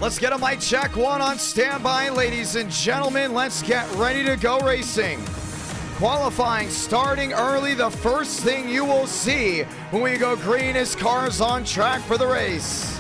Let's get a mic check one on standby, ladies and gentlemen. Let's get ready to go racing. Qualifying starting early. The first thing you will see when we go green is cars on track for the race.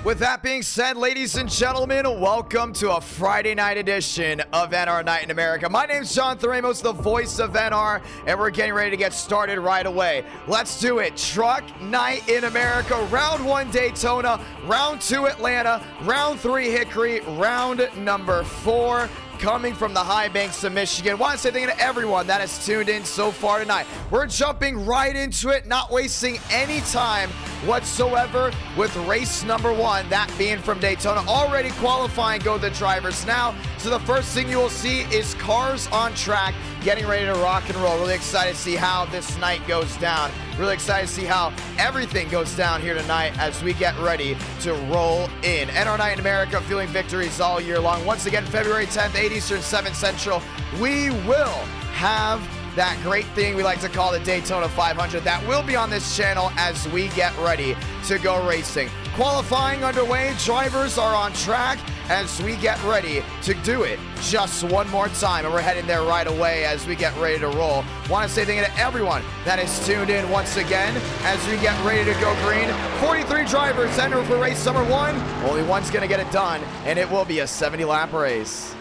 With that being said, ladies and gentlemen, welcome to a Friday night edition of NR Night in America. My name's Jonathan Ramos, the voice of NR, and we're getting ready to get started right away. Let's do it. Truck Night in America, round 1 Daytona, round 2 Atlanta, round 3 Hickory, round number 4 coming from the high banks of Michigan. Want to say thank you to everyone that has tuned in so far tonight. We're jumping right into it, not wasting any time whatsoever with race number 1, that being from Daytona. Already qualifying go the drivers now. So the first thing you will see is cars on track getting ready to rock and roll. Really excited to see how this night goes down. Really excited to see how everything goes down here tonight as we get ready to roll in. NR Night in America, fueling victories all year long. Once again, February 10th, 8 Eastern, 7 Central, we will have that great thing we like to call the Daytona 500. That will be on this channel as we get ready to go racing. Qualifying underway, drivers are on track as we get ready to do it just one more time, and we're heading there right away as we get ready to roll. Want to say thank you to everyone that is tuned in once again as we get ready to go green. 43 drivers enter for race number 1. Only one's going to get it done, and it will be a 70-lap race.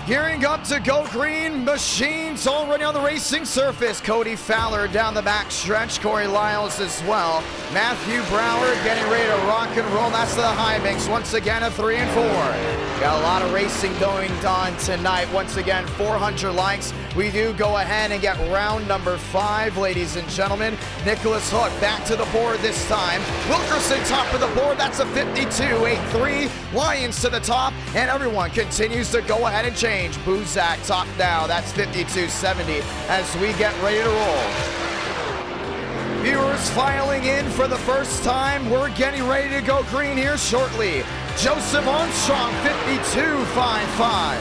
Gearing up to go green, machines already on the racing surface. Cody Fowler down the back stretch, Corey Lyles as well. Matthew Brower getting ready to rock and roll. That's the high banks. Once again, a 3 and 4. Got a lot of racing going on tonight. Once again, 400 likes. We do go ahead and get round number 5, ladies and gentlemen. Nicholas Hook back to the board this time. Wilkerson top of the board. That's a 52.83. Lyons to the top, and everyone continues to go ahead and change. Buzak top now. That's 52.70 as we get ready to roll. Viewers filing in for the first time. We're getting ready to go green here shortly. Joseph Armstrong, 52.55.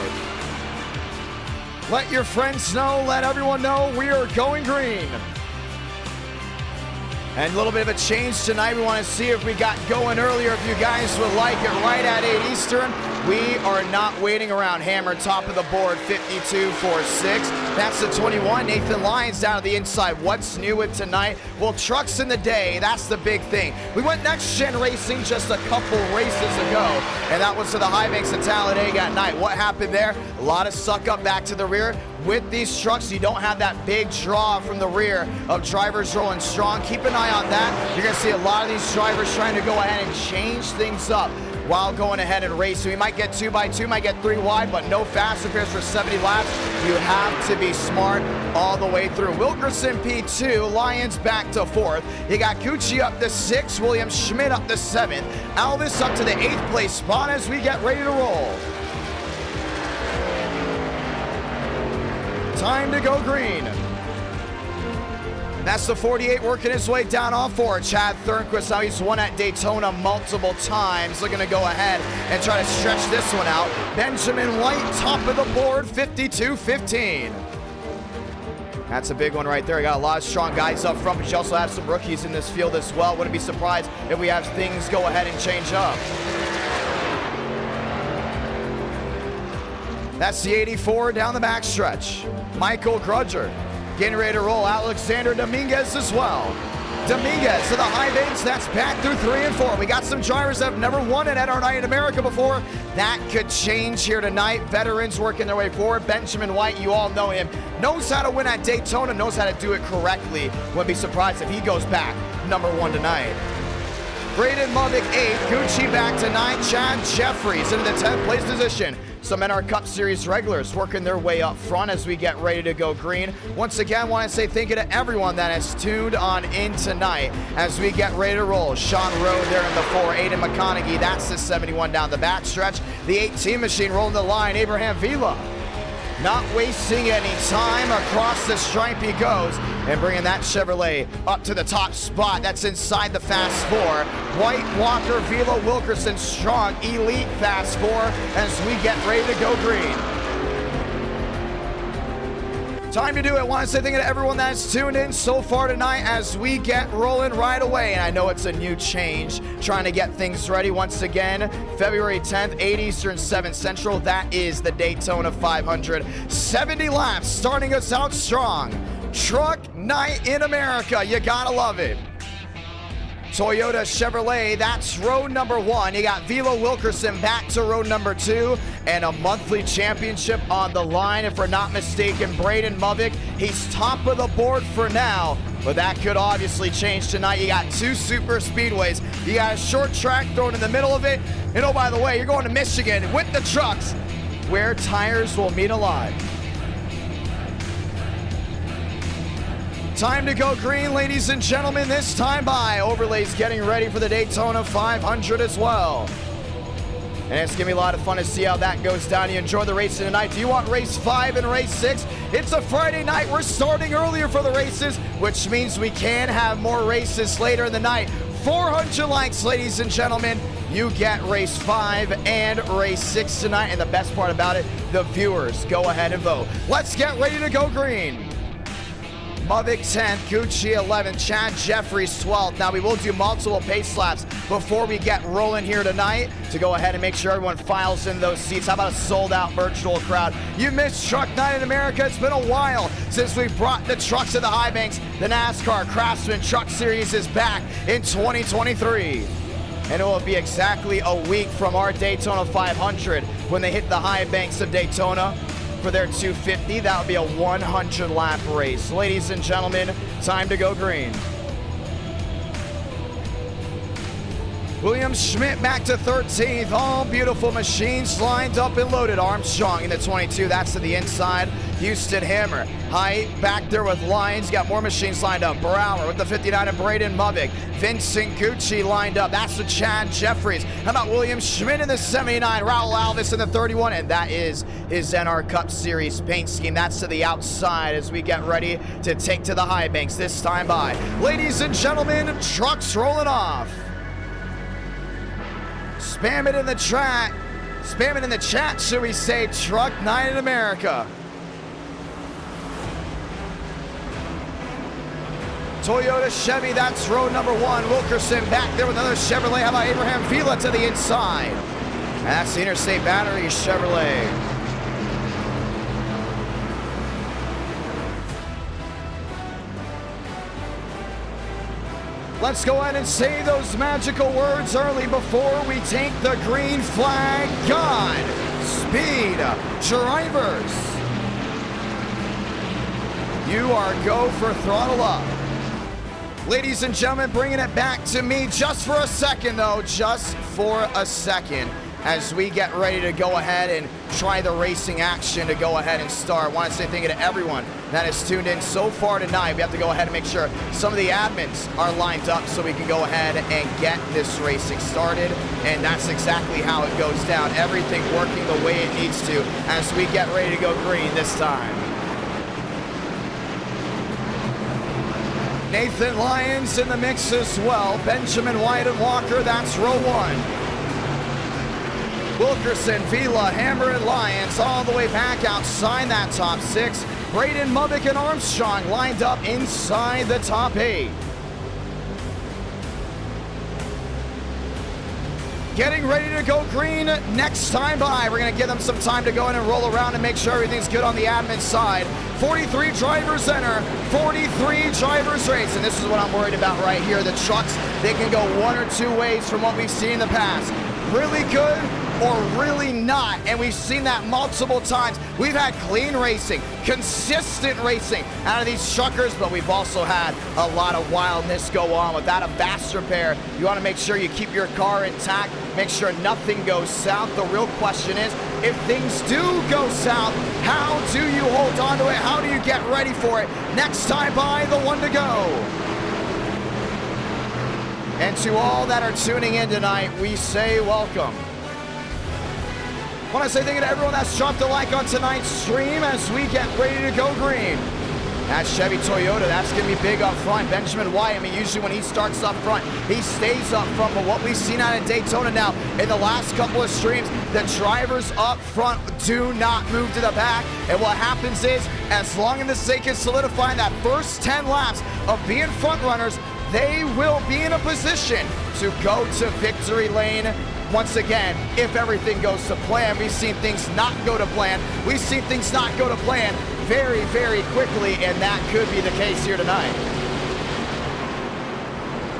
Let your friends know, let everyone know we are going green. And a little bit of a change tonight. We want to see if we got going earlier, if you guys would like it right at 8 Eastern. We are not waiting around. Hammer top of the board, 52.46. That's the 21. Nathan Lyons down to the inside. What's new with tonight? Well, trucks in the day, that's the big thing. We went next gen racing just a couple races ago, and that was to the high banks of Talladega at night. What happened there? A lot of suck up back to the rear. With these trucks, you don't have that big draw from the rear of drivers rolling strong. Keep an eye on that. You're going to see a lot of these drivers trying to go ahead and change things up while going ahead and racing. We might get 2x2, might get 3 wide, but no fast repairs for 70 laps. You have to be smart all the way through. Wilkerson P2, Lyons back to 4th. You got Gucci up to 6th, William Schmidt up to 7th, Alvis up to the 8th place spot as we get ready to roll. Time to go green. That's the 48 working his way down off for Chad Thornquist. Now he's won at Daytona multiple times. Looking to go ahead and try to stretch this one out. Benjamin White, top of the board, 52.15. That's a big one right there. We got a lot of strong guys up front, but you also have some rookies in this field as well. Wouldn't be surprised if we have things go ahead and change up. That's the 84 down the backstretch. Michael Grudger getting ready to roll. Alexander Dominguez as well. Dominguez to the high banks. That's back through 3 and 4. We got some drivers that have never won an NR Night in America before. That could change here tonight. Veterans working their way forward. Benjamin White, you all know him, knows how to win at Daytona, knows how to do it correctly. Wouldn't be surprised if he goes back number 1 tonight. Braden Movick 8, Gucci back to 9, Chad Jeffries into the 10th place position. Some NR Cup Series regulars working their way up front as we get ready to go green. Once again, want to say thank you to everyone that has tuned on in tonight as we get ready to roll. Sean Rowe there in the 4, Aiden McConaughey, that's the 71 down the backstretch. The 18 machine rolling the line, Abraham Vila. Not wasting any time, across the stripe he goes, and bringing that Chevrolet up to the top spot. That's inside the Fast 4. White, Walker, Vila, Wilkerson, strong, elite Fast 4 as we get ready to go green. Time to do it. Want to say thank you to everyone that's tuned in so far tonight as we get rolling right away. And I know it's a new change, trying to get things ready once again. February 10th, 8 Eastern, 7 Central. That is the Daytona 500. 70 laps, starting us out strong. Truck Night in America. You gotta love it. Toyota Chevrolet, that's row number 1. You got Vila Wilkerson back to row number 2, and a monthly championship on the line. If we're not mistaken, Braden Movick, he's top of the board for now, but that could obviously change tonight. You got 2 super speedways. You got a short track thrown in the middle of it. And oh, by the way, you're going to Michigan with the trucks, where tires will meet alive. Time to go green, ladies and gentlemen. This time by Overlay's getting ready for the Daytona 500 as well. And it's going to be a lot of fun to see how that goes down. You enjoy the racing tonight. Do you want race 5 and race 6? It's a Friday night. We're starting earlier for the races, which means we can have more races later in the night. 400 likes, ladies and gentlemen. You get race 5 and race 6 tonight. And the best part about it, the viewers go ahead and vote. Let's get ready to go green. Movick 10th, Gucci 11th, Chad Jeffries 12th. Now we will do multiple pace laps before we get rolling here tonight to go ahead and make sure everyone files in those seats. How about a sold out virtual crowd? You missed Truck Night in America. It's been a while since we brought the trucks to the high banks. The NASCAR Craftsman Truck Series is back in 2023. And it will be exactly a week from our Daytona 500 when they hit the high banks of Daytona for their 250. That would be a 100 lap race. Ladies and gentlemen, time to go green. William Schmidt back to 13th. All beautiful machines lined up and loaded. Armstrong in the 22. That's to the inside. Houston Hammer. Height back there with Lyons. Got more machines lined up. Brower with the 59 and Braden Movick. Vincent Gucci lined up. That's the Chad Jeffries. How about William Schmidt in the 79? Raul Alvis in the 31. And that is his NR Cup Series paint scheme. That's to the outside as we get ready to take to the high banks this time by. Ladies and gentlemen, trucks rolling off. Spam it in the chat. Spam it in the chat, should we say, Truck Night in America. Toyota Chevy, that's row number 1. Wilkerson back there with another Chevrolet. How about Abraham Vila to the inside? That's the Interstate Battery Chevrolet. Let's go ahead and say those magical words early before we take the green flag. God speed, drivers. You are go for throttle up. Ladies and gentlemen, bringing it back to me just for a second, though, just for a second, as we get ready to go ahead and try the racing action to go ahead and start. I want to say thank you to everyone that has tuned in so far tonight. We have to go ahead and make sure some of the admins are lined up so we can go ahead and get this racing started. And that's exactly how it goes down. Everything working the way it needs to as we get ready to go green this time. Nathan Lyons in the mix as well. Benjamin White and Walker, that's row 1. Wilkerson, Vila, Hammer, and Lyons all the way back outside that top 6. Braden Movick and Armstrong lined up inside the top 8. getting ready to go green next time by. We're going to give them some time to go in and roll around and make sure everything's good on the admin side. 43 drivers enter, 43 drivers race, and this is what I'm worried about right here. The trucks, they can go one or two ways from what we've seen in the past. Really good or really not, and we've seen that multiple times. We've had clean racing, consistent racing out of these truckers, but we've also had a lot of wildness go on. Without a fast repair, you want to make sure you keep your car intact, make sure nothing goes south. The real question is, if things do go south, how do you hold on to it? How do you get ready for it? Next time by, the one to go. And to all that are tuning in tonight, we say welcome. I want to say thank you to everyone that's dropped a like on tonight's stream as we get ready to go green. That Chevy Toyota, that's going to be big up front. Benjamin White, I mean, usually when he starts up front, he stays up front. But what we've seen out of Daytona now in the last couple of streams, the drivers up front do not move to the back. And what happens is, as long as they can solidify that first 10 laps of being front runners, they will be in a position to go to victory lane. Once again, if everything goes to plan. We've seen things not go to plan. We've seen things not go to plan very, very quickly, and that could be the case here tonight.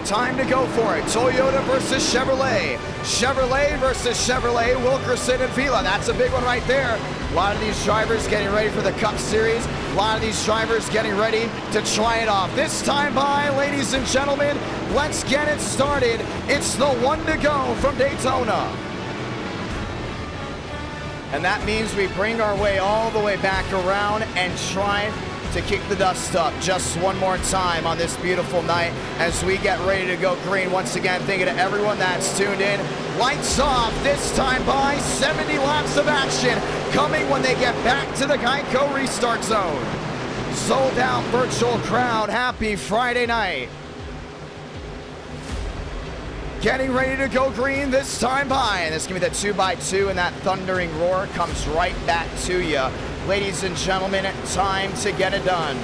Time to go for it. Toyota versus Chevrolet. Chevrolet versus Chevrolet, Wilkerson and Vila. That's a big one right there. A lot of these drivers getting ready for the Cup Series. A lot of these drivers getting ready to try it off. This time by, ladies and gentlemen, let's get it started. It's the one to go from Daytona. And that means we bring our way all the way back around and try to kick the dust up just one more time on this beautiful night as we get ready to go green. Once again, thank you to everyone that's tuned in. Lights off this time by, 70 laps of action coming when they get back to the Geico restart zone. Sold out virtual crowd, happy Friday night. Getting ready to go green this time by, and this is going to be the 2x2, and that thundering roar comes right back to you. Ladies and gentlemen, time to get it done.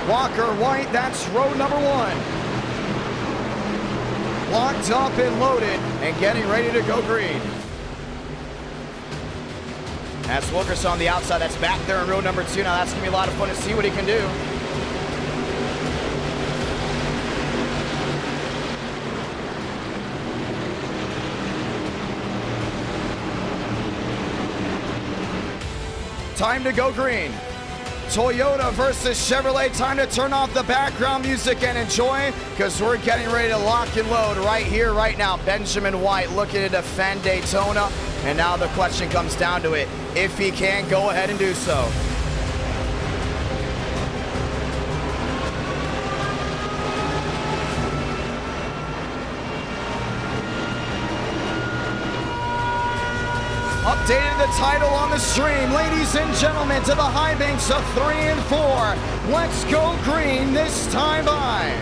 Walker White, that's road number one. Locked up and loaded and getting ready to go green. That's Wilkerson on the outside. That's back there in row number two. Now that's going to be a lot of fun to see what he can do. Time to go green. Toyota versus Chevrolet. Time to turn off the background music and enjoy, because we're getting ready to lock and load right here, right now. Benjamin White looking to defend Daytona. And now the question comes down to it. If he can, go ahead and do so. Updated the title on the stream, ladies and gentlemen, to the high banks of 3 and 4. Let's go green this time by.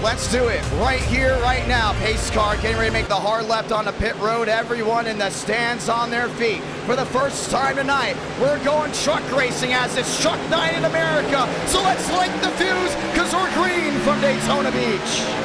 Let's do it right here, right now. Pace car getting ready to make the hard left on the pit road. Everyone in the stands on their feet. For the first time tonight, we're going truck racing as it's truck night in America. So let's light the fuse, because we're green from Daytona Beach.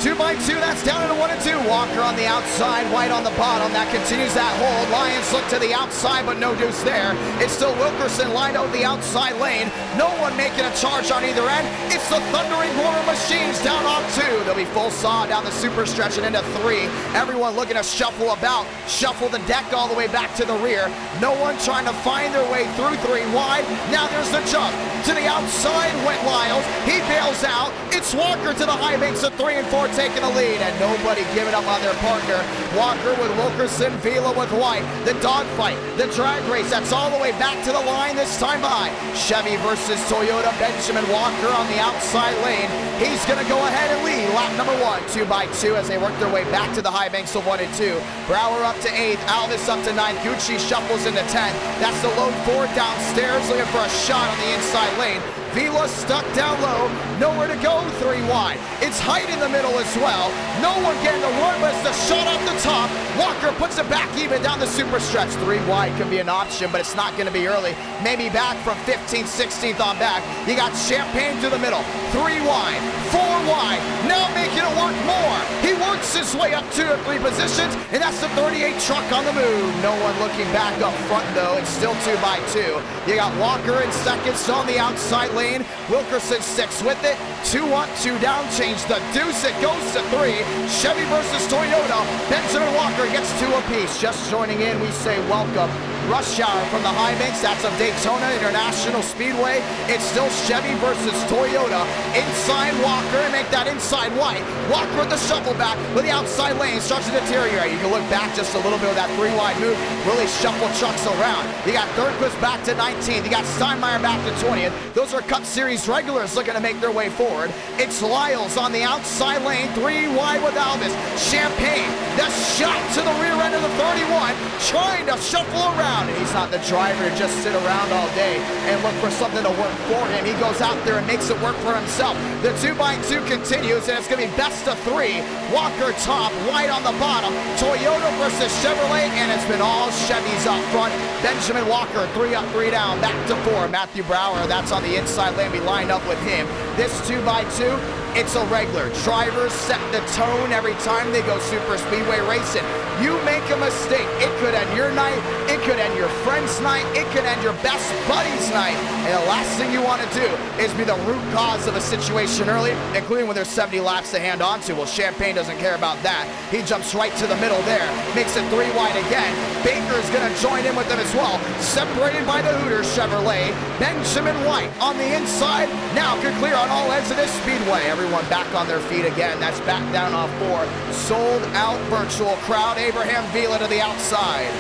2x2, that's down to 1 and 2. Walker on the outside, White on the bottom. That continues that hold. Lions look to the outside, but no deuce there. It's still Wilkerson lined out the outside lane. No one making a charge on either end. It's the thundering roar of machines down off 2. They'll be full saw down the super stretch and into 3. Everyone looking to shuffle about, shuffle the deck all the way back to the rear. No one trying to find their way through 3 wide. Now there's the jump to the outside. Went Lyles. He bails out. It's Walker to the high banks of 3 and 4 taking the lead, and nobody giving up on their partner. Walker with Wilkerson, Vila with White. The dogfight, the drag race, that's all the way back to the line this time by. Chevy versus Toyota. Benjamin Walker on the outside lane. He's going to go ahead and lead lap number 1, 2x2 as they work their way back to the high banks of 1 and 2. Brower up to 8th, Alvis up to 9th, Gucci shuffles into 10th. That's the low 4 downstairs looking for a shot on the inside lane. Vila stuck down low, nowhere to go, 3 wide. It's Height in the middle as well. No one getting the run, but it's the shot off the top. Walker puts it back even down the super stretch. 3 wide can be an option, but it's not going to be early. Maybe back from 15th, 16th on back. You got Champagne to the middle. 3 wide, 4 wide. Now making it work more. He works his way up 2 or 3 positions, and that's the 38 truck on the move. No one looking back up front, though. It's still 2 by 2. You got Walker in second, so on the outside lane. Wilkerson sticks with it. 2 up, 2 down, change the deuce. It goes to 3. Chevy versus Toyota. Benjamin Walker gets 2 apiece. Just joining in, we say welcome. Rush hour from the high banks. That's of Daytona International Speedway. It's still Chevy versus Toyota. Inside Walker, and make that inside white. Walker with the shuffle back, but the outside lane starts to deteriorate. You can look back just a little bit of that 3 wide move. Really shuffle trucks around. You got Thurquist back to 19th. You got Steinmeier back to 20th. Those are Cup Series regulars looking to make their way forward. It's Lyles on the outside lane. 3 wide with Alvis. Champagne, the shot to the rear end of the 31, trying to shuffle around. And he's not the driver to just sit around all day and look for something to work for him. He goes out there and makes it work for himself. The 2 by 2 continues, and it's going to be best of 3. Walker top, White on the bottom. Toyota versus Chevrolet, and it's been all Chevys up front. Benjamin Walker, 3 up, 3 down, back to 4. Matthew Brower, that's on the inside lane. We lined up with him. This 2 by 2, it's a regular. Drivers set the tone every time they go super speedway racing. You make a mistake, it could end your night, it could end your friend's night, it could end your best buddy's night. And the last thing you want to do is be the root cause of a situation early, including when there's 70 laps to hand on to. Well, Champagne doesn't care about that. He jumps right to the middle there, makes it 3 wide again. Baker's going to join in with them as well. Separated by the Hooters Chevrolet. Benjamin White on the inside, now can clear on all ends of this speedway. Everyone back on their feet again. That's back down off 4. Sold out virtual crowd. Abraham Vila to the outside.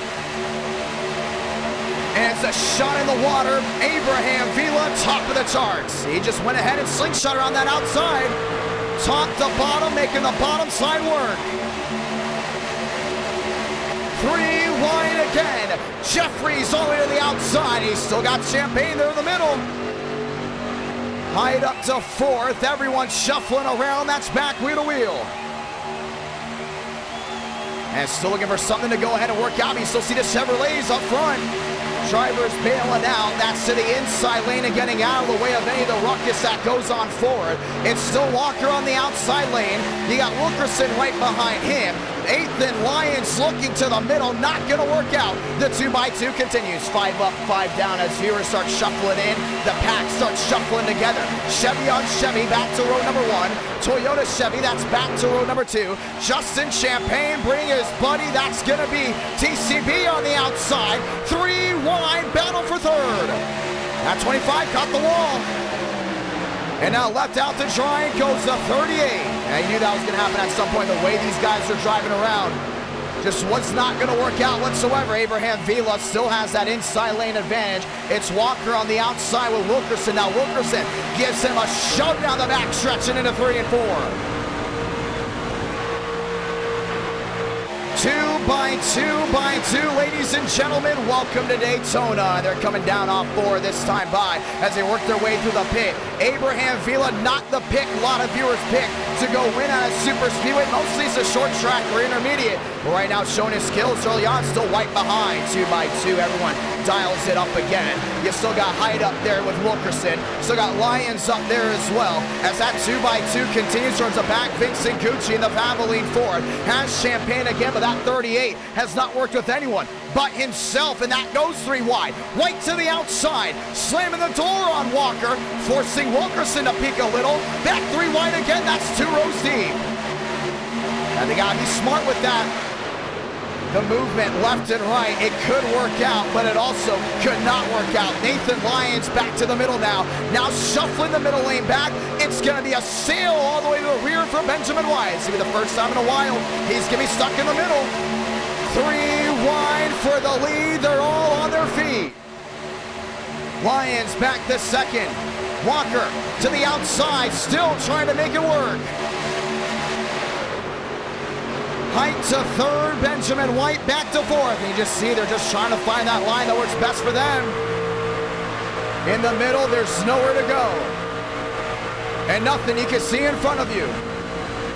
And it's a shot in the water. Abraham Vila, top of the charts. He just went ahead and slingshot around that outside. Top to bottom, making the bottom side work. 3 wide again. Jeffries all the way to the outside. He's still got Champagne there in the middle. Height up to 4th. Everyone shuffling around. That's back wheel to wheel. And still looking for something to go ahead and work out. You still see the Chevrolets up front. Drivers bailing out. That's to the inside lane and getting out of the way of any of the ruckus that goes on forward. It's still Walker on the outside lane. You got Wilkerson right behind him. 8th and Lyons looking to the middle. Not going to work out. The 2 by 2 continues. 5 up, 5 down as viewers start shuffling in. The pack starts shuffling together. Chevy on Chevy back to row number 1. Toyota Chevy, that's back to row number 2. Justin Champagne bringing his buddy. That's going to be TCB on the outside. 3 wide, battle for 3rd. That 25 caught the wall. And now left out to dry goes to 38. And you knew that was going to happen at some point. The way these guys are driving around just was not going to work out whatsoever. Abraham Vila still has that inside lane advantage. It's Walker on the outside with Wilkerson. Now Wilkerson gives him a shove down the back stretch and into 3 and 4. 2 by 2 by 2, ladies and gentlemen, welcome to Daytona. They're coming down off 4 this time by as they work their way through the pit. Abraham Vila, not the pick a lot of viewers pick to go win at a super speedway. Mostly it's a short track or intermediate. But right now showing his skills early on, still right behind. 2 by 2, everyone dials it up again. You still got Hyde up there with Wilkerson. Still got Lyons up there as well. As that 2 by 2 continues towards the back, Vincent Gucci in the Valvoline Ford has Champagne again, but that 38 has not worked with anyone but himself, and that goes 3 wide. Right to the outside, slamming the door on Walker, forcing Wilkerson to peek a little. Back 3 wide again, that's 2 rows deep. And they gotta be smart with that. The movement left and right, it could work out, but it also could not work out. Nathan Lyons back to the middle now. Now shuffling the middle lane back. It's going to be a sail all the way to the rear for Benjamin White. It's going to be the first time in a while he's going to be stuck in the middle. 3 wide for the lead. They're all on their feet. Lyons back to second. Walker to the outside, still trying to make it work. Height to 3rd, Benjamin White back to 4th. And you just see they're just trying to find that line that works best for them. In the middle, there's nowhere to go. And nothing you can see in front of you.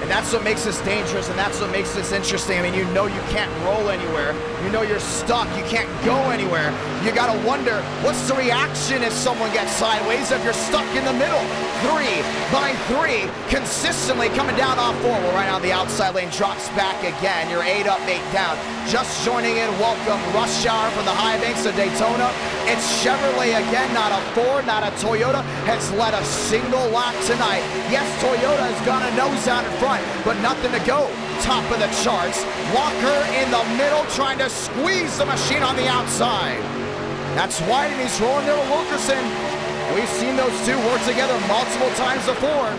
And that's what makes this dangerous, and that's what makes this interesting. I mean, you know you can't roll anywhere. You know you're stuck. You can't go anywhere. You got to wonder, what's the reaction if someone gets sideways, if you're stuck in the middle? 3 by 3, consistently coming down off 4. Well, right on the outside lane, drops back again. You're 8 up, 8 down. Just joining in, welcome rush hour from the high banks of Daytona. It's Chevrolet again, not a Ford, not a Toyota, has led a single lap tonight. Yes, Toyota has gone a nose out in front, but nothing to go. Top of the charts. Walker in the middle trying to squeeze the machine on the outside. That's White, and he's rolling there with Wilkerson. We've seen those two work together multiple times before.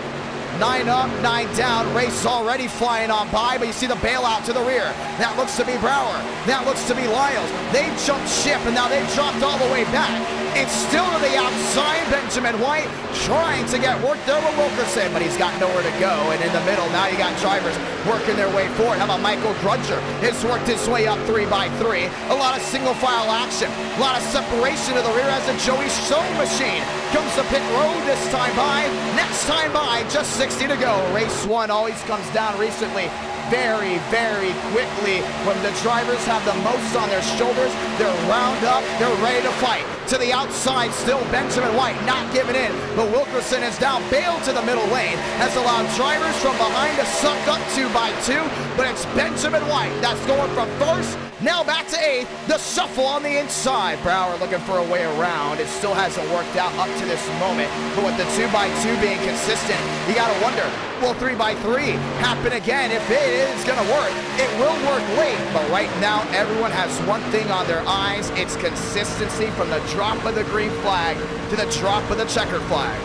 9 up, 9 down. Race already flying on by, but you see the bailout to the rear. That looks to be Brower. That looks to be Lyles. They've jumped ship, and now they've dropped all the way back. It's still to the outside. Benjamin White trying to get work there with Wilkerson, but he's got nowhere to go. And in the middle, now you got drivers working their way forward. How about Michael Grudger? Has worked his way up 3 by 3. A lot of single file action. A lot of separation to the rear as the Joey sewing machine comes to pit road this time by. Next time by, just 60 to go. Race 1 always comes down recently very, very quickly. When the drivers have the most on their shoulders, they're wound up, they're ready to fight. To the outside still, Benjamin White not giving in, but Wilkerson is down, bailed to the middle lane, has allowed drivers from behind to suck up 2 by 2, but it's Benjamin White that's going from first, now back to 8th, the shuffle on the inside. Brower looking for a way around. It still hasn't worked out up to this moment, but with the 2 by 2 being consistent, you gotta wonder, will 3 by 3 happen again? If it is gonna work, it will work late, but right now everyone has one thing on their eyes. It's consistency from the drop of the green flag to the drop of the checkered flag.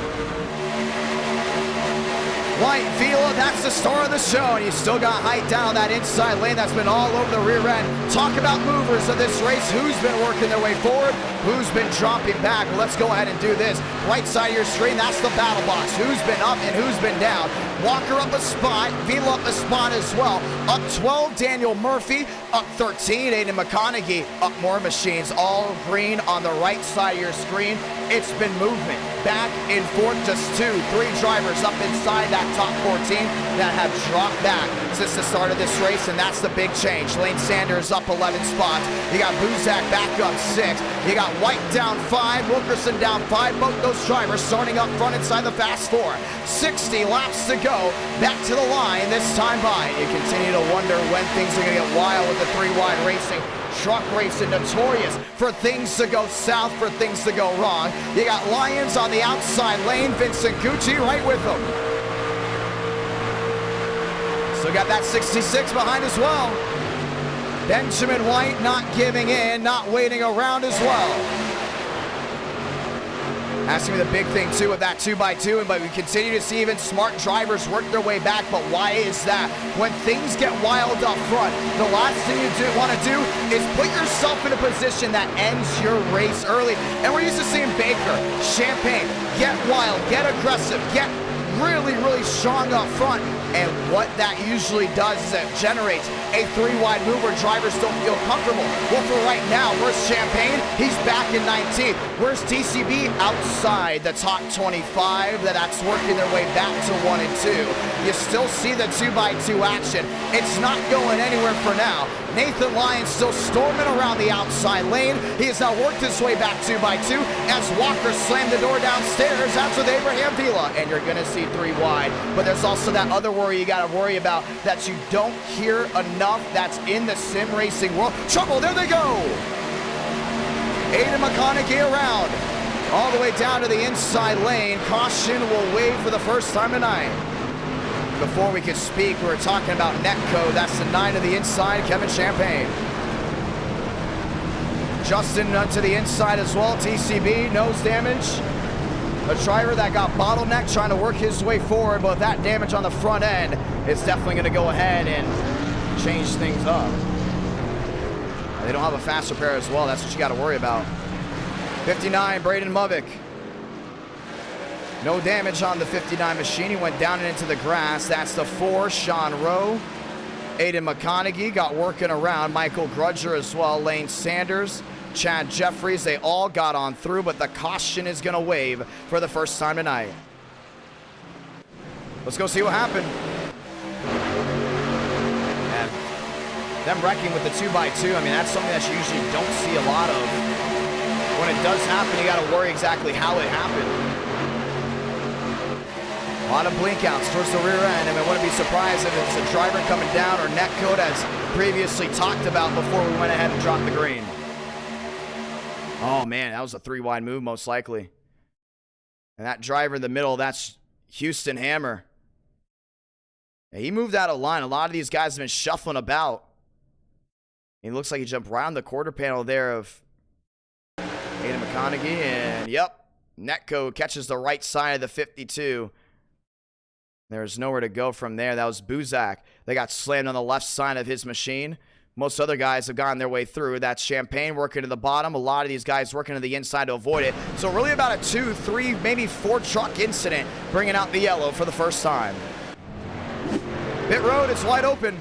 White, Vila, that's the star of the show, and you still got height down that inside lane. That's been all over the rear end. Talk about movers of this race. Who's been working their way forward? Who's been dropping back? Well, let's go ahead and do this. Right side of your screen, that's the battle box. Who's been up and who's been down? Walker up a spot, Vila up a spot as well. Up 12, Daniel Murphy. Up 13, Aiden McConaughey. Up more machines, all green on the right side of your screen. It's been movement. Back and forth, just 2, 3 drivers up inside that top 14 that have dropped back since the start of this race, and that's the big change. Lane Sanders up 11 spots. You got Buzak back up 6. You got White down 5, Wilkerson down 5. Both those drivers starting up front inside the fast 4. 60 laps to go. Back to the line this time by. You continue to wonder when things are going to get wild with the 3-wide racing. Truck racing, notorious for things to go south, for things to go wrong. You got Lyons on the outside lane, Vincent Gucci right with them. So got that 66 behind as well. Benjamin White not giving in, not waiting around as well. That's going to be the big thing, too, with that 2 by 2, but we continue to see even smart drivers work their way back. But why is that? When things get wild up front, the last thing you want to do is put yourself in a position that ends your race early. And we're used to seeing Baker, Champagne, get wild, get aggressive, get really, really strong up front. And what that usually does is it generates a 3-wide move where drivers don't feel comfortable. Well, for right now, where's Champagne? He's back in 19th. Where's TCB? Outside the top 25. That's working their way back to 1 and 2. You still see the 2 by 2 action. It's not going anywhere for now. Nathan Lyons still storming around the outside lane. He has now worked his way back 2 by 2 as Walker slammed the door downstairs. That's with Abraham Vila, and you're going to see 3 wide. But there's also that other worry you got to worry about that you don't hear enough that's in the sim racing world. Trouble, there they go. Aiden McConaughey around all the way down to the inside lane. Caution will wave for the first time tonight. Before we could speak, we were talking about netcode. That's the 9 to the inside, Kevin Champagne. Justin to the inside as well, TCB, nose damage. A driver that got bottlenecked trying to work his way forward, but that damage on the front end is definitely going to go ahead and change things up. They don't have a fast repair as well. That's what you got to worry about. 59, Braden Movick. No damage on the 59 machine. He went down and into the grass. That's the 4, Sean Rowe. Aiden McConaughey got working around. Michael Grudger as well. Lane Sanders Chad Jeffries, they all got on through, but the caution is going to wave for the first time tonight. Let's go see what happened. And them wrecking with the 2x2, I mean, that's something that you usually don't see a lot of. When it does happen, you got to worry exactly how it happened. A lot of blink outs towards the rear end, and I wouldn't be surprised if it's a driver coming down or net code as previously talked about before we went ahead and dropped the green. Oh man, that was a 3-wide move most likely. And that driver in the middle, that's Houston Hammer. Yeah, he moved out of line. A lot of these guys have been shuffling about. He looks like he jumped right on the quarter panel there of Aiden McConaughey, and yep, Netco catches the right side of the 52. There's nowhere to go from there. That was Buzak. They got slammed on the left side of his machine. Most other guys have gotten their way through. That's Champagne working to the bottom. A lot of these guys working to the inside to avoid it. So really about a 2, 3, maybe 4 truck incident bringing out the yellow for the first time. Pit road, it's wide open.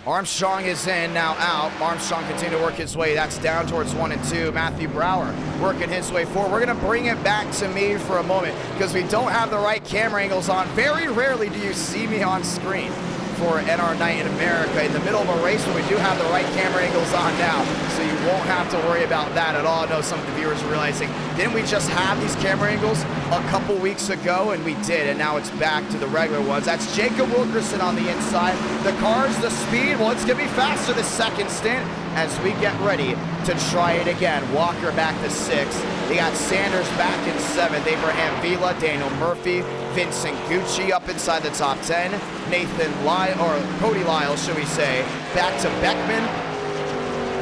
Armstrong is in, now out. Armstrong continue to work his way. That's down towards 1 and 2. Matthew Brower working his way forward. We're going to bring it back to me for a moment because we don't have the right camera angles on. Very rarely do you see me on screen for NR Night in America in the middle of a race, but we do have the right camera angles on now, so you won't have to worry about that at all. I know some of the viewers are realizing, didn't we just have these camera angles a couple weeks ago? And we did, and now it's back to the regular ones. That's Jacob Wilkerson on the inside. The cars, the speed, well, it's gonna be faster this second stint as we get ready to try it again. Walker back to 6th. You got Sanders back in 7th. Abraham Vila, Daniel Murphy, Vincent Gucci up inside the top 10. Nathan Lyle, or Cody Lyle, should we say, back to Beckman.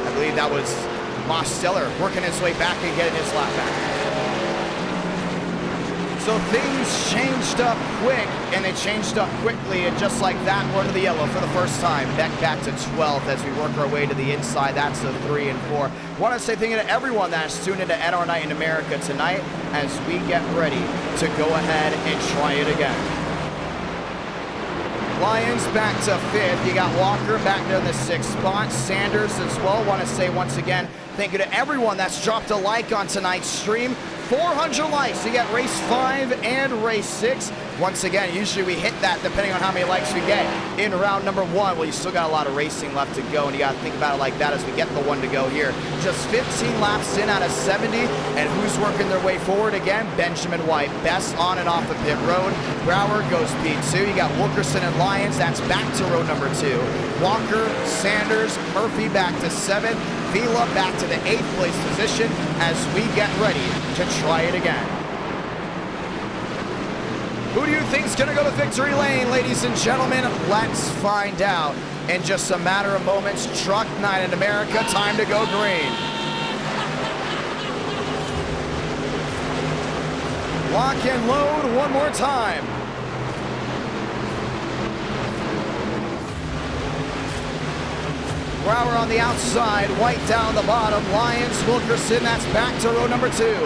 I believe that was Mosteller working his way back and getting his lap back. So things changed up quick, and they changed up quickly, and just like that, we're to the yellow for the first time. Beck back to 12th as we work our way to the inside. That's the 3 and 4. Want to say thank you to everyone that's tuned into NR Night in America tonight as we get ready to go ahead and try it again. Lions back to 5th. You got Walker back there in the 6th spot. Sanders as well. Want to say once again, thank you to everyone that's dropped a like on tonight's stream. 400 likes. You get race 5 and race 6. Once again, usually we hit that depending on how many likes we get in round number 1. Well, you still got a lot of racing left to go, and you got to think about it like that as we get the 1 to go here. Just 15 laps in out of 70, and who's working their way forward again? Benjamin White, best on and off the pit road. Brower goes P2. You got Wilkerson and Lyons. That's back to road number 2. Walker, Sanders, Murphy back to 7th. Vila back to the 8th place position as we get ready to try it again. Who do you think is going to go to victory lane, ladies and gentlemen? Let's find out in just a matter of moments. Truck Night in America, time to go green. Lock and load one more time. Brower on the outside, White down the bottom, Lyons, Wilkerson, that's back to row number 2.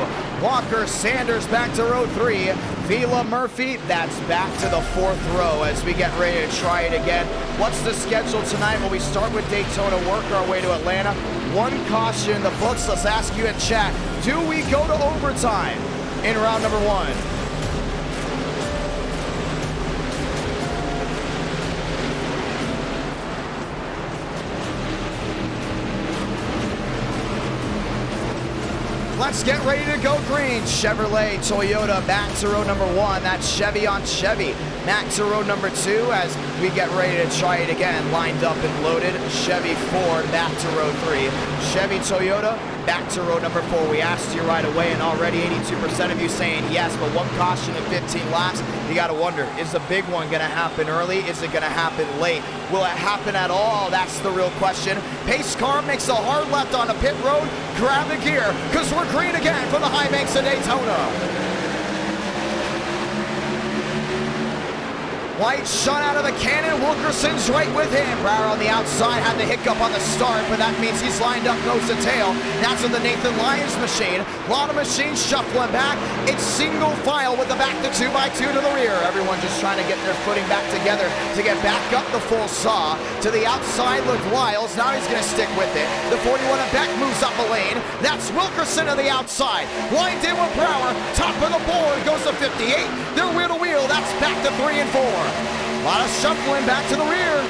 Walker, Sanders back to row 3. Vila, Murphy, that's back to the 4th row as we get ready to try it again. What's the schedule tonight? Well, we start with Daytona, work our way to Atlanta. 1 caution in the books. Let's ask you in chat, do we go to overtime in round number 1? Let's get ready to go green. Chevrolet, Toyota, back to row number 1. That's Chevy on Chevy. Back to row number 2 as we get ready to try it again. Lined up and loaded. Chevy Ford, back to row 3. Chevy Toyota, back to row number 4. We asked you right away, and already 82% of you saying yes, but 1 caution in 15 laps. You got to wonder, is the big one going to happen early? Is it going to happen late? Will it happen at all? That's the real question. Pace car makes a hard left on a pit road. Grab the gear, because we're green again for the high banks of Daytona. White shot out of the cannon. Wilkerson's right with him. Brower on the outside had the hiccup on the start, but that means he's lined up nose to tail. That's with the Nathan Lyons machine. A lot of machines shuffling back. It's single file with the back to 2x2 to the rear. Everyone just trying to get their footing back together to get back up the full saw. To the outside with Lyles. Now he's going to stick with it. The 41 of Beck moves up a lane. That's Wilkerson to the outside. Lined in with Brower. Top of the board goes to 58. They're wheel to wheel. That's back to 3 and 4. A lot of shuffling back to the rear.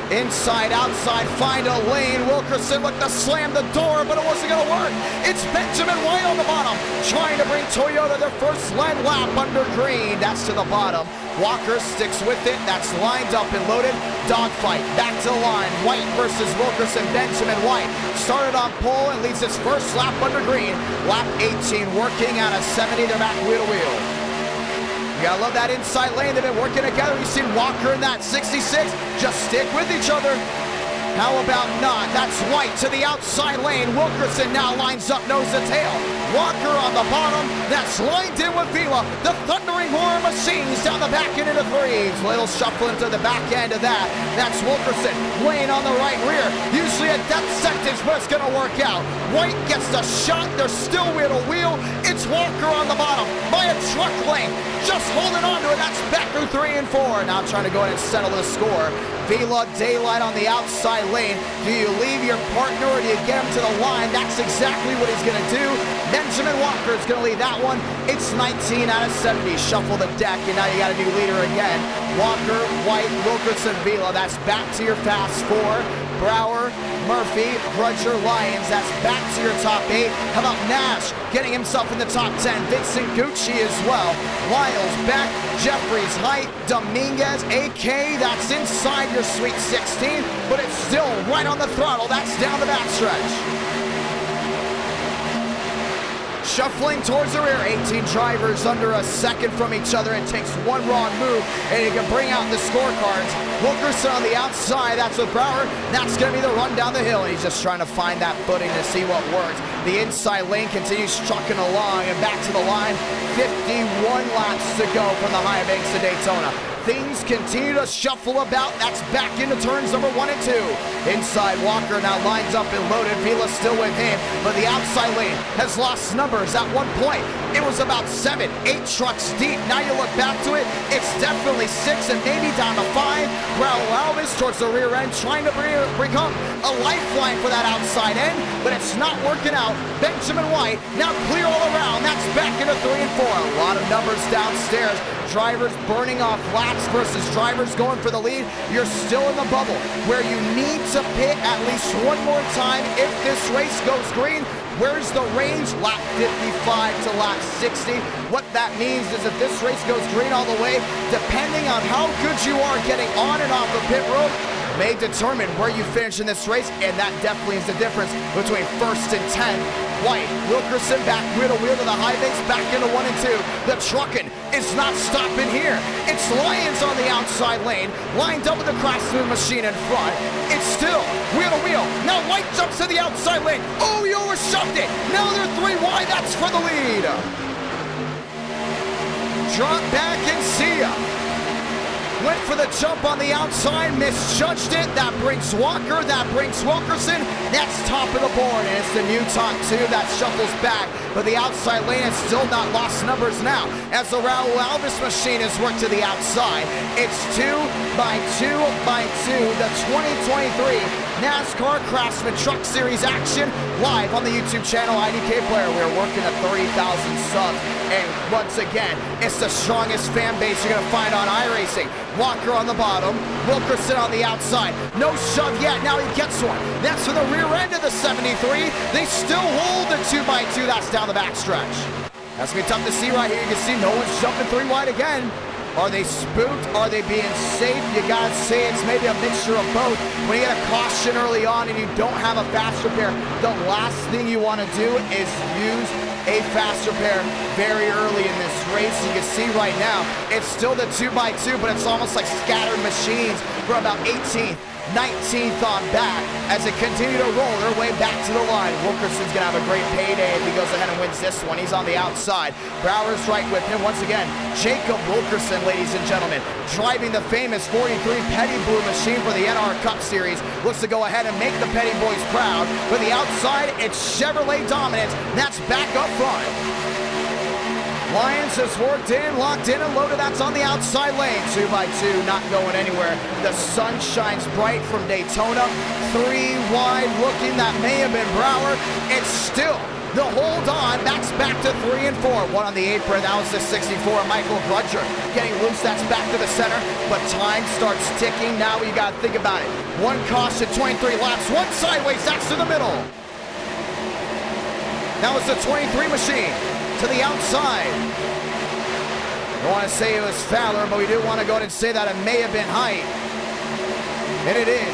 Inside, outside, find a lane. Wilkerson looked to slam the door, but it wasn't going to work. It's Benjamin White on the bottom, trying to bring Toyota their first lap under green. That's to the bottom. Walker sticks with it. That's lined up and loaded. Dogfight. Back to the line. White versus Wilkerson. Benjamin White started on pole and leads his first lap under green. Lap 18, working out of 70. They're back wheel to wheel. You gotta love that inside lane. They've been working together. You've seen Walker in that 66. Just stick with each other. How about not? That's White to the outside lane. Wilkerson now lines up nose to tail. Walker on the bottom. That's lined in with Vila. The Thundering Horror Machines down the back end into threes. Little shuffling to the back end of that. That's Wilkerson. Wayne on the right rear. Usually a death sentence, but it's going to work out. White gets the shot. They're still wheel to wheel. It's Walker on the bottom by a truck length. Just holding on to it. That's back through 3 and 4. Now trying to go ahead and settle the score. Vila, Daylight on the outside lane. Do you leave your partner or do you get him to the line? That's exactly what he's going to do. Benjamin Walker is going to lead that one. It's 19 out of 70. Shuffle the deck, and now you got a new leader again. Walker, White, Wilkerson, Vila. That's back to your fast 4. Brower, Murphy, Rudger, Lyons. That's back to your top 8. How about Nash getting himself in the top 10? Vincent Gucci as well. Lyles back. Jeffries, Height, Dominguez, AK. That's inside your Sweet 16, but it's still right on the throttle. That's down the backstretch. Shuffling towards the rear, 18 drivers under a second from each other. It takes one wrong move, and you can bring out the scorecards. Wilkerson on the outside, that's with Brower. That's going to be the run down the hill. He's just trying to find that footing to see what works. The inside lane continues trucking along, and back to the line. 51 laps to go from the high banks to Daytona. Things continue to shuffle about. That's back into turns number 1 and 2. Inside, Walker now lines up and loaded. Vila's still with him, but the outside lane has lost numbers. At one point, it was about 7, 8 trucks deep. Now you look back to it, it's definitely 6 and maybe down to 5. Raul Alves towards the rear end, trying to become a lifeline for that outside end, but it's not working out. Benjamin White now clear all around. That's back into 3 and 4. A lot of numbers downstairs. Drivers burning off laps versus drivers going for the lead. You're still in the bubble where you need to pit at least one more time if this race goes green. Where's the range? Lap 55 to lap 60. What that means is if this race goes green all the way, depending on how good you are getting on and off the pit road, may determine where you finish in this race, and that definitely is the difference between 1st and 10th. White, Wilkerson back wheel to wheel to the high banks, back into 1 and 2. The trucking is not stopping here. It's Lyons on the outside lane, lined up with the Craftsman machine in front. It's still wheel to wheel. Now White jumps to the outside lane. Oh, he overshoved it. Now they're 3 wide. That's for the lead. Drop back and see ya. Went for the jump on the outside, misjudged it. That brings Walker, that brings Wilkerson. That's top of the board, and it's the new top 2 that shuffles back. But the outside lane has still not lost numbers now, as the Raul Alves machine has worked to the outside. It's 2 by 2 by 2, the 2023 NASCAR Craftsman Truck Series action live on the YouTube channel IDK Player. We're working at 30,000 subs. And once again, it's the strongest fan base you're going to find on iRacing. Walker on the bottom, Wilkerson on the outside. No shove yet, now he gets one. That's for the rear end of the 73. They still hold the 2 by 2. That's down the backstretch. That's going to be tough to see right here. You can see no one's jumping 3 wide again. Are they spooked? Are they being safe? You gotta say it's maybe a mixture of both. When you get a caution early on and you don't have a fast repair, the last thing you want to do is use a fast repair very early in this race. You can see right now, it's still the 2 by 2, but it's almost like scattered machines for about 18th 19th on back as they continue to roll their way back to the line. Wilkerson's going to have a great payday if he goes ahead and wins this one. He's on the outside. Brower's right with him once again. Jacob Wilkerson, ladies and gentlemen, driving the famous 43 Petty Blue machine for the NR Cup Series. Looks to go ahead and make the Petty boys proud. For the outside, it's Chevrolet dominance. That's back up front. Lyons has worked in, locked in, and loaded. That's on the outside lane. 2x2, not going anywhere. The sun shines bright from Daytona. 3 wide looking. That may have been Brower. It's still the hold on. That's back to 3 and 4. One on the apron. That was the 64. Michael Grudger getting loose. That's back to the center. But time starts ticking. Now you got to think about it. One caution, 23 laps. One sideways. That's to the middle. That was the 23 machine. To the outside. I want to say it was Fowler, but we do want to go ahead and say that it may have been Height. And it is.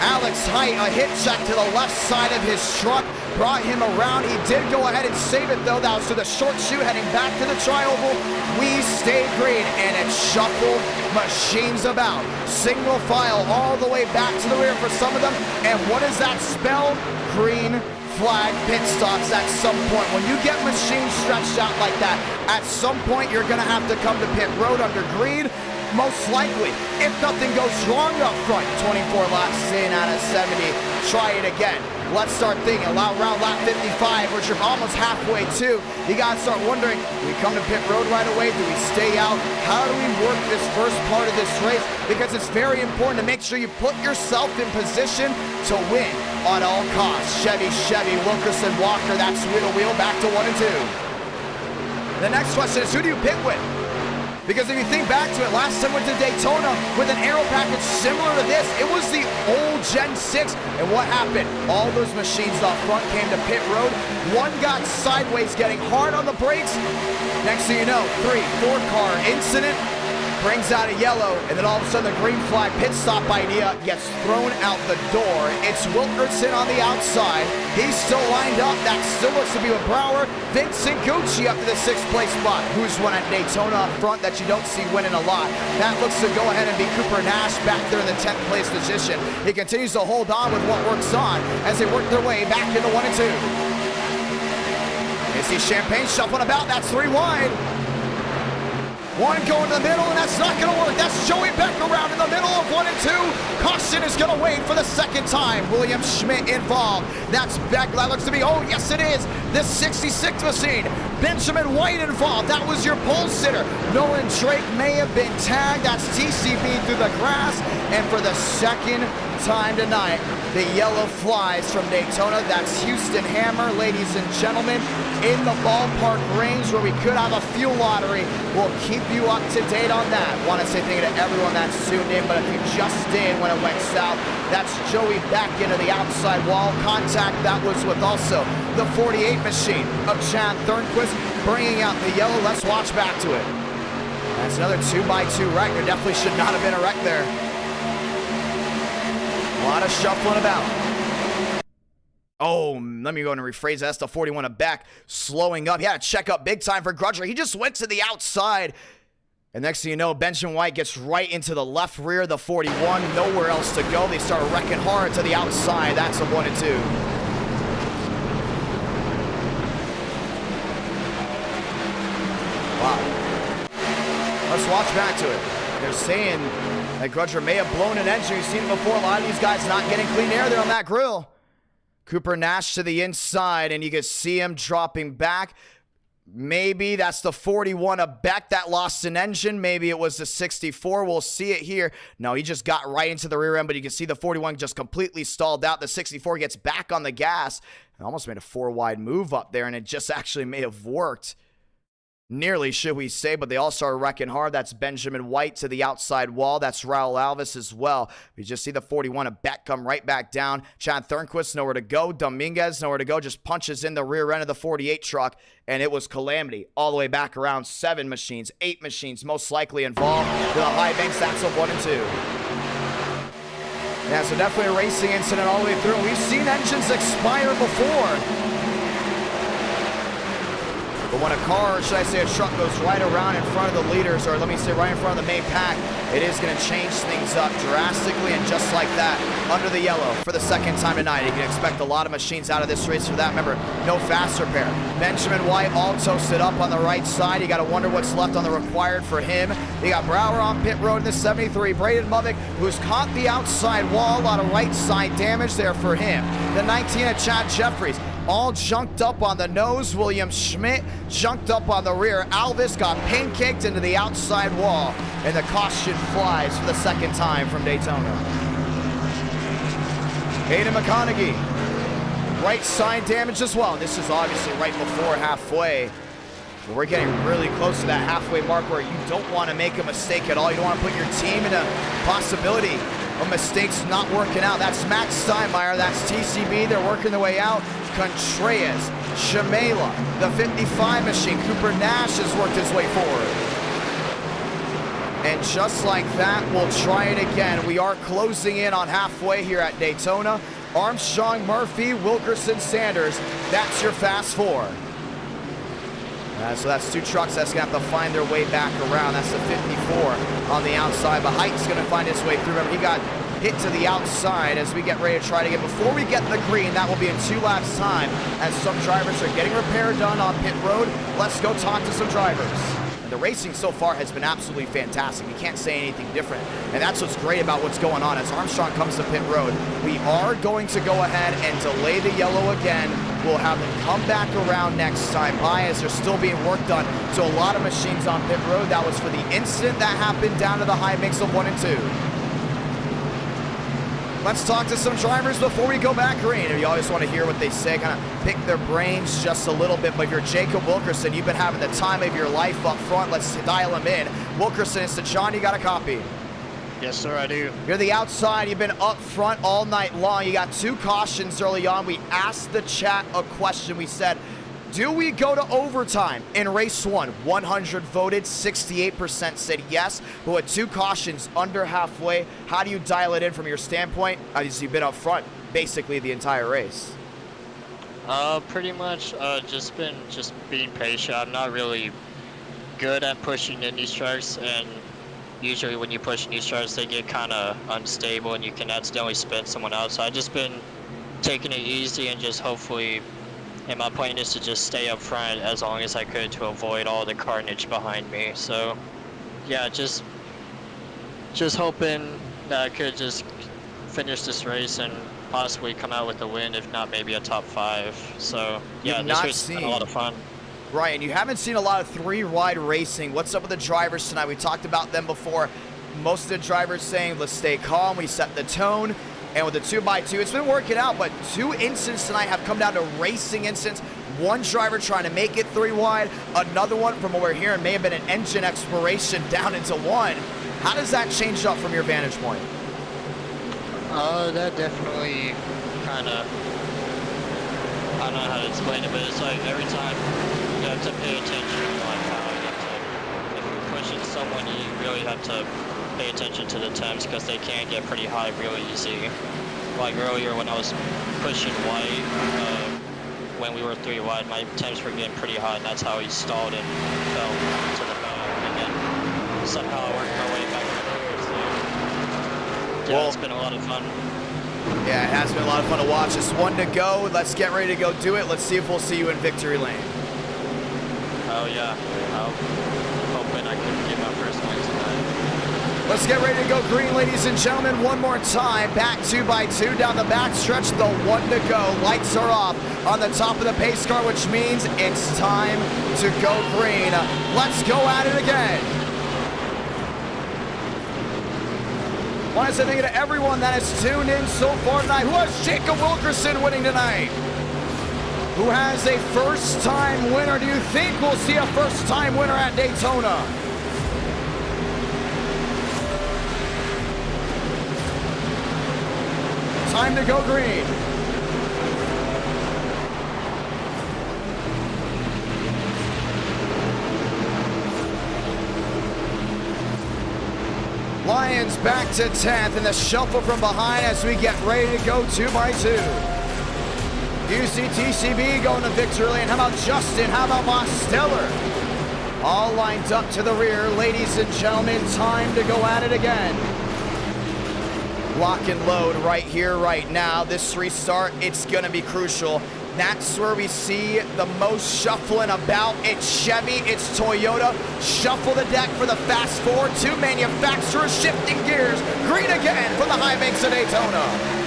Alex Height, a hit check to the left side of his truck, brought him around. He did go ahead and save it, though. That was to the short chute, heading back to the tri-oval. We stayed green, and it shuffled machines about. Single file all the way back to the rear for some of them. And what does that spell? Green flag pit stops at some point. When you get machines stretched out like that, at some point you're going to have to come to pit road under green, most likely. If nothing goes wrong up front, 24 laps in out of 70. Try it again. Let's start thinking. Around lap 55, which you're almost halfway to. You got to start wondering, do we come to pit road right away? Do we stay out? How do we work this first part of this race? Because it's very important to make sure you put yourself in position to win on all costs. Chevy, Wilkerson, Walker, that's wheel back to 1 and 2. The next question is, who do you pit with? Because if you think back to it, last time we went to Daytona with an aero package similar to this, it was the old Gen 6. And what happened? All those machines up front came to pit road. One got sideways, getting hard on the brakes. Next thing you know, 3-4 car incident. Brings out a yellow, and then all of a sudden the green flag pit stop idea gets thrown out the door. It's Wilkerson on the outside. He's still lined up. That still looks to be with Brower. Vincent Gucci up to the 6th place spot. Who's one at Daytona up front that you don't see winning a lot? That looks to go ahead and be Cooper Nash back there in the 10th place position. He continues to hold on with what works on as they work their way back into 1 and 2. You see Champagne shuffling about. That's 3 wide. One going to the middle, and that's not going to work. That's Joey Beck around in the middle of 1 and 2. Caution is going to wait for the second time. William Schmidt involved. That's Beck. That looks to be, oh, yes, it is. The 66 machine. Benjamin White involved. That was your pole sitter. Nolan Drake may have been tagged. That's TCB through the grass. And for the second time tonight, the yellow flies from Daytona. That's Houston Hammer, ladies and gentlemen, in the ballpark range where we could have a fuel lottery. We'll keep you up to date on that. Want to say thank you to everyone that's tuned in, but if you just did when it went south, that's Joey back into the outside wall. Contact that was with also the 48 machine of Chad Thornquist bringing out the yellow. Let's watch back to it. That's another 2x2 wreck. There definitely should not have been a wreck there. A lot of shuffling about. Oh, let me go and rephrase that. That's the 41 of Beck slowing up. He had to check up big time for Grudger. He just went to the outside. And next thing you know, Benjamin White gets right into the left rear of the 41. Nowhere else to go. They start wrecking hard to the outside. That's a 1 and 2. Wow. Let's watch back to it. They're saying that Grudger may have blown an engine. You've seen it before. A lot of these guys not getting clean air there on that grill. Cooper Nash to the inside, and you can see him dropping back. Maybe that's the 41 of Beck that lost an engine. Maybe it was the 64. We'll see it here. No, he just got right into the rear end, but you can see the 41 just completely stalled out. The 64 gets back on the gas and almost made a 4-wide move up there, and it just actually may have worked. Nearly, should we say, but they all started wrecking hard. That's Benjamin White to the outside wall. That's Raul Alves as well. We just see the 41 of Beck come right back down. Chad Thornquist, nowhere to go. Dominguez, nowhere to go. Just punches in the rear end of the 48 truck, and it was calamity all the way back around 7 machines, 8 machines, most likely involved. To the high banks, that's a 1 and 2. Yeah, so definitely a racing incident all the way through. We've seen engines expire before. But when a car, or should I say a truck, goes right around in front of the leaders, or let me say right in front of the main pack, it is going to change things up drastically. And just like that, under the yellow for the second time tonight, you can expect a lot of machines out of this race for that. Remember, no fast repair. Benjamin White all toasted up on the right side. You got to wonder what's left on the required for him. You got Brower on pit road in the 73. Braden Mubbock, who's caught the outside wall. A lot of right side damage there for him. The 19 of Chad Jeffries, all junked up on the nose. William Schmidt junked up on the rear. Alvis got pancaked into the outside wall, and the caution flies for the second time from Daytona. Hayden McConaughey, right side damage as well. This is obviously right before halfway. We're getting really close to that halfway mark where you don't want to make a mistake at all. You don't want to put your team in a possibility of mistakes not working out. That's Max Steinmeier. That's TCB. They're working their way out. Contreras, Shamela, the 55 machine. Cooper Nash has worked his way forward. And just like that, we'll try it again. We are closing in on halfway here at Daytona. Armstrong, Murphy, Wilkerson, Sanders. That's your fast four. So that's two trucks that's going to have to find their way back around. That's the 54 on the outside. But Height's going to find his way through. Remember, he got hit to the outside as we get ready to try to get. Before we get the green, that will be in 2 laps time as some drivers are getting repair done on pit road. Let's go talk to some drivers. The racing so far has been absolutely fantastic. You can't say anything different. And that's what's great about what's going on. As Armstrong comes to pit road, we are going to go ahead and delay the yellow again. We'll have them come back around next time by as they're still being worked on to a lot of machines on pit road. That was for the incident that happened down to the high mix of 1 and 2. Let's talk to some drivers before we go back green. You always want to hear what they say, kind of pick their brains just a little bit. But if you're Jacob Wilkerson, you've been having the time of your life up front. Let's dial him in. Wilkerson, it's to John. You got a copy? Yes, sir, I do. You're the outside. You've been up front all night long. You got 2 cautions early on. We asked the chat a question. We said, do we go to overtime in race 1? 100 voted, 68% said yes. But with 2 cautions under halfway, how do you dial it in from your standpoint? As you've been up front basically the entire race. Pretty much just being patient. I'm not really good at pushing in these trucks, and usually when you push in these trucks, they get kind of unstable and you can accidentally spin someone out. So I've just been taking it easy and just hopefully. And my plan is to just stay up front as long as I could to avoid all the carnage behind me. So, yeah, just hoping that I could just finish this race and possibly come out with a win, if not maybe a top 5. So, yeah, this was a lot of fun. Right, and you haven't seen a lot of 3-wide racing. What's up with the drivers tonight? We talked about them before. Most of the drivers saying, let's stay calm, we set the tone. And with the 2x2, it's been working out, but 2 incidents tonight have come down to racing incidents. One driver trying to make it 3-wide, another one, from what we're hearing, may have been an engine exploration down into 1. How does that change up from your vantage point? That definitely kind of, I don't know how to explain it, but it's like every time you have to pay attention to like how you have to, if you're pushing someone, you really have to pay attention to the temps because they can get pretty high really easy. Like earlier when I was pushing White, when we were 3-wide, my temps were getting pretty high, and that's how he stalled and fell to the back. And then somehow I worked my way back over. So yeah, it's been a lot of fun. Yeah, it has been a lot of fun to watch. Just 1 to go. Let's get ready to go do it. Let's see if we'll see you in victory lane. Oh yeah, I'm hoping I can get my first win tonight. Let's get ready to go green, ladies and gentlemen, one more time. Back 2x2 down the back stretch, the 1 to go. Lights are off on the top of the pace car, which means it's time to go green. Let's go at it again. I want to say thank you to everyone that has tuned in so far tonight. Who has Jacob Wilkerson winning tonight? Who has a first-time winner? Do you think we'll see a first-time winner at Daytona? Time to go green. Lions back to 10th, and the shuffle from behind as we get ready to go 2x2. You see TCB going to victory lane. How about Justin? How about Mosteller? All lined up to the rear. Ladies and gentlemen, time to go at it again. Lock and load right here, right now. This restart, it's going to be crucial. That's where we see the most shuffling about. It's Chevy, it's Toyota. Shuffle the deck for the fast forward. Two manufacturers shifting gears. Green again from the high banks of Daytona.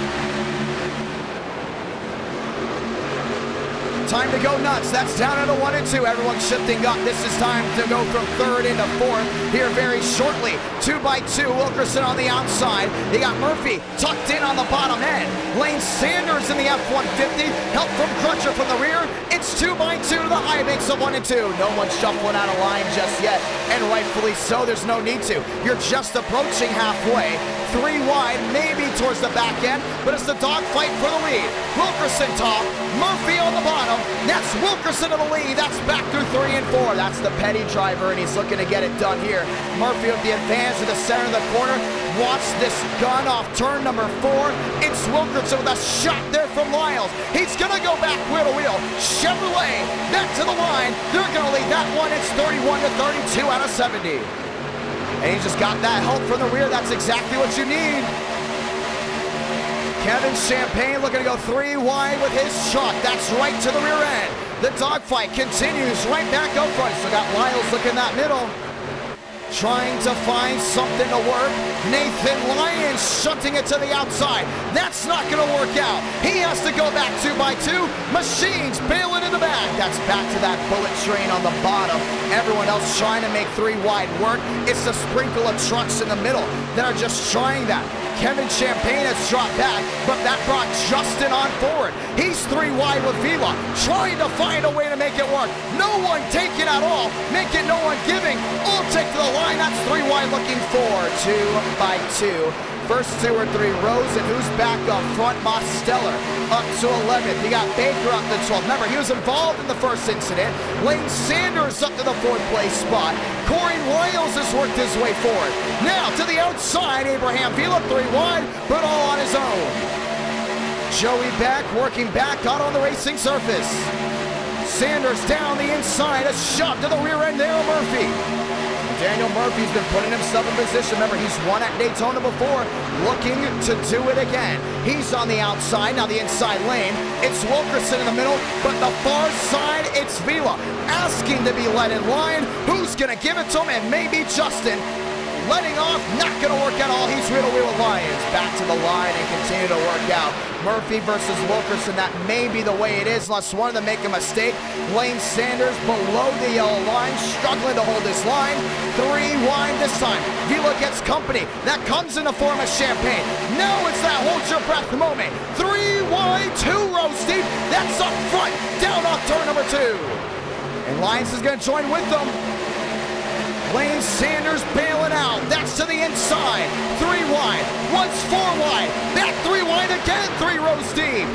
Time to go nuts. That's down into 1 and 2. Everyone shifting up. This is time to go from third into fourth here very shortly. 2 by 2. Wilkerson on the outside. They got Murphy tucked in on the bottom end. Lane Sanders in the F-150. Help from Crutcher from the rear. It's 2 by 2 to the high banks of 1 and 2. No one shuffling out of line just yet, and rightfully so. There's no need to. You're just approaching halfway. 3 wide, maybe towards the back end, but it's the dogfight for the lead. Wilkerson top, Murphy on the bottom. That's Wilkerson to the lead. That's back through 3 and 4. That's the petty driver, and he's looking to get it done here. Murphy with the advance to the center of the corner. Wants this gun off turn number 4. It's Wilkerson with a shot there from Lyles. He's going to go back wheel to wheel. Chevrolet back to the line. They're going to lead that one. It's 31 to 32 out of 70. And he just got that help from the rear. That's exactly what you need. Kevin Champagne looking to go 3 wide with his shot. That's right to the rear end. The dogfight continues right back up front. So got Lyles looking that middle, trying to find something to work. Nathan Lyons shunting it to the outside. That's not going to work out. He has to go back 2 by 2. Machines bailing in the back. That's back to that bullet train on the bottom. Everyone else trying to make 3 wide work. It's a sprinkle of trucks in the middle that are just trying that. Kevin Champagne has dropped back, but that brought Justin on forward. He's 3 wide with Vila, trying to find a way to make it work. No one taking at all, making no one giving. All take to the line. That's 3 wide looking for 2 by 2. First 2 or 3 rows, and who's back up front? Mosteller up to 11th. You got Baker up to 12th. Remember, he was involved in the first incident. Lane Sanders up to the 4th place spot. Corey Lyles has worked his way forward. Now to the outside, Abraham Vila 3 wide, but all on his own. Joey Beck working back out on the racing surface. Sanders down the inside, a shot to the rear end there of Murphy. Daniel Murphy's been putting himself in position. Remember, he's won at Daytona before, looking to do it again. He's on the outside, now the inside lane. It's Wilkerson in the middle, but the far side, it's Vila asking to be led in line. Who's going to give it to him? And maybe Justin. Letting off, not going to work at all. He's wheel to wheel with Lyons. Back to the line and continue to work out. Murphy versus Wilkerson, that may be the way it is unless one of them make a mistake. Lane Sanders below the yellow line, struggling to hold his line. 3 wide this time. Vila gets company. That comes in the form of Champagne. Now it's that hold your breath moment. 3 wide, 2 rows deep. That's up front, down off turn number 2. And Lyons is going to join with them. Lane Sanders bailing out. That's to the inside. 3 wide. Once 4 wide. Back 3 wide again. 3 rows deep.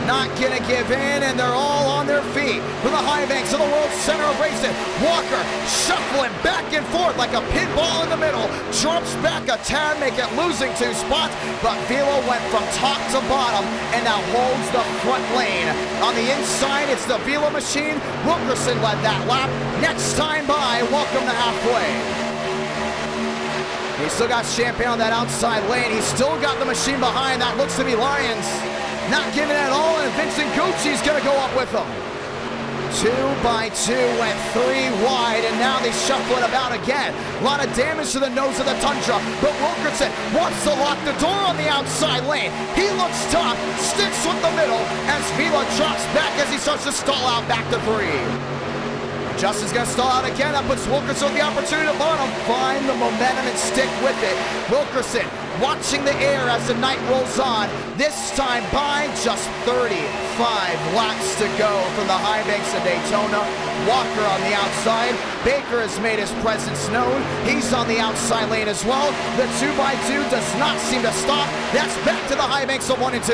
Not gonna give in, and they're all on their feet from the high banks of the world center of racing. Walker shuffling back and forth like a pinball in the middle. Drops back a tad, make it losing 2 spots, but Vila went from top to bottom and now holds the front lane. On the inside, it's the Vila machine. Wilkerson led that lap. Next time by, welcome to halfway. He's still got Champagne on that outside lane. He's still got the machine behind. That looks to be Lyons. Not giving it at all, and Vincent Gucci's going to go up with them. 2 by 2 went 3 wide, and now they shuffle it about again. A lot of damage to the nose of the Tundra, but Wilkerson wants to lock the door on the outside lane. He looks tough, sticks with the middle, as Vila drops back as he starts to stall out back to 3. Justin's going to stall out again. That puts Wilkerson with the opportunity to bottom. Find the momentum and stick with it. Wilkerson watching the air as the night rolls on. This time by just 35 laps to go from the high banks of Daytona. Walker on the outside. Baker has made his presence known. He's on the outside lane as well. The 2 by 2 does not seem to stop. That's back to the high banks of 1 and 2.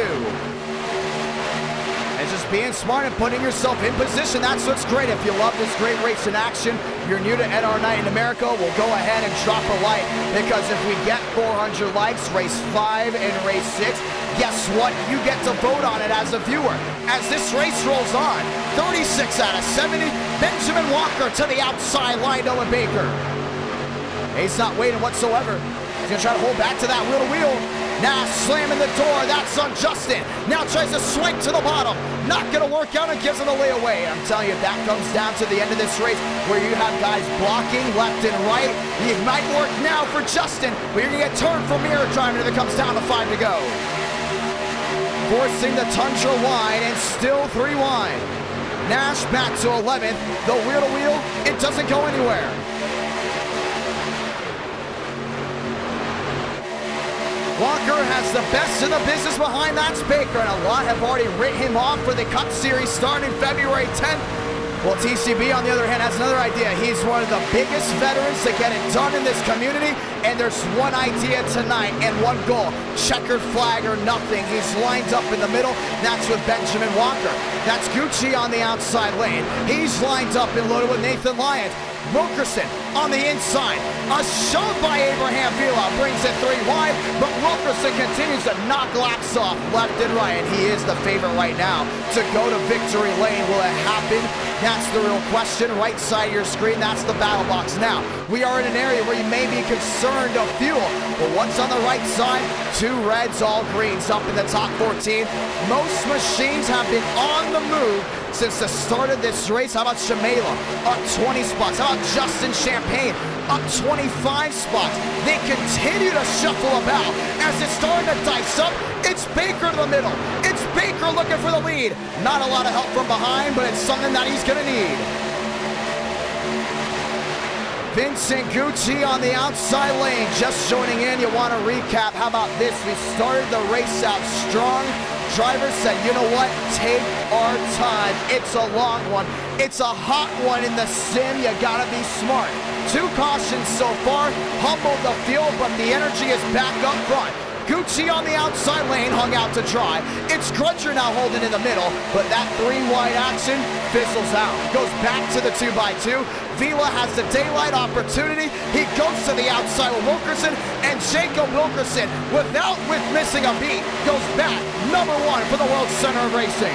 And just being smart and putting yourself in position, that's what's great. If you love this great race in action, you're new to NR Night in America, we'll go ahead and drop a like, because if we get 400 likes, race 5 and race 6, guess what? You get to vote on it as a viewer. As this race rolls on, 36 out of 70, Benjamin Walker to the outside line, Noah Baker. He's not waiting whatsoever. He's gonna try to hold back to that wheel to wheel. Nash slamming the door, that's on Justin. Now tries to swipe to the bottom. Not gonna work out and gives him a layaway. I'm telling you, that comes down to the end of this race where you have guys blocking left and right. It might work now for Justin, but you're gonna get turned for mirror driving if it comes down to 5 to go. Forcing the Tundra wide and still 3 wide. Nash back to 11th. The wheel to wheel, it doesn't go anywhere. Walker has the best in the business behind that's Baker, and a lot have already written him off for the Cup Series starting February 10th. Well, TCB, on the other hand, has another idea. He's one of the biggest veterans to get it done in this community, and there's one idea tonight and one goal. Checkered flag or nothing. He's lined up in the middle. That's with Benjamin Walker. That's Gucci on the outside lane. He's lined up and loaded with Nathan Lyons. Wilkerson on the inside. A shove by Abraham Vila brings it 3 wide, but Wilkerson continues to knock laps off left and right, and he is the favorite right now to go to victory lane. Will it happen? That's the real question. Right side of your screen, that's the battle box. Now, we are in an area where you may be concerned of fuel, but what's on the right side? 2 reds, all greens up in the top 14. Most machines have been on the move since the start of this race. How about Shamela? Up 20 spots. How about Justin Champagne? Up 25 spots. They continue to shuffle about as it's starting to dice up. It's Baker to the middle. It's Baker looking for the lead. Not a lot of help from behind, but it's something that he's going to need. Vincent Gucci on the outside lane. Just joining in, you want to recap. How about this? We started the race out strong. Drivers said, you know what, take our time. It's a long one. It's a hot one in the sim. You gotta be smart. 2 cautions so far, humbled the field, but the energy is back up front. Gucci on the outside lane, hung out to dry. It's Grudger now holding in the middle, but that 3 wide action fizzles out. Goes back to the 2x2. Vila has the daylight opportunity. He goes to the outside with Wilkerson, and Jacob Wilkerson, with missing a beat, goes back number 1 for the World Center of Racing.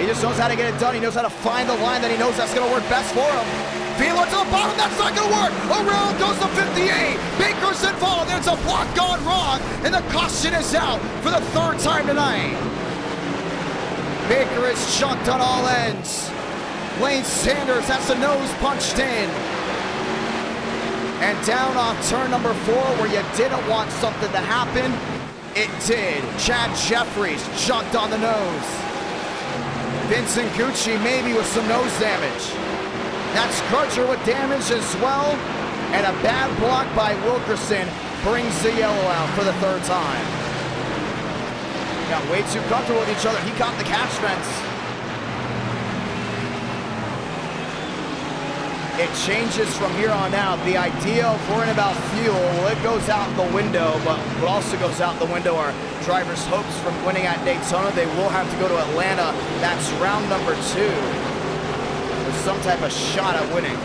He just knows how to get it done. He knows how to find the line that he knows that's going to work best for him. Vila to the bottom, that's not gonna work. Around goes the 58. Baker's involved, there's a block gone wrong, and the caution is out for the 3rd time tonight. Baker is chunked on all ends. Lane Sanders has the nose punched in. And down off turn number 4, where you didn't want something to happen, it did. Chad Jeffries chunked on the nose. Vincent Gucci maybe with some nose damage. That's Grudger with damage as well. And a bad block by Wilkerson brings the yellow out for the 3rd time. Got way too comfortable with each other. He caught the catch fence. It changes from here on out. The idea of worrying about fuel, well, it goes out the window, but what also goes out the window are drivers' hopes from winning at Daytona. They will have to go to Atlanta. That's round number 2. Some type of shot at winning.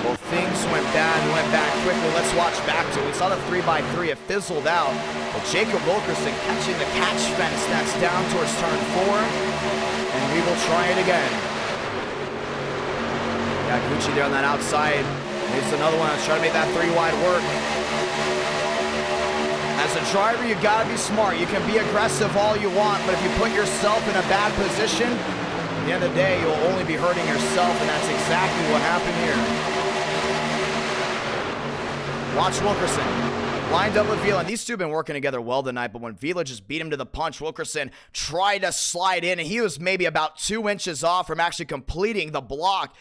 Well, things went bad and went back quickly. Let's watch back to it. We saw the 3x3. It fizzled out. But Jacob Wilkerson catching the catch fence. That's down towards turn 4. And we will try it again. Got Gucci there on that outside. Here's another one. Let's try to make that 3 wide work. As a driver, you gotta be smart. You can be aggressive all you want, but if you put yourself in a bad position, at the end of the day, you'll only be hurting yourself, and that's exactly what happened here. Watch Wilkerson. Lined up with Vila. And these two have been working together well tonight, but when Vila just beat him to the punch, Wilkerson tried to slide in, and he was maybe about 2 inches off from actually completing the block.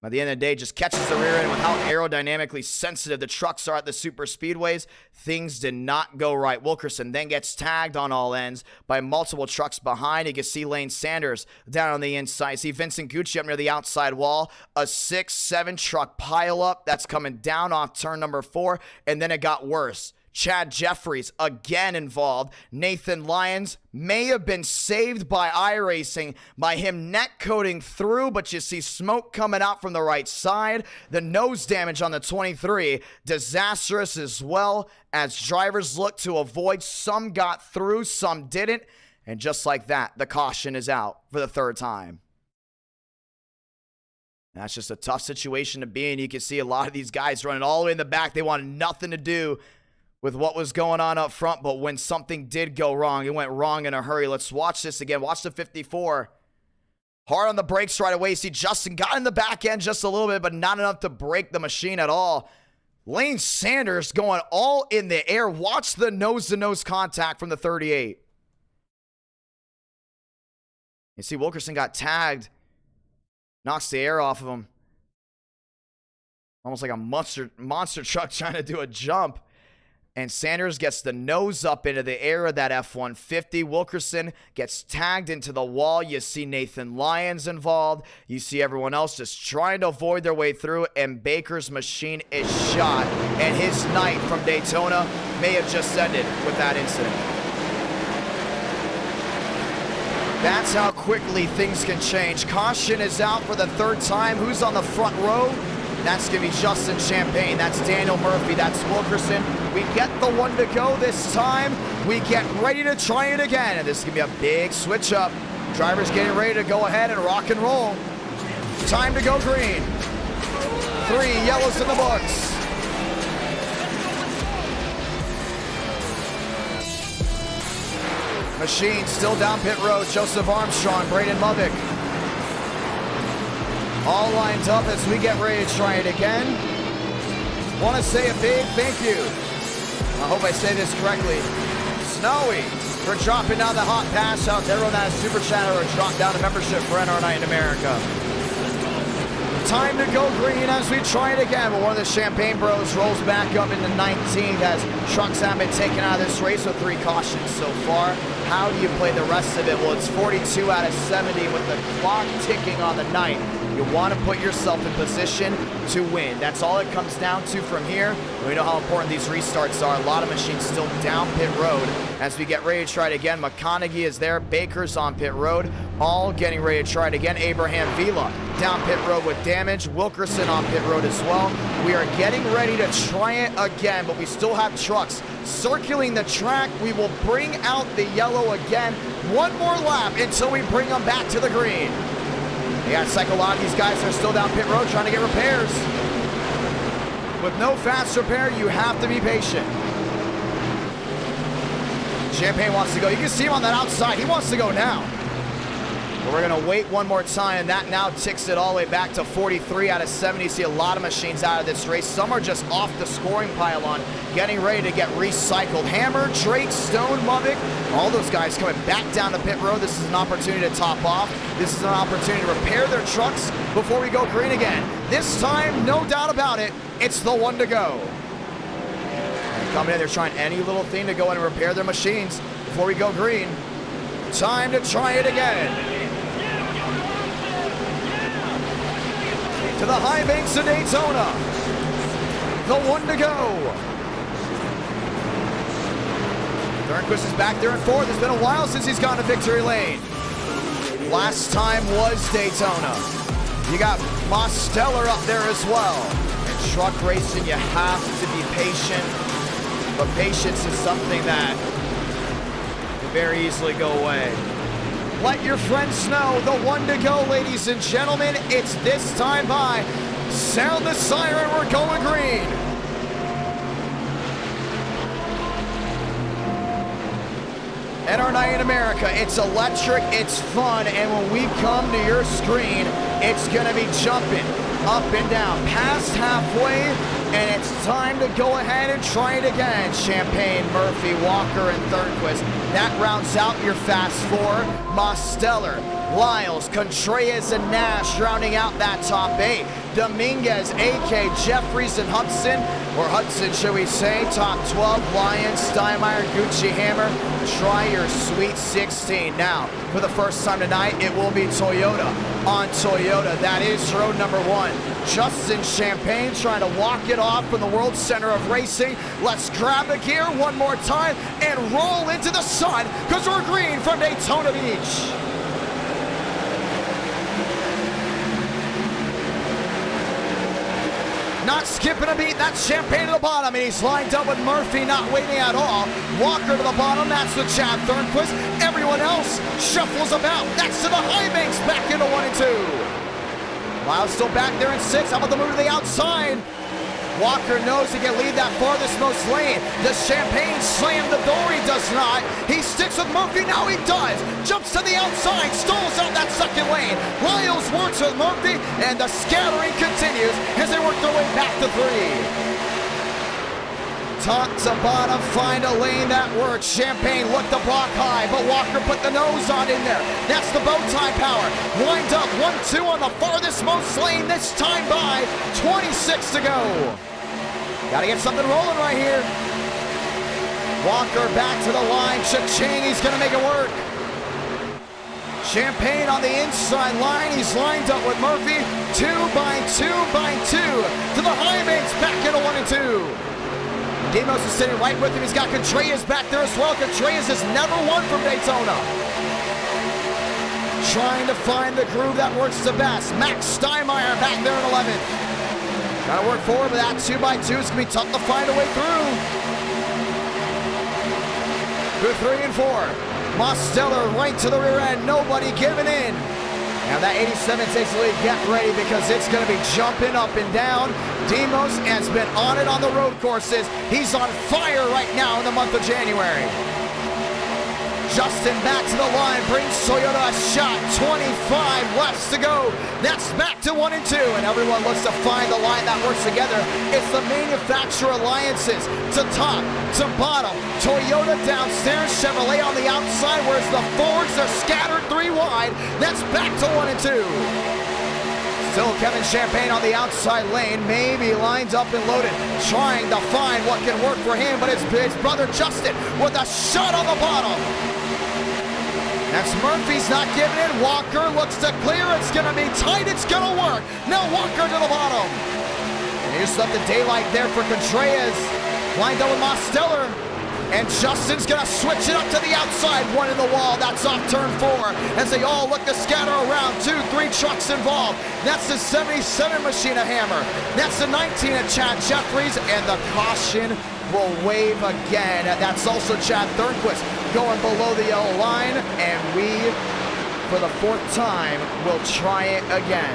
By the end of the day, just catches the rear end with how aerodynamically sensitive the trucks are at the super speedways. Things did not go right. Wilkerson then gets tagged on all ends by multiple trucks behind. You can see Lane Sanders down on the inside. See Vincent Gucci up near the outside wall. A 6-7 truck pileup that's coming down off turn number 4, and then it got worse. Chad Jeffries again involved. Nathan Lyons may have been saved by iRacing by him net coding through, but you see smoke coming out from the right side. The nose damage on the 23, disastrous as well, as drivers look to avoid. Some got through, some didn't. And just like that, the caution is out for the third time. That's just a tough situation to be in. You can see a lot of these guys running all the way in the back. They wanted nothing to do with what was going on up front, but when something did go wrong, it went wrong in a hurry. Let's watch this again. Watch the 54. Hard on the brakes right away. See, Justin got in the back end just a little bit, but not enough to break the machine at all. Lane Sanders going all in the air. Watch the nose-to-nose contact from the 38. You see, Wilkerson got tagged. Knocks the air off of him. Almost like a monster truck trying to do a jump. And Sanders gets the nose up into the air of that F-150. Wilkerson gets tagged into the wall. You see Nathan Lyons involved. You see everyone else just trying to avoid their way through. And Baker's machine is shot. And his night from Daytona may have just ended with that incident. That's how quickly things can change. Caution is out for the third time. Who's on the front row? That's going to be Justin Champagne. That's Daniel Murphy. That's Wilkerson. We get the one to go this time. We get ready to try it again. And this is going to be a big switch up. Drivers getting ready to go ahead and rock and roll. Time to go green. 3 yellows in the books. Machine still down pit road. Joseph Armstrong, Braden Lovick. All lined up as we get ready to try it again. Want to say a big thank you. I hope I say this correctly. Snowy for dropping down the hot pass out to everyone that has super chat or dropped down a membership for NR Night in America. Time to go green as we try it again. But one of the Champagne Bros rolls back up into 19th as trucks have been taken out of this race with 3 cautions so far. How do you play the rest of it? Well, it's 42 out of 70 with the clock ticking on the night. You want to put yourself in position to win. That's all it comes down to from here. We know how important these restarts are. A lot of machines still down pit road as we get ready to try it again. McConaughey is there. Baker's on pit road. All getting ready to try it again. Abraham Vila down pit road with damage. Wilkerson on pit road as well. We are getting ready to try it again, but we still have trucks circling the track. We will bring out the yellow again. One more lap until we bring them back to the green. You got to cycle a lot of these guys that are still down pit road trying to get repairs. With no fast repair, you have to be patient. Champagne wants to go. You can see him on that outside. He wants to go now. But we're going to wait one more time, and that now ticks it all the way back to 43 out of 70. You see a lot of machines out of this race. Some are just off the scoring pylon, getting ready to get recycled. Hammer, Drake, Stone, Lovick, all those guys coming back down the pit road. This is an opportunity to top off. This is an opportunity to repair their trucks before we go green again. This time, no doubt about it, it's the one to go. And coming in, they're trying any little thing to go in and repair their machines before we go green. Time to try it again. To the high banks of Daytona. The one to go. Thornquist is back there in 4th. It's been a while since he's gone to victory lane. Last time was Daytona. You got Mosteller up there as well. In truck racing, you have to be patient. But patience is something that can very easily go away. Let your friends know the one to go, ladies and gentlemen. It's this time by. Sound the siren, we're going green. NR Night in America, it's electric, it's fun, and when we come to your screen, it's gonna be jumping up and down, past halfway, and it's time to go ahead and try it again. Champagne, Murphy, Walker, and Thornquist. That rounds out your fast 4. Mosteller, Lyles, Contreras, and Nash rounding out that top 8. Dominguez, AK, Jeffries, and Hudson, or Hudson, should we say. Top 12, Lyons, Steinmeier, Gucci, Hammer. Try your Sweet 16. Now, for the first time tonight, it will be Toyota on Toyota. That is road number 1. Justin Champagne trying to walk it off from the World Center of Racing. Let's grab the gear one more time and roll into the sun, because we're green from Daytona Beach. Not skipping a beat, that's Champagne to the bottom, and he's lined up with Murphy, not waiting at all. Walker to the bottom, that's with Chad Thornquist. Everyone else shuffles about. That's to the high banks, back into 1 and 2. Lyles still back there in 6. How about the move to the outside? Walker knows he can lead that farthest most lane. Does Champagne slam the door? He does not. He sticks with Murphy. Now he does. Jumps to the outside. Stalls out that second lane. Lyles works with Murphy, and the scattering continues as they work their way back to 3. Top to bottom, find a lane that works. Champagne looked the block high, but Walker put the nose on in there. That's the bow tie power. Wind up 1-2 on the farthest most lane, this time by 26 to go. Gotta get something rolling right here. Walker back to the line. Cha-ching, he's gonna make it work. Champagne on the inside line. He's lined up with Murphy. 2 by 2 by 2 to the high banks, back into 1 and 2. Demos is sitting right with him. He's got Contreras back there as well. Contreras has never won from Daytona. Trying to find the groove that works the best. Max Steinmeier back there in 11th. Gotta work forward, but that 2 by 2 is gonna be tough to find a way through. Through 3 and 4. Mosteller right to the rear end. Nobody giving in. Now that 87 takes the lead. Get ready, because it's going to be jumping up and down. Demos has been on it on the road courses. He's on fire right now in the month of January. Justin back to the line, brings Toyota a shot. 25 left to go. That's back to 1 and 2, and everyone looks to find the line that works together. It's the manufacturer alliances to top, to bottom. Toyota downstairs, Chevrolet on the outside, whereas the Fords are scattered 3 wide. That's back to 1 and 2. Still Kevin Champagne on the outside lane, maybe lines up and loaded, trying to find what can work for him, but it's his brother Justin with a shot on the bottom. That's Murphy's not giving in. Walker looks to clear. It's going to be tight. It's going to work. Now Walker to the bottom. And here's up the daylight there for Contreras. Lined up with Mosteller. And Justin's going to switch it up to the outside. 1 in the wall. That's off turn 4. As they all look to scatter around. 2, 3 trucks involved. That's the 77 machine of Hammer. That's the 19 of Chad Jeffries. And the caution will wave again. That's also Chad Thornquist going below the yellow line. And we, for the 4th time, will try it again.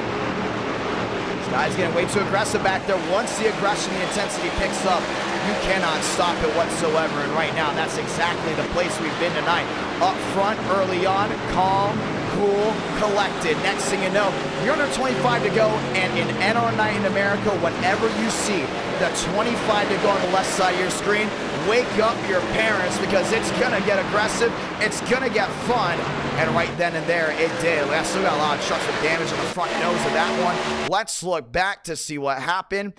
This guy's getting way too aggressive back there. Once the aggression, the intensity picks up, you cannot stop it whatsoever. And right now, that's exactly the place we've been tonight. Up front, early on, calm, cool, collected. Next thing you know, you're under 25 to go, and in NR Night in America, whenever you see the 25 to go on the left side of your screen, wake up your parents, because it's gonna get aggressive, it's gonna get fun, and right then and there, it did. We still got a lot of trucks with damage on the front nose of that one. Let's look back to see what happened,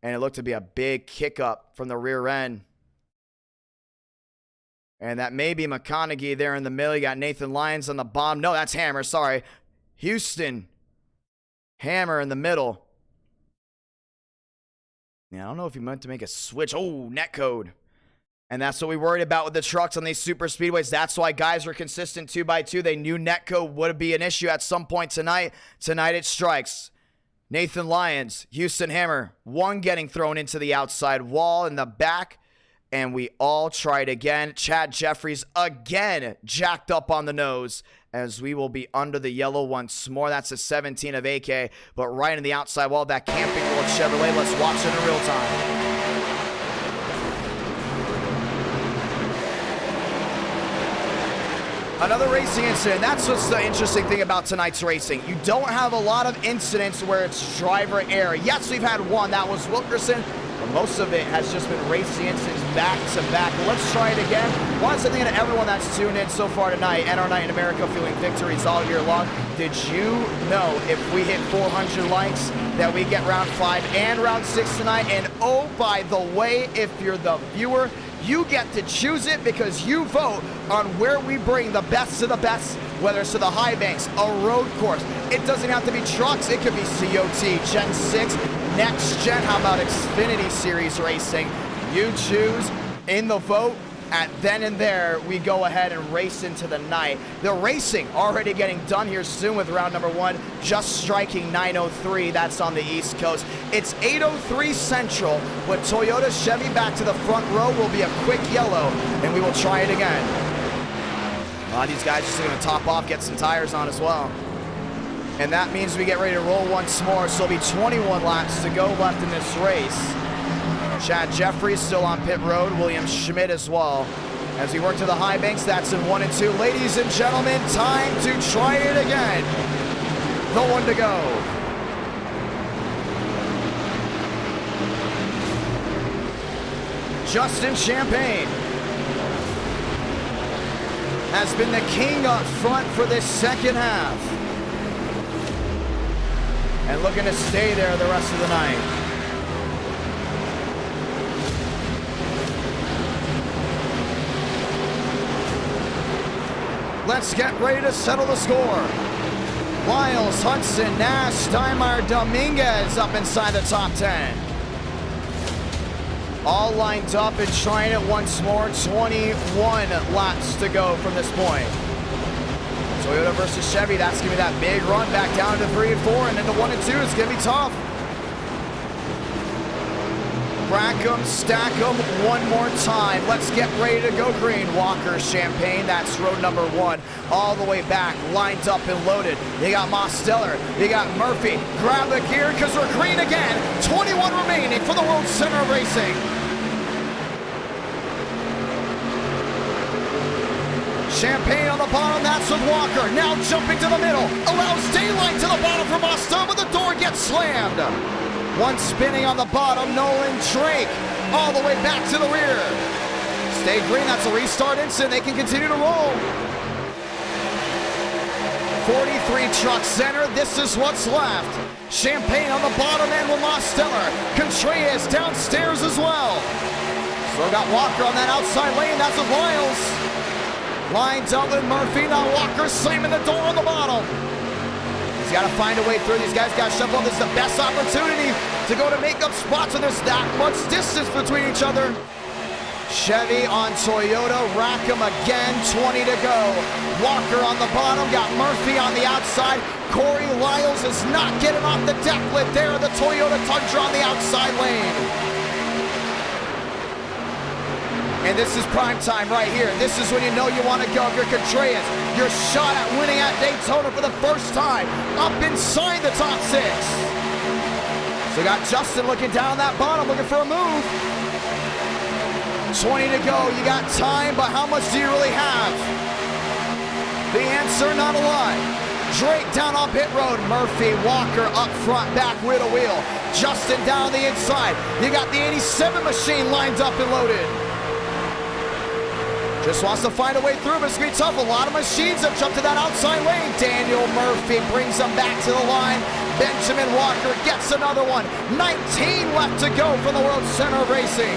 and it looked to be a big kick up from the rear end. And that may be McConaughey there in the middle. You got Nathan Lyons on the bottom. No, that's Hammer, sorry. Houston. Hammer in the middle. Yeah, I don't know if he meant to make a switch. Oh, netcode. And that's what we worried about with the trucks on these super speedways. That's why guys were consistent 2 by 2. They knew netcode would be an issue at some point tonight. Tonight it strikes. Nathan Lyons, Houston Hammer. 1 getting thrown into the outside wall in the back. And we all tried again. Chad Jeffries again jacked up on the nose, as we will be under the yellow once more. That's a 17 of AK, but right in the outside wall, that Camping World Chevrolet. Let's watch it in real time. Another racing incident. That's what's the interesting thing about tonight's racing. You don't have a lot of incidents where it's driver error. Yes, we've had one. That was Wilkerson Most of it has just been racing incidents back to back. Let's try it again. Once again to everyone that's tuned in so far tonight, NR Night in America, feeling victories all year long. Did you know if we hit 400 likes that we get round 5 and round 6 tonight? And oh, by the way, if you're the viewer, you get to choose it because you vote on where we bring the best of the best, whether it's to the high banks, a road course. It doesn't have to be trucks. It could be COT, Gen 6, Next Gen. How about Xfinity Series racing? You choose in the vote. At then and there, we go ahead and race into the night. The racing already getting done here soon with round number 1, just striking 9:03. That's on the East Coast. It's 8:03 Central with Toyota Chevy back to the front row. Will be a quick yellow, and we will try it again. A lot of these guys just going to top off, get some tires on as well. And that means we get ready to roll once more. So it'll be 21 laps to go left in this race. Chad Jeffries still on pit road, William Schmidt as well. As we work to the high banks, that's in 1 and 2. Ladies and gentlemen, time to try it again. The one to go. Justin Champagne has been the king up front for this second half. And looking to stay there the rest of the night. Let's get ready to settle the score. Lyles, Hudson, Nash, Steinmeier, Dominguez up inside the top 10. All lined up and trying it once more. 21 laps to go from this point. Toyota versus Chevy, that's gonna be that big run back down to 3 and 4, and into 1 and 2 is gonna be tough. Rack them, stack them one more time. Let's get ready to go green. Walker, Champagne, that's road number 1. All the way back, lined up and loaded. You got Mosteller, you got Murphy. Grab the gear because we're green again. 21 remaining for the World Center of Racing. Champagne on the bottom, that's with Walker. Now jumping to the middle. Allows daylight to the bottom for Mosteller, but the door gets slammed. One spinning on the bottom, Nolan Drake, all the way back to the rear. Stay green, that's a restart incident. They can continue to roll. 43 truck center, this is what's left. Champagne on the bottom end with Mosteller. Contreras downstairs as well. Still got Walker on that outside lane, that's with Lyles. Lines up with Murphy, now Walker slamming the door on the bottom. He's got to find a way through. These guys got to shuffle. This is the best opportunity to go to make up spots when there's that much distance between each other. Chevy on Toyota. Rack 'em again. 20 to go. Walker on the bottom. Got Murphy on the outside. Corey Lyles is not getting off the deck lid there. The Toyota Tundra on the outside lane. And this is prime time right here. This is when you know you want to go. You're Contreras. Your shot at winning at Daytona for the first time. Up inside the top 6. So we got Justin looking down that bottom, looking for a move. 20 to go. You got time, but how much do you really have? The answer, not a lot. Drake down on pit road. Murphy, Walker up front, back wheel to wheel. Justin down the inside. You got the 87 machine lined up and loaded. Just wants to find a way through, but it's going to be tough. A lot of machines have jumped to that outside lane. Daniel Murphy brings them back to the line. Benjamin Walker gets another one. 19 left to go for the World Center of Racing.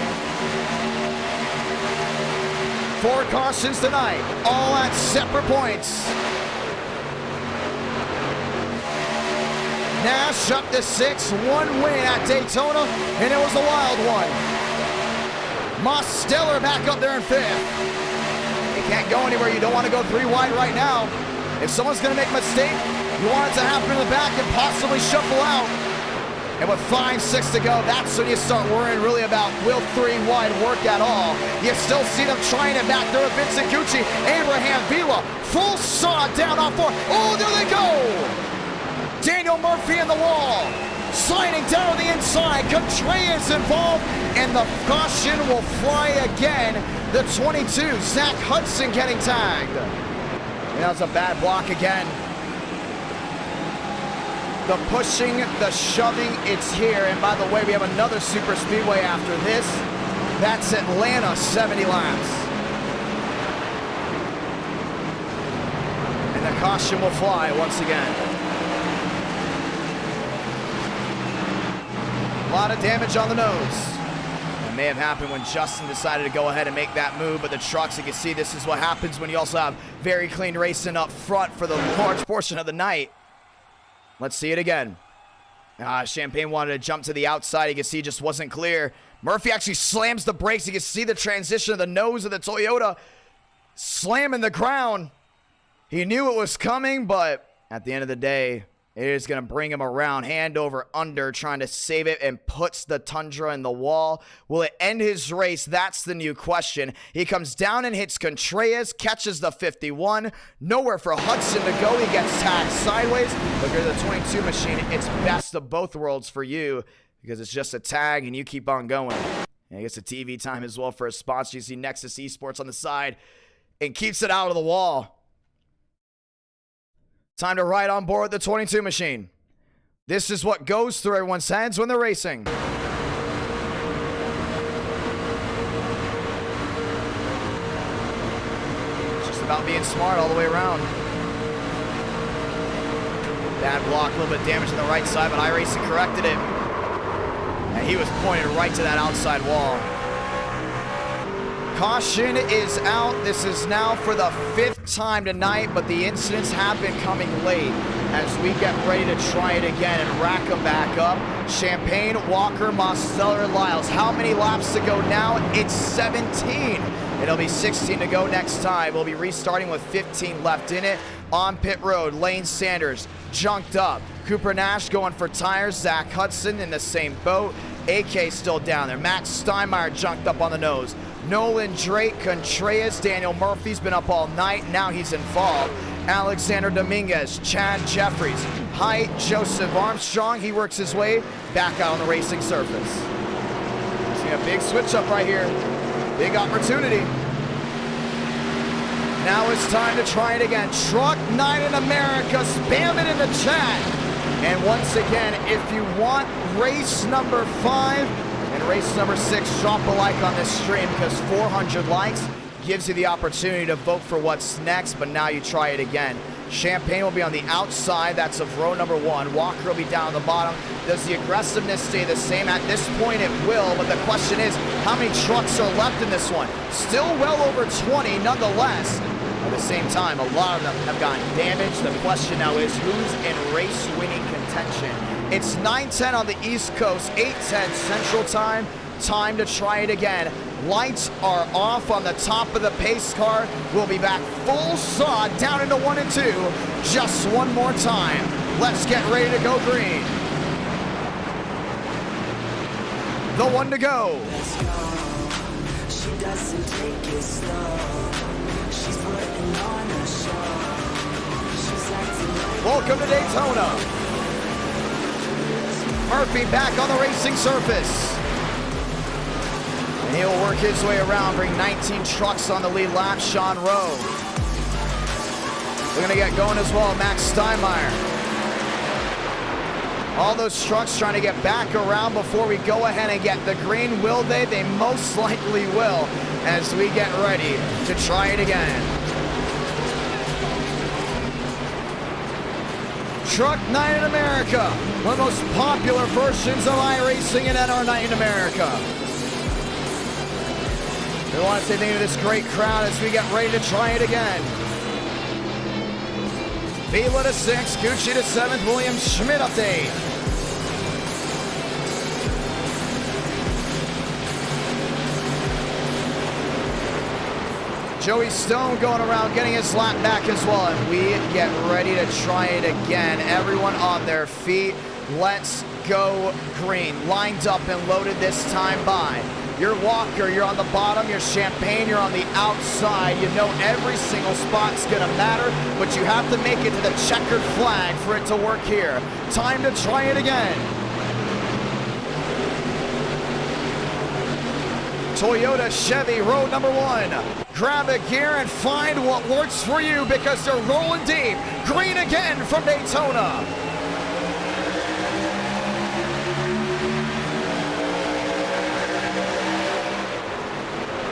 4 cautions tonight, all at separate points. Nash up to 6, 1 win at Daytona, and it was a wild one. Mosteller back up there in 5th. Can't go anywhere. You don't want to go 3 wide right now. If someone's going to make a mistake, you want it to happen in the back and possibly shuffle out. And with 5, 6 to go, that's when you start worrying really about will 3 wide work at all. You still see them trying it back there with Vincent Gucci. Abraham Vila, full saw down on 4. Oh, there they go. Daniel Murphy in the wall. Sliding down the inside. Contreras involved, and the caution will fly again. The 22, Zach Hudson getting tagged. And that was a bad block again. The pushing, the shoving, it's here. And by the way, we have another super speedway after this. That's Atlanta, 70 laps. And the caution will fly once again. A lot of damage on the nose. It may have happened when Justin decided to go ahead and make that move, but the trucks, you can see this is what happens when you also have very clean racing up front for the large portion of the night. Let's see it again. Champagne wanted to jump to the outside. You can see it just wasn't clear. Murphy actually slams the brakes. You can see the transition of the nose of the Toyota slamming the ground. He knew it was coming, but at the end of the day, it is going to bring him around, hand over under, trying to save it, and puts the Tundra in the wall. Will it end his race? That's the new question. He comes down and hits Contreras, catches the 51. Nowhere for Hudson to go. He gets tagged sideways. Look at the 22 machine. It's best of both worlds for you because it's just a tag and you keep on going. And he gets a TV time as well for a sponsor. You see Nexus Esports on the side and keeps it out of the wall. Time to ride on board the 22 machine. This is what goes through everyone's heads when they're racing. It's just about being smart all the way around. Bad block, a little bit of damage on the right side, but iRacing corrected it. And he was pointed right to that outside wall. Caution is out. This is now for the 5th time tonight, but the incidents have been coming late as we get ready to try it again and rack them back up. Champagne, Walker, Mosteller, and Lyles. How many laps to go now? It's 17. It'll be 16 to go next time. We'll be restarting with 15 left in it. On pit road, Lane Sanders junked up. Cooper Nash going for tires. Zach Hudson in the same boat. AK still down there. Matt Steinmeier junked up on the nose. Nolan Drake, Contreras, Daniel Murphy's been up all night. Now he's involved. Alexander Dominguez, Chad Jeffries, Height, Joseph Armstrong. He works his way back out on the racing surface. See a big switch up right here. Big opportunity. Now it's time to try it again. Truck 9 in America, spam it in the chat. And once again, if you want race number 5, and race number 6, drop a like on this stream because 400 likes gives you the opportunity to vote for what's next, but now you try it again. Champagne will be on the outside. That's of row number 1. Walker will be down the bottom. Does the aggressiveness stay the same? At this point, it will, but the question is, how many trucks are left in this one? Still well over 20, nonetheless. At the same time, a lot of them have gotten damaged. The question now is, who's in race-winning contention? It's 9:10 on the East Coast, 8:10 Central Time. Time to try it again. Lights are off on the top of the pace car. We'll be back full sod down into 1 and 2. Just one more time. Let's get ready to go green. The one to go. Let's go. She doesn't take it slow. She's putting on a show. She's acting like Welcome to Daytona. Murphy back on the racing surface. And he'll work his way around, bring 19 trucks on the lead lap. Sean Rowe. We're going to get going as well. Max Steinmeier. All those trucks trying to get back around before we go ahead and get the green. Will they? They most likely will as we get ready to try it again. Truck Night in America, one of the most popular versions of iRacing and NR Night in America. We want to say thank you to this great crowd as we get ready to try it again. Vila to 6, Gucci to 7th, William Schmidt update. Joey Stone going around getting his lap back as well, and we get ready to try it again. Everyone on their feet. Let's go green. Lined up and loaded this time by. Your Walker, you're on the bottom. Your Champagne, you're on the outside. You know every single spot's gonna matter, but you have to make it to the checkered flag for it to work here. Time to try it again. Toyota, Chevy, row number 1. Grab a gear and find what works for you because they're rolling deep. Green again from Daytona.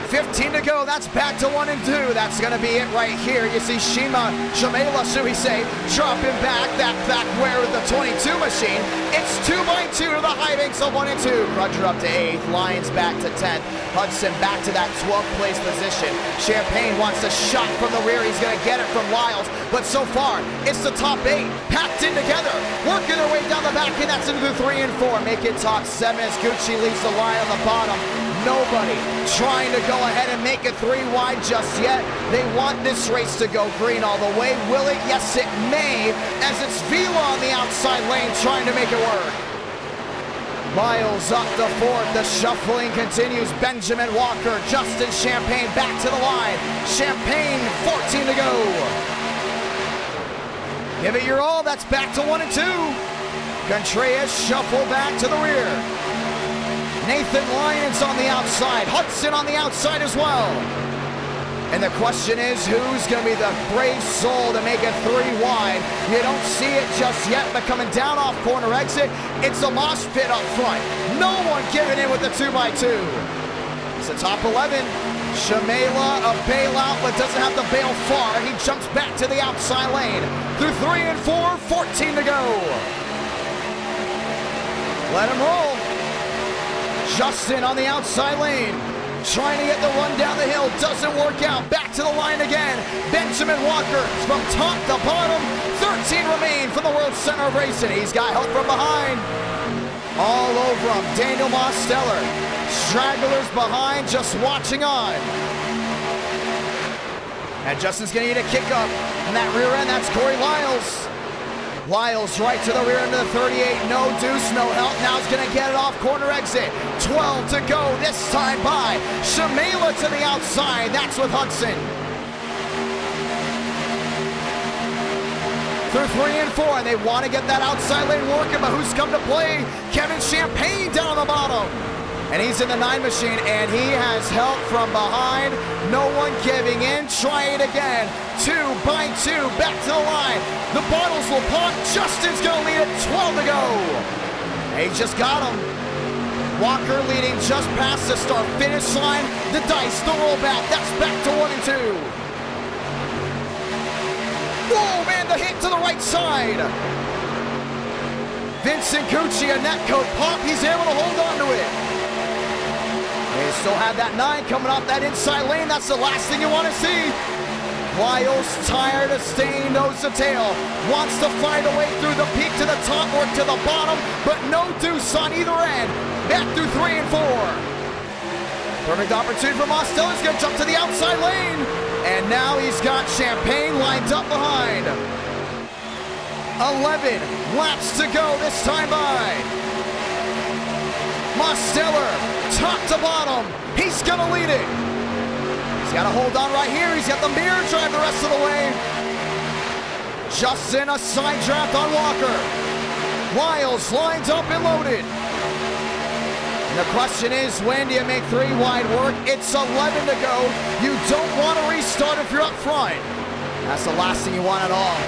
15 to go. That's back to 1 and 2. That's going to be it right here. You see Shamela, should we say, dropping back. That back where with the 22 machine. It's 2 by 2 to the high banks of 1 and 2. Grudger up to 8th. Lions back to 10th. Hudson back to that 12th place position. Champagne wants a shot from the rear. He's going to get it from Lyles. But so far, it's the top 8 packed in together. Working their way down the back, and that's into 3 and 4. Make it top 7 as Gucci leads the line on the bottom. Nobody trying to go ahead and make it 3 wide just yet. They want this race to go green all the way. Will it? Yes, it may, as it's Vila on the outside lane trying to make it work. Miles up to 4th. The shuffling continues. Benjamin Walker, Justin Champagne back to the line. Champagne, 14 to go. Give it your all. That's back to 1 and 2. Contreras shuffle back to the rear. Nathan Lyons on the outside. Hudson on the outside as well. And the question is, who's going to be the brave soul to make it 3 wide? You don't see it just yet, but coming down off corner exit, it's a mosh pit up front. No one giving in with the 2 by 2. It's the top 11. Shamela, a bailout, but doesn't have to bail far. He jumps back to the outside lane. Through 3 and 4, 14 to go. Let him roll. Justin on the outside lane, trying to get the run down the hill, doesn't work out. Back to the line again. Benjamin Walker from top to bottom. 13 remain from the World Center of Racing. He's got help from behind. All over him, Daniel Mosteller. Stragglers behind, just watching on. And Justin's gonna need a kick up on that rear end. That's Corey Lyles. Lyles right to the rear end of the 38. No deuce, no help. Now he's going to get it off corner exit. 12 to go. This time by Shamela to the outside. That's with Hudson. Through 3 and 4. And they want to get that outside lane working. But who's come to play? Kevin Champagne down the bottom. And he's in the 9 machine, and he has help from behind. No one giving in. Try it again. 2 by 2. Back to the line. The bottles will pop. Justin's going to lead it. 12 to go. He just got him. Walker leading just past the start-finish line. The dice, the rollback. That's back to 1 and 2. Whoa, man, the hit to the right side. Vincent Gucci, a netcoat pop. He's able to hold on to it. They still have that 9 coming off that inside lane. That's the last thing you want to see. Lyles tired of staying nose to tail. Wants to find a way through the peak to the top or to the bottom, but no deuce on either end. Back through 3 and 4. Perfect opportunity for Mosteller. He's going to jump to the outside lane. And now he's got Champagne lined up behind. 11 laps to go this time by. Mosteller, top to bottom. He's going to lead it. He's got to hold on right here. He's got the mirror drive the rest of the way. Justin, a side draft on Walker. Lyles lines up and loaded. And the question is, when do you make 3 wide work? It's 11 to go. You don't want to restart if you're up front. That's the last thing you want at all.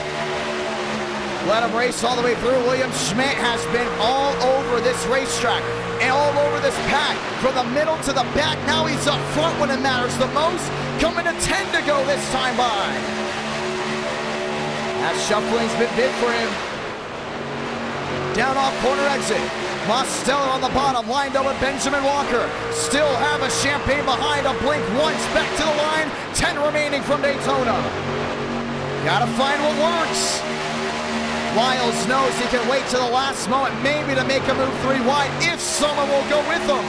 Let him race all the way through. William Schmidt has been all over this racetrack and all over this pack. From the middle to the back, now he's up front when it matters the most. Coming to 10 to go this time by. That shuffling's been big for him. Down off corner exit. Mosteller on the bottom, lined up with Benjamin Walker. Still have a Champagne behind, a blink once, back to the line. 10 remaining from Daytona. Gotta find what works. Lyles knows he can wait to the last moment, maybe to make a move 3 wide, if someone will go with him.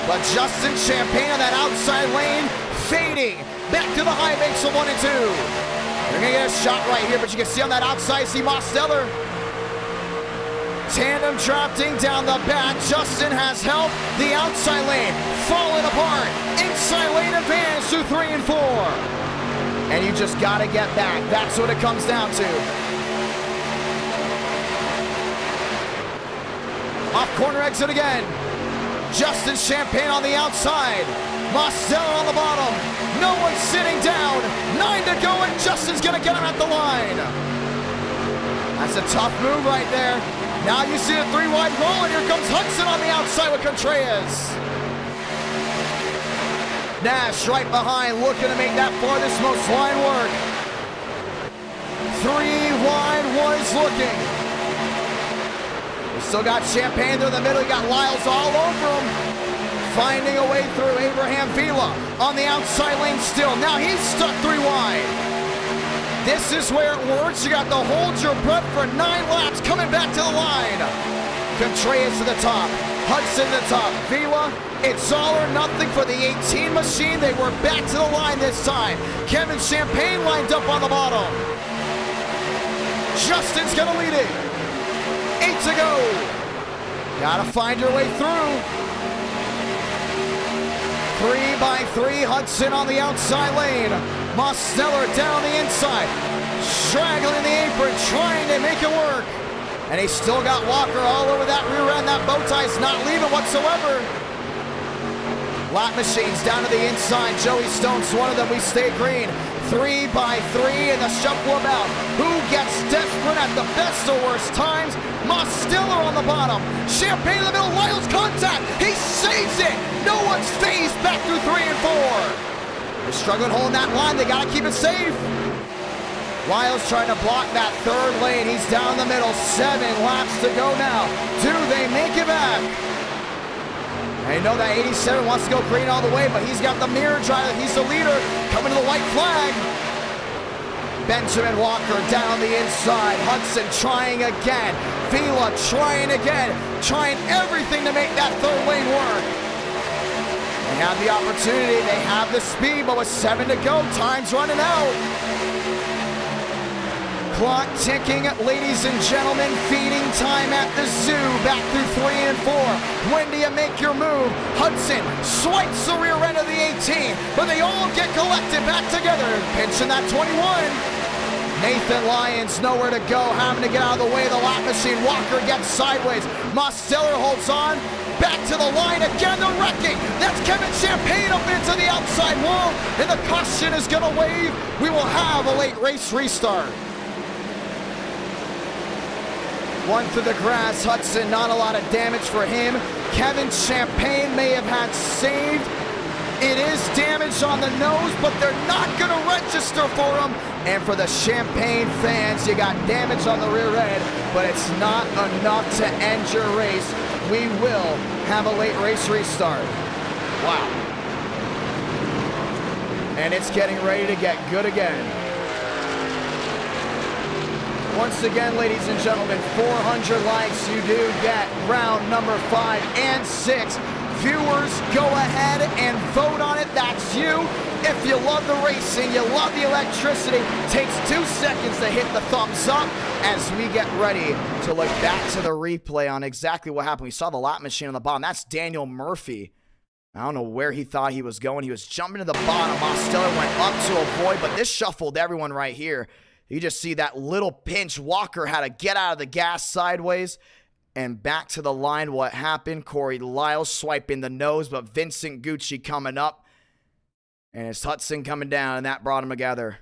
But Justin Champagne on that outside lane, fading back to the high banks of 1 and 2. They're gonna get a shot right here, but you can see on that outside, see Mosteller. Tandem drafting down the back. Justin has help. The outside lane falling apart. Inside lane advance through 3 and 4. And you just gotta get back. That's what it comes down to. Off corner exit again. Justin Champagne on the outside. Mosteller on the bottom. No one sitting down. 9 to go, and Justin's gonna get him at the line. That's a tough move right there. Now you see the 3 wide roll, and here comes Hudson on the outside with Contreras. Nash right behind, looking to make that farthest most line work. 3 wide, 1 is looking. We still got Champagne there in the middle. You got Lyles all over him. Finding a way through. Abraham Vila on the outside lane still. Now he's stuck 3 wide. This is where it works. You got to hold your breath for 9 laps coming back to the line. Contreras to the top. Hudson to the top. Vila, it's all or nothing for the 18 machine. They were back to the line this time. Kevin Champagne lined up on the bottom. Justin's gonna lead it. 8 to go. Gotta find your way through. 3 by 3, Hudson on the outside lane. Mosteller down the inside. Straggling the apron, trying to make it work. And he's still got Walker all over that rear end. That bow tie's not leaving whatsoever. Lap machines down to the inside. Joey Stone's one of them. We stay green. 3 by 3 in the shuffle about. Who gets desperate at the best or worst times? Mosteller on the bottom. Champagne in the middle. Lyles contact. He saves it. No one's phased back through 3 and 4. They're struggling holding that line. They got to keep it safe. Lyles trying to block that 3rd lane. He's down the middle. 7 laps to go now. Do they make it back? I know that 87 wants to go green all the way, but he's got the mirror driver. He's the leader. Coming to the white flag. Benjamin Walker down the inside. Hudson trying again. Vila trying again. Trying everything to make that 3rd lane work. They have the opportunity. They have the speed, but with 7 to go, time's running out. Clock ticking, ladies and gentlemen, feeding time at the zoo. Back through 3 and 4. When do you make your move? Hudson swipes the rear end of the 18, but they all get collected back together. Pinching that 21. Nathan Lyons nowhere to go, having to get out of the way of the lap machine. Walker gets sideways. Mosteller holds on. Back to the line again, the wrecking. That's Kevin Champagne up into the outside wall, and the caution is going to wave. We will have a late race restart. 1 through the grass. Hudson, not a lot of damage for him. Kevin Champagne may have had saved. It is damage on the nose, but they're not going to register for him. And for the Champagne fans, you got damage on the rear end, but it's not enough to end your race. We will have a late race restart. Wow. And it's getting ready to get good again. Once again, ladies and gentlemen, 400 likes, you do get round number 5 and 6. Viewers, go ahead and vote on it. That's you. If you love the racing, you love the electricity, takes 2 seconds to hit the thumbs up as we get ready to look back to the replay on exactly what happened. We saw the lap machine on the bottom. That's Daniel Murphy. I don't know where he thought he was going. He was jumping to the bottom. Mosteller went up to avoid, but this shuffled everyone right here. You just see that little pinch. Walker had to get out of the gas sideways and back to the line. What happened? Corey Lyles swiping the nose, but Vincent Gucci coming up. And it's Hudson coming down, and that brought them together.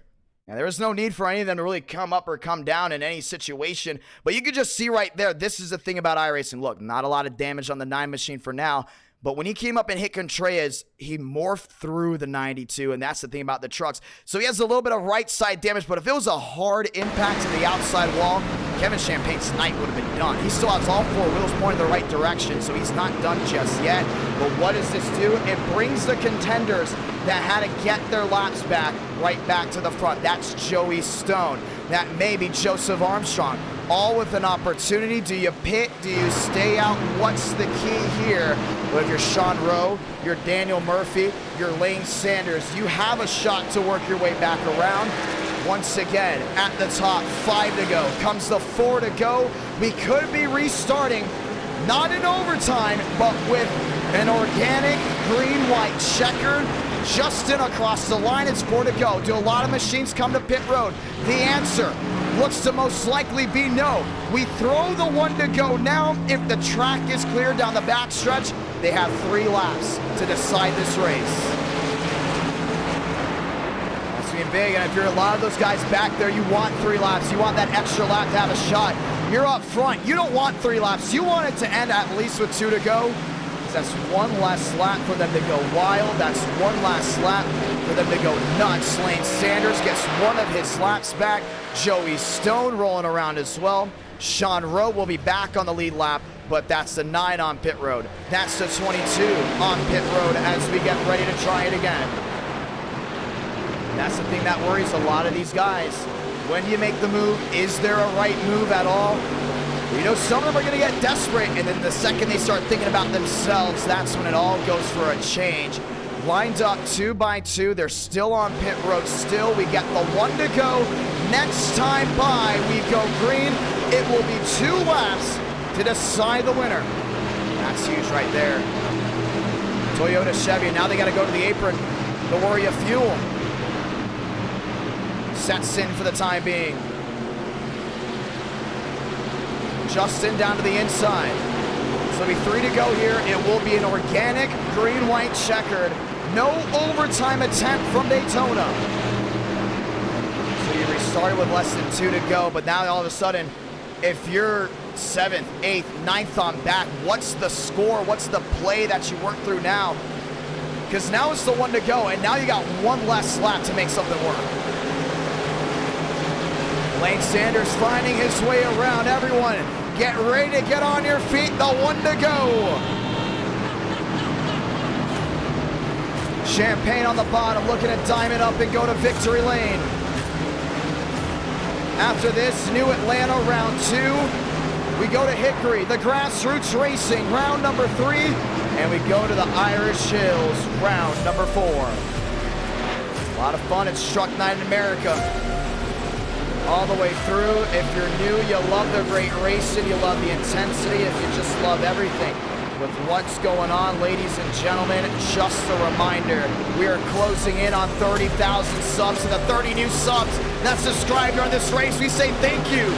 Now, there was no need for any of them to really come up or come down in any situation. But you could just see right there, this is the thing about iRacing. Look, not a lot of damage on the 9 machine for now. But when he came up and hit Contreras, he morphed through the 92, and that's the thing about the trucks. So he has a little bit of right side damage, but if it was a hard impact to the outside wall, Kevin Champagne's night would have been done. He still has all 4 wheels pointing the right direction, so he's not done just yet. But what does this do? It brings the contenders that had to get their laps back right back to the front. That's Joey Stone. That may be Joseph Armstrong. All with an opportunity. Do you pit? Do you stay out? What's the key here? Well, if you're Sean Rowe, you're Daniel Murphy, you're Lane Sanders, you have a shot to work your way back around. Once again, at the top, 5 to go. Comes the 4 to go. We could be restarting, not in overtime, but with an organic green-white checkered. Justin across the line. It's 4 to go. Do a lot of machines come to pit road? The answer looks to most likely be no. We throw the 1 to go now. If the track is clear down the backstretch, they have 3 laps to decide this race. That's being big, and if you're a lot of those guys back there, you want 3 laps. You want that extra lap to have a shot. You're up front. You don't want 3 laps. You want it to end at least with 2 to go. That's one last lap for them to go wild. That's one last lap for them to go nuts. Lane Sanders gets one of his laps back. Joey Stone rolling around as well. Sean Rowe will be back on the lead lap, but that's the 9 on pit road. That's the 22 on pit road as we get ready to try it again. That's the thing that worries a lot of these guys. When you make the move, is there a right move at all? You know, some of them are going to get desperate, and then the second they start thinking about themselves, that's when it all goes for a change. Lined up 2 by 2. They're still on pit road still. We get the 1 to go. Next time by, we go green. It will be 2 laps to decide the winner. That's huge right there. Toyota, Chevy, now they got to go to the apron to worry of fuel. Sets in for the time being. Justin down to the inside. So it'll be 3 to go here. It will be an organic green-white checkered. No overtime attempt from Daytona. So you restarted with less than 2 to go, but now all of a sudden, if you're 7th, 8th, 9th on back, what's the score? What's the play that you work through now? Because now it's the 1 to go, and now you got 1 less lap to make something work. Lane Sanders finding his way around. Everyone, get ready to get on your feet. The 1 to go. Champagne on the bottom, looking at Diamond up and go to victory lane. After this, New Atlanta round 2. We go to Hickory, the Grassroots Racing, round number 3. And we go to the Irish Hills, round number 4. A lot of fun at Truck Night in America. All the way through. If you're new, you love the great racing, you love the intensity, if you just love everything with what's going on, ladies and gentlemen, just a reminder, we are closing in on 30,000 subs, and the 30 new subs that's subscribed during this race, we say thank you.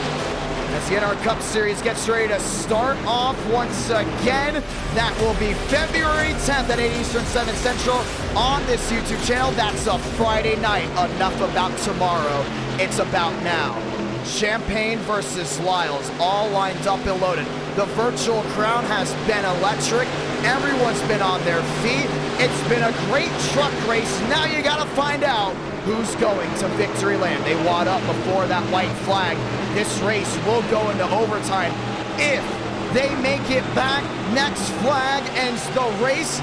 As the NR Cup Series gets ready to start off once again, that will be February 10th at 8 Eastern, 7 Central on this YouTube channel. That's a Friday night. Enough about tomorrow. It's about now. Champagne versus Lyles, all lined up and loaded. The virtual crowd has been electric. Everyone's been on their feet. It's been a great truck race. Now you gotta find out who's going to victory lane. They wad up before that white flag. This race will go into overtime. If they make it back, next flag ends the race,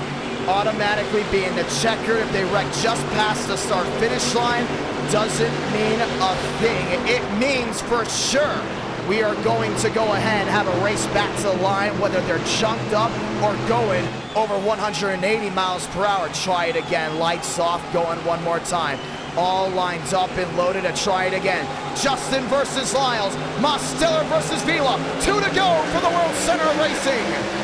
automatically being the checker. If they wreck just past the start-finish line, doesn't mean a thing. It means for sure we are going to go ahead and have a race back to the line, whether they're chunked up or going over 180 miles per hour. Try it again. Lights off, going one more time. All lined up and loaded to try it again. Justin versus Lyles. Mosteller versus Vila. 2 to go for the World Center of Racing.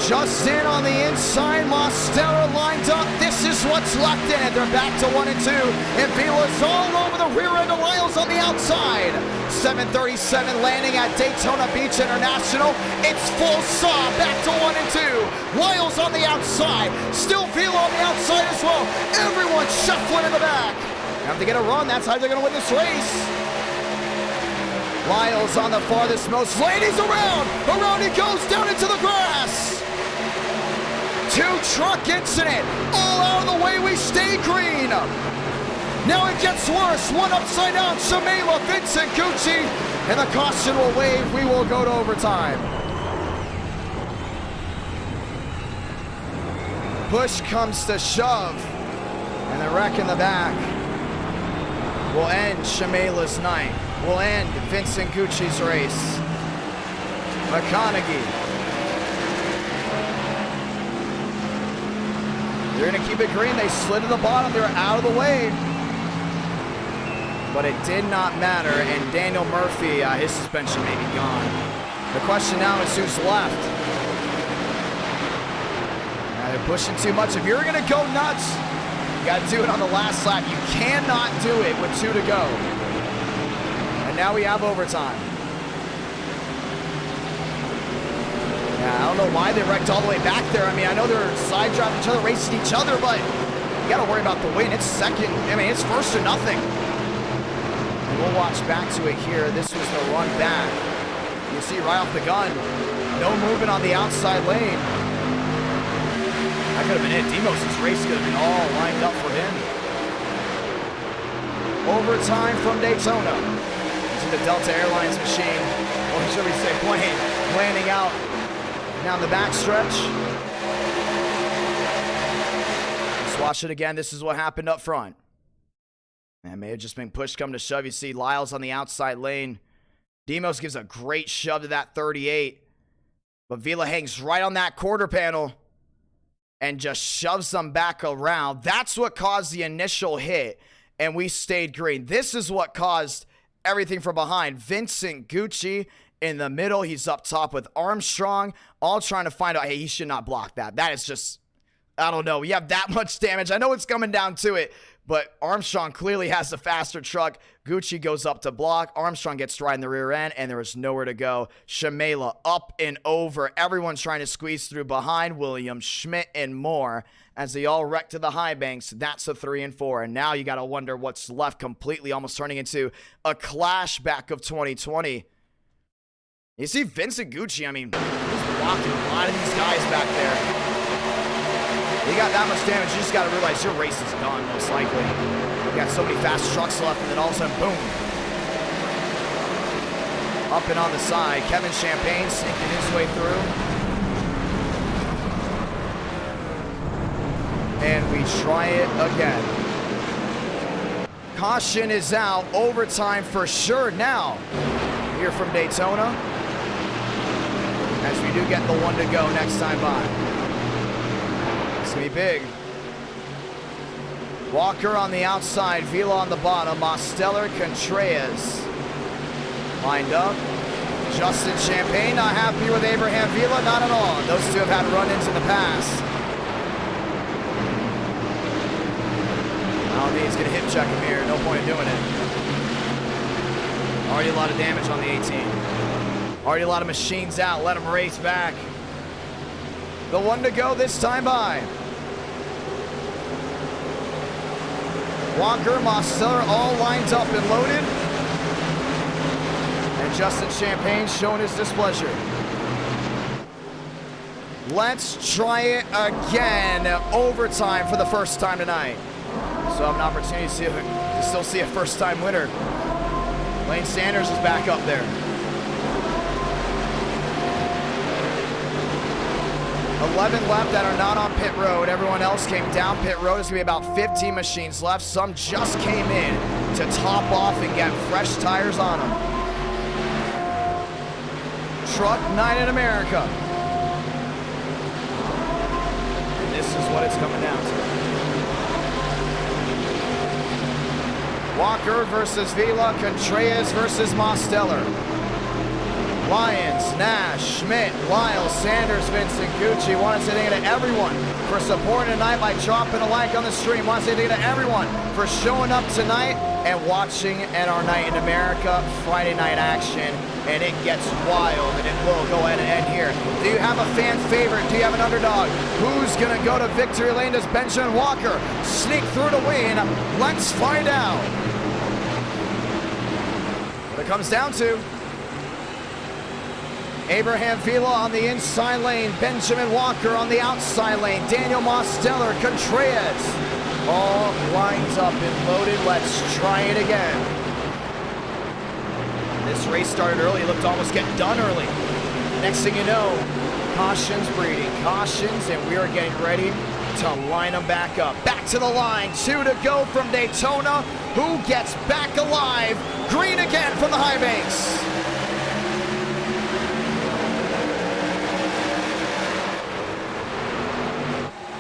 Justin on the inside, Mosteller lined up. This is what's left in it. They're back to 1 and 2. And Vila's all over the rear end of Lyles on the outside. 737 landing at Daytona Beach International. It's full saw, back to 1 and 2. Lyles on the outside. Still Vila on the outside as well. Everyone shuffling in the back. Have to get a run. That's how they're going to win this race. Lyles on the farthest most. Ladies around. Around he goes down into the grass. 2-truck incident. All out of the way. We stay green. Now it gets worse. One upside down. Shamela, Vincent Gucci. And the caution will wave. We will go to overtime. Push comes to shove. And the wreck in the back will end Shamela's night. Will end Vincent Gucci's race. McConaughey. They're going to keep it green. They slid to the bottom. They're out of the way. But it did not matter. And Daniel Murphy, his suspension may be gone. The question now is who's left. They're pushing too much. If you're going to go nuts, you got to do it on the last lap. You cannot do it with 2 to go. And now we have overtime. Yeah, I don't know why they wrecked all the way back there. I mean, I know they're side driving each other, racing each other, but you got to worry about the win. It's second. I mean, it's 1st to 0. And we'll watch back to it here. This was the run back. You see right off the gun, no movement on the outside lane. That could have been it. Demos' race could have been all lined up for him. Overtime from Daytona. Using the Delta Airlines machine, or should we say plane, landing out down the backstretch. Let's watch it again. This is what happened up front. Man, may have just been push come to shove. You see Lyles on the outside lane. Demos gives a great shove to that 38. But Vila hangs right on that quarter panel and just shoves them back around. That's what caused the initial hit, and we stayed green. This is what caused everything from behind. Vincent Gucci in the middle. He's up top with Armstrong, all trying to find out, hey, he should not block that. That is just, I don't know. We have that much damage. I know it's coming down to it, but Armstrong clearly has the faster truck. Gucci goes up to block. Armstrong gets right in the rear end, and there is nowhere to go. Shamela up and over. Everyone's trying to squeeze through behind Williams, Schmidt, and more as they all wreck to the high banks. That's a 3 and 4. And now you got to wonder what's left, completely almost turning into a clash back of 2020. You see Vincent Gucci, I mean, he's blocking a lot of these guys back there. You got that much damage, you just got to realize your race is done, most likely. You got so many fast trucks left, and then all of a sudden, boom. Up and on the side, Kevin Champagne sneaking his way through. And we try it again. Caution is out, overtime for sure now. Here from Daytona, as we do get the one to go next time by. It's going to be big. Walker on the outside, Vila on the bottom, Mosteller, Contreras lined up. Justin Champagne not happy with Abraham Vila, not at all. Those two have had run-ins in the past. I don't think he's going to hip check him here. No point in doing it. Already a lot of damage on the 18. Already a lot of machines out. Let him race back. The one to go this time by. Walker, Mosteller all lined up and loaded. And Justin Champagne showing his displeasure. Let's try it again. Overtime for the first time tonight. So have an opportunity to still see a first-time winner. Lane Sanders is back up there. 11 left that are not on pit road. Everyone else came down pit road. There's going to be about 15 machines left. Some just came in to top off and get fresh tires on them. Truck night in America. And this is what it's coming down to. Walker versus Vila, Contreras versus Mosteller. Lyons, Nash, Schmidt, Lyles, Sanders, Vincent Gucci. Want to say thank you to everyone for supporting tonight by dropping a like on the stream. Want to say thank you to everyone for showing up tonight and watching NR Night in America Friday night action. And it gets wild, and it will go ahead and end here. Do you have a fan favorite? Do you have an underdog? Who's going to go to victory lane? Does Benjamin Walker sneak through to win? Let's find out. What it comes down to, Abraham Vila on the inside lane, Benjamin Walker on the outside lane, Daniel Mosteller, Contreras, all lines up and loaded. Let's try it again. This race started early, it looked to almost get done early. Next thing you know, cautions breeding, cautions, and we are getting ready to line them back up. Back to the line, 2 to go from Daytona. Who gets back alive? Green again from the high banks.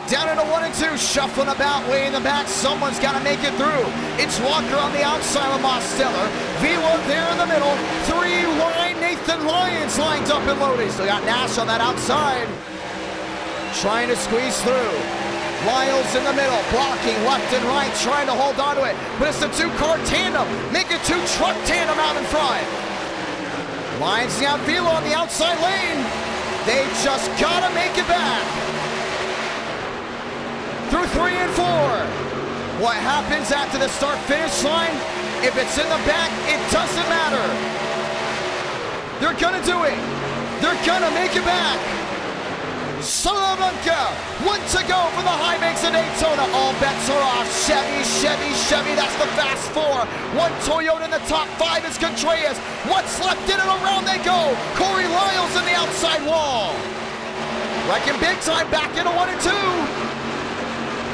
Down into 1 and 2, shuffling about, way in the back. Someone's got to make it through. It's Walker on the outside of Mosteller. Vila there in the middle. 3 line, Nathan Lyons lined up and loaded. Still got Nash on that outside, trying to squeeze through. Lyles in the middle, blocking left and right, trying to hold on to it. But it's the 2-car tandem, making 2-truck tandem out in front. Lyons got Vila on the outside lane. They just got to make it back. Through 3 and 4. What happens after the start-finish line? If it's in the back, it doesn't matter. They're gonna do it. They're gonna make it back. Salamanca, one to go for the high banks of Daytona. All bets are off. Chevy, Chevy, Chevy. That's the fast four. One Toyota in the top five is Contreras. What's left in and around they go. Corey Lyles in the outside wall. Wrecking big time back into 1 and 2.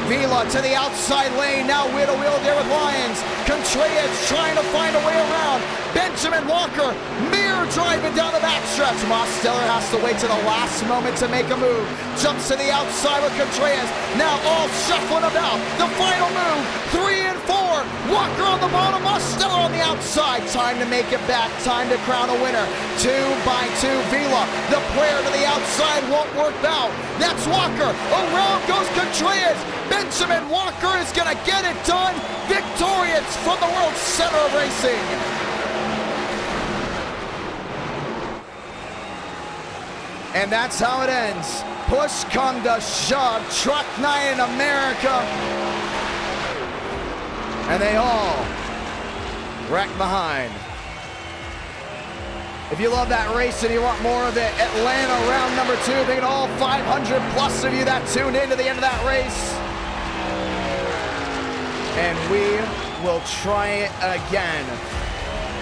Vila to the outside lane, now wheel to wheel there with Lyons. Contreras trying to find a way around. Benjamin Walker, mirror driving down the backstretch. Mosteller has to wait to the last moment to make a move. Jumps to the outside with Contreras, now all shuffling about. The final move, 3 and 4. Walker on the bottom, Mosteller on the outside. Time to make it back, time to crown a winner. 2 by 2, Vila. The player to the outside won't work out. That's Walker, around goes Contreras. Benjamin Walker is gonna get it done. Victorious from the World Center of Racing. And that's how it ends. Push come to shove, truck night in America. And they all wreck behind. If you love that race and you want more of it, Atlanta round number 2. Thank you to all 500 plus of you that tuned in to the end of that race. And we will try it again.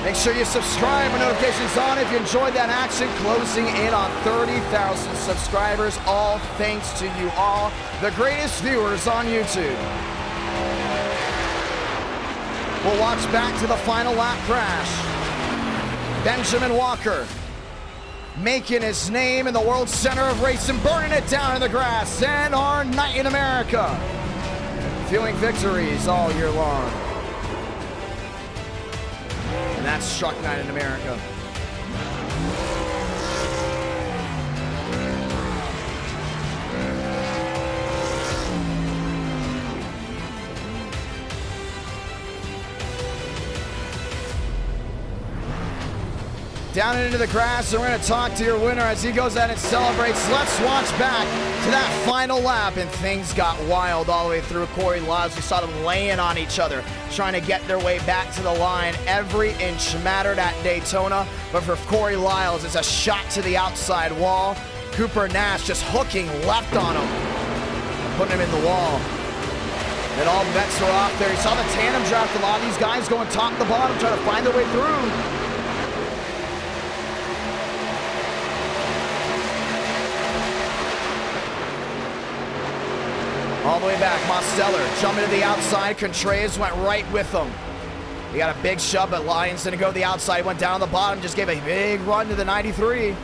Make sure you subscribe when notifications on if you enjoyed that action. Closing in on 30,000 subscribers. All thanks to you all, the greatest viewers on YouTube. We'll watch back to the final lap crash. Benjamin Walker making his name in the World Center of Racing, burning it down in the grass, and our night in America. Feeling victories all year long. And that's Truck Night in America. Down and into the grass, and we're going to talk to your winner as he goes out and celebrates. Let's watch back to that final lap, and things got wild all the way through. Corey Lyles, we saw them laying on each other, trying to get their way back to the line. Every inch mattered at Daytona, but for Corey Lyles, it's a shot to the outside wall. Cooper Nash just hooking left on him, putting him in the wall. And all bets were off there. You saw the tandem draft, a lot of these guys going top to bottom, trying to find their way through. All the way back, Mosteller jumping to the outside. Contreras went right with him. He got a big shove, but Lyons didn't go to the outside. Went down the bottom, just gave a big run to the 93.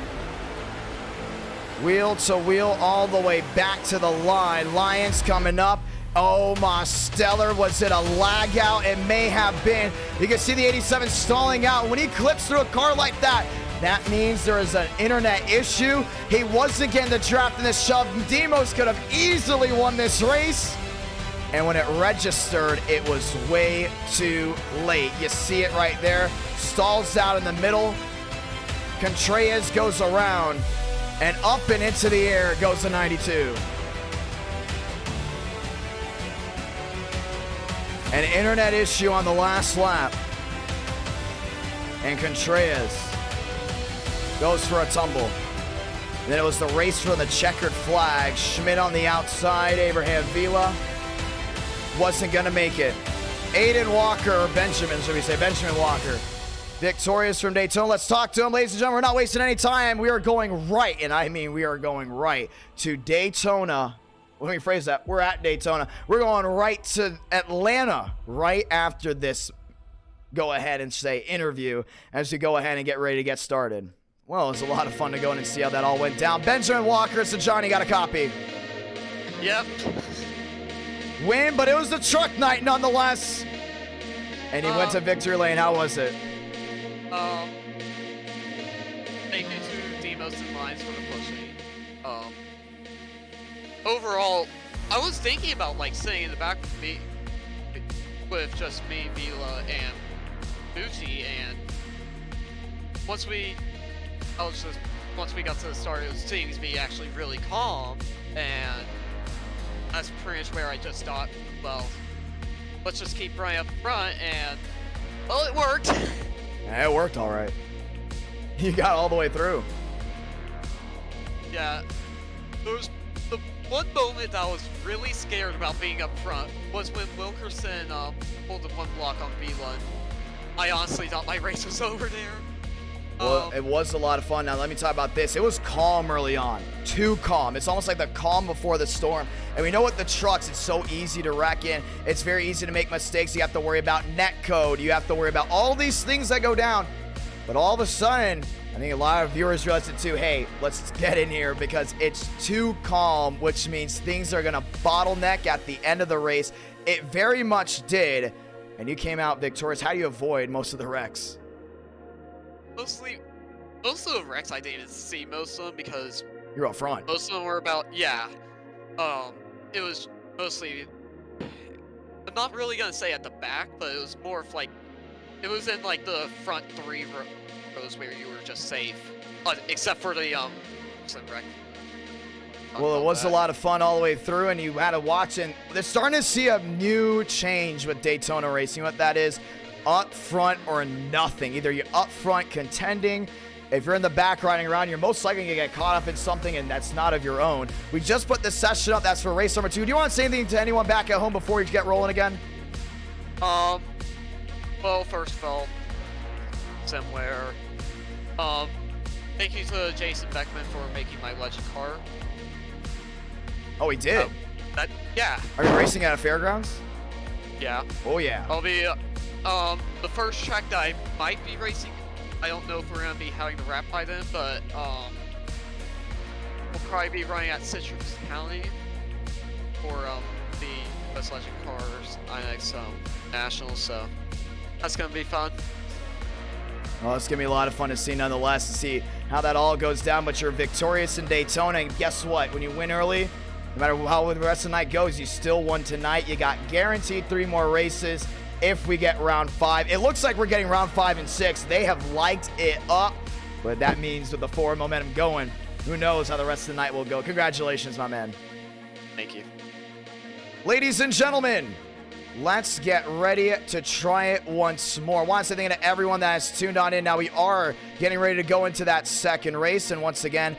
Wheel to wheel all the way back to the line. Lyons coming up. Oh, Mosteller, was it a lag out? It may have been. You can see the 87 stalling out. When he clips through a car like that, that means there is an internet issue. He wasn't getting the draft in the shove. Demos could have easily won this race. And when it registered, it was way too late. You see it right there. Stalls out in the middle. Contreras goes around. And up and into the air goes the 92. An internet issue on the last lap. And Contreras goes for a tumble. And then it was the race for the checkered flag. Schmidt on the outside. Abraham Vila wasn't going to make it. Aiden Walker, or Benjamin, should we say, Benjamin Walker, victorious from Daytona. Let's talk to him, ladies and gentlemen. We're not wasting any time. We are going right, and I mean we are going right to Daytona. Let me phrase that. We're at Daytona. We're going right to Atlanta right after this, go ahead and say, interview, as we go ahead and get ready to get started. Well, it was a lot of fun to go in and see how that all went down. Benjamin Walker, so Johnny got a copy. Yep. Win, but it was the truck night nonetheless. And he went to victory lane. How was it? Thank you to Demos and Lines for the pushing. Overall, I was thinking about like sitting in the back with me, with just me, Vila, and Bucci, and once we got to the start, it was seeming to be actually really calm, and that's pretty much where I just thought, well, let's just keep running up front, and well, it worked. Yeah, it worked all right. You got all the way through. Yeah. There was the one moment that I was really scared about being up front was when Wilkerson pulled the one block on Vila. I honestly thought my race was over there. Well, it was a lot of fun. Now, let me talk about this. It was calm early on. Too calm. It's almost like the calm before the storm. And we know with the trucks, it's so easy to wreck in. It's very easy to make mistakes. You have to worry about net code. You have to worry about all these things that go down. But all of a sudden, I think a lot of viewers realized it too. Hey, let's get in here because it's too calm, which means things are going to bottleneck at the end of the race. It very much did. And you came out victorious. How do you avoid most of the wrecks? Most of the wrecks I didn't see most of them because You're up front. most of them were about, yeah. It was mostly, I'm not really gonna say at the back, but it was more of like, it was in like the front 3 rows where you were just safe, except for the wreck. Well, it was a lot of fun all the way through, and you had to watch, and they're starting to see a new change with Daytona racing. What that is, up front or nothing. Either you're up front contending. If you're in the back riding around, you're most likely going to get caught up in something, and that's not of your own. We just put this session up. That's for race number 2. Do you want to say anything to anyone back at home before we get rolling again? Well, first of all, somewhere, thank you to Jason Beckman for making my legend car. Oh, he did? Yeah. Are you racing at a fairgrounds? Yeah. Oh, yeah. I'll be, the first track that I might be racing, I don't know if we're gonna be having the wrap by then, but, we'll probably be running at Citrus County for, the Best Legend Cars INX, Nationals, so that's gonna be fun. Well, it's going to be a lot of fun to see nonetheless, to see how that all goes down, but you're victorious in Daytona, and guess what? When you win early, no matter how the rest of the night goes, you still won tonight. You got guaranteed 3 more races if we get round 5. It looks like we're getting round 5 and 6. They have liked it up, but that means with the forward momentum going, who knows how the rest of the night will go. Congratulations, my man. Thank you. Ladies and gentlemen, let's get ready to try it once more. I want to say thank you to everyone that has tuned on in. Now we are getting ready to go into that second race, and once again,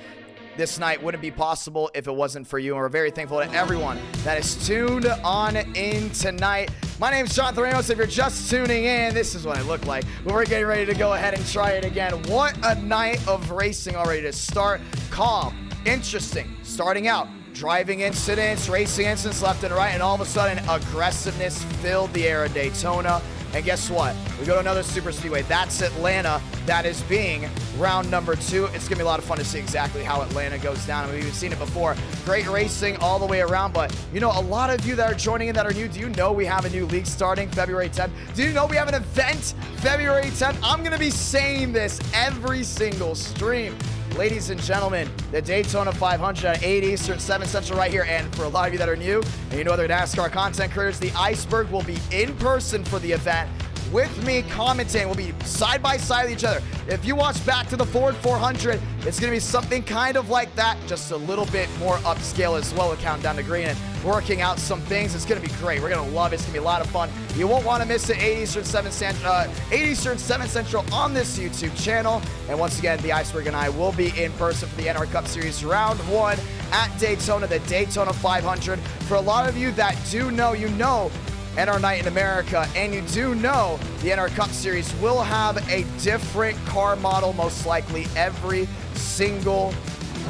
this night wouldn't be possible if it wasn't for you. And we're very thankful to everyone that is tuned on in tonight. My name is Jonathan Ramos. If you're just tuning in, this is what I look like. But we're getting ready to go ahead and try it again. What a night of racing already to start. Calm, interesting, starting out. Driving incidents, racing incidents left and right, and all of a sudden, aggressiveness filled the air of Daytona. And guess what? We go to another super speedway. That's Atlanta. That is being round number 2. It's going to be a lot of fun to see exactly how Atlanta goes down. And we've even seen it before. Great racing all the way around. But, you know, a lot of you that are joining in that are new, do you know we have a new league starting February 10th? Do you know we have an event February 10th? I'm going to be saying this every single stream. Ladies and gentlemen, the Daytona 500 at 8 Eastern, 7 Central right here. And for a lot of you that are new, and you know other NASCAR content creators, the Iceberg will be in person for the event with me commentating. We'll be side by side with each other. If you watch back to the Ford 400, it's going to be something kind of like that, just a little bit more upscale as well with Countdown to Green and working out some things. It's going to be great. We're going to love it. It's going to be a lot of fun. You won't want to miss it. 8 Eastern, 7 Central on this YouTube channel. And once again, the Iceberg and I will be in person for the NR Cup Series Round 1 at Daytona, the Daytona 500. For a lot of you that do know, you know NR Night in America, and you do know the NR Cup Series will have a different car model most likely every single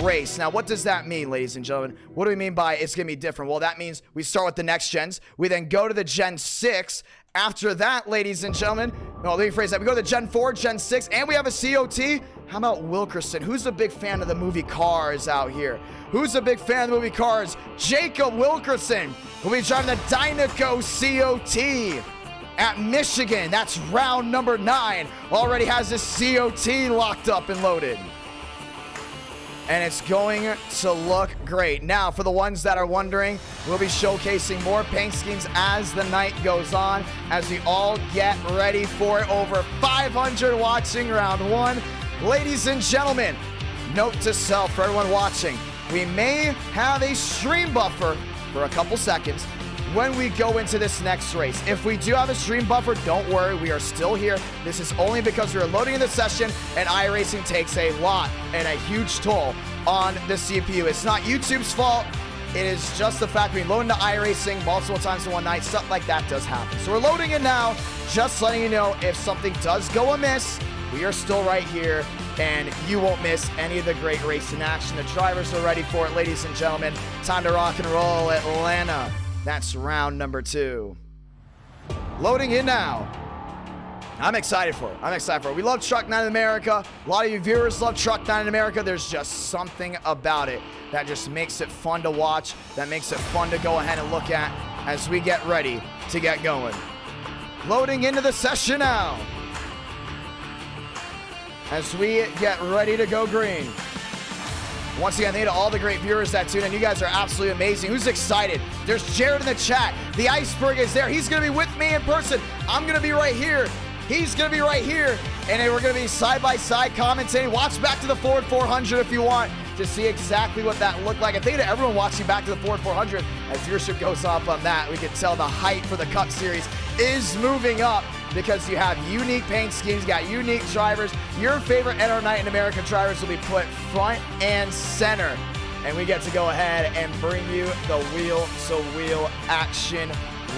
race. Now, what does that mean, ladies and gentlemen? What do we mean by it's going to be different? Well, that means we start with the next gens. We then go to the Gen 6. After that, ladies and gentlemen, no, let me phrase that. We go to the Gen 4, Gen 6, and we have a COT. How about Wilkerson? Who's a big fan of the movie Cars out here? Who's a big fan of the movie Cars? Jacob Wilkerson will be driving the Dynaco COT at Michigan. That's round number 9. Already has his COT locked up and loaded. And it's going to look great. Now, for the ones that are wondering, we'll be showcasing more paint schemes as the night goes on, as we all get ready for it. Over 500 watching round 1. Ladies and gentlemen, note to self for everyone watching, we may have a stream buffer for a couple seconds. when we go into this next race. If we do have a stream buffer, don't worry, we are still here. This is only because we are loading in the session, and iRacing takes a lot and a huge toll on the CPU. It's not YouTube's fault. It is just the fact we load into iRacing multiple times in one night. Stuff like that does happen. So we're loading in now, just letting you know if something does go amiss, we are still right here, and you won't miss any of the great racing action. The drivers are ready for it, ladies and gentlemen. Time to rock and roll, Atlanta. That's round number 2. Loading in now. I'm excited for it. I'm excited for it. We love Truck Night in America. A lot of you viewers love Truck Night in America. There's just something about it that just makes it fun to watch, that makes it fun to go ahead and look at as we get ready to get going. Loading into the session now as we get ready to go green. Once again, thank you to all the great viewers that tune in. You guys are absolutely amazing. Who's excited? There's Jared in the chat. The iceberg is there. He's going to be with me in person. I'm going to be right here. He's going to be right here. And then we're going to be side-by-side commentating. Watch back to the Ford 400 if you want to see exactly what that looked like. I think to everyone watching back to the Ford 400, as viewership goes up on that, we can tell the height for the Cup Series is moving up because you have unique paint schemes, you got unique drivers. Your favorite NR Night in America drivers will be put front and center. And we get to go ahead and bring you the wheel-to-wheel action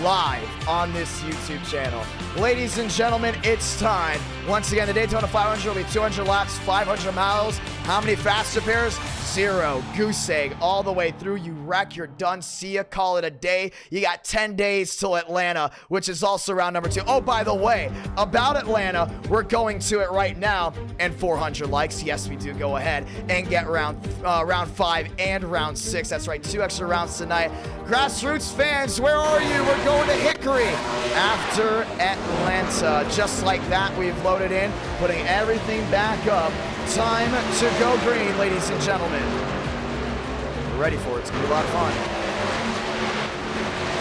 live on this YouTube channel. Ladies and gentlemen, it's time. Once again, the Daytona 500 will be 200 laps, 500 miles. How many faster pairs? 0. Goose egg all the way through. You wreck, you're done. See ya, call it a day. You got 10 days till Atlanta, which is also round number 2. Oh, by the way, about Atlanta, we're going to it right now. And 400 likes. Yes, we do go ahead and get round 5 and round 6. That's right, 2 extra rounds tonight. Grassroots fans, where are you? We're going to Hickory after Atlanta. Just like that, we've loaded in, putting everything back up. Time to go green, ladies and gentlemen. We're ready for it. It's going to be a lot of fun.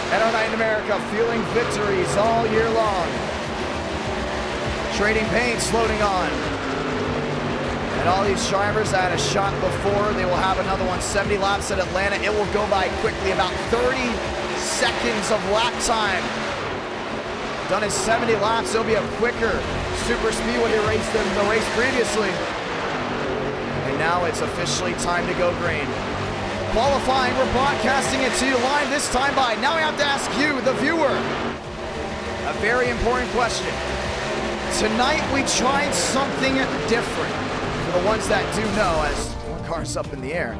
NR Night in America, feeling victories all year long. Trading paints loading on. And all these drivers that had a shot before, they will have another one. 70 laps at Atlanta. It will go by quickly, about 30 seconds of lap time. Done in 70 laps, it'll be a quicker super speedway race than the race previously. And now it's officially time to go green. Qualifying, we're broadcasting it to you live this time by. Now we have to ask you, the viewer, a very important question. Tonight we tried something different. For the ones that do know, as one car's up in the air,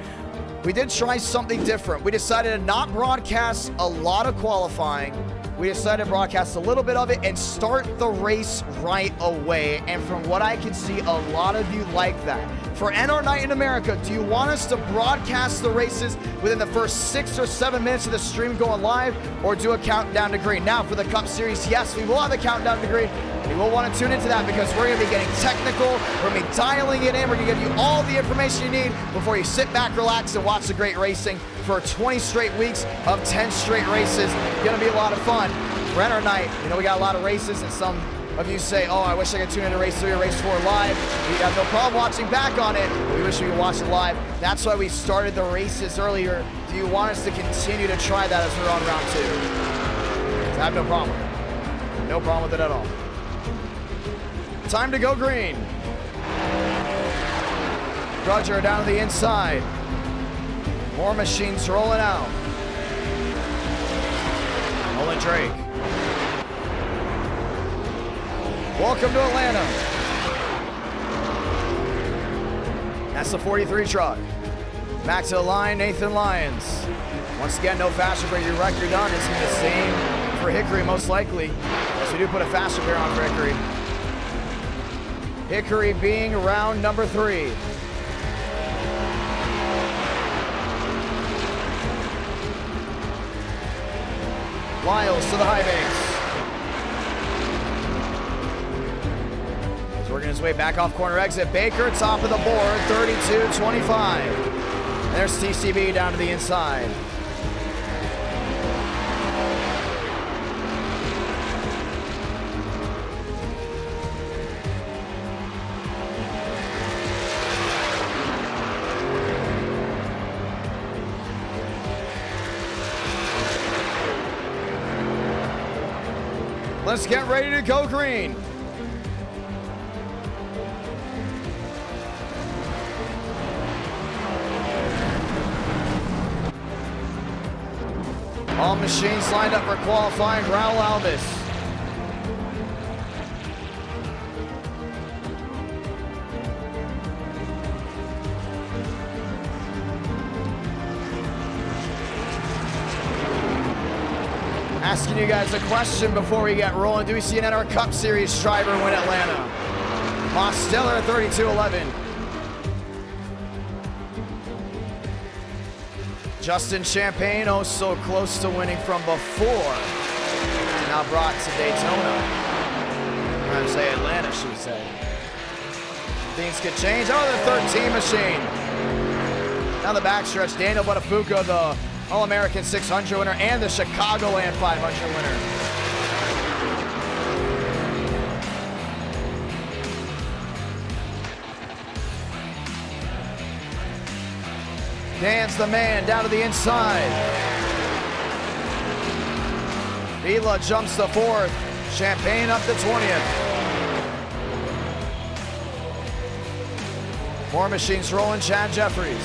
we did try something different. We decided to not broadcast a lot of qualifying. We decided to broadcast a little bit of it and start the race right away. And from what I can see, a lot of you like that. For NR Night in America, do you want us to broadcast the races within the first 6 or 7 minutes of the stream going live, or do a countdown to green? Now, for the Cup Series, yes, we will have a countdown to green. You will want to tune into that because we're going to be getting technical. We're going to be dialing it in. We're going to give you all the information you need before you sit back, relax, and watch the great racing for 20 straight weeks of 10 straight races. Going to be a lot of fun. For NR Night, you know, we got a lot of races, and some of you say, oh, I wish I could tune into race 3 or race 4 live. We have no problem watching back on it. We wish we could watch it live. That's why we started the races earlier. Do you want us to continue to try that as we're on round 2? I have no problem with it. No problem with it at all. Time to go green. Roger down to the inside. More machines rolling out. Nolan Drake. Welcome to Atlanta. That's the 43 truck. Back to the line, Nathan Lyons. Once again, no faster pair. Your record done is the same for Hickory, most likely. Yes, we do put a faster pair on for Hickory. Hickory being round number 3. Lyles to the high base. He's working his way back off corner exit. Baker, top of the board, 32-25. There's TCB down to the inside. Let's get ready to go green. All machines lined up for qualifying. Raul Alves. Asking you guys a question before we get rolling. Do we see an NR Cup Series driver win Atlanta? Mosteller 32-11. Justin Champagne, oh so close to winning from before. Now brought to Daytona. I'm going to say Atlanta, should we say. Things could change. Oh, the 13 machine. Now the backstretch, Daniel Buttafuoco, the All-American 600 winner and the Chicagoland 500 winner. Dan's the man down to the inside. Vila jumps to 4th. Champagne up to 20th. More machines rolling. Chad Jeffries.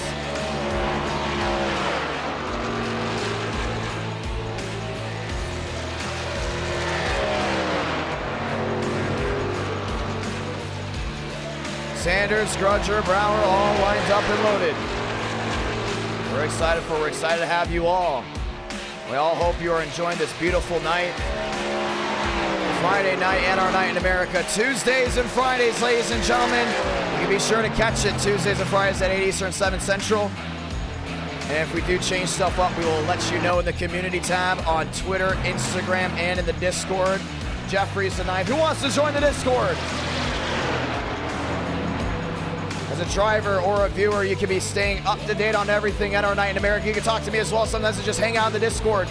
Sanders, Grudger, Brower, all lined up and loaded. We're excited to have you all. We all hope you are enjoying this beautiful night. Friday night, NR Night in America. Tuesdays and Fridays, ladies and gentlemen. You can be sure to catch it Tuesdays and Fridays at 8 Eastern, 7 Central. And if we do change stuff up, we will let you know in the community tab on Twitter, Instagram, and in the Discord. Jeffrey's the ninth. Who wants to join the Discord? As a driver or a viewer, you can be staying up to date on everything NR Night in America. You can talk to me as well. Sometimes just hang out in the Discord,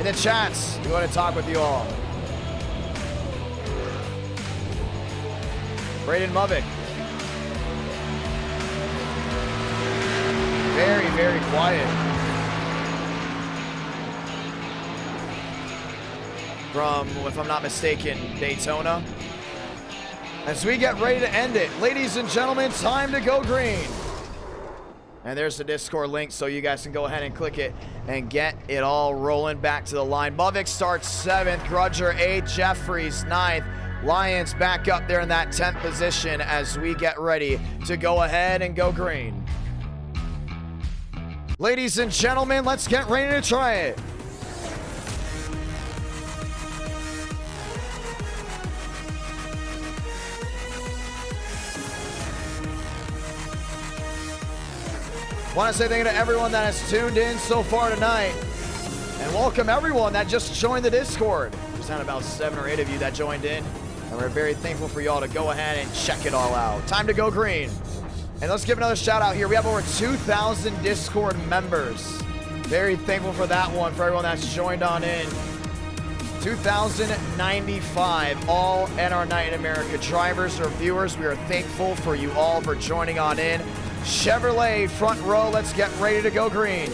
in the chats. We want to talk with you all. Braden Movick. Very, very quiet. From, if I'm not mistaken, Daytona. As we get ready to end it, ladies and gentlemen, time to go green. And there's the Discord link, so you guys can go ahead and click it and get it all rolling back to the line. Movick starts 7th, Grudger 8th, Jeffries 9th. Lions back up there in that 10th position as we get ready to go ahead and go green. Ladies and gentlemen, let's get ready to try it. Want to say thank you to everyone that has tuned in so far tonight. And welcome everyone that just joined the Discord. There's had about 7 or 8 of you that joined in. And we're very thankful for y'all to go ahead and check it all out. Time to go green. And let's give another shout out here. We have over 2,000 Discord members. Very thankful for that one, for everyone that's joined on in. 2,095 all NR Night in America drivers or viewers. We are thankful for you all for joining on in. Chevrolet front row, let's get ready to go green.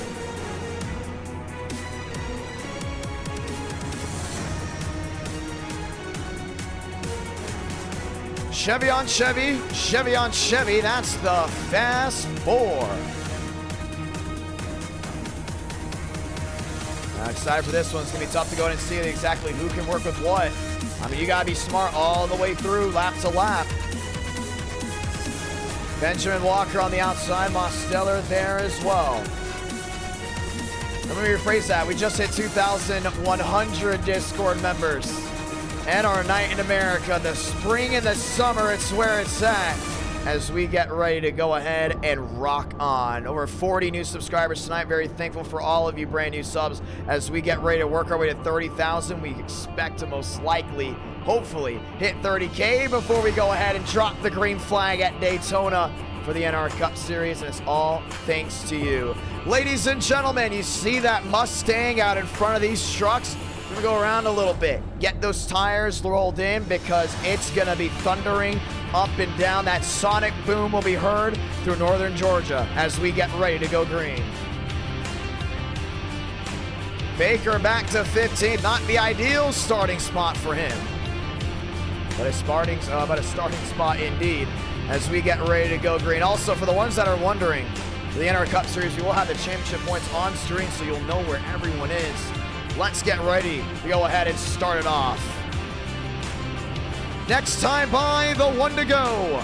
Chevy on Chevy, Chevy on Chevy, that's the Fast 4. I'm excited for this one. It's going to be tough to go in and see exactly who can work with what. I mean, you got to be smart all the way through, lap to lap. Benjamin Walker on the outside, Mosteller there as well. Let me rephrase that. We just hit 2,100 Discord members. NR Night in America, the spring and the summer, it's where it's at. As we get ready to go ahead and rock on. Over 40 new subscribers tonight. Very thankful for all of you brand new subs. As we get ready to work our way to 30,000, we expect to most likely, hopefully, hit 30K before we go ahead and drop the green flag at Daytona for the NR Cup Series, and it's all thanks to you. Ladies and gentlemen, you see that Mustang out in front of these trucks? We're gonna go around a little bit, get those tires rolled in because it's gonna be thundering up and down. That sonic boom will be heard through northern Georgia as we get ready to go green. Baker back to 15th, not the ideal starting spot for him. but a starting spot indeed as we get ready to go green. Also, for the ones that are wondering, for the NASCAR Cup Series, we will have the championship points on screen so you'll know where everyone is. Let's get ready to go ahead and start it off. Next time by, the one to go.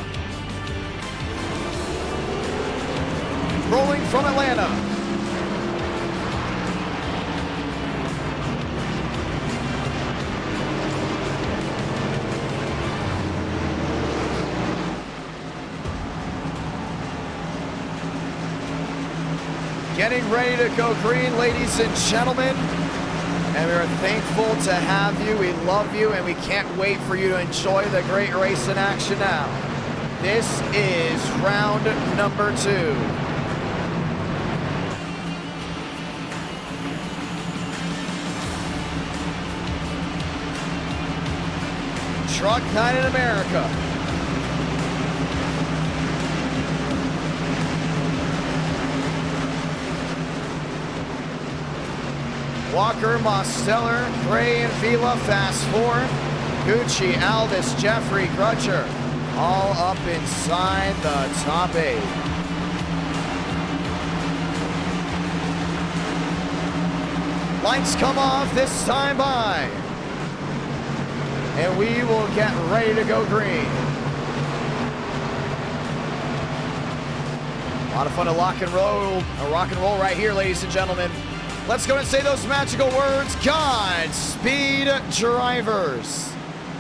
Rolling from Atlanta. Getting ready to go green, ladies and gentlemen. And we are thankful to have you. We love you, and we can't wait for you to enjoy the great race in action now. This is round number 2. Truck Night in America. Walker, Mosteller, Gray, and Vila fast 4. Gucci, Aldis, Jeffrey, Grutcher, all up inside the top 8. Lights come off this time by. And we will get ready to go green. A lot of fun to rock and roll right here, ladies and gentlemen. Let's go and say those magical words. Godspeed, drivers.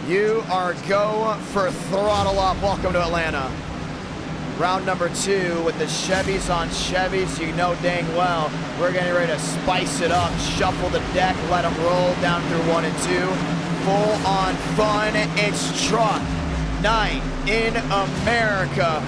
You are go for throttle up. Welcome to Atlanta. Round number 2 with the Chevys on Chevys. You know dang well we're getting ready to spice it up. Shuffle the deck, let them roll down through 1 and 2. Full on fun. It's Truck Night in America.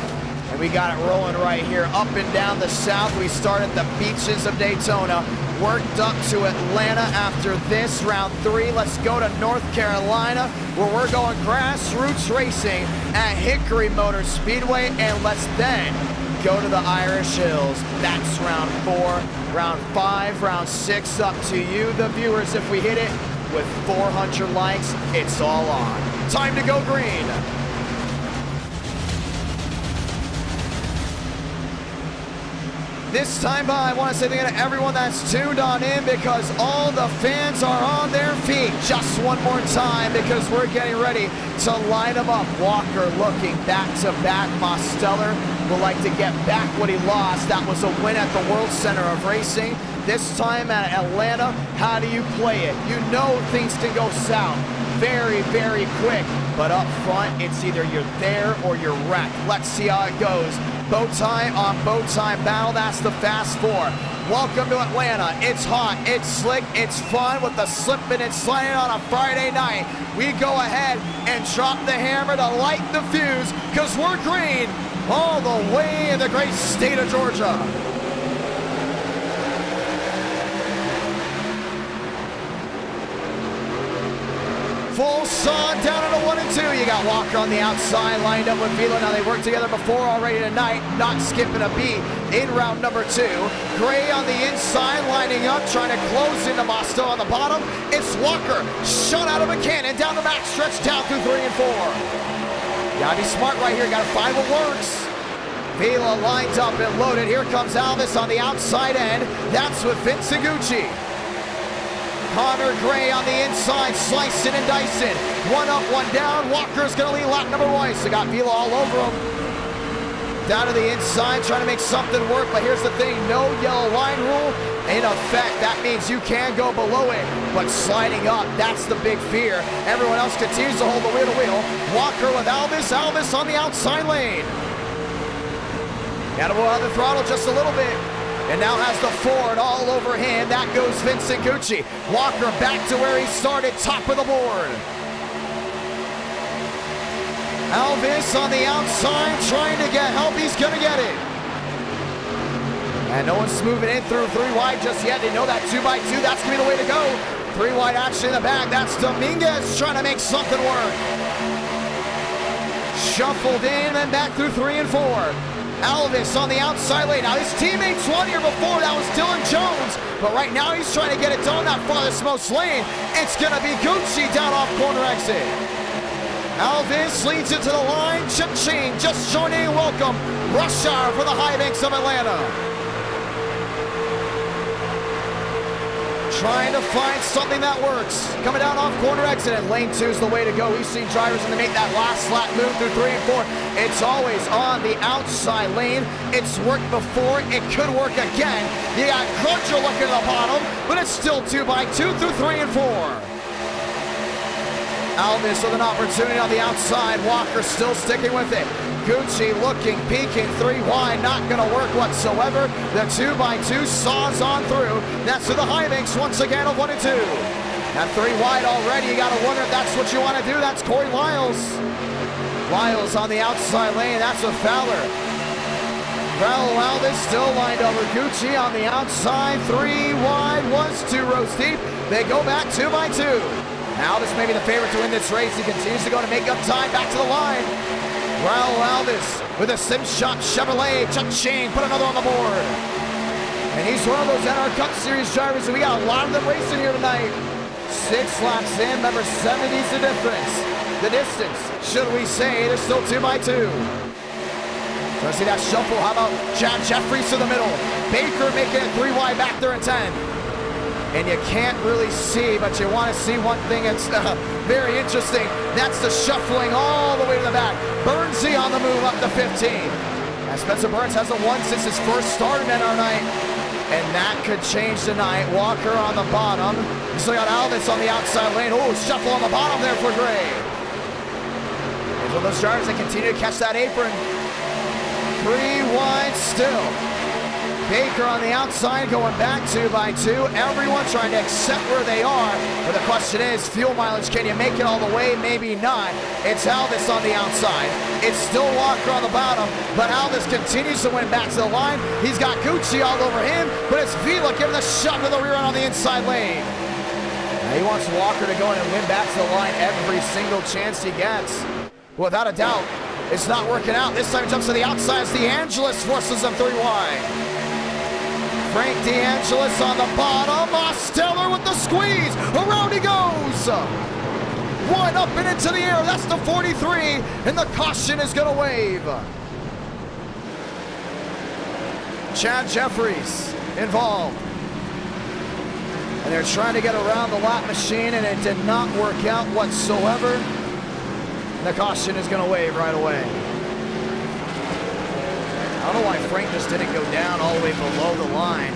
And we got it rolling right here up and down the south. We start at the beaches of Daytona, worked up to Atlanta after this round 3. Let's go to North Carolina where we're going grassroots racing at Hickory Motor Speedway, and let's then go to the Irish Hills. That's round 4, round 5, round 6, up to you, the viewers. If we hit it with 400 likes, it's all on. Time to go green. This time by, I want to say thank you to everyone that's tuned on in because all the fans are on their feet. Just one more time because we're getting ready to line them up. Walker looking back to back. Mosteller would like to get back what he lost. That was a win at the World Center of Racing. This time at Atlanta, how do you play it? You know things can go south very, very quick. But up front, it's either you're there or you're wrecked. Let's see how it goes. Bow tie on bow tie battle. That's the fast 4. Welcome to Atlanta. It's hot, it's slick, it's fun with the slipping and sliding on a Friday night. We go ahead and drop the hammer to light the fuse because we're green all the way in the great state of Georgia. Full saw down into 1 and 2. You got Walker on the outside, lined up with Vila. Now they worked together before already tonight, not skipping a beat in round number 2. Gray on the inside, lining up, trying to close into Mosto on the bottom. It's Walker, shot out of a cannon, down the back stretch, down through 3 and 4. Gotta be smart right here, gotta find what works. Vila lined up and loaded. Here comes Alvis on the outside end. That's with Vince Iguchi. Connor Gray on the inside, slicing and dicing. 1 up, 1 down. Walker's going to lead lap number 1. So got Vila all over him. Down to the inside, trying to make something work. But here's the thing, no yellow line rule in effect. That means you can go below it. But sliding up, that's the big fear. Everyone else continues to hold the wheel to wheel. Walker with Alvis. Alvis on the outside lane. Got to blow out the throttle just a little bit. And now has the Ford all over him. That goes Vincent Gucci. Walker back to where he started, top of the board. Alvis on the outside trying to get help. He's going to get it. And no one's moving in through 3 wide just yet. They know that 2x2, that's going to be the way to go. 3 wide action in the back. That's Dominguez trying to make something work. Shuffled in and back through 3 and 4. Alvis on the outside lane. Now his teammates won here before. That was Dylan Jones. But right now he's trying to get it done that farthest most lane. It's going to be Gucci down off corner exit. Alvis leads into the line. Cha-ching, just joining. Welcome, rush hour for the high banks of Atlanta. Trying to find something that works. Coming down off corner exit, and lane 2 is the way to go. We've seen drivers when they make that last lap move through 3 and 4. It's always on the outside lane. It's worked before. It could work again. You got Crutcher looking at the bottom, but it's still 2x2 through 3 and 4. Alvis with an opportunity on the outside. Walker still sticking with it. Gucci looking, peeking, 3 wide, not going to work whatsoever. The 2x2 saws on through. That's to the high banks once again of 1 and 2. At 3 wide already, you got to wonder if that's what you want to do. That's Corey Lyles. Lyles on the outside lane, that's a Fowler. Raul Alvis still lined over. Gucci on the outside, 3 wide, was 2 rows deep. They go back 2x2. Alvis may be the favorite to win this race. He continues to go to make up time back to the line. Raul Alvis with a sim shot Chevrolet. Cha-ching, put another on the board. And he's one of those NR Cup Series drivers, and we got a lot of them racing here tonight. 6 laps in, remember 70's the difference. The distance, should we say, they're still 2x2. So see that shuffle, how about Chad Jeffries to the middle. Baker making it 3 wide back there in 10. And you can't really see, but you want to see one thing that's very interesting. That's the shuffling all the way to the back. Burnsy on the move up to 15. And Spencer Burns hasn't won since his first start in NR night. And that could change tonight. Walker on the bottom. You still got Alvis on the outside lane. Oh, shuffle on the bottom there for Gray. He's one of those drivers that continue to catch that apron. 3 wide still. Baker on the outside going back 2x2. Everyone trying to accept where they are. But the question is, fuel mileage, can you make it all the way? Maybe not. It's Alvis on the outside. It's still Walker on the bottom, but Alvis continues to win back to the line. He's got Gucci all over him, but it's Vila giving the shot to the rear end on the inside lane. Now he wants Walker to go in and win back to the line every single chance he gets. Without a doubt, it's not working out. This time he jumps to the outside as DeAngelis forces him 3 wide. Frank DeAngelis on the bottom. Mosteller with the squeeze. Around he goes. 1 up and into the air. That's the 43. And the caution is going to wave. Chad Jeffries involved. And they're trying to get around the lap machine, and it did not work out whatsoever. And the caution is going to wave right away. I don't know why Frank just didn't go down all the way below the line.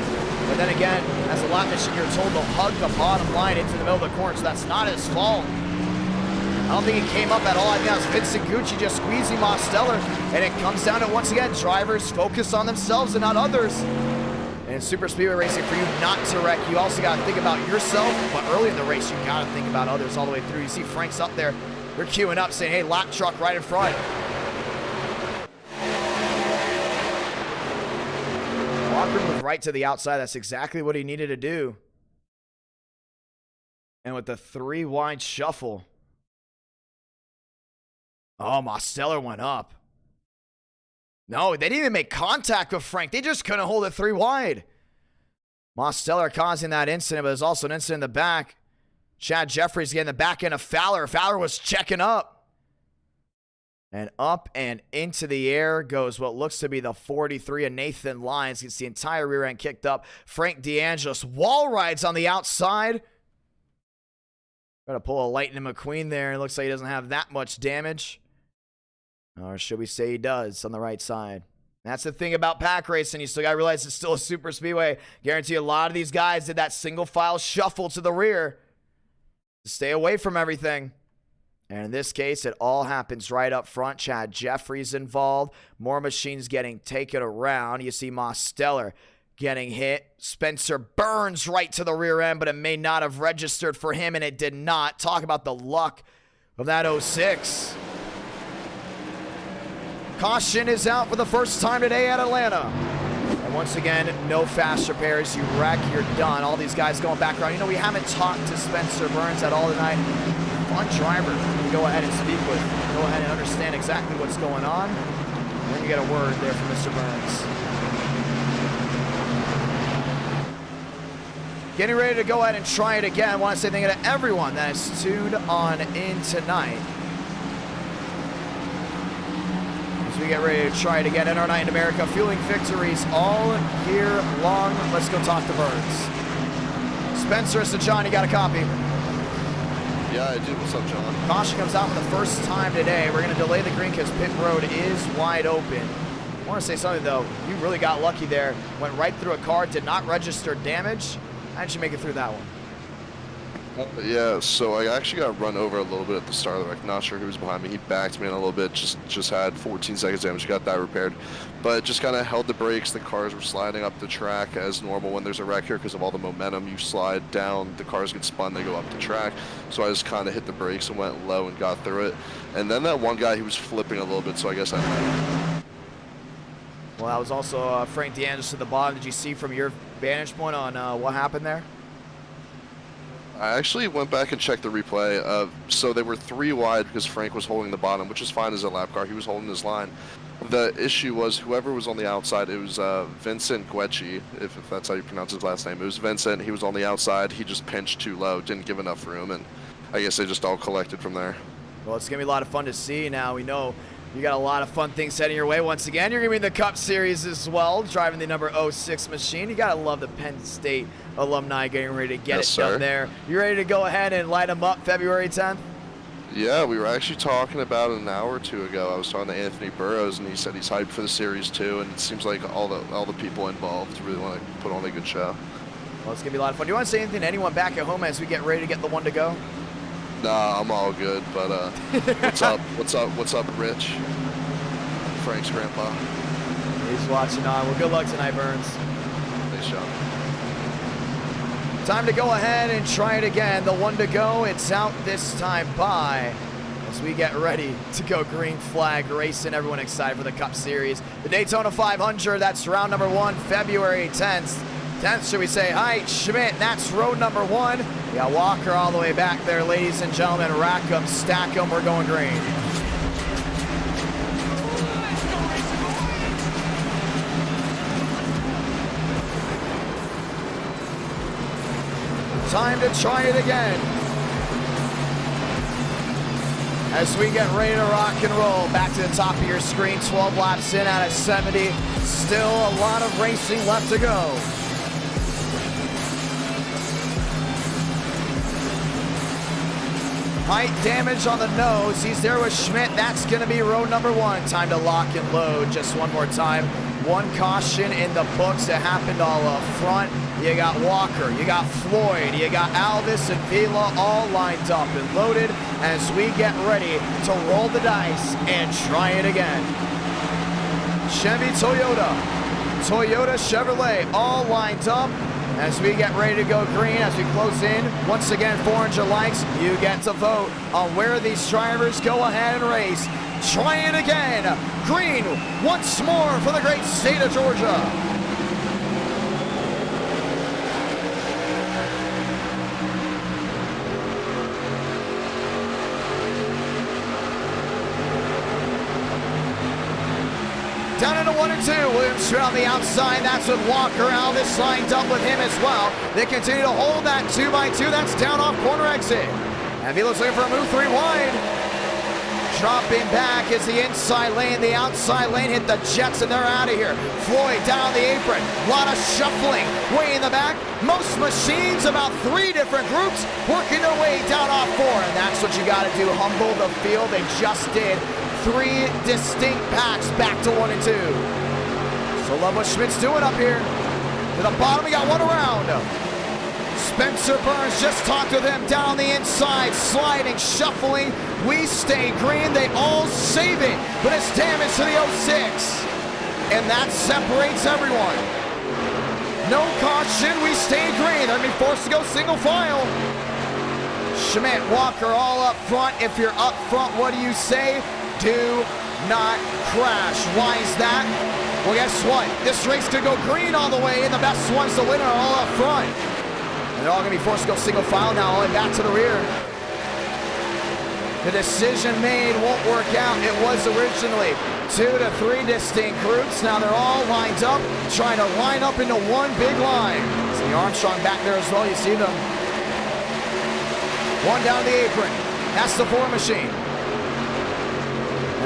But then again, as a lap machine, you're told to hug the bottom line into the middle of the corner, so that's not his fault. I don't think he came up at all. I think that was Vincent Gucci just squeezing Mosteller. And it comes down to, once again, drivers focus on themselves and not others. And in super speedway racing, for you not to wreck, you also got to think about yourself. But early in the race, you got to think about others all the way through. You see Frank's up there. They're queuing up saying, hey, lap truck right in front. Walker moved right to the outside. That's exactly what he needed to do. And with the 3 wide shuffle. Oh, Mosteller went up. No, they didn't even make contact with Frank. They just couldn't hold it 3 wide. Mosteller causing that incident, but there's also an incident in the back. Chad Jeffries getting the back end of Fowler. Fowler was checking up. And up and into the air goes what looks to be the 43 of Nathan Lyons. Gets the entire rear end kicked up. Frank DeAngelis wall rides on the outside. Got to pull a Lightning McQueen there. It looks like he doesn't have that much damage. Or should we say he does on the right side. That's the thing about pack racing. You still got to realize it's still a super speedway. Guarantee a lot of these guys did that single file shuffle to the rear to stay away from everything. And in this case, it all happens right up front. Chad Jeffries involved. More machines getting taken around. You see Mosteller getting hit. Spencer Burns right to the rear end, but it may not have registered for him, and it did not. Talk about the luck of that 06. Caution is out for the first time today at Atlanta. And once again, no fast repairs. You wreck, you're done. All these guys going back around. You know, we haven't talked to Spencer Burns at all tonight. Fun driver to go ahead and speak with. Go ahead and understand exactly what's going on. And then you get a word there from Mr. Burns. Getting ready to go ahead and try it again. I want to say thank you to everyone that is tuned on in tonight. we get ready to try it again. NR Night in America, fueling victories all year long. Let's go talk to Burns. Spencer, so John, you got a copy? Yeah, I do. What's up, John? Caution comes out for the first time today. We're going to delay the green because pit road is wide open. I want to say something, though. You really got lucky there. Went right through a car, did not register damage. How did you make it through that one? Yeah, so I actually got run over a little bit at the start of the wreck. Not sure who was behind me. He backed me in a little bit. Just had 14 seconds damage. Got that repaired. But just kind of held the brakes. The cars were sliding up the track as normal when there's a wreck here because of all the momentum. You slide down, the cars get spun, they go up the track. So I just kind of hit the brakes and went low and got through it. And then that one guy, he was flipping a little bit, so I guess I had. Well, that was also Frank DeAngelis at the bottom. Did you see from your vantage point on what happened there? I actually went back and checked the replay. So they were 3 wide because Frank was holding the bottom, which is fine as a lap car. He was holding his line. The issue was whoever was on the outside, it was Vincent Guecci, if that's how you pronounce his last name. It was Vincent. He was on the outside. He just pinched too low, didn't give enough room, and I guess they just all collected from there. Well, it's going to be a lot of fun to see now. We know you got a lot of fun things heading your way. Once again, you're going to be in the Cup Series as well, driving the number 06 machine. You got to love the Penn State alumni getting ready to get it done there. You ready to go ahead and light them up February 10th? Yeah, we were actually talking about it an hour or two ago. I was talking to Anthony Burrows, and he said he's hyped for the series too. And it seems like all the people involved really want to put on a good show. Well, it's gonna be a lot of fun. Do you want to say anything to anyone back at home as we get ready to get the one to go? Nah, I'm all good. But what's up, Rich? Frank's grandpa. He's watching on. Well, good luck tonight, Burns. Thanks, Sean. Time to go ahead and try it again. The one to go, it's out this time by as we get ready to go green flag racing. Everyone excited for the Cup Series. The Daytona 500, that's round number 1, February 10th. 10th, should we say, Height, Schmidt, that's road number 1. We got Walker all the way back there, ladies and gentlemen. Rack them, stack them, we're going green. Time to try it again. As we get ready to rock and roll, back to the top of your screen, 12 laps in out of 70. Still a lot of racing left to go. Height damage on the nose. He's there with Schmidt. That's going to be road number 1. Time to lock and load just one more time. One caution in the books. It happened all up front. You got Walker, you got Floyd, you got Alvis and Vila all lined up and loaded as we get ready to roll the dice and try it again. Chevy, Toyota, Chevrolet all lined up as we get ready to go green as we close in. Once again, 400 likes. You get to vote on where these drivers go ahead and race. Try it again. Green once more for the great state of Georgia. Down into 1 and 2. Williams on the outside. That's with Walker. Alvis lined up with him as well. They continue to hold that 2x2. That's down off corner exit. And Vila's looking for a move 3 wide. Dropping back is the inside lane. The outside lane hit the Jets and they're out of here. Floyd down the apron. A lot of shuffling way in the back. Most machines, about 3 different groups working their way down off 4. And that's what you got to do. Humble the field. They just did. 3 distinct packs back to 1 and 2. So love what Schmidt's doing up here. To the bottom, we got 1 around. Spencer Burns just talked with him down the inside, sliding, shuffling. We stay green. They all save it, but it's damage to the 06. And that separates everyone. No caution. We stay green. They're going to be forced to go single file. Schmidt, Walker all up front. If you're up front, what do you say? Do not crash. Why is that? Well, guess what? This race could go green all the way, and the best ones to win are all up front. And they're all going to be forced to go single file now, all the way back to the rear. The decision made won't work out. It was originally 2 to 3 distinct groups. Now they're all lined up, trying to line up into one big line. See Armstrong back there as well. You see them. 1 down the apron. That's the 4 machine.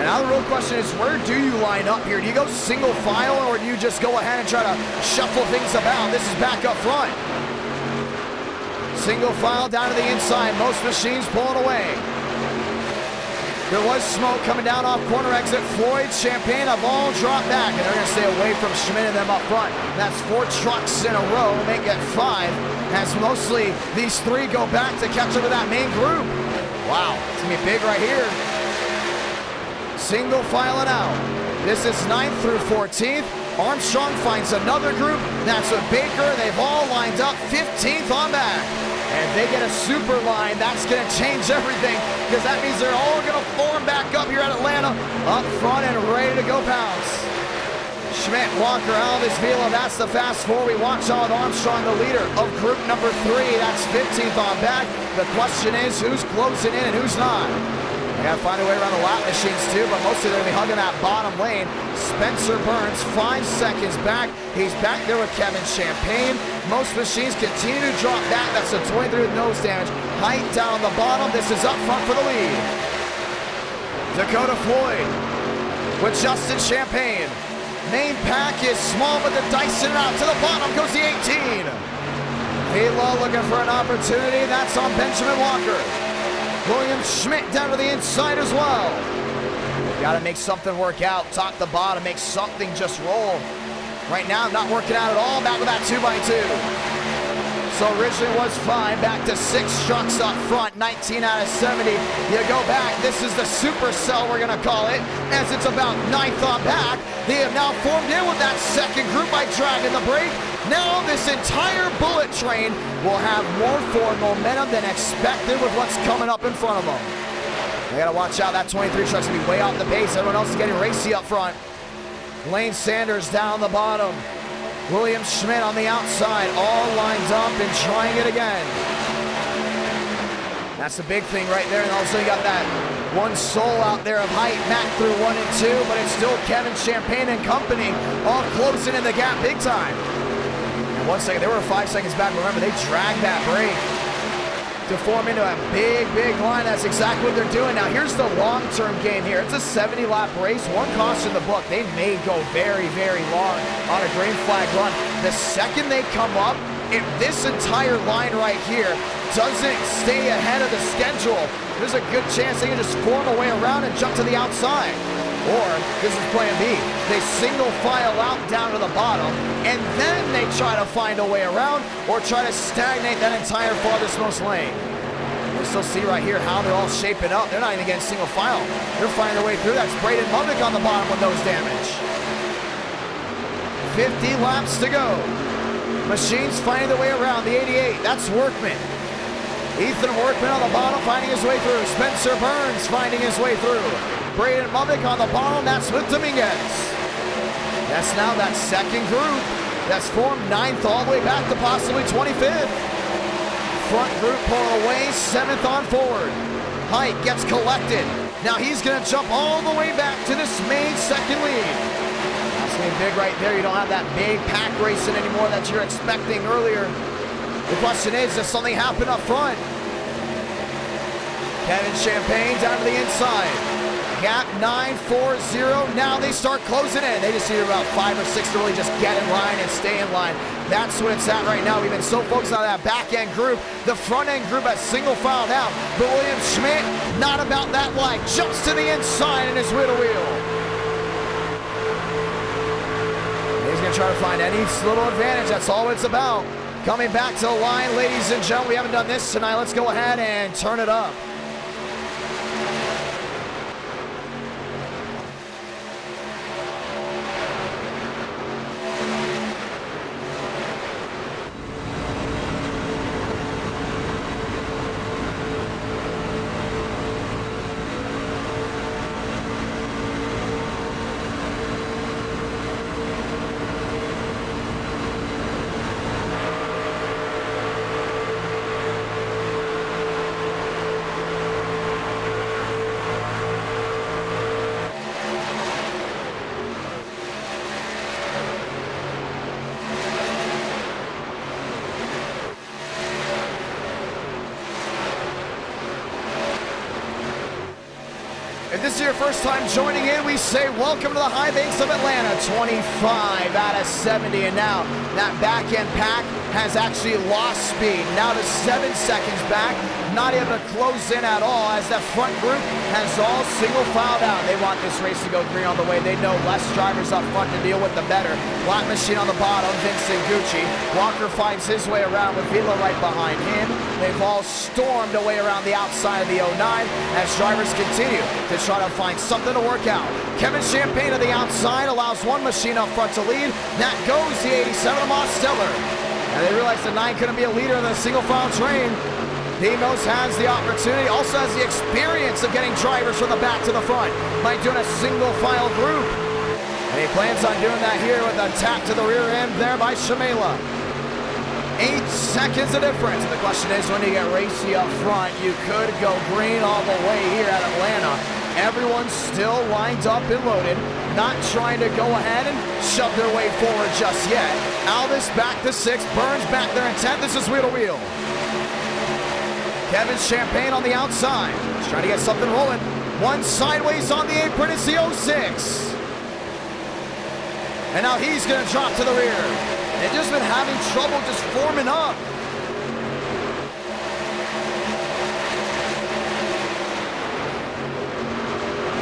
And now the real question is, where do you line up here? Do you go single file, or do you just go ahead and try to shuffle things about? This is back up front. Single file down to the inside. Most machines pulling away. There was smoke coming down off corner exit. Floyd, Champagne have all dropped back, and they're going to stay away from Schmidt and them up front. That's 4 trucks in a row, make it 5, as mostly these 3 go back to catch up with that main group. Wow, it's going to be big right here. Single filing out. This is 9th through 14th. Armstrong finds another group. That's with Baker. They've all lined up 15th on back. And if they get a super line, that's going to change everything, because that means they're all going to form back up here at Atlanta, up front and ready to go pounce. Schmidt, Walker, Alves, Vila, that's the fast 4. We watch on with Armstrong, the leader of group number 3. That's 15th on back. The question is, who's closing in and who's not? They got to find a way around the lap machines too, but mostly they're going to be hugging that bottom lane. Spencer Burns, 5 seconds back. He's back there with Kevin Champagne. Most machines continue to drop back. That's a 23 with nose damage. Height down the bottom. This is up front for the lead. Dakota Floyd with Justin Champagne. Main pack is small, but the Dyson out to the bottom goes the 18. Vila looking for an opportunity. That's on Benjamin Walker. William Schmidt down to the inside as well. Got to make something work out. Top to bottom, make something just roll. Right now, not working out at all. Back with that 2x2. So originally was 5, back to 6 trucks up front, 19 out of 70. You go back, this is the supercell, we're gonna call it, as it's about 9th on back. They have now formed in with that second group by dragging the brake. Now this entire bullet train will have more forward momentum than expected with what's coming up in front of them. They gotta watch out, that 23 truck's gonna be way off the pace. Everyone else is getting racy up front. Lane Sanders down the bottom. William Schmidt on the outside, all lined up and trying it again. That's the big thing right there. And also you got that one soul out there of height, Matt through 1 and 2, but it's still Kevin Champagne and company all closing in the gap big time. And 1 second, they were 5 seconds back. Remember, they dragged that brake to form into a big, big line. That's exactly what they're doing. Now, here's the long-term game here. It's a 70-lap race. 1 caution in the book. They may go very, very long on a green flag run. The second they come up, if this entire line right here doesn't stay ahead of the schedule, there's a good chance they can just form a way around and jump to the outside. Or, this is plan B, they single file out down to the bottom, and then they try to find a way around, or try to stagnate that entire farthest most lane. You still see right here how they're all shaping up. They're not even getting single file. They're finding their way through. That's Braden Lubbock on the bottom with nose damage. 50 laps to go. Machines finding their way around the 88. That's Workman. Ethan Workman on the bottom finding his way through. Spencer Burns finding his way through. Braden Lubbock on the bottom. That's with Dominguez. That's now that second group that's formed 9th all the way back to possibly 25th. Front group pull away, 7th on forward. Height gets collected. Now he's going to jump all the way back to this main second lead. That's going to be big right there. You don't have that big pack racing anymore that you're expecting earlier. The question is, does something happen up front? Kevin Champagne down to the inside. Gap 9-4-0. Now they start closing in. They just need about 5 or 6 to really just get in line and stay in line. That's what it's at right now. We've been so focused on that back end group. The front end group has single file now. But William Schmidt, not about that line. Jumps to the inside in his wheel to wheel. He's going to try to find any little advantage. That's all it's about. Coming back to the line, ladies and gentlemen. We haven't done this tonight. Let's go ahead and turn it up. If this is your first time joining in, we say welcome to the high banks of Atlanta. 25 out of 70, and now that back end pack has actually lost speed. Now to 7 seconds back, not able to close in at all as that front group has all single filed out. They want this race to go green all the way. They know less drivers up front to deal with, the better. Black Machine on the bottom, Vincent Gucci. Walker finds his way around with Vila right behind him. They've all stormed away around the outside of the 09 as drivers continue to try to find something to work out. Kevin Champagne to the outside allows one machine up front to lead. That goes the 87 of Moss Stellar. And they realize the 9 couldn't be a leader in the single file train. Demos has the opportunity, also has the experience of getting drivers from the back to the front by doing a single file group. And he plans on doing that here with a tap to the rear end there by Shamela. 8 seconds of difference. The question is, when you get racy up front, you could go green all the way here at Atlanta. Everyone's still lined up and loaded, not trying to go ahead and shove their way forward just yet. Alvis back to 6, Burns back there in 10th. This is wheel to wheel. Kevin Champagne on the outside. He's trying to get something rolling. One sideways on the apron is the 06. And now he's going to drop to the rear. They've just been having trouble just forming up.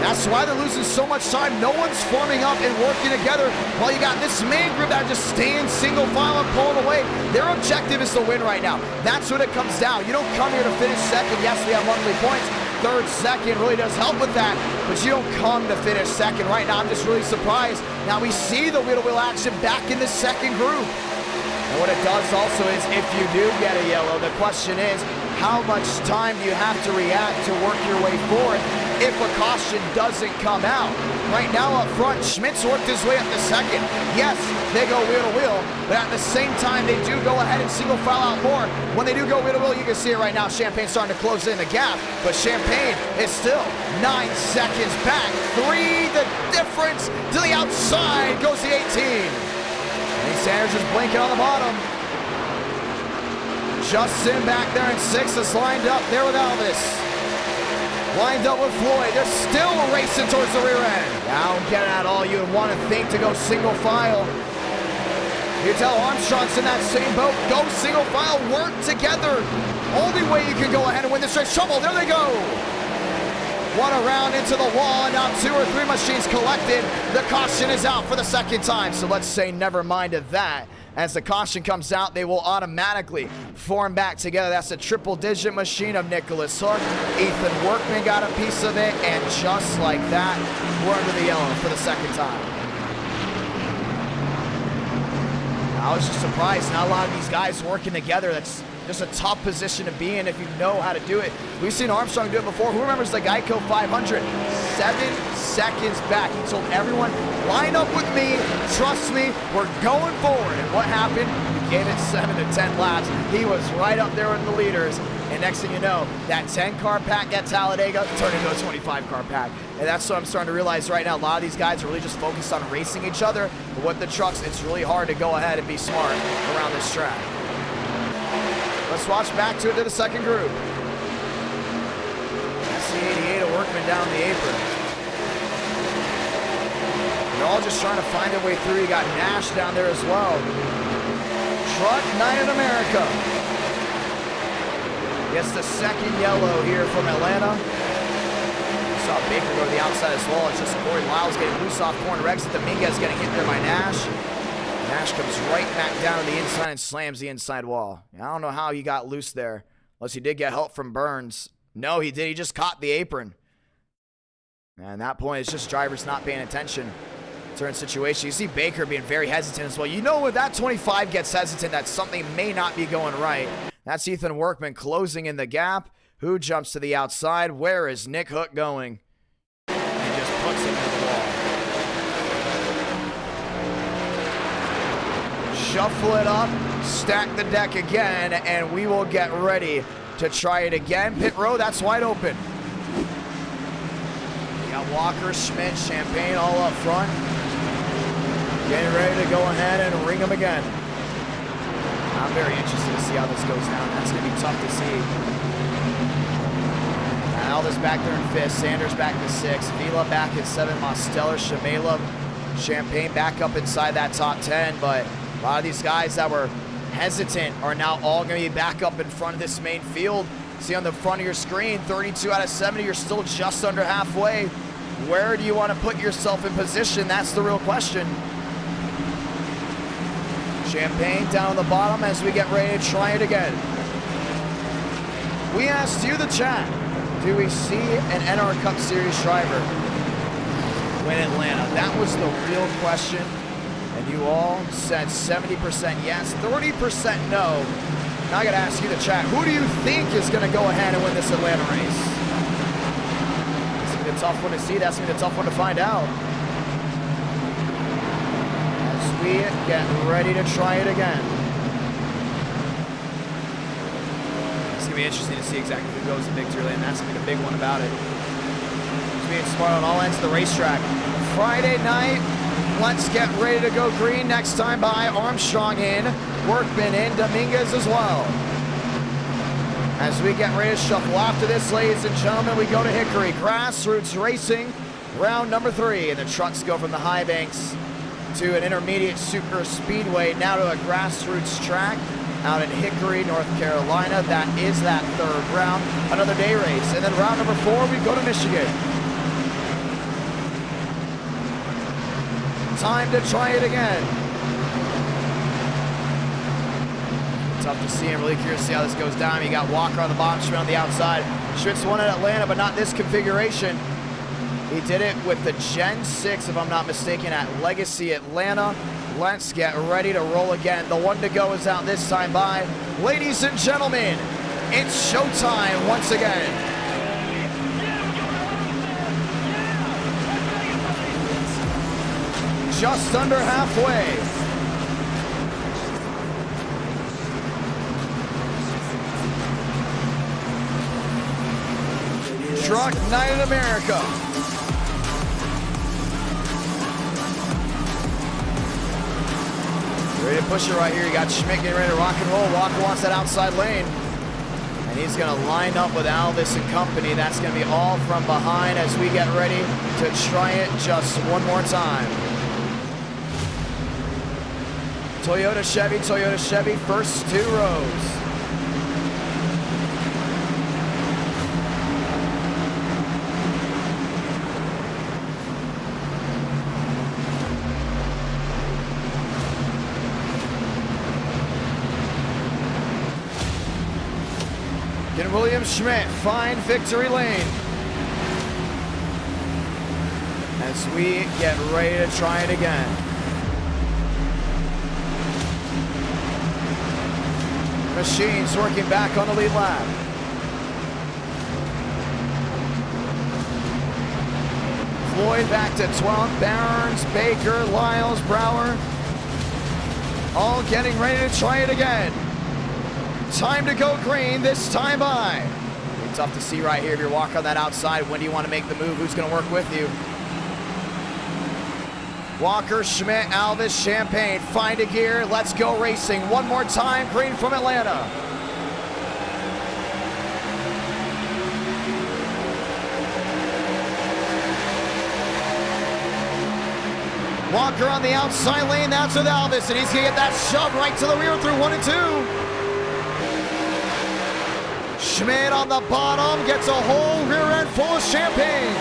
That's why they're losing so much time. No one's forming up and working together while you got this main group that just staying single file and pulling away. Their objective is to win right now. That's what it comes down. You don't come here to finish second. Yes, we have monthly points. Third, second really does help with that, but you don't come to finish second. Right now, I'm just really surprised. Now we see the wheel-to-wheel action back in the second group. And what it does also is, if you do get a yellow, the question is, how much time do you have to react to work your way forward if a caution doesn't come out? Right now up front, Schmidt's worked his way up to second. Yes, they go wheel to wheel, but at the same time, they do go ahead and single file out more. When they do go wheel to wheel, you can see it right now. Champagne's starting to close in the gap, but Champagne is still 9 seconds back. 3, the difference to the outside goes the 18. And Sanders just blinking on the bottom. Justin back there in 6 is lined up there with Alvis. Lined up with Floyd. They're still racing towards the rear end. Now get at all you would want to think to go single file. You tell Armstrong's in that same boat. Go single file, work together. Only way you can go ahead and win this race. Trouble, there they go. One around into the wall, and now 2 or 3 machines collected. The caution is out for the second time, so let's say never mind of that. As the caution comes out, they will automatically form back together. That's a triple-digit machine of Nicholas Hook. Ethan Workman got a piece of it, and just like that, we're under the yellow for the second time. I was just surprised. Not a lot of these guys working together. That's just a tough position to be in if you know how to do it. We've seen Armstrong do it before. Who remembers the Geico 500? 7 seconds back. He told everyone, line up with me, trust me, we're going forward. And what happened? He gave it 7 to 10 laps. He was right up there with the leaders. And next thing you know, that 10-car pack at Talladega turned into a 25-car pack. And that's what I'm starting to realize right now. A lot of these guys are really just focused on racing each other. But with the trucks, it's really hard to go ahead and be smart around this track. Let's watch back to it to the second group. That's the 88 of Workman down the apron. They're all just trying to find their way through. You got Nash down there as well. Truck Night in America. Gets the second yellow here from Atlanta. We saw Baker go to the outside as well. It's just Corey Lyles getting loose off corner. Exit Dominguez getting hit there by Nash. Nash comes right back down to the inside and slams the inside wall. I don't know how he got loose there, unless he did get help from Burns. No, he did. He just caught the apron. And at that point, it's just drivers not paying attention. Certain situation. You see Baker being very hesitant as well. You know when that 25 gets hesitant, that something may not be going right. That's Ethan Workman closing in the gap. Who jumps to the outside? Where is Nick Hook going? And just puts him in the wall. Shuffle it up, stack the deck again, and we will get ready to try it again. Pit row, that's wide open. You got Walker, Schmidt, Champagne all up front. Getting ready to go ahead and ring them again. I'm very interested to see how this goes down. That's going to be tough to see. Alvis back there in 5th. Sanders back to 6th. Vila back at 7. Mosteller, Shimela, Champagne back up inside that top 10. But a lot of these guys that were hesitant are now all going to be back up in front of this main field. See on the front of your screen, 32 out of 70. You're still just under halfway. Where do you want to put yourself in position? That's the real question. Champagne down on the bottom as we get ready to try it again. We asked you, the chat, do we see an NR Cup Series driver win Atlanta? That was the real question. And you all said 70% yes, 30% no. Now I gotta ask you, the chat, who do you think is gonna go ahead and win this Atlanta race? It's gonna be a tough one to see. That's gonna be a tough one to find out. As we get ready to try it again. It's gonna be interesting to see exactly who goes in victory lane. That's gonna be the big one about it. Just being smart on all ends of the racetrack. Friday night, let's get ready to go green. Next time by, Armstrong in, Workman in, Dominguez as well. As we get ready to shuffle after this, ladies and gentlemen, we go to Hickory. Grassroots Racing, round number 3. And the trucks go from the high banks to an intermediate super speedway, now to a grassroots track out in Hickory, North Carolina. That is that 3rd round, another day race. And then round number 4, we go to Michigan. Time to try it again. Tough to see. I'm really curious to see how this goes down. You got Walker on the bottom, Schmidt on the outside. Schmidt's won at Atlanta, but not this configuration. He did it with the Gen 6, if I'm not mistaken, at Legacy Atlanta. Let's get ready to roll again. The one to go is out this time by. Ladies and gentlemen, it's showtime once again. Just under halfway. Truck Night in America. Ready to push it right here. You got Schmidt getting ready to rock and roll. Walker wants that outside lane. And he's going to line up with Alvis and company. That's going to be all from behind as we get ready to try it just one more time. Toyota, Chevy, first 2 rows. Can William Schmidt find victory lane? As we get ready to try it again. Machines working back on the lead lap. Floyd back to 12th. Barnes, Baker, Lyles, Brower. All getting ready to try it again. Time to go green, this time by. It's tough to see right here if you're walking on that outside. When do you want to make the move? Who's going to work with you? Walker, Schmidt, Alvis, Champagne, find a gear. Let's go racing. One more time, green from Atlanta. Walker on the outside lane, that's with Alvis, and he's gonna get that shove right to the rear through 1 and 2. Schmidt on the bottom, gets a whole rear end full of Champagne.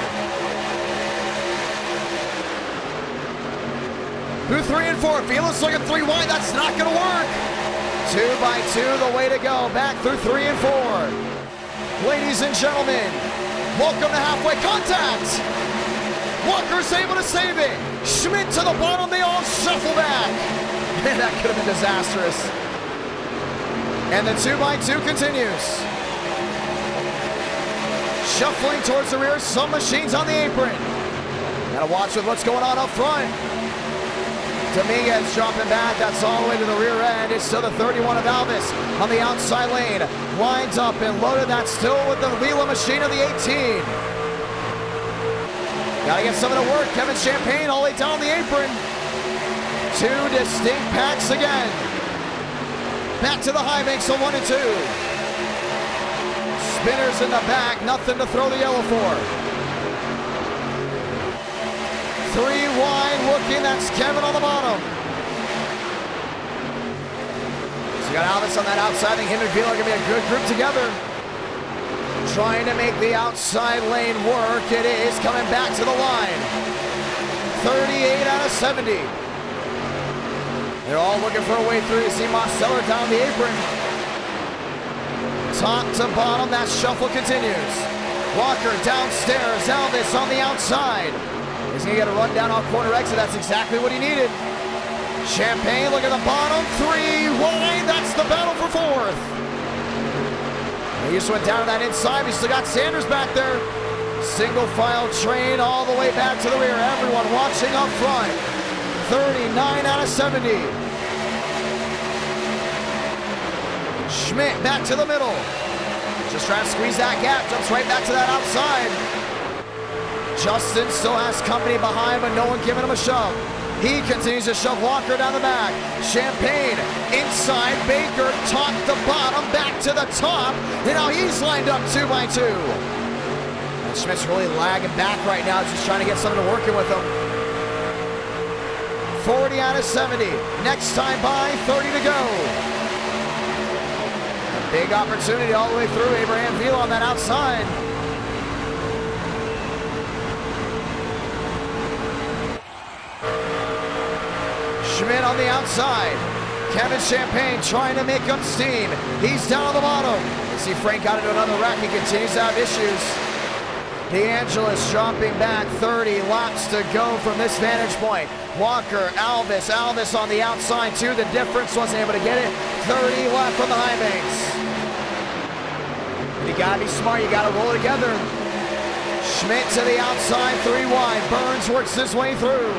Through 3 and 4, Felix looking 3 wide, that's not gonna work. 2 by 2, the way to go, back through 3 and 4. Ladies and gentlemen, welcome to halfway contact. Walker's able to save it. Schmidt to the bottom, they all shuffle back. Man, that could have been disastrous. And the 2 by 2 continues. Shuffling towards the rear, some machines on the apron. Gotta watch with what's going on up front. Dominguez dropping back, that's all the way to the rear end. It's still the 31 of Alvis on the outside lane. Lines up and loaded, that's still with the Vila machine of the 18. Gotta get some of the work. Kevin Champagne all the way down the apron. 2 distinct packs again. Back to the high banks of 1 and 2. spinners in the back, nothing to throw the yellow for. 3 wide looking, that's Kevin on the bottom. So you got Alvis on that outside. I think him and Vila are going to be a good group together. Trying to make the outside lane work. It is coming back to the line. 38 out of 70. They're all looking for a way through. You see Marceller down the apron. Top to bottom, that shuffle continues. Walker downstairs, Alvis on the outside. He's going to get a run down off corner exit. That's exactly what he needed. Champagne, look at the bottom. 3 wide, that's the battle for 4th. He just went down to that inside. We still got Sanders back there. Single file train all the way back to the rear. Everyone watching up front. 39 out of 70. Schmidt back to the middle. Just trying to squeeze that gap. Jumps right back to that outside. Justin still has company behind, but no one giving him a shove. He continues to shove Walker down the back. Champagne inside. Baker top to bottom, back to the top. And now he's lined up 2 by 2. And Schmidt's really lagging back right now, just trying to get something to working with him. 40 out of 70. Next time by, 30 to go. A big opportunity all the way through. Abraham Vila on that outside. Schmidt on the outside. Kevin Champagne trying to make up steam. He's down on the bottom. You see Frank got into another wreck. He continues to have issues. DeAngelis dropping back. 30 laps to go from this vantage point. Walker, Alvis on the outside too. The difference, wasn't able to get it. 30 left from the high banks. You gotta be smart. You gotta roll it together. Schmidt to the outside. 3 wide. Burns works his way through.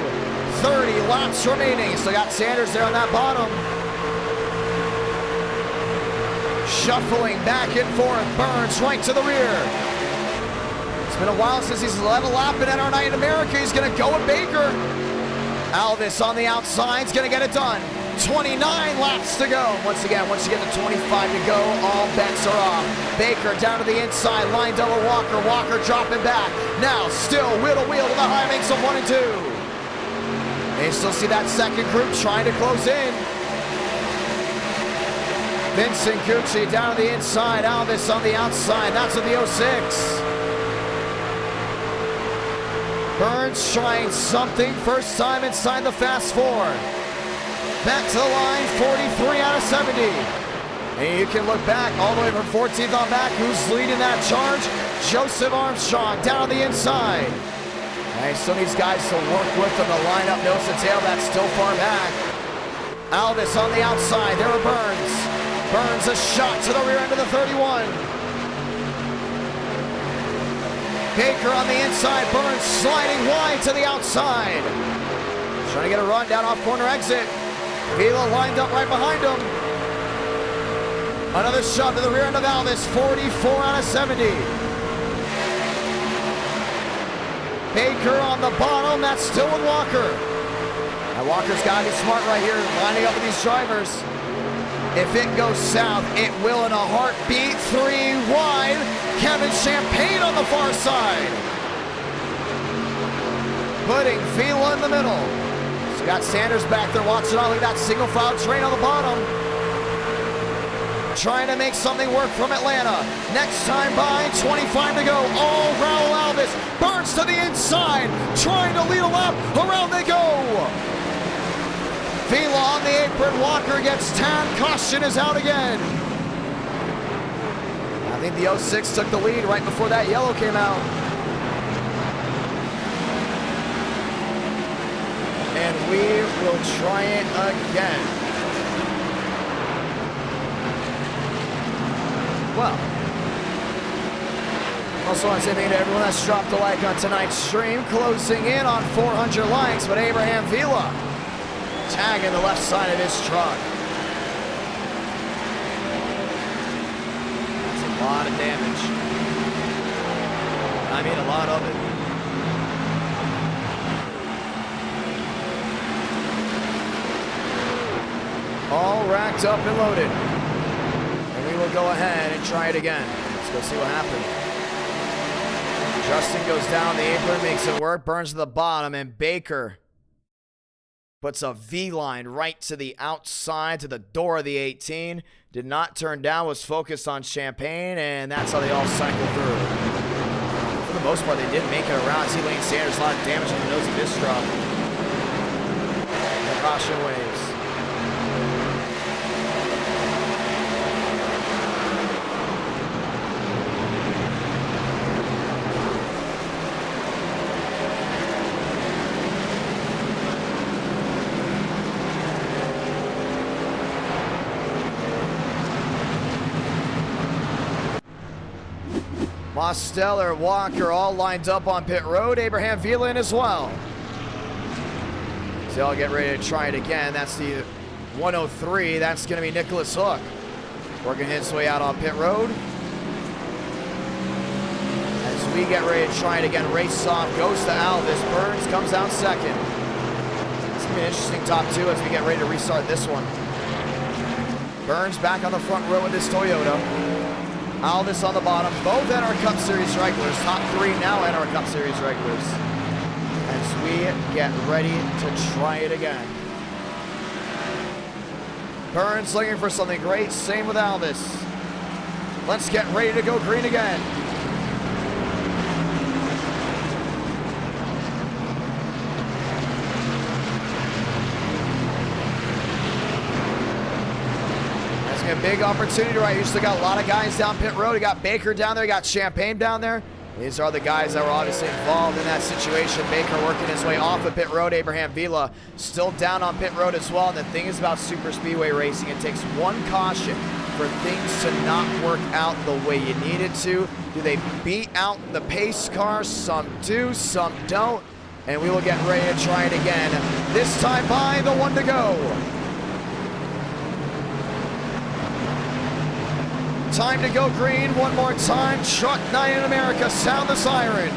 30 laps remaining. Still got Sanders there on that bottom. Shuffling back and forth. Burns right to the rear. It's been a while since he's led a lap in NR Night in America. He's going to go with Baker. Alvis on the outside is going to get it done. 29 laps to go. Once again, once you get to 25 to go, all bets are off. Baker down to the inside. Line double Walker. Walker dropping back. Now still wheel to wheel to the high banks of 1 and 2. They still see that second group trying to close in. Vincent Gucci down to the inside. Alvis on the outside. That's with the 06. Burns trying something. First time inside the fast 4. Back to the line. 43 out of 70. And you can look back all the way from 14th on back. Who's leading that charge? Joseph Armstrong down on the inside. And he still needs guys to work with him to line up nose to tail. That's still far back. Alvis on the outside. There are Burns. Burns a shot to the rear end of the 31. Baker on the inside. Burns sliding wide to the outside. Trying to get a run down off corner exit. Vila lined up right behind him. Another shot to the rear end of Alvis. 44 out of 70. Baker on the bottom, that's still with Walker. Now Walker's got to be smart right here, lining up with these drivers. If it goes south, it will in a heartbeat. 3 wide, Kevin Champagne on the far side. Putting Vila in the middle. So you got Sanders back there watching on. Look at that single file train on the bottom. Trying to make something work from Atlanta. Next time by, 25 to go. Oh, Raul Alvis. Burns to the inside. Trying to lead a lap. Around they go. Vila on the apron. Walker gets tagged. Caution is out again. I think the 06 took the lead right before that yellow came out. And we will try it again. Well, also want to say thank you to everyone that's dropped a like on tonight's stream. Closing in on 400 likes, but Abraham Vila tagging the left side of his truck. That's a lot of damage. I mean, a lot of it. All racked up and loaded. We'll go ahead and try it again. Let's go see what happened. Justin goes down the apron, makes it work, burns to the bottom, and Baker puts a V-line right to the outside, to the door of the 18. Did not turn down, was focused on Champagne, and that's how they all cycle through. For the most part, they didn't make it around. See Lane Sanders, a lot of damage on the nose of this drop. The caution waves. Mosteller, Walker, all lined up on pit road. Abraham Vila in as well. So they all get ready to try it again. That's the 103. That's going to be Nicholas Hook. Working his way out on pit road. As we get ready to try it again, race off, goes to Alvis. Burns comes out second. It's going to be an interesting top two as we get ready to restart this one. Burns back on the front row with this Toyota. Alvis on the bottom, both NR Cup Series regulars. Top three now NR Cup Series regulars. As we get ready to try it again. Burns looking for something great, same with Alvis. Let's get ready to go green again. A big opportunity right here. Still got a lot of guys down pit road. You got Baker down there. You got Champagne down there. These are the guys that were obviously involved in that situation. Baker working his way off of pit road. Abraham Vila still down on pit road as well. And the thing is about super speedway racing, it takes one caution for things to not work out the way you need it to. Do they beat out the pace car? Some do, some don't. And we will get ready to try it again. This time by the one to go. Time to go green one more time. Truck 9 in America, sound the siren.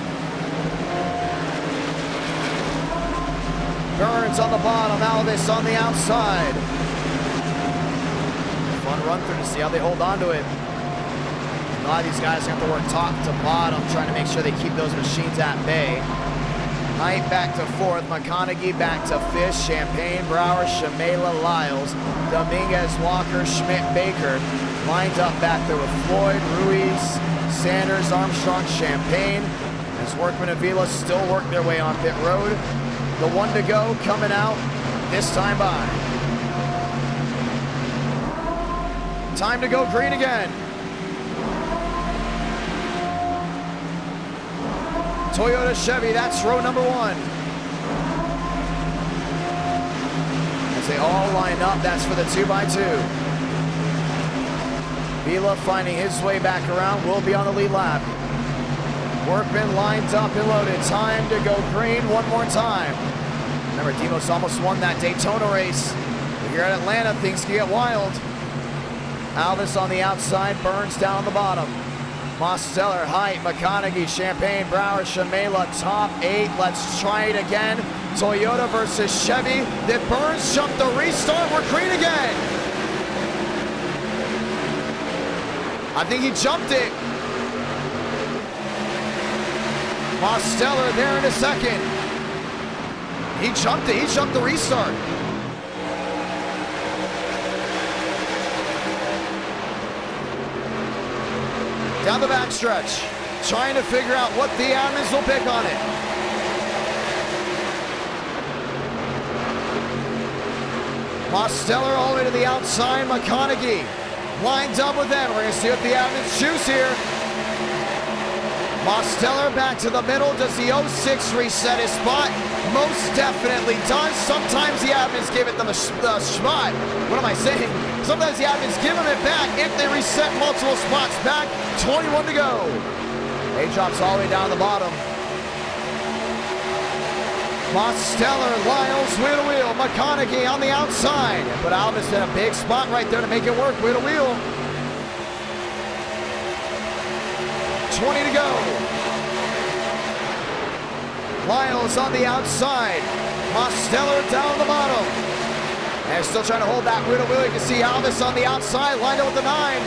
Burns on the bottom, Alvis on the outside. Fun run through to see how they hold on to it. A lot of these guys have to work top to bottom, trying to make sure they keep those machines at bay. Knight back to fourth, McConaughey back to fifth, Champagne, Brower, Shamela, Lyles, Dominguez, Walker, Schmidt, Baker. Lined up back there with Floyd, Ruiz, Sanders, Armstrong, Champagne. As Workman and Vila still work their way on pit road. The one to go coming out this time by. Time to go green again. Toyota Chevy, that's row number one. As they all line up, that's for the 2x2. Vila finding his way back around, will be on the lead lap. Workman lines up and loaded. Time to go green one more time. Remember, Demos almost won that Daytona race. But here at Atlanta, things can get wild. Alvis on the outside, Burns down on the bottom. Mosteller, Height, McConaughey, Champagne, Brower, Shamela, top 8. Let's try it again. Toyota versus Chevy. Then Burns jumped the restart. We're green again. I think he jumped it. Mosteller there in a second. He jumped it. He jumped the restart. Down the backstretch, trying to figure out what the admins will pick on it. Mosteller all the way to the outside. McConaughey lines up with them. We're going to see what the admins choose here. Mosteller back to the middle. Does the 06 reset his spot? Most definitely does. Sometimes the admins give it the spot. What am I saying? Sometimes the admins give them it back if they reset multiple spots back. 21 to go. A drops all the way down the bottom. Mosteller, Lyles, wheel to wheel. McConaughey on the outside. But Alvis in a big spot right there to make it work. Wheel to wheel. 20 to go. Lyles on the outside. Mosteller down the bottom. And they're still trying to hold that wheel to wheel. You can see Alvis on the outside, lined up with the 9.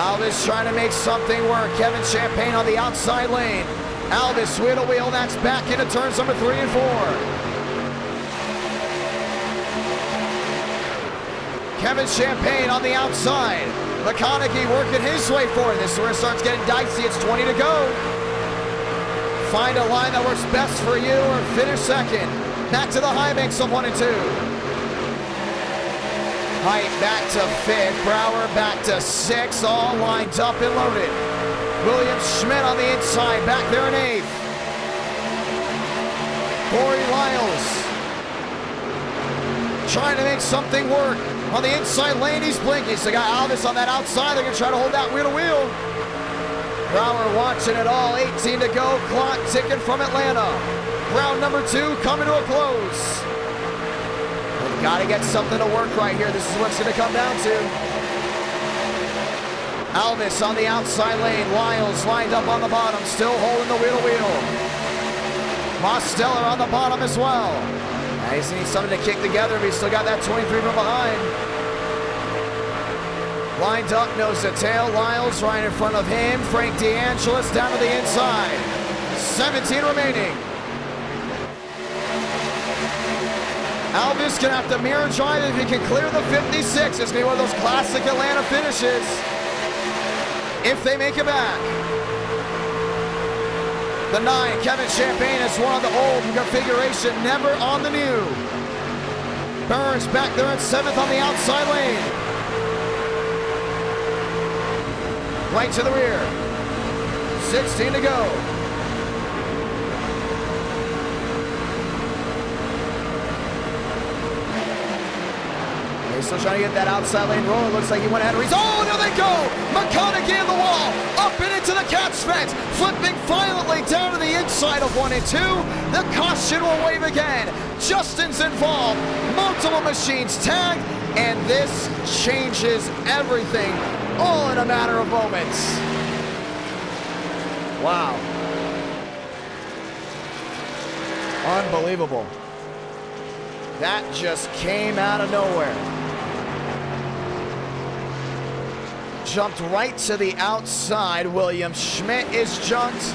Alvis trying to make something work. Kevin Champagne on the outside lane. Alvis wheel to wheel, that's back into turns number 3 and 4. Kevin Champagne on the outside. McConaughey working his way forward. This is where it starts getting dicey. It's 20 to go. Find a line that works best for you or finish second. Back to the high banks of 1 and 2. Height back to 5th. Brower back to 6th. All lined up and loaded. William Schmidt on the inside. Back there in 8th. Corey Lyles trying to make something work. On the inside lane, he's blinking. So they got Alvis on that outside. They're going to try to hold that wheel to wheel. Brower watching it all. 18 to go. Clock ticking from Atlanta. Round number 2 coming to a close. They've got to get something to work right here. This is what it's going to come down to. Alvis on the outside lane. Lyles lined up on the bottom. Still holding the wheel to wheel. Mosteller on the bottom as well. He's needs something to kick together, but he's still got that 23 from behind. Lined up, nose to tail. Lyles right in front of him. Frank DeAngelis down to the inside. 17 remaining. Alvis gonna have to mirror drive if he can clear the 56. It's gonna be one of those classic Atlanta finishes. If they make it back. The 9, Kevin Champagne, is one of the old configuration, never on the new. Burns back there in 7th on the outside lane. Right to the rear. 16 to go. He's still trying to get that outside lane roll. It looks like he went ahead. Oh, no, they go! McConaughey in the wall, up and into the catch fence, flipping violently down to the inside of 1 and 2. The caution will wave again. Justin's involved. Multiple machines tagged, and this changes everything, all in a matter of moments. Wow. Unbelievable. That just came out of nowhere. Jumped right to the outside. William Schmidt is jumped.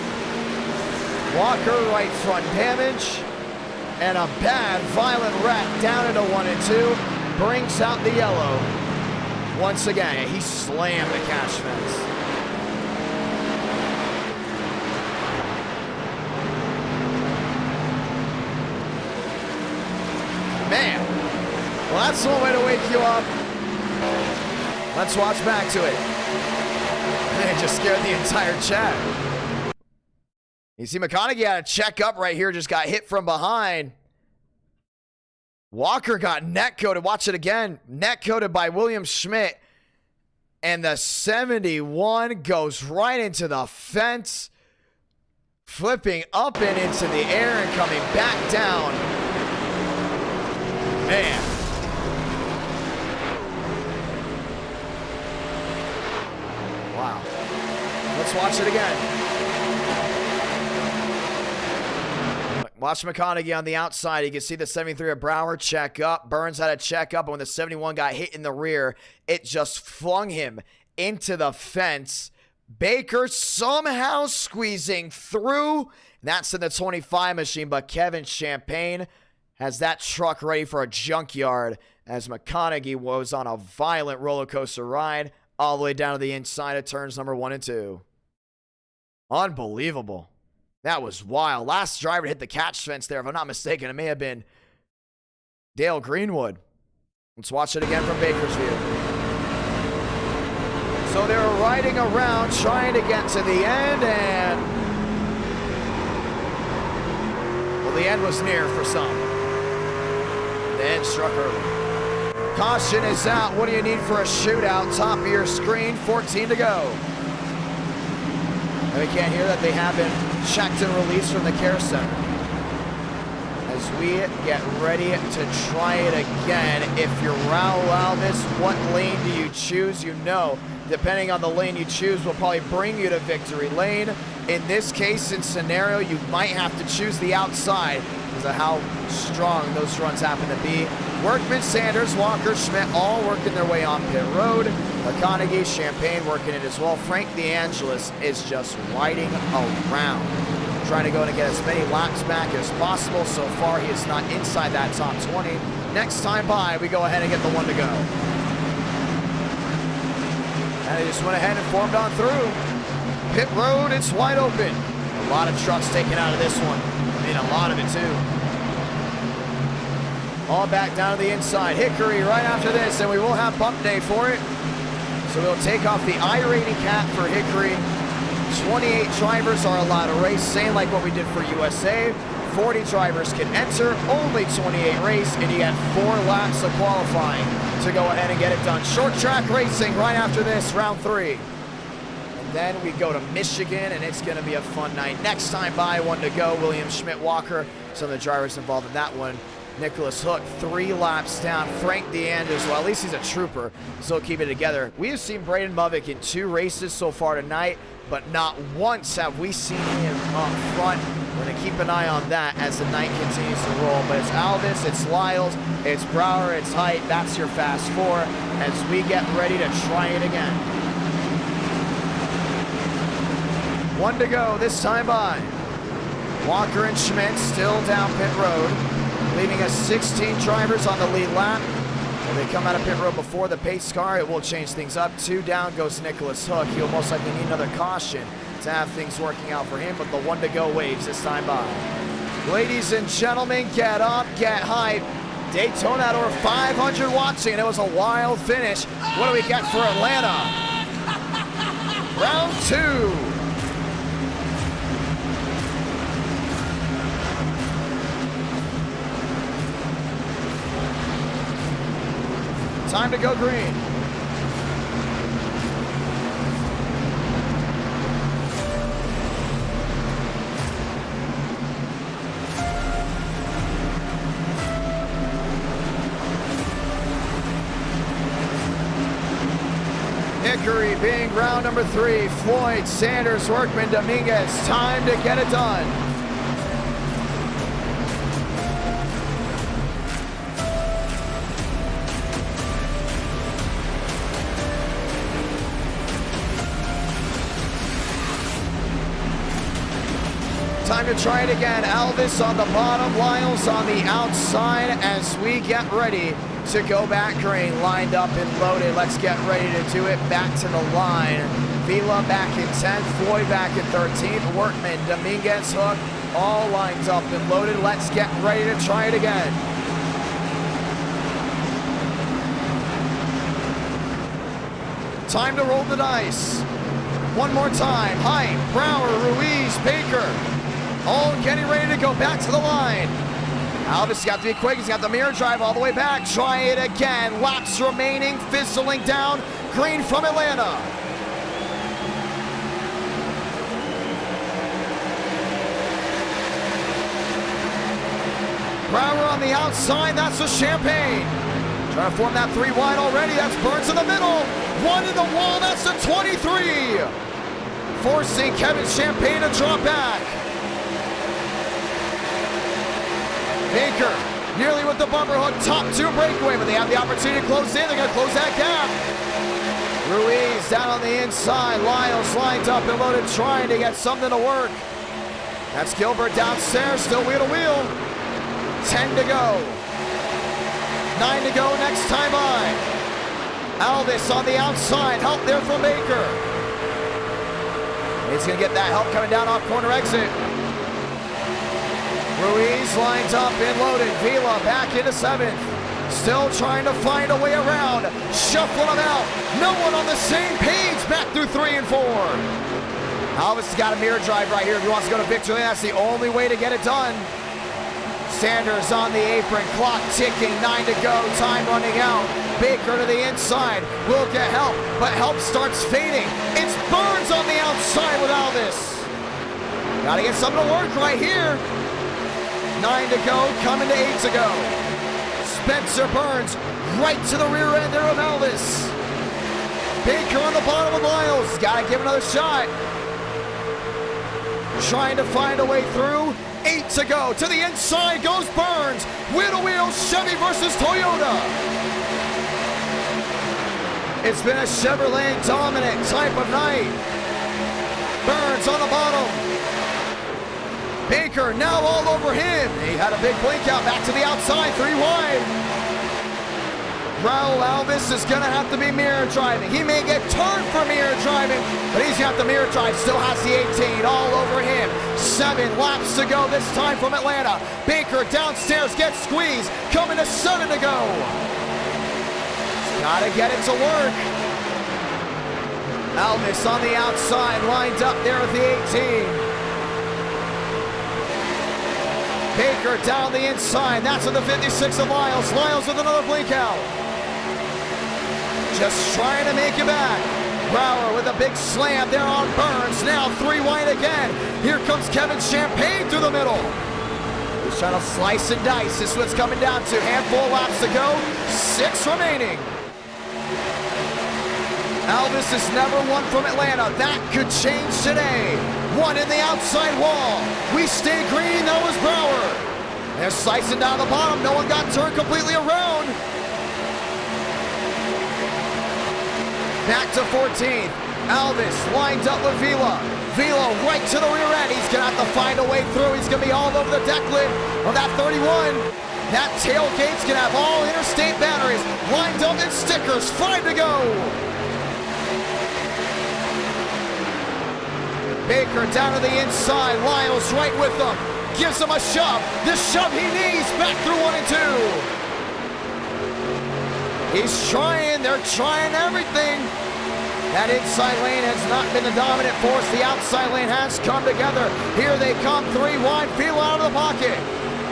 Walker right front damage. And a bad violent wreck down into 1 and 2. Brings out the yellow. Once again, he slammed the catch fence. Man, well, that's one way to wake you up. Let's watch back to it. It just scared the entire chat. You see McConaughey had a check up right here, just got hit from behind. Walker got neck coated. Watch it again. Neck coated by William Schmidt. And the 71 goes right into the fence, flipping up and into the air and coming back down. Man. Wow. Let's watch it again. Watch McConaughey on the outside. You can see the 73 of Brower check up. Burns had a check up, and when the 71 got hit in the rear, it just flung him into the fence. Baker somehow squeezing through. That's in the 25 machine, but Kevin Champagne has that truck ready for a junkyard as McConaughey was on a violent roller coaster ride all the way down to the inside of turns number 1 and 2. Unbelievable. That was wild. Last driver to hit the catch fence there, if I'm not mistaken, it may have been Dale Greenwood. Let's watch it again from Baker's view. So they were riding around trying to get to the end, and well, the end was near for some. The end struck early. Caution is out. What do you need for a shootout? Top of your screen, 14 to go. And we can't hear that they have been checked and released from the care center. As we get ready to try it again. If you're Raul Alvis, what lane do you choose? You know, depending on the lane you choose, will probably bring you to victory lane. In this case, in scenario, you might have to choose the outside because of how strong those runs happen to be. Workman, Sanders, Walker, Schmidt all working their way on pit road. McConaughey, Champagne working it as well. Frank DeAngelis is just riding around, trying to go and get as many laps back as possible. So far, he is not inside that top 20. Next time by, we go ahead and get the one to go. And they just went ahead and formed on through. Pit road, it's wide open. A lot of trucks taken out of this one. I mean, a lot of it too. All back down to the inside. Hickory right after this, and we will have bump day for it. So we'll take off the iRating cap for Hickory. 28 drivers are allowed to race, same like what we did for USA. 40 drivers can enter, only 28 race, and you get 4 laps of qualifying to go ahead and get it done. Short track racing right after this, round 3. And then we go to Michigan, and it's going to be a fun night. Next time by, one to go. William Schmidt Walker, some of the drivers involved in that one. Nicholas Hook, 3 laps down. Frank DeAnders, well, at least he's a trooper, so he'll keep it together. We have seen Braden Movick in 2 races so far tonight, but not once have we seen him up front. We're going to keep an eye on that as the night continues to roll. But it's Alvis, it's Lyles, it's Brower, it's Height. That's your fast 4 as we get ready to try it again. 1 to go this time by. Walker and Schmidt still down pit road, leaving us 16 drivers on the lead lap. When they come out of pit road before the pace car, it will change things up. 2 down goes Nicholas Hook. He'll most likely need another caution to have things working out for him, but the 1 to go waves this time by. Ladies and gentlemen, get up, get hype. Daytona at over 500 watching, and it was a wild finish. What do we get for Atlanta? Round 2. Time to go green. Hickory being round number 3. Floyd, Sanders, Workman, Dominguez. Time to get it done. Time to try it again. Alvis on the bottom, Lyles on the outside as we get ready to go back green. Lined up and loaded. Let's get ready to do it. Back to the line. Vila back in 10th, Floyd back in 13th, Workman, Dominguez, Hook, all lined up and loaded. Let's get ready to try it again. Time to roll the dice. One more time. Height, Brower, Ruiz, Baker. All getting ready to go back to the line. Alvis got to be quick. He's got the mirror drive all the way back. Try it again. Laps remaining. Fizzling down. Green from Atlanta. Brower on the outside. That's the Champagne. Trying to form that 3 wide already. That's Burns in the middle. 1 in the wall. That's the 23. Forcing Kevin Champagne to drop back. Baker nearly with the bumper hook, top 2 breakaway, but they have the opportunity to close in. They're going to close that gap. Ruiz down on the inside. Lyles lined up and loaded, trying to get something to work. That's Gilbert downstairs, still wheel to wheel. 10 to go. 9 to go next time by. Alvis on the outside, help there from Baker. He's going to get that help coming down off corner exit. Ruiz lines up and loaded. Vila back into 7th. Still trying to find a way around. Shuffling them out. No one on the same page back through 3 and 4. Alvis has got a mirror drive right here. If he wants to go to victory, that's the only way to get it done. Sanders on the apron. Clock ticking. 9 to go. Time running out. Baker to the inside. Will get help, but help starts fading. It's Burns on the outside with Alvis. Got to get something to work right here. 9 to go, coming to 8 to go. Spencer Burns right to the rear end there of Alvis. Baker on the bottom of Lyles. Got to give another shot. Trying to find a way through. 8 to go. To the inside goes Burns. Wheel to wheel, Chevy versus Toyota. It's been a Chevrolet dominant type of night. Burns on the bottom. Baker now all over him. He had a big blink out back to the outside, 3 wide. Raul Alvis is gonna have to be mirror driving. He may get turned for mirror driving, but he's got the mirror drive, still has the 18 all over him. 7 laps to go this time from Atlanta. Baker downstairs gets squeezed, coming to 7 to go. Gotta get it to work. Alvis on the outside, lined up there at the 18. Baker down the inside, that's with the 56 of Lyles. Lyles with another blink out. Just trying to make it back. Brower with a big slam there on Burns. Now 3 wide again. Here comes Kevin Champagne through the middle. He's trying to slice and dice. This is what it's coming down to. Handful of laps to go. 6 remaining. Alvis has never won from Atlanta. That could change today. 1 in the outside wall. We stay green. That was Brower. They're slicing down the bottom. No one got turned completely around. Back to 14th. Alvis lined up with Vila. Vila right to the rear end. He's gonna have to find a way through. He's gonna be all over the deck lid of that 31. That tailgate's gonna have all interstate batteries lined up in stickers. 5 to go. Baker down to the inside. Lyles right with them. Gives him a shove. The shove he needs. Back through 1 and 2. He's trying, they're trying everything. That inside lane has not been the dominant force. The outside lane has come together. Here they come, 3 wide, Feel out of the pocket.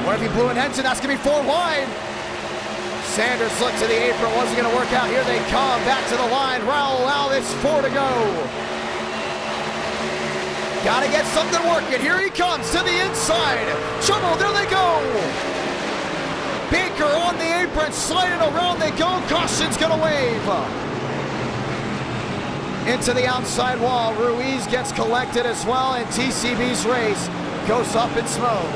What if he blew an engine? That's gonna be 4 wide. Sanders looked to the apron, wasn't gonna work out. Here they come, back to the line. Raul Alvis, 4 to go. Gotta get something working. Here he comes to the inside. Trouble, there they go. Baker on the apron, sliding around they go. Caution's gonna wave. Into the outside wall. Ruiz gets collected as well, and TCB's race goes up in smoke.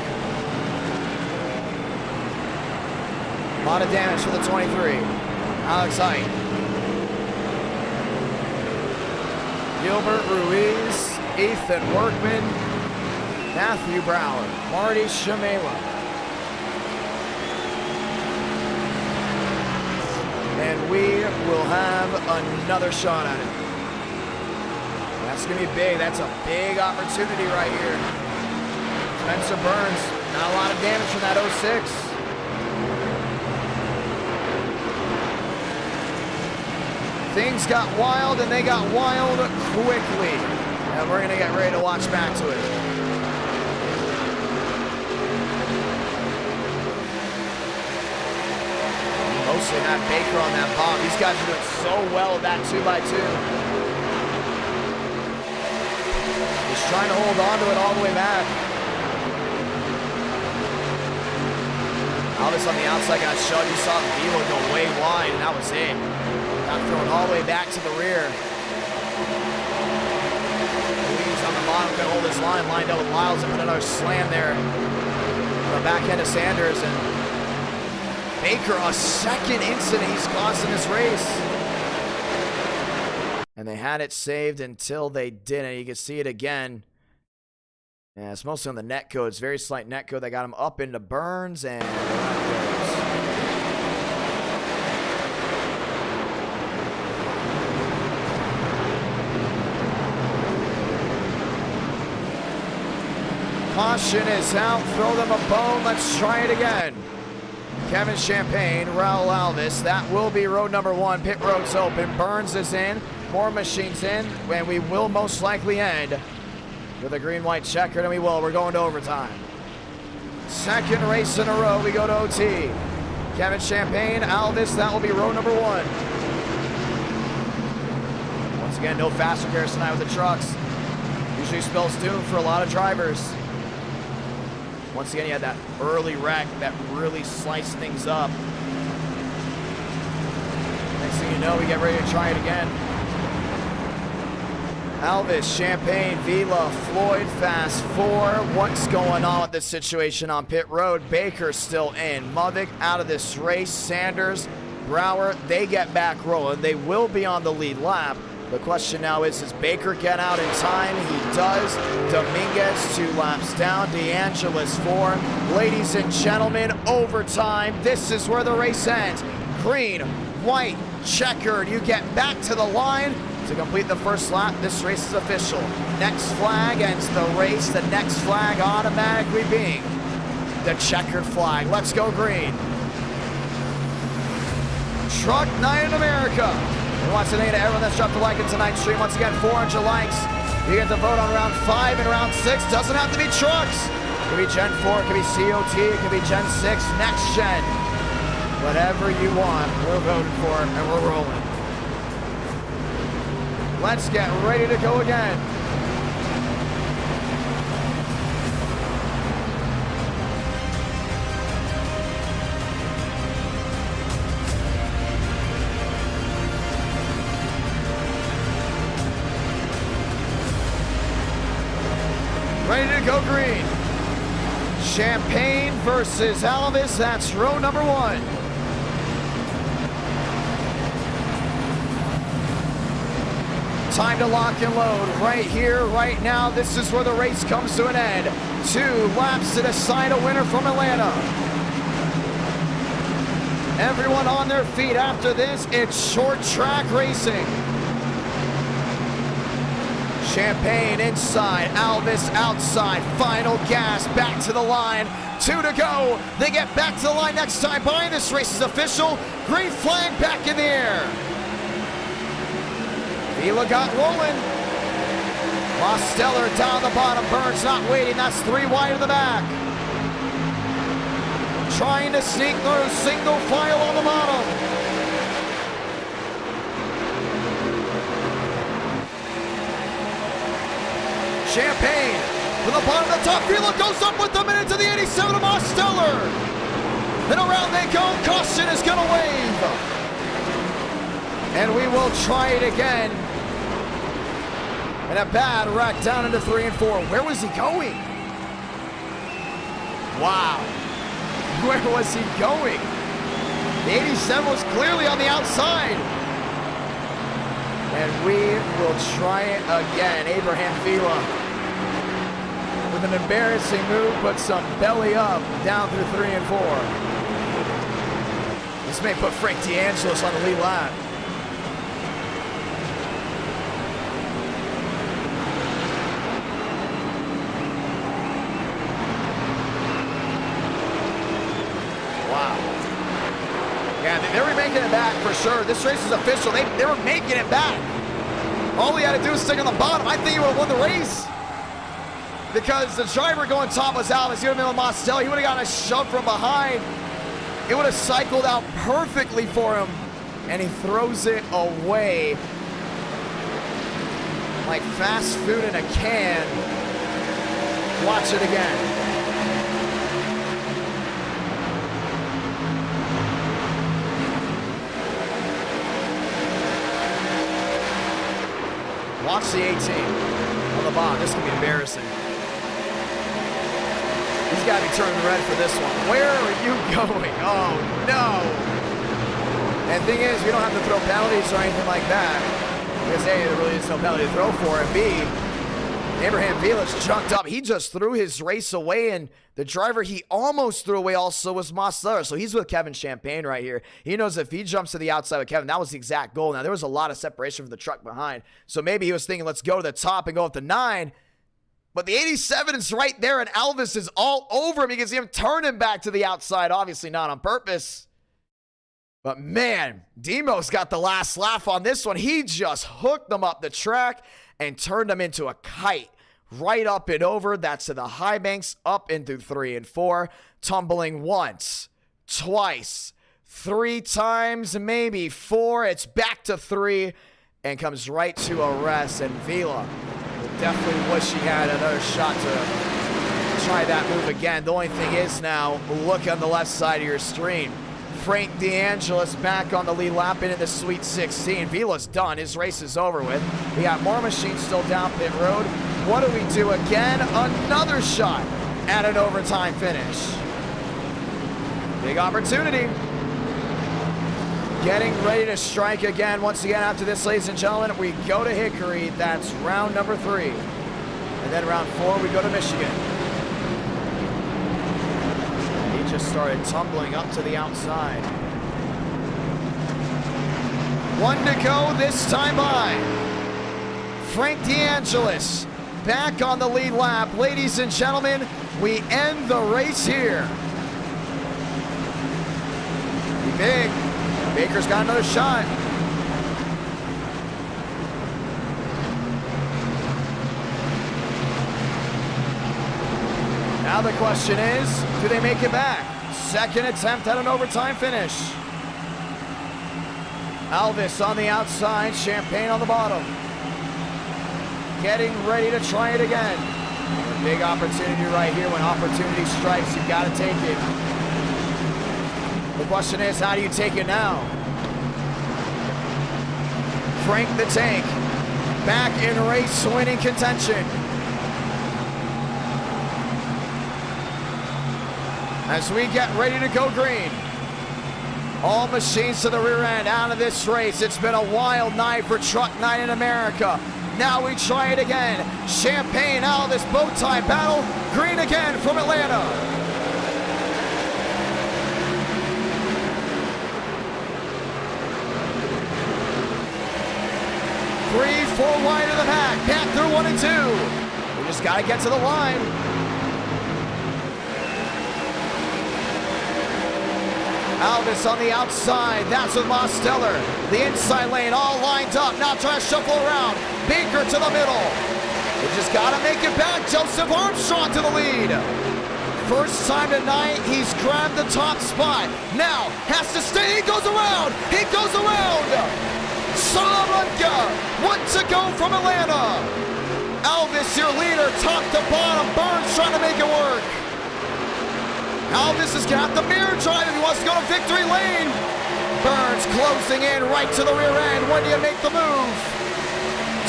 A lot of damage for the 23. Alex Height. Gilbert Ruiz, Ethan Workman, Matthew Brower, Marty Shamela. And we will have another shot at it. That's going to be big. That's a big opportunity right here. Spencer Burns, not a lot of damage from that 06. Things got wild, and they got wild quickly. And we're going to get ready to watch back to it. Mostly not Baker on that bomb. These guys are doing so well with that 2x2. He's trying to hold on to it all the way back. Alvis on the outside got shoved. You saw Vila go way wide, and that was it. Got thrown all the way back to the rear. Louise on the bottom can hold his line, lined up with Lyles, and put another slam there on the back end of Sanders. And Baker, a second incident he's caused in this race. And they had it saved until they didn't. You can see it again. Yeah, it's mostly on the net code. It's very slight net code that got him up into Burns, and caution is out. Throw them a bone. Let's try it again. Kevin Champagne, Raul Alvis. That will be road number 1. Pit road's open. Burns is in. More machines in. And we will most likely end with a green-white checkered, and we will. We're going to overtime. Second race in a row. We go to OT. Kevin Champagne, Alvis. That will be road number 1. Once again, no faster cars tonight with the trucks. Usually spells doom for a lot of drivers. Once again, you had that early wreck that really sliced things up. Next thing you know, we get ready to try it again. Alvis, Champagne, Vila, Floyd, fast 4. What's going on with this situation on pit road? Baker still in. Mavic out of this race. Sanders, Brower, they get back rolling. They will be on the lead lap. The question now is, does Baker get out in time? He does. Dominguez 2 laps down. DeAngelis 4. Ladies and gentlemen, overtime. This is where the race ends. Green, white, checkered. You get back to the line to complete the first lap. This race is official. Next flag ends the race. The next flag automatically being the checkered flag. Let's go green. Truck Night in America. And once again, to everyone that's dropped a like in tonight's stream, once again, 400 likes. You get to vote on round 5 and round 6. Doesn't have to be trucks. It could be Gen 4, it could be COT, it could be Gen 6, next gen. Whatever you want, we're voting for it and we're rolling. Let's get ready to go again. Ready to go green. Champagne versus Alvis. That's row number 1. Time to lock and load right here, right now. This is where the race comes to an end. 2 laps to decide a winner from Atlanta. Everyone on their feet after this. It's short track racing. Champagne inside, Alvis outside, final gas, back to the line, 2 to go. They get back to the line next time by. This race is official. Green flag back in the air. Vila got rolling. Mosteller down the bottom, Burns not waiting, that's 3 wide of the back. Trying to sneak through, single file on the bottom. Champagne from the bottom of the top. Vila goes up with them into the 87 of Mosteller. And around they go. Caution is going to wave. And we will try it again. And a bad wreck down into 3 and 4. Where was he going? Wow. Where was he going? The 87 was clearly on the outside. And we will try it again. Abraham Vila with an embarrassing move, put some belly up down through 3 and 4. This may put Frank DeAngelis on the lead lap. Wow. Yeah, they were making it back for sure. This race is official. They were making it back. All he had to do was stick on the bottom. I think he would have won the race. Because the driver going top was Alvis. He would have been with Mosteller. He would have gotten a shove from behind. It would have cycled out perfectly for him. And he throws it away. Like fast food in a can. Watch it again. Watch the 18 on the bottom. This can be embarrassing. He's got to be turning red for this one. Where are you going? Oh, no. And the thing is, we don't have to throw penalties or anything like that. Because, A, there really is no penalty to throw for. And B, Abraham Vila's chunked up. He just threw his race away, and the driver he almost threw away also was Mosteller. So he's with Kevin Champagne right here. He knows if he jumps to the outside with Kevin, that was the exact goal. Now, there was a lot of separation from the truck behind. So maybe he was thinking, let's go to the top and go up to 9. But the 87 is right there, and Alvis is all over him. You can see him turn him back to the outside. Obviously not on purpose. But man, Demo's got the last laugh on this one. He just hooked them up the track and turned them into a kite. Right up and over. That's to the high banks, up into 3 and 4. Tumbling once, twice, 3 times, maybe 4. It's back to 3 and comes right to a rest. And Vila will definitely wish he had another shot to try that move again. The only thing is now, look on the left side of your screen. Frank DeAngelis back on the lead lap into the Sweet 16. Vila's done. His race is over with. We got more machines still down pit road. What do we do again? Another shot at an overtime finish. Big opportunity. Getting ready to strike again. Once again, after this, ladies and gentlemen, we go to Hickory. That's round number 3. And then round 4, we go to Michigan. He just started tumbling up to the outside. 1 to go this time by. Frank DeAngelis back on the lead lap. Ladies and gentlemen, we end the race here. Be big. Baker's got another shot. Now the question is, do they make it back? Second attempt at an overtime finish. Alvis on the outside, Champagne on the bottom. Getting ready to try it again. A big opportunity right here. When opportunity strikes, you've got to take it. The question is, how do you take it now? Frank the Tank back in race winning contention. As we get ready to go green. All machines to the rear end out of this race. It's been a wild night for Truck Night in America. Now we try it again. Champagne out of this bow tie battle. Green again from Atlanta. Three, 4 wide of the pack. Panther 1 and 2. We just got to get to the line. Alvis on the outside. That's with Mosteller. The inside lane all lined up. Now trying to shuffle around. Baker to the middle. We just got to make it back. Joseph Armstrong to the lead. First time tonight, he's grabbed the top spot. Now has to stay. He goes around. He goes around. Salamanca. 1 to go from Atlanta. Alvis, your leader, top to bottom. Burns trying to make it work. Alvis has got the mirror drive if he wants to go to victory lane. Burns closing in right to the rear end. When do you make the move?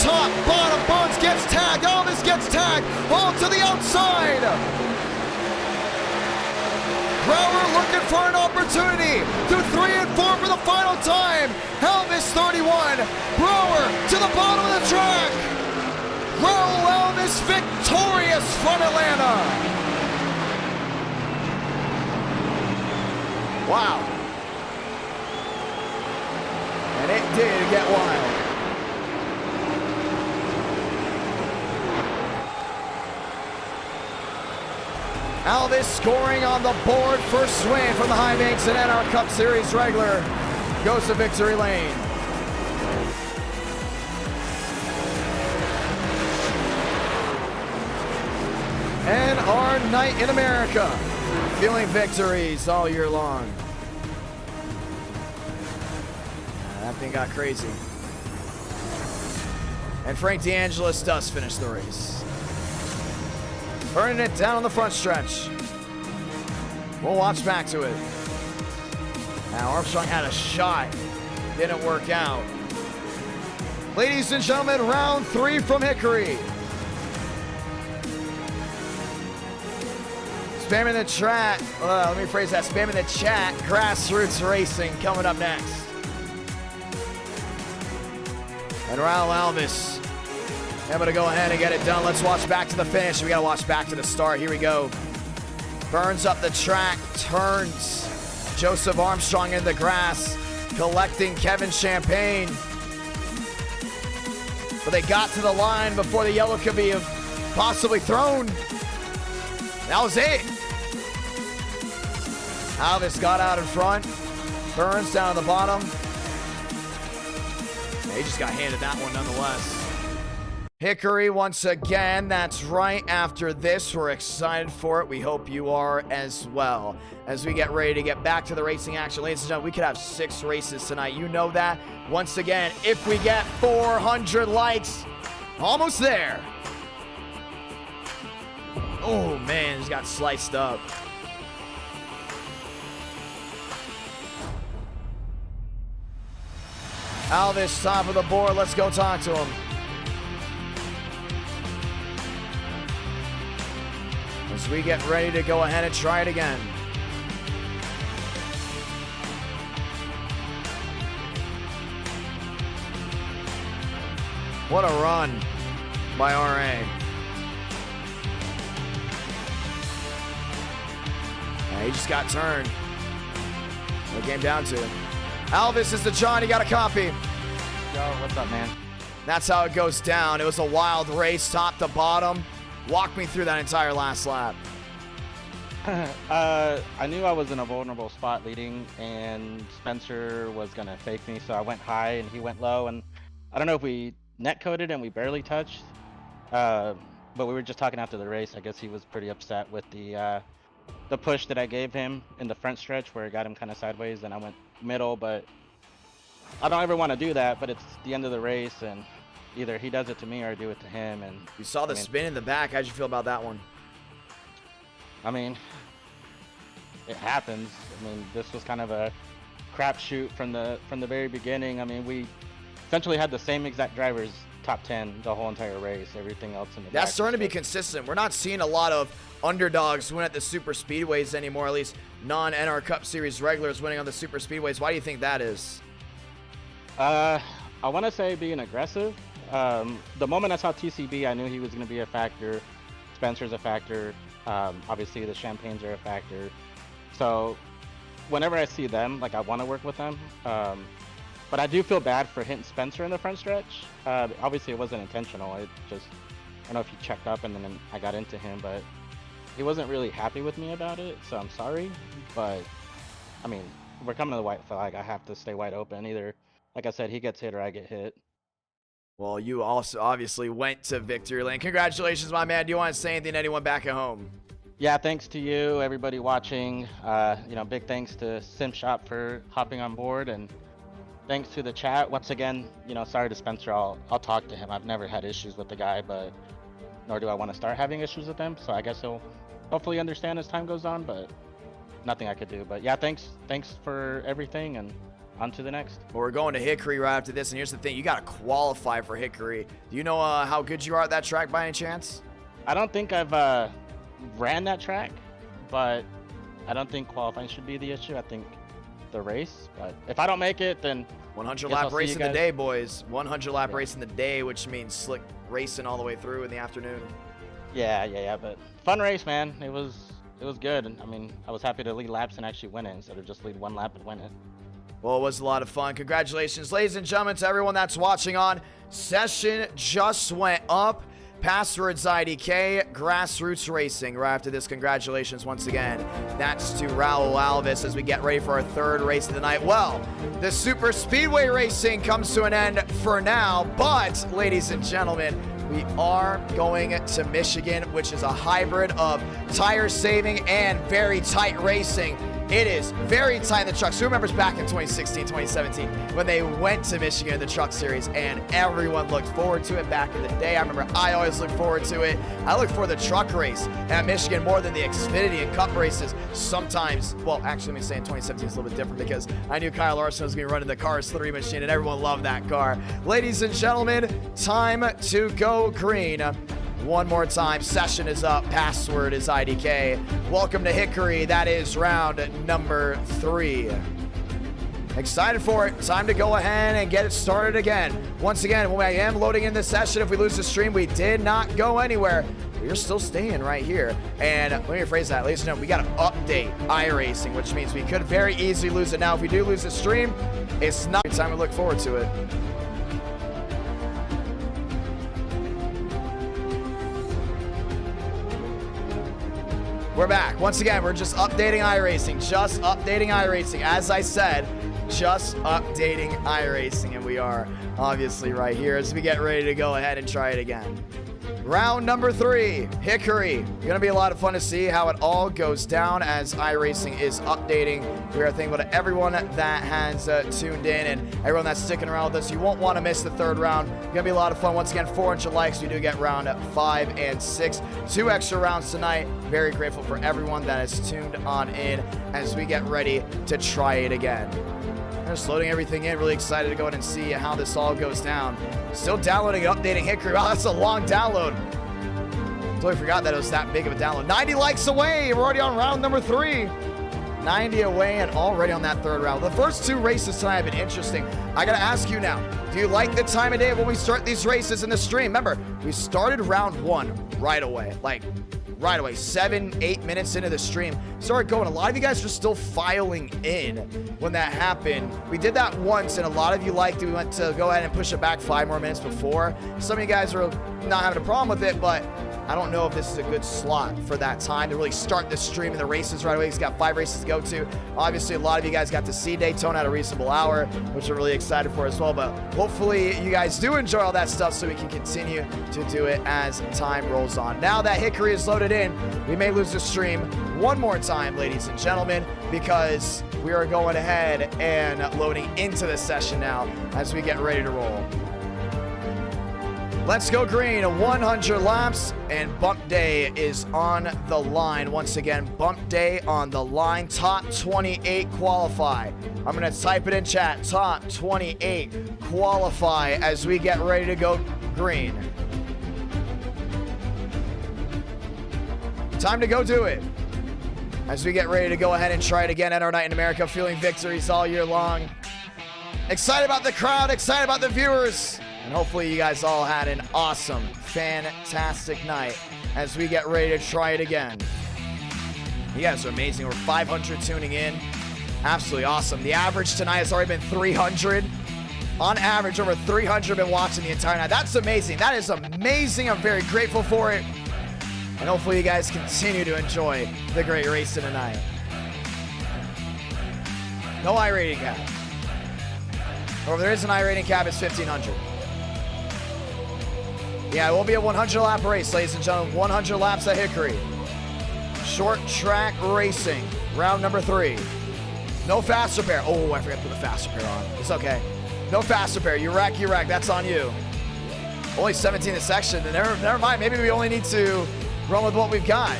Top, bottom, Burns gets tagged. Alvis gets tagged. All to the outside. Brower looking for an opportunity. Through 3 and 4 for the final time. Alvis 31. Brower to the bottom of the track. Raul Alvis victorious from Atlanta. Wow. And it did get wild. Alvis scoring on the board. First win from the High Banks and NR Cup Series regular. Goes to victory lane. NR Night in America. Feeling victories all year long. That thing got crazy. And Frank DeAngelis does finish the race. Burning it down on the front stretch. We'll watch back to it. Now Armstrong had a shot. Didn't work out. Ladies and gentlemen, round 3 from Hickory. Spamming the chat, let me phrase that, spamming the chat, Grassroots Racing coming up next. And Raul Alvis, able to go ahead and get it done. Let's watch back to the finish. We gotta watch back to the start. Here we go. Burns up the track, turns. Joseph Armstrong in the grass, collecting Kevin Champagne. But they got to the line before the yellow could be possibly thrown. That was it. Alvis got out in front. Burns down at the bottom. He just got handed that one nonetheless. Hickory once again. That's right. After this, we're excited for it. We hope you are as well. As we get ready to get back to the racing action. Ladies and gentlemen, we could have 6 races tonight. You know that. Once again, if we get 400 likes, almost there. Oh man, just got sliced up. Alvis, top of the board. Let's go talk to him. As we get ready to go ahead and try it again. What a run by RA. Yeah, he just got turned. What came down to it. Alvis is the John. You got a copy. Yo, what's up, man? That's how it goes down. It was a wild race, top to bottom. Walk me through that entire last lap. I knew I was in a vulnerable spot leading, and Spencer was going to fake me, so I went high and he went low, and I don't know if we net-coded and we barely touched, but we were just talking after the race. I guess he was pretty upset with the push that I gave him in the front stretch where it got him kind of sideways, and I went middle, but I don't ever want to do that, but it's the end of the race, and either he does it to me or I do it to him. And you saw the spin in the back. How'd you feel about that one? I mean, it happens. I mean, this was kind of a crapshoot from the very beginning. I mean, we essentially had the same exact drivers top 10 the whole entire race. Everything else in the That's back starting to was be consistent. We're not seeing a lot of underdogs win at the super speedways anymore, at least non-NR Cup Series regulars winning on the super speedways. Why do you think that is? I want to say being aggressive. The moment I saw TCB, I knew he was going to be a factor. Spencer's a factor. Obviously, the Champagnes are a factor. So whenever I see them, like, I want to work with them. But I do feel bad for hitting Spencer in the front stretch. Obviously, it wasn't intentional. I don't know if he checked up and then I got into him, but he wasn't really happy with me about it. So I'm sorry. But, I mean, we're coming to the white flag. I have to stay wide open. Either, like I said, he gets hit or I get hit. Well, you also obviously went to victory lane. Congratulations, my man. Do you want to say anything to anyone back at home? Yeah, thanks to you, everybody watching. Big thanks to Sim Shop for hopping on board, and thanks to the chat. Once again, sorry to Spencer. I'll talk to him. I've never had issues with the guy, but nor do I want to start having issues with him. So I guess he'll hopefully understand as time goes on, but nothing I could do. But yeah, thanks for everything, and on to the next. Well, we're going to Hickory right after this, and here's the thing. You got to qualify for Hickory. Do you know how good you are at that track by any chance? I don't think I've ran that track, but I don't think qualifying should be the issue. I think the race, but if I don't make it, then 100 lap race in the day, boys. 100 lap race in the day, which means slick racing all the way through in the afternoon. Yeah, but fun race, man. It was good. I mean, I was happy to lead laps and actually win it instead of just lead one lap and win it. Well, it was a lot of fun. Congratulations, ladies and gentlemen, to everyone that's watching on. Session just went up. Passwords IDK, Grassroots Racing. Right after this, congratulations once again. That's to Raul Alvis as we get ready for our third race of the night. Well, the Super Speedway racing comes to an end for now, but, ladies and gentlemen, we are going to Michigan, which is a hybrid of tire saving and very tight racing. It is very tight in the trucks. Who remembers back in 2016, 2017 when they went to Michigan in the Truck Series and everyone looked forward to it back in the day? I remember I always looked forward to it. I look for the truck race at Michigan more than the Xfinity and Cup races sometimes. Well, actually, let me say in 2017 it's a little bit different because I knew Kyle Larson was going to be running the Cars 3 machine and everyone loved that car. Ladies and gentlemen, time to go green. One more time, session is up, password is IDK. Welcome to Hickory, that is round number 3. Excited for it, time to go ahead and get it started again. Once again, when I am loading in this session, if we lose the stream, we did not go anywhere. We're still staying right here. And let me rephrase that, ladies and gentlemen, we got to update iRacing, which means we could very easily lose it now. If we do lose the stream, it's not time to look forward to it. We're back. Once again, we're just updating iRacing. Just updating iRacing. As I said, just updating iRacing. And we are obviously right here as we get ready to go ahead and try it again. Round number 3, Hickory. Gonna be a lot of fun to see how it all goes down as iRacing is updating. We are thankful to everyone that has tuned in and everyone that's sticking around with us. You won't want to miss the third round. Gonna be a lot of fun. Once again, 400 likes. We do get round 5 and 6. 2 extra rounds tonight. Very grateful for everyone that has tuned on in as we get ready to try it again. They're just loading everything in. Really excited to go in and see how this all goes down. Still downloading and updating Hickory. Wow, that's a long download. Totally forgot that it was that big of a download. 90 likes away. We're already on round number 3. 90 away and already on that 3rd round. The first 2 races tonight have been interesting. I gotta ask you now, do you like the time of day when we start these races in the stream? Remember, we started round 1 right away. Like, right away, 7-8 minutes into the stream, started going. A lot of you guys are still filing in when that happened. We did that once, and a lot of you liked it. We went to go ahead and push it back 5 more minutes before. Some of you guys are not having a problem with it, but I don't know if this is a good slot for that time to really start the stream and the races right away. He's got 5 races to go to. Obviously, a lot of you guys got to see Daytona at a reasonable hour, which we're really excited for as well. But hopefully you guys do enjoy all that stuff so we can continue to do it as time rolls on. Now that Hickory is loaded in, we may lose the stream one more time, ladies and gentlemen, because we are going ahead and loading into the session now as we get ready to roll. Let's go green, 100 laps, and bump day is on the line. Once again, bump day on the line. Top 28 qualify. I'm going to type it in chat. Top 28 qualify as we get ready to go green. Time to go do it. As we get ready to go ahead and try it again at our Night in America, feeling victories all year long. Excited about the crowd, excited about the viewers. And hopefully you guys all had an awesome, fantastic night as we get ready to try it again. You guys are amazing. Over 500 tuning in. Absolutely awesome. The average tonight has already been 300. On average, over 300 been watching the entire night. That's amazing. That is amazing. I'm very grateful for it. And hopefully you guys continue to enjoy the great racing tonight. No iRating cap. Or if there is an iRating cap, it's 1,500. Yeah, it will be a 100 lap race, ladies and gentlemen. 100 laps at Hickory. Short track racing, round number 3. No fast repair. Oh, I forgot to put the fast repair on. It's okay. No fast repair. You wreck. That's on you. Only 17 in section. Then never mind. Maybe we only need to run with what we've got.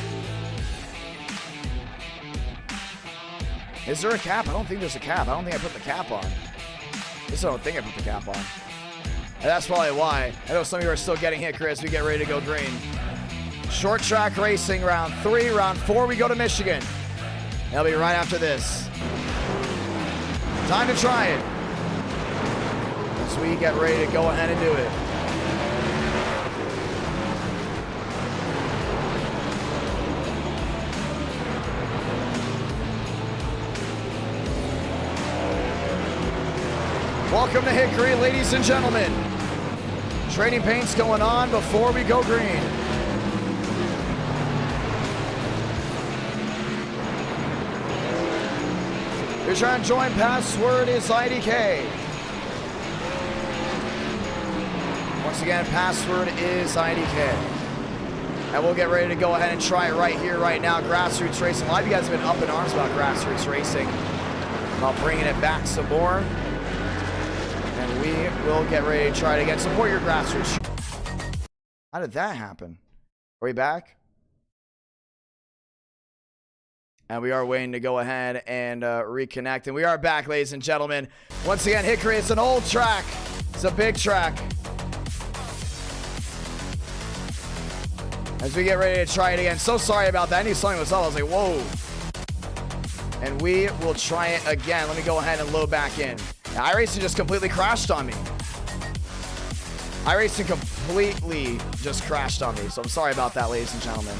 Is there a cap? I don't think there's a cap. I don't think I put the cap on. I just don't think I put the cap on. And that's probably why. I know some of you are still getting hit, Chris. We get ready to go green. Short track racing, round 3. Round 4, we go to Michigan. That'll be right after this. Time to try it. As we get ready to go ahead and do it. Welcome to Hickory, ladies and gentlemen. Trading paint's going on before we go green. You're trying to join, password is IDK. Once again, password is IDK. And we'll get ready to go ahead and try it right here, right now. Grassroots racing. A lot of you guys have been up in arms about grassroots racing. About bringing it back some more. And we will get ready to try it again. Support your grassroots. How did that happen? Are we back? And we are waiting to go ahead and reconnect. And we are back, ladies and gentlemen. Once again, Hickory, it's an old track. It's a big track. As we get ready to try it again. So sorry about that. I knew something was up. I was like, whoa. And we will try it again. Let me go ahead and load back in. iRacing just completely crashed on me. iRacing completely just crashed on me. So I'm sorry about that, ladies and gentlemen.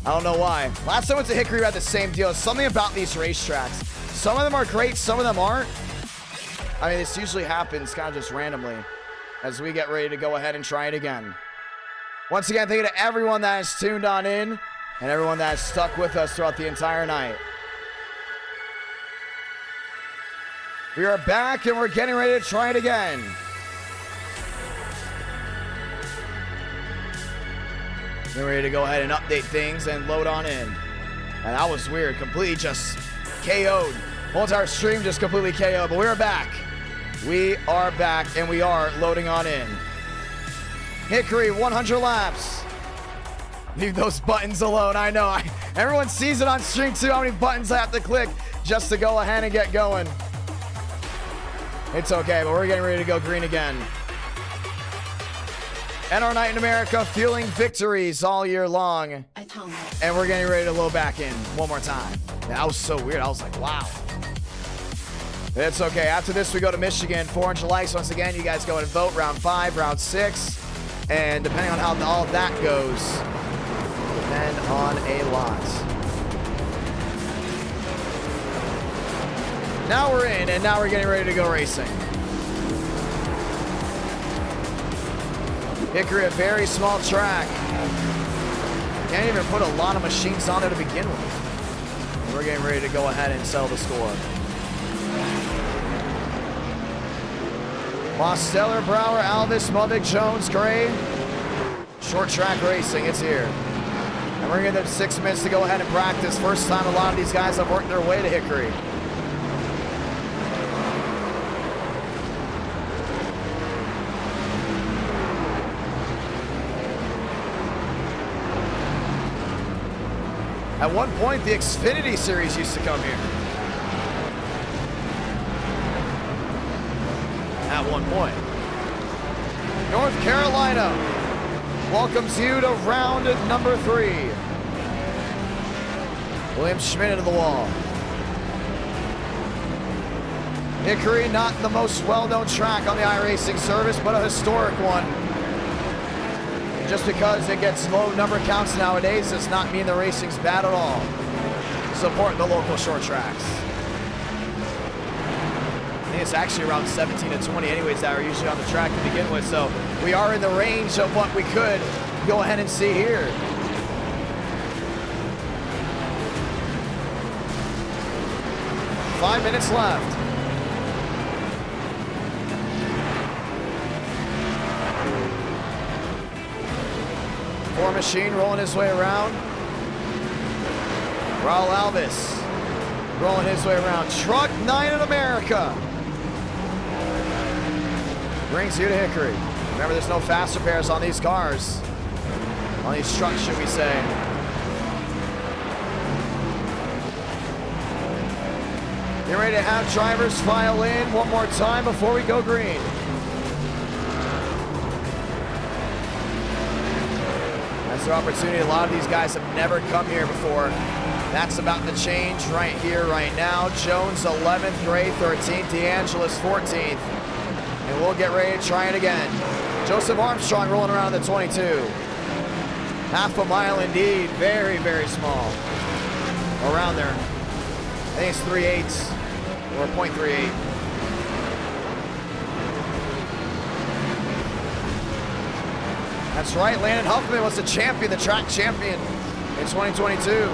I don't know why. Last time I went to Hickory, we had the same deal. Something about these racetracks. Some of them are great, some of them aren't. I mean, this usually happens kind of just randomly as we get ready to go ahead and try it again. Once again, thank you to everyone that has tuned on in and everyone that has stuck with us throughout the entire night. We are back and we're getting ready to try it again. We're ready to go ahead and update things and load on in. And that was weird. Completely just KO'd. Whole entire stream just completely KO'd. But we're back. We are back and we are loading on in. Hickory, 100 laps. Leave those buttons alone. I know. Everyone sees it on stream too, how many buttons I have to click just to go ahead and get going. It's okay, but we're getting ready to go green again. And our night in America, fueling victories all year long. And we're getting ready to load back in one more time. That was so weird. I was like, wow. It's okay. After this, we go to Michigan. 400 likes. Once again, you guys go and vote. Round 5, round 6. And depending on how all of that goes, depend on a lot. Now we're in, and now we're getting ready to go racing. Hickory, a very small track. Can't even put a lot of machines on it to begin with. We're getting ready to go ahead and settle the score. Mosteller, Brower, Alvis, Mudvik, Jones, Gray. Short track racing, it's here. And we're gonna give them 6 minutes to go ahead and practice. First time a lot of these guys have worked their way to Hickory. At one point, the Xfinity Series used to come here. At one point. North Carolina welcomes you to round number 3. William Schmidt into the wall. Hickory, not the most well-known track on the iRacing service, but a historic one. Just because it gets low number counts nowadays does not mean the racing's bad at all. Support the local short tracks. I think it's actually around 17 to 20 anyways that are usually on the track to begin with, so we are in the range of what we could go ahead and see here. Five minutes left. Four machine rolling his way around. Raul Alvis rolling his way around. Truck 9 in America brings you to Hickory. Remember, there's no faster pairs on these cars. On these trucks, should we say. Get ready to have drivers file in one more time before we go green. That's their opportunity. A lot of these guys have never come here before. That's about to change right here, right now. Jones 11th, Gray 13th, DeAngelis 14th. And we'll get ready to try it again. Joseph Armstrong rolling around the 22. Half a mile indeed. Very, very small. Around there. I think it's 3/8 or 0.38. That's right, Landon Huffman was the champion, the track champion in 2022.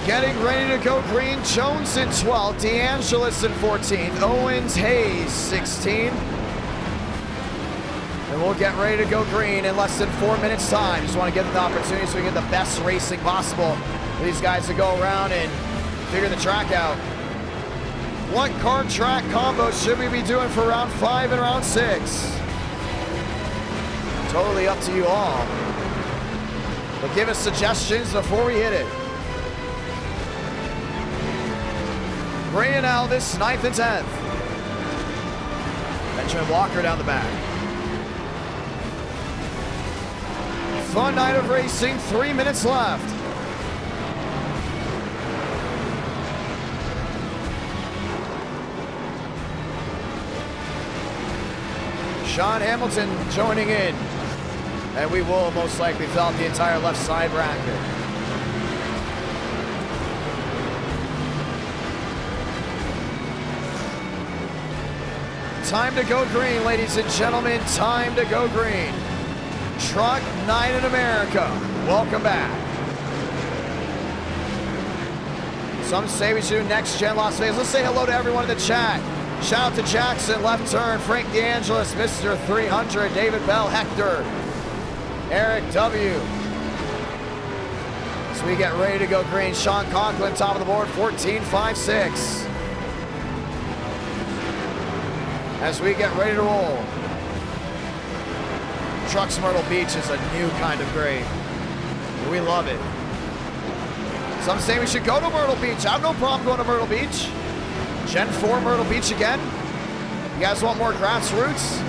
Getting ready to go green, Jones in 12th, DeAngelis in 14th, Owens, Hayes 16th. And we'll get ready to go green in less than 4 minutes time. Just want to give them the opportunity so we get the best racing possible for these guys to go around and figure the track out. What car track combo should we be doing for round 5 and round 6? Totally up to you all. But give us suggestions before we hit it. Gray and Alvis, 9th and 10th. Benjamin Walker down the back. Fun night of racing, 3 minutes left. Sean Hamilton joining in. And we will most likely fill out the entire left side bracket. Time to go green, ladies and gentlemen. Time to go green. Truck 9 in America. Welcome back. Some say we should do Next Gen Las Vegas. Let's say hello to everyone in the chat. Shout out to Jackson, left turn, Frank DeAngelis, Mr. 300, David Bell, Hector, Eric W. So we get ready to go green. Sean Conklin, top of the board, 14.56. As we get ready to roll. Trucks Myrtle Beach is a new kind of gray. We love it. Some say we should go to Myrtle Beach. I have no problem going to Myrtle Beach. Gen 4 Myrtle Beach again. You guys want more grassroots?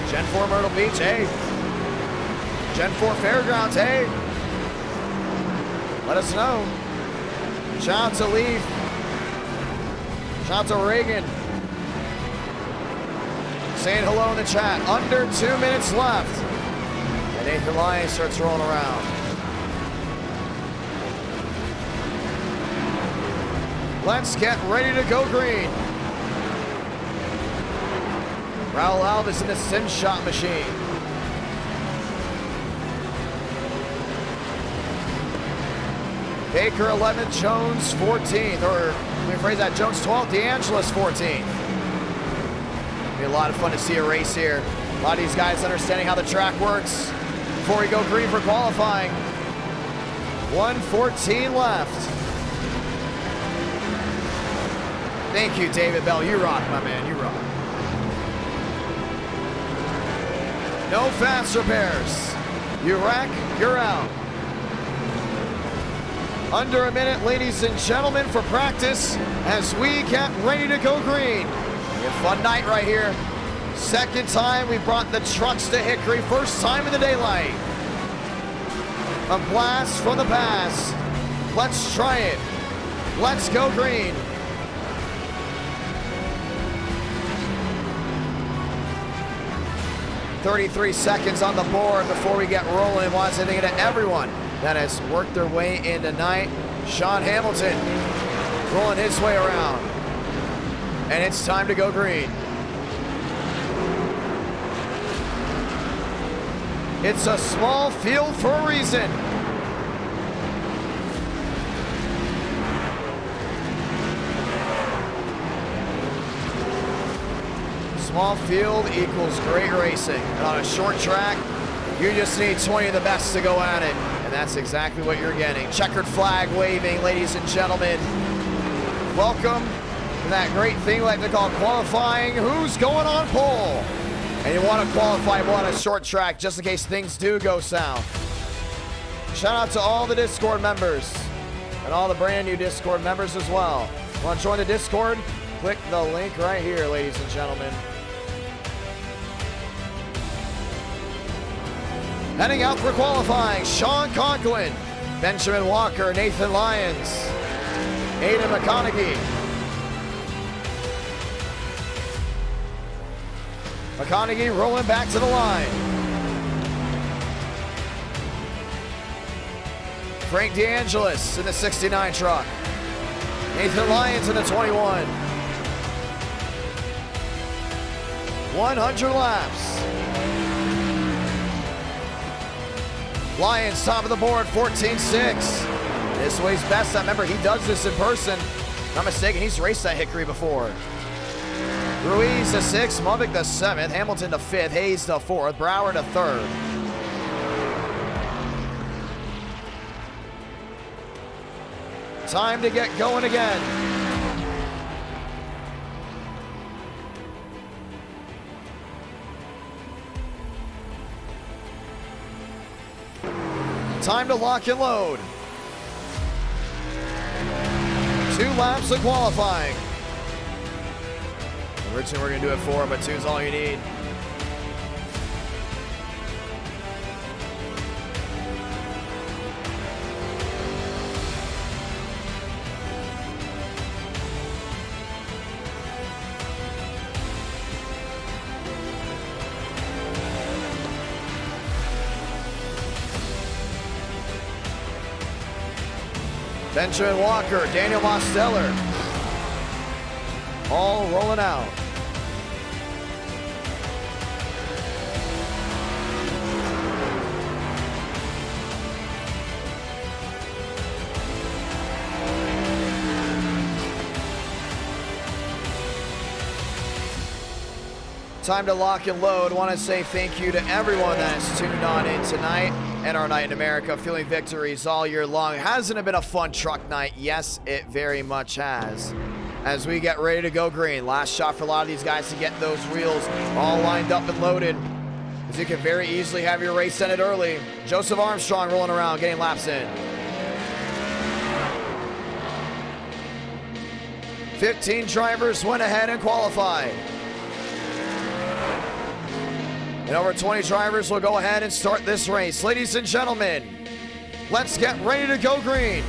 Gen 4 Myrtle Beach, hey. Gen 4 Fairgrounds, hey. Let us know. Shout out to Leaf. Shout out to Reagan. Saying hello in the chat. Under 2 minutes left. And Nathan Lyons starts rolling around. Let's get ready to go green. Raul Alves in the sim shot machine. Baker 11th, Jones 14th, or let me phrase that, Jones 12th, DeAngelis 14th. Be a lot of fun to see a race here. A lot of these guys understanding how the track works before we go green for qualifying. 1:14 left. Thank you, David Bell. You rock, my man. You rock. No fast repairs. You wreck, you're out. Under a minute, ladies and gentlemen, for practice as we get ready to go green. Be a fun night right here. Second time we brought the trucks to Hickory. First time in the daylight. A blast from the past. Let's try it. Let's go green. "33 seconds on the board before we get rolling. Wants to thank to everyone that has worked their way in tonight. Sean Hamilton rolling his way around. And it's time to go green. It's a small field for a reason. Small field equals great racing. And on a short track, you just need 20 of the best to go at it. And that's exactly what you're getting. Checkered flag waving, ladies and gentlemen. Welcome to that great thing we like to call qualifying. Who's going on pole? And you want to qualify on a short track just in case things do go south. Shout out to all the Discord members and all the brand new Discord members as well. Want to join the Discord? Click the link right here, ladies and gentlemen. Heading out for qualifying, Sean Conklin, Benjamin Walker, Nathan Lyons, Aiden McConaughey. McConaughey rolling back to the line. Frank DeAngelis in the 69 truck. Nathan Lyons in the 21. 100 laps. Lyons top of the board, 14.6. This way's best. I remember he does this in person. Not mistaken, he's raced at Hickory before. Ruiz the 6th, Mubik the 7th, Hamilton the 5th, Hayes the 4th, Brower the 3rd. Time to get going again. Time to lock and load. 2 laps of qualifying. Originally, we're going to do it 4, but 2 is all you need. Benjamin Walker, Daniel Mosteller, all rolling out. Time to lock and load. Want to say thank you to everyone that has tuned on in tonight and our night in America, feeling victories all year long. Hasn't it been a fun truck night? Yes, it very much has. As we get ready to go green, last shot for a lot of these guys to get those wheels all lined up and loaded, as you can very easily have your race ended early. Joseph Armstrong rolling around, getting laps in. 15 drivers went ahead and qualified. And over 20 drivers will go ahead and start this race. Ladies and gentlemen, let's get ready to go green.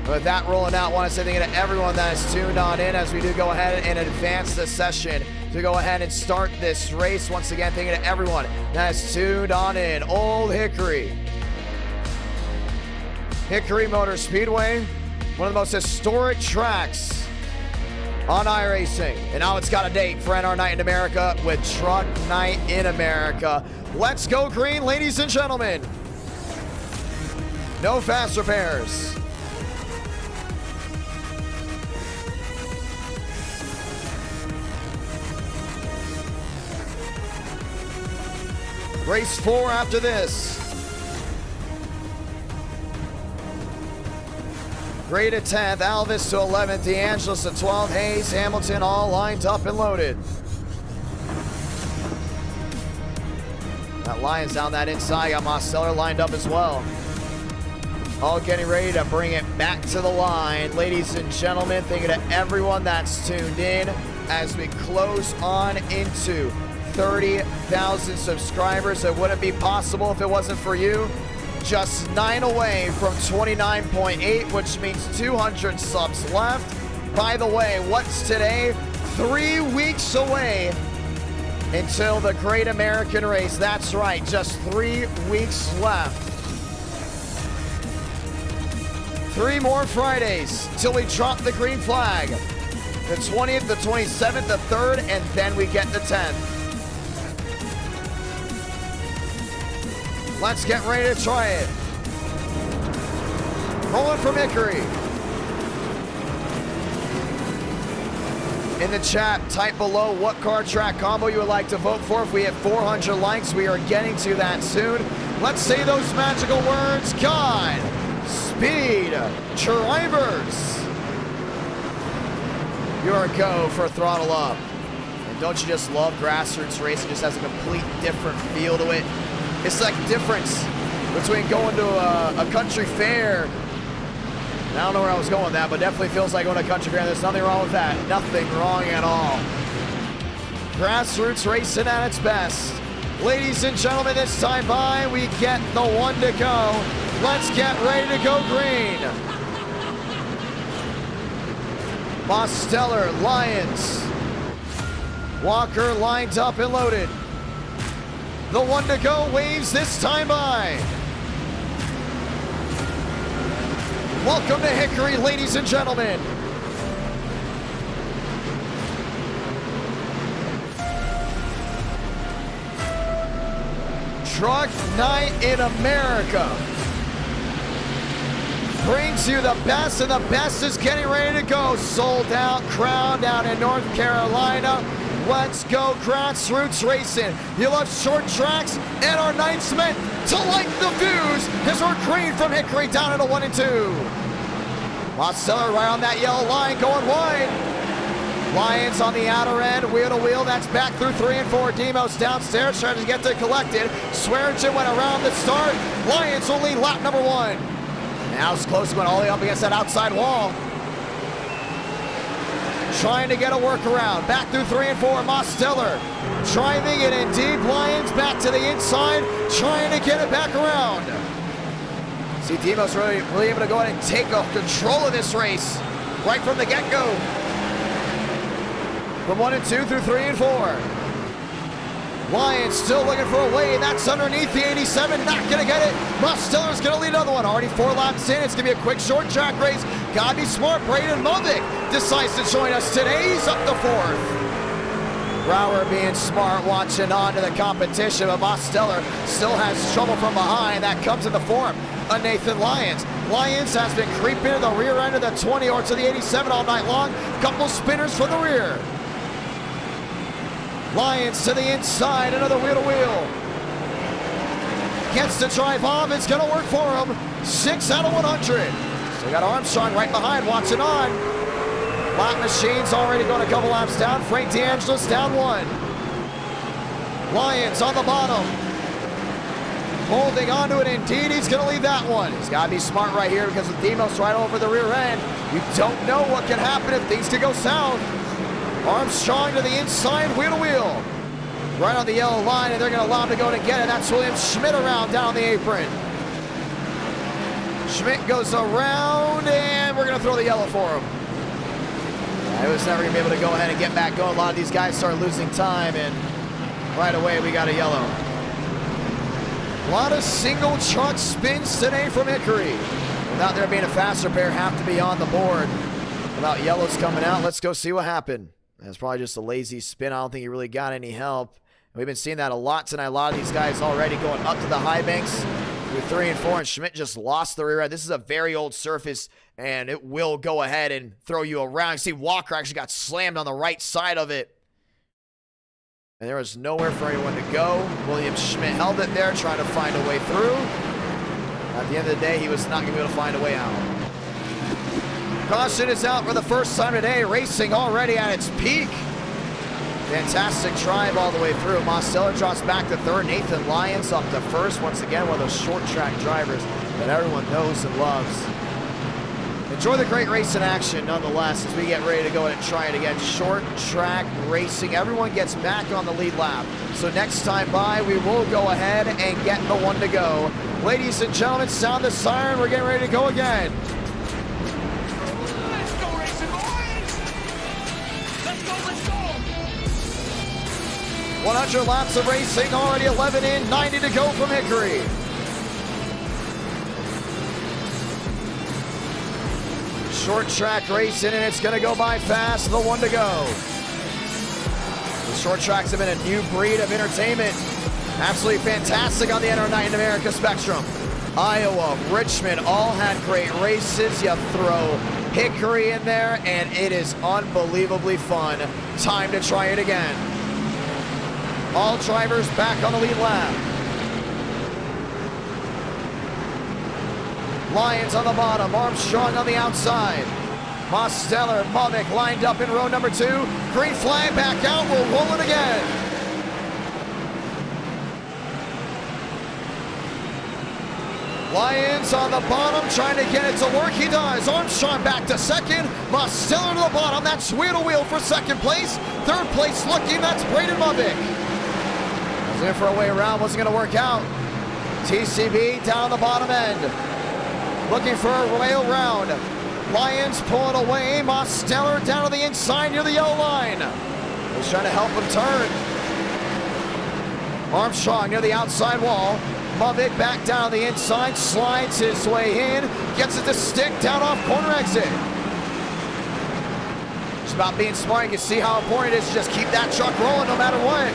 With that rolling out, I want to say thank you to everyone that is tuned on in as we do go ahead and advance the session to go ahead and start this race. Once again, thank you to everyone that is tuned on in. Old Hickory. Hickory Motor Speedway, one of the most historic tracks on iRacing. And now it's got a date for NR Night in America with Truck Night in America. Let's go green, ladies and gentlemen. No fast repairs. Race 4 after this. Gray to 10th, Alvis to 11th, DeAngelis to 12th, Hayes, Hamilton all lined up and loaded. That Lions down that inside, got Mosteller lined up as well. All getting ready to bring it back to the line. Ladies and gentlemen, thank you to everyone that's tuned in as we close on into 30,000 subscribers. It wouldn't be possible if it wasn't for you. Just 9 away from 29.8, which means 200 subs left. By the way, what's today? 3 weeks away until the Great American Race. That's right, just 3 weeks left. 3 more Fridays till we drop the green flag. The 20th, the 27th, the 3rd, and then we get the 10th. Let's get ready to try it. Rolling from Hickory. In the chat, type below what car track combo you would like to vote for. If we hit 400 likes, we are getting to that soon. Let's say those magical words. God, speed, drivers. Your go for throttle up. And don't you just love grassroots racing? It just has a complete different feel to it. It's like difference between going to a country fair. I don't know where I was going with that, but definitely feels like going to a country fair. There's nothing wrong with that. Nothing wrong at all. Grassroots racing at its best. Ladies and gentlemen, this time by, we get the 1 to go. Let's get ready to go green. Mosteller, Lyons. Walker lined up and loaded. The 1 to go waves this time by. Welcome to Hickory, ladies and gentlemen. Truck Night in America brings you the best, and the best is getting ready to go. Sold out crowd down in North Carolina. Let's go grassroots racing. You love short tracks, and our night's meant to like the views as we're green from Hickory down into 1 and 2. Mosteller right on that yellow line going wide. Lions on the outer end, wheel to wheel. That's back through 3 and 4. Demos downstairs trying to get to collected. Swearingen went around the start. Lions will lead lap number 1. Now it's close, went all the way up against that outside wall. Trying to get a workaround. Back through 3 and 4. Mosteller driving it in deep. Lions back to the inside, trying to get it back around. See, Demos really able to go ahead and take control of this race right from the get-go. From 1 and 2 through 3 and 4. Lions still looking for a way. That's underneath the 87. Not going to get it. Mosteller's going to lead another one. Already 4 laps in. It's going to be a quick short track race. Got to be smart. Braden Movick decides to join us today. He's up to 4th. Brower being smart, watching on to the competition, but Mosteller still has trouble from behind. That comes in the form of Nathan Lyons. Lyons has been creeping to the rear end of the 20 or to the 87 all night long. Couple spinners from the rear. Lyons to the inside, another wheel to wheel. Gets to drive off, it's gonna work for him. 6 out of 100. Still got Armstrong right behind, watching on. Lap Machine's already going a couple laps down. Frank DeAngelis down 1. Lyons on the bottom. holding on to it. Indeed, he's going to leave that one. He's got to be smart right here because with Demos right over the rear end, you don't know what can happen if things could go south. Armstrong to the inside, wheel to wheel. Right on the yellow line, and they're going to allow him to go and get it. That's William Schmidt around down the apron. Schmidt goes around, and we're going to throw the yellow for him. I was never going to be able to go ahead and get back going. A lot of these guys start losing time, and right away we got a yellow. A lot of single truck spins today from Hickory. Without there being a faster pair, have to be on the board. Without yellows coming out, let's go see what happened. That's probably just a lazy spin. I don't think he really got any help. We've been seeing that a lot tonight. A lot of these guys already going up to the high banks with 3 and 4, and Schmidt just lost the rear end. This is a very old surface, and it will go ahead and throw you around. You see Walker actually got slammed on the right side of it. And there was nowhere for anyone to go. William Schmidt held it there, trying to find a way through. At the end of the day, he was not going to be able to find a way out. Caution is out for the first time today. Racing already at its peak. Fantastic drive all the way through. Mosteller drops back to third. Nathan Lyons up to first. Once again, one of those short track drivers that everyone knows and loves. Enjoy the great racing action nonetheless as we get ready to go and try it again. Short track racing. Everyone gets back on the lead lap. So next time by, we will go ahead and get the one to go. Ladies and gentlemen, sound the siren. We're getting ready to go again. Let's go racing, boys! Let's go, let's go! 100 laps of racing, already 11 in, 90 to go from Hickory. Short track racing, and it's going to go by fast. The one to go. The short tracks have been a new breed of entertainment. Absolutely fantastic on the NR Night in America spectrum. Iowa, Richmond, all had great races. You throw Hickory in there, and it is unbelievably fun. Time to try it again. All drivers back on the lead lap. Lyons on the bottom, Armstrong on the outside. Mosteller, Mavic lined up in row number 2. Green flag back out, we'll roll it again. Lyons on the bottom, trying to get it to work. He does. Armstrong back to second. Mosteller to the bottom. That's wheel to wheel for second place. Third place looking, that's Braden Mavic. Was in for a way around, wasn't going to work out. TCB down the bottom end. Looking for a rail round. Lyons pulling away. Mosteller down to the inside near the yellow line. He's trying to help him turn. Armstrong near the outside wall. Mavic back down the inside, slides his way in, gets it to stick down off corner exit. It's about being smart. You can see how important it is to just keep that truck rolling no matter what.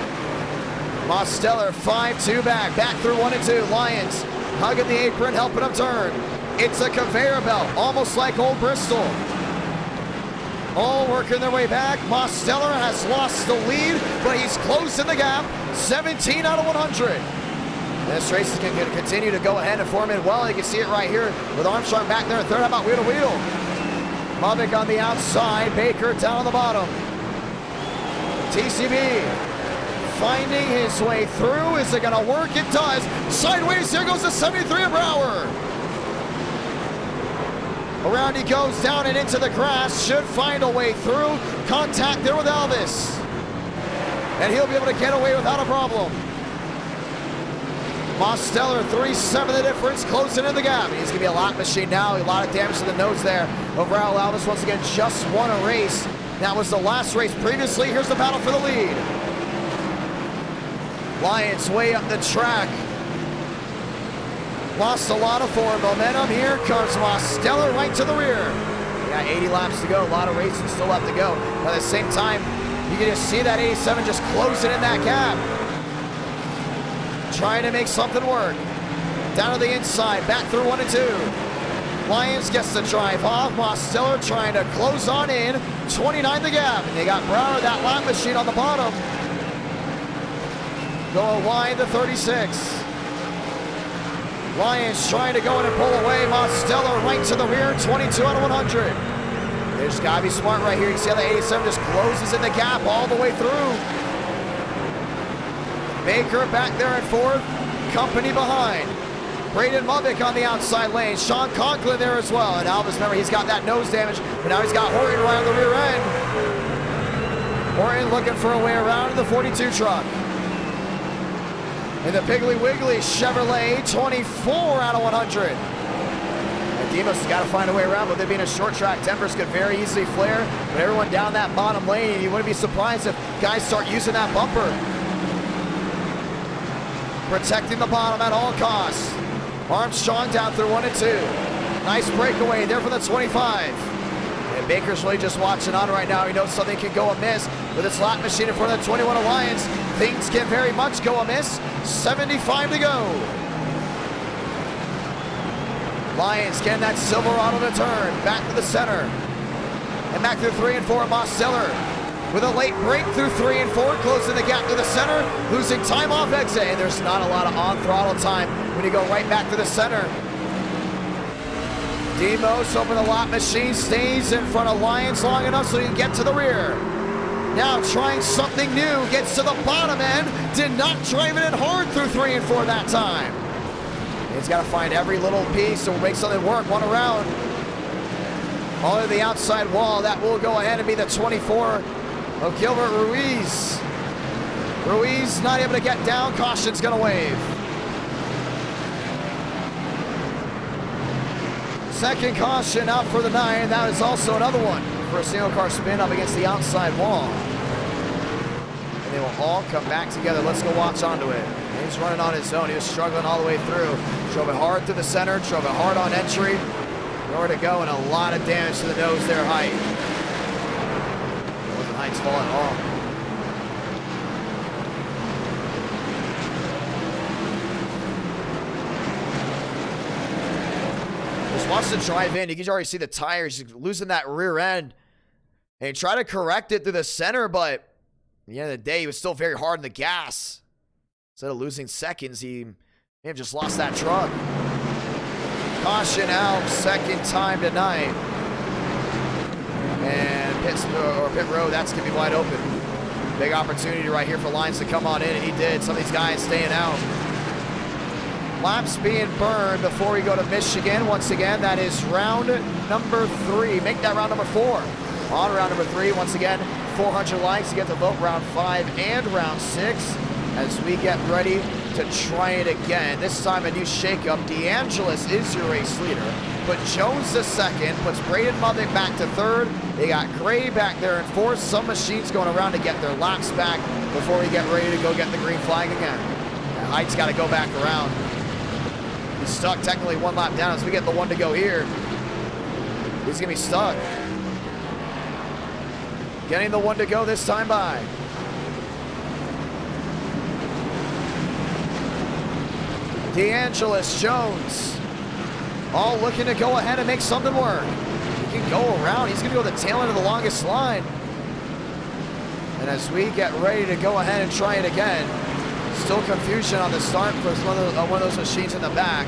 Mosteller 5-2 back through 1 and 2. Lyons hugging the apron, helping him turn. It's a conveyor belt, almost like Old Bristol. All working their way back. Mosteller has lost the lead, but he's closing the gap. 17 out of 100. This race is going to continue to go ahead and form in well. You can see it right here with Armstrong back there in third. How about wheel to wheel? Mavic on the outside, Baker down on the bottom. TCB finding his way through. Is it going to work? It does. Sideways, here goes the 73 of Brower. Around he goes down and into the grass. Should find a way through. Contact there with Elvis. And he'll be able to get away without a problem. Mosteller 3-7 the difference, closing in the gap. He's going to be a lap machine now. A lot of damage to the nose there. Overall, Elvis once again just won a race. That was the last race previously. Here's the battle for the lead. Lyons way up the track. Lost a lot of forward momentum. Here comes Mosteller right to the rear. We got 80 laps to go. A lot of racing still left to go. But at the same time, you can just see that 87 just closing in that gap. Trying to make something work. Down to the inside, back through 1 and 2. Lyons gets the drive off. Mosteller trying to close on in. 29 the gap. And they got Brower, that lap machine on the bottom. Going wide to 36. Lyons trying to go in and pull away. Mosteller right to the rear, 22 out of 100. They just gotta be smart right here. You see how the 87 just closes in the gap all the way through. Baker back there in fourth. company behind. Braden Movick on the outside lane. Sean Conklin there as well. And Alvis, remember, he's got that nose damage, but now he's got Horton right on the rear end. Horton looking for a way around in the 42 truck. In the Piggly Wiggly Chevrolet 24 out of 100. And Demos has got to find a way around. With it being a short track, tempers could very easily flare. But everyone down that bottom lane, you wouldn't be surprised if guys start using that bumper. Protecting the bottom at all costs. Armstrong down through 1 and 2. Nice breakaway there for the 25. And Baker's really just watching on right now. He knows something can go amiss with his lap machine in front of the 21 Alliance. Things can very much go amiss. 75 to go. Lions getting that Silverado to turn. Back to the center. And back through 3 and 4, Moss Zeller. With a late break through 3 and 4, closing the gap to the center, losing time off exit. And there's not a lot of on-throttle time when you go right back to the center. Demos over the lap machine, stays in front of Lions long enough so he can get to the rear. Now trying something new, gets to the bottom end, did not drive it in hard through 3 and 4 that time. He's got to find every little piece to make something work, one around. All to the outside wall, that will go ahead and be the 24 of Gilbert Ruiz. Ruiz not able to get down, caution's gonna wave. Second caution out for the 9, that is also another one for a single car spin up against the outside wall. And they will all come back together. Let's go watch onto it. He's running on his own, he was struggling all the way through. Drove it hard through the center, drove it hard on entry. Nowhere to go and a lot of damage to the nose there, Height. Height's fault at all. Just wants to drive in. You can already see the tires. He's losing that rear end. And he tried to correct it through the center, but at the end of the day, he was still very hard on the gas. Instead of losing seconds, he may have just lost that truck. Caution out, second time tonight. And pit road, that's going to be wide open. Big opportunity right here for Lions to come on in, and he did. Some of these guys staying out. Laps being burned before we go to Michigan. Once again, that is round number 3. Make that round number 4. On round number 3, once again, 400 likes to get to vote round 5 and round 6 as we get ready to try it again. This time a new shakeup. DeAngelis is your race leader. But Jones to second, puts Braden Movick back to third. They got Gray back there in fourth. Some machines going around to get their laps back before we get ready to go get the green flag again. And Height's got to go back around. He's stuck technically 1 lap down as we get the 1 to go here. He's going to be stuck. Getting the 1 to go this time by. DeAngelis, Jones. All looking to go ahead and make something work. He can go around. He's going to go the tail end of the longest line. And as we get ready to go ahead and try it again, still confusion on the start for one of those machines in the back.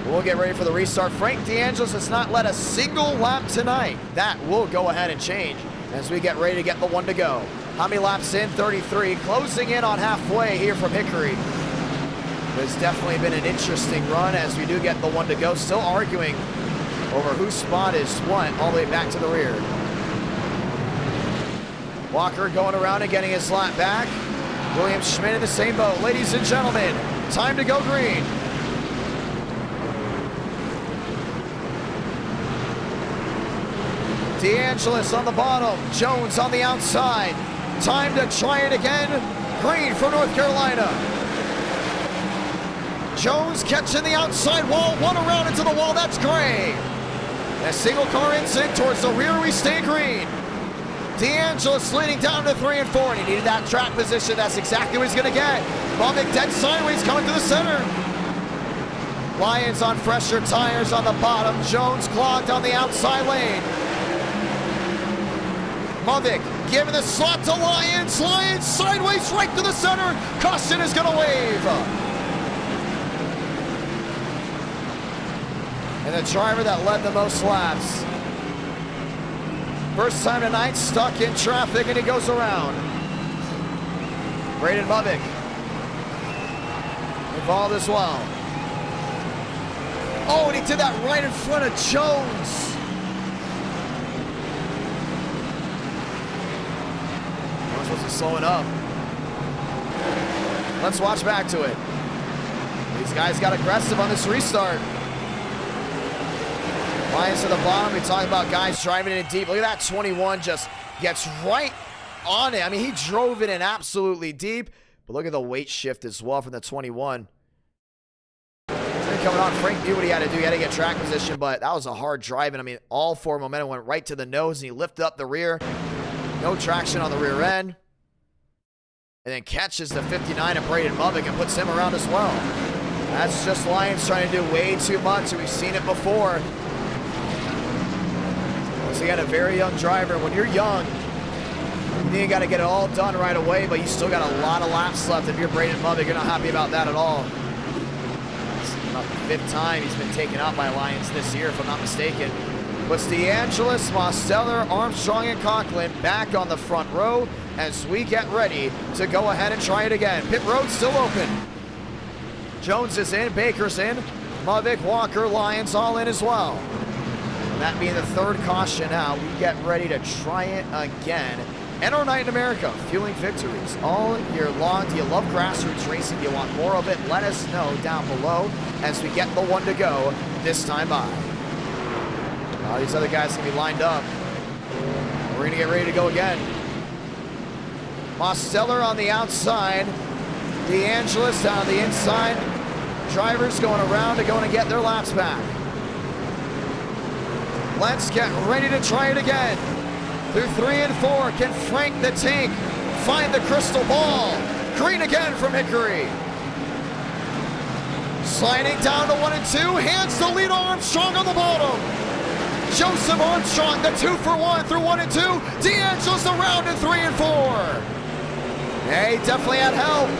We'll get ready for the restart. Frank DeAngelis has not led a single lap tonight. That will go ahead and change as we get ready to get the 1 to go. How many laps in? 33. Closing in on halfway here from Hickory. It's definitely been an interesting run as we do get the 1 to go. Still arguing over whose spot is what all the way back to the rear. Walker going around and getting his lap back. William Schmidt in the same boat. Ladies and gentlemen, time to go green. DeAngelis on the bottom. Jones on the outside. Time to try it again. Green for North Carolina. Jones catching the outside wall, 1 around into the wall, that's Gray. A single car instinct towards the rear, we stay green. DeAngelis leading down to 3 and 4, and he needed that track position, that's exactly what he's gonna get. Movick dead sideways coming to the center. Lions on fresher tires on the bottom, Jones clogged on the outside lane. Movick giving the slot to Lions, Lions sideways right to the center, caution is gonna wave. And the driver that led the most laps. First time tonight, stuck in traffic, and he goes around. Braden Movick. involved as well. Oh, and he did that right in front of Jones. Jones wasn't slowing up. Let's watch back to it. These guys got aggressive on this restart. Lions to the bottom. We talk about guys driving it in deep. Look at that 21 just gets right on it. I mean, he drove it in absolutely deep. But look at the weight shift as well from the 21. Coming on, Frank knew what he had to do. He had to get track position, but that was a hard drive. And I mean, all four momentum went right to the nose, and he lifted up the rear. No traction on the rear end. And then catches the 59 of Braden Mubbock and puts him around as well. That's just Lions trying to do way too much, and we've seen it before. Once again, a very young driver. When you're young, you got to get it all done right away, but you still got a lot of laps left. If you're Braden Mubbock, you're not happy about that at all. About the 5th time he's been taken out by Lions this year, if I'm not mistaken. Puts DeAngelis, Mosteller, Armstrong, and Conklin back on the front row as we get ready to go ahead and try it again. Pit road still open. Jones is in, Baker's in, Mubbock, Walker, Lions all in as well. And that being the 3rd caution out, we get ready to try it again. NR Night in America, fueling victories all year long. Do you love grassroots racing? Do you want more of it? Let us know down below as we get the one to go this time by. All these other guys are going to be lined up. We're going to get ready to go again. Mosteller on the outside. DeAngelis down on the inside. Drivers going around to go and get their laps back. Let's get ready to try it again. Through 3 and 4, can Frank the Tank find the crystal ball? Green again from Hickory. Sliding down to 1 and 2, hands the lead Armstrong on the bottom. Joseph Armstrong, the 2 for 1 through 1 and 2. DeAngelis around in 3 and 4. Yeah, he definitely had help.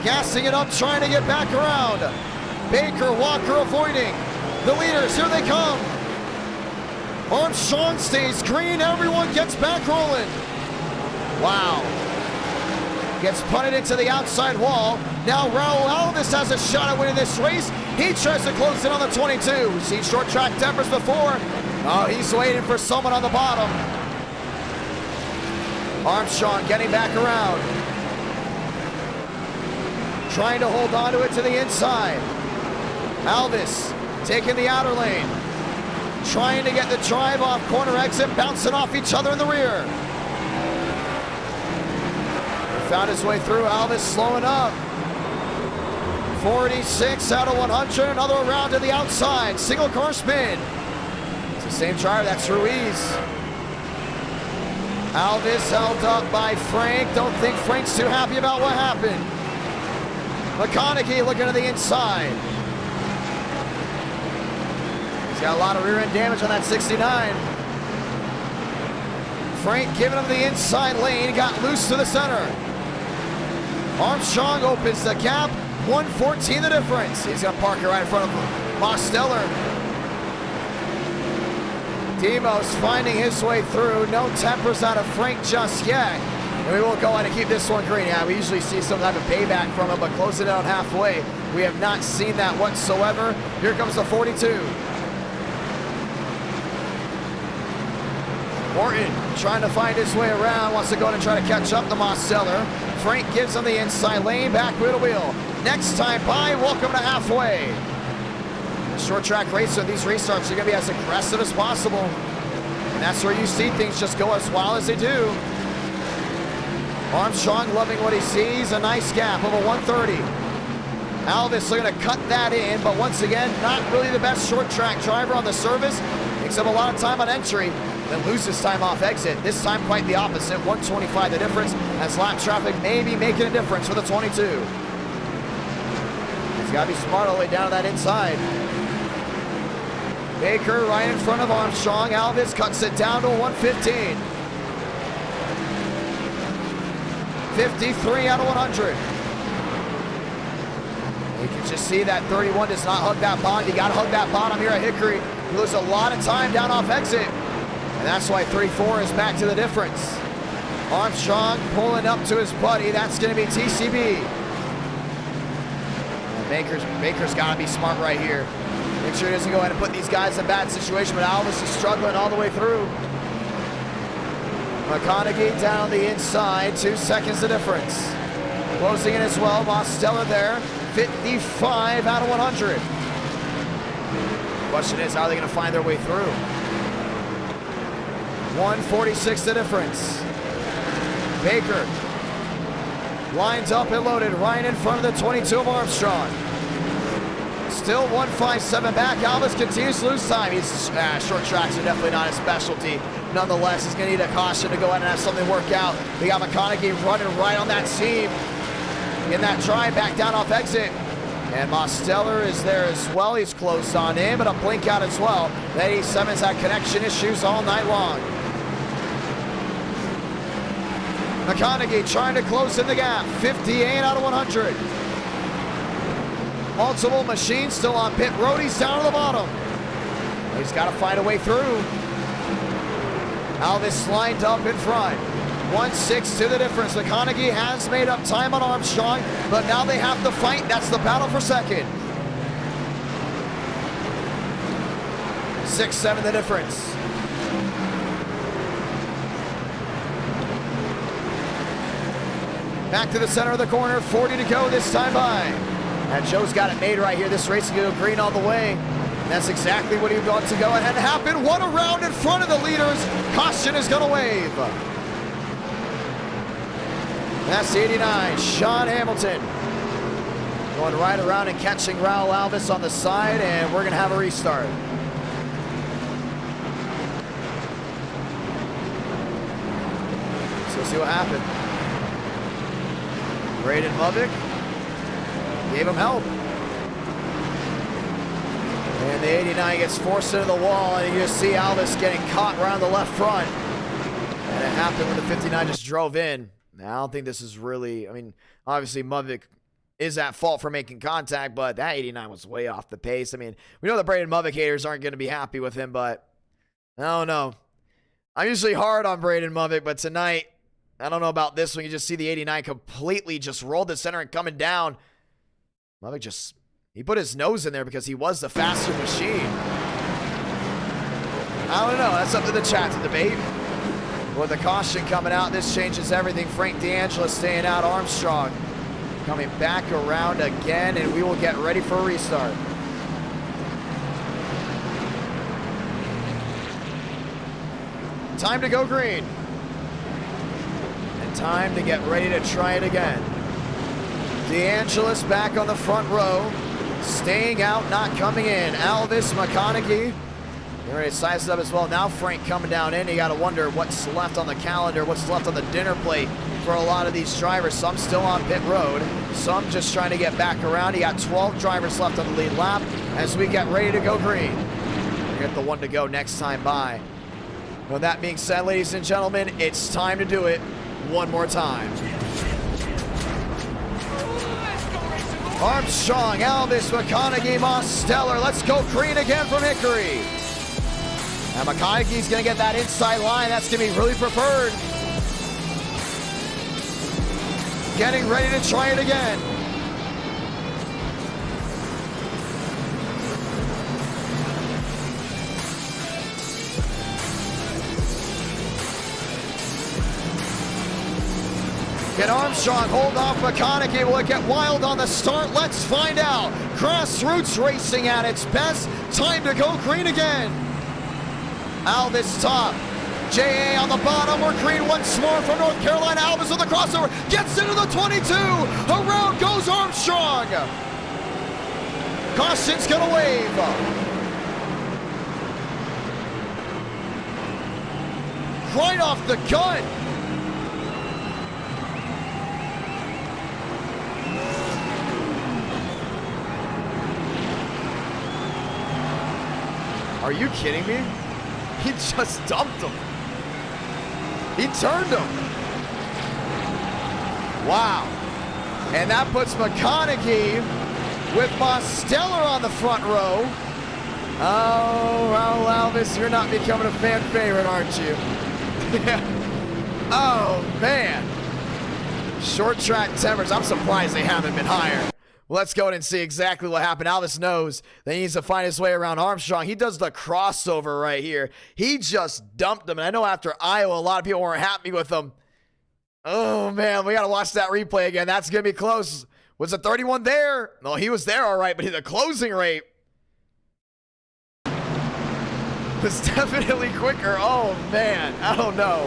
Gassing it up, trying to get back around. Baker, Walker avoiding. The leaders, here they come. Armstrong stays green, everyone gets back rolling. Wow. Gets punted into the outside wall. Now Raul Alvis has a shot at winning this race. He tries to close in on the 22. We've seen short track tempers before. Oh, he's waiting for someone on the bottom. Armstrong getting back around. Trying to hold on to it to the inside. Alvis taking the outer lane. Trying to get the drive off corner exit, bouncing off each other in the rear. Found his way through, Alvis slowing up. 46 out of 100, another round to the outside, single car spin. It's the same driver, that's Ruiz. Alvis held up by Frank, don't think Frank's too happy about what happened. McConaughey looking to the inside. Got a lot of rear end damage on that 69. Frank giving him the inside lane, got loose to the center. Armstrong opens the gap, 114 the difference. He's gonna park it right in front of Mosteller. Demos finding his way through, no tempers out of Frank just yet. And we will go ahead and keep this one green. Yeah, we usually see some type of payback from him, but closing it out halfway, we have not seen that whatsoever. Here comes the 42. Morton trying to find his way around, wants to go in and try to catch up to Mosteller. Frank gives him the inside lane, back wheel to wheel. Next time by, welcome to halfway. Short track racer, these restarts are going to be as aggressive as possible. And that's where you see things just go as wild as they do. Armstrong loving what he sees, a nice gap of a 130. Alvis looking to cut that in, but once again, not really the best short track driver on the service. Takes up a lot of time on entry, then loses time off exit. This time quite the opposite, 125 the difference, as lap traffic may be making a difference for the 22. He's got to be smart all the way down to that inside. Baker right in front of Armstrong. Alvis cuts it down to 115. 53 out of 100. You can just see that 31 does not hug that bottom. You got to hug that bottom here at Hickory. He loses a lot of time down off exit. And that's why 34 is back to the difference. Armstrong pulling up to his buddy. That's going to be TCB. Baker's got to be smart right here. Make sure he doesn't go ahead and put these guys in a bad situation, but Alvis is struggling all the way through. McConaughey down the inside, 2 seconds the difference. Closing in as well, Mosteller there, 55 out of 100. Question is, how are they going to find their way through? 146 the difference. Baker lines up and loaded right in front of the 22 of Armstrong. Still 157 back. Alvis continues to lose time. He's short tracks are definitely not his specialty. Nonetheless, he's going to need a caution to go ahead and have something work out. We got McConaughey running right on that seam in that drive back down off exit. And Mosteller is there as well. He's close on in, but a blink out as well. The 87's had connection issues all night long. McConaughey trying to close in the gap. 58 out of 100. Multiple machines still on pit road. He's down to the bottom. He's got to find a way through. Alvis lined up in front. 1-6 to the difference. McConaughey has made up time on Armstrong, but now they have to fight. That's the battle for second. 6-7 the difference. Back to the center of the corner, 40 to go this time by. And Joe's got it made right here. This race is going to go green all the way. And that's exactly what he wants to go ahead and happen. One around in front of the leaders. Caution is going to wave. That's the 89, Sean Hamilton. Going right around and catching Raul Alvis on the side, and we're going to have a restart. So let's see what happened. Braden Lovick gave him help. And the 89 gets forced into the wall, and you just see Alvis getting caught around the left front. And it happened when the 59 just drove in. Now, I don't think this is really, I mean, obviously Movick is at fault for making contact, but that 89 was way off the pace. I mean, we know the Braden Movick haters aren't going to be happy with him, but I don't know. I'm usually hard on Braden Movick, but tonight, I don't know about this one. You just see the 89 completely just roll the center and coming down. Movick just, he put his nose in there because he was the faster machine. I don't know. That's up to the chat to debate. With the caution coming out, this changes everything. Frank D'Angelo staying out. Armstrong coming back around again, and we will get ready for a restart. Time to go green. And time to get ready to try it again. D'Angelo's back on the front row. Staying out, not coming in. Alvis, McConaughey. They're ready to size it up as well. Now Frank coming down in. You got to wonder what's left on the calendar, what's left on the dinner plate for a lot of these drivers. Some still on pit road. Some just trying to get back around. You got 12 drivers left on the lead lap as we get ready to go green. We get the one to go next time by. With that being said, ladies and gentlemen, it's time to do it one more time. Armstrong, Alvis, McConaughey, Mosteller. Let's go green again from Hickory. And McConaughey's going to get that inside line. That's going to be really preferred. Getting ready to try it again. Can Armstrong hold off McConaughey? Will it get wild on the start? Let's find out. Grassroots racing at its best. Time to go green again. Alvis top. J.A. on the bottom. We're green once more from North Carolina. Alvis with the crossover. Gets into the 22. Around goes Armstrong. Caution's going to wave. Right off the gun. Are you kidding me? He just dumped him. He turned him. Wow. And that puts McConaughey with Mosteller on the front row. Oh, Raul Alvis, you're not becoming a fan favorite, aren't you? Oh, man. Short track tempers. I'm surprised they haven't been higher. Let's go and see exactly what happened. Alvis knows that he needs to find his way around Armstrong. He does the crossover right here. He just dumped him. And I know after Iowa, a lot of people weren't happy with him. Oh, man, we got to watch that replay again. That's going to be close. Was the 31 there? No, he was there all right, but the closing rate was definitely quicker. Oh, man, I don't know.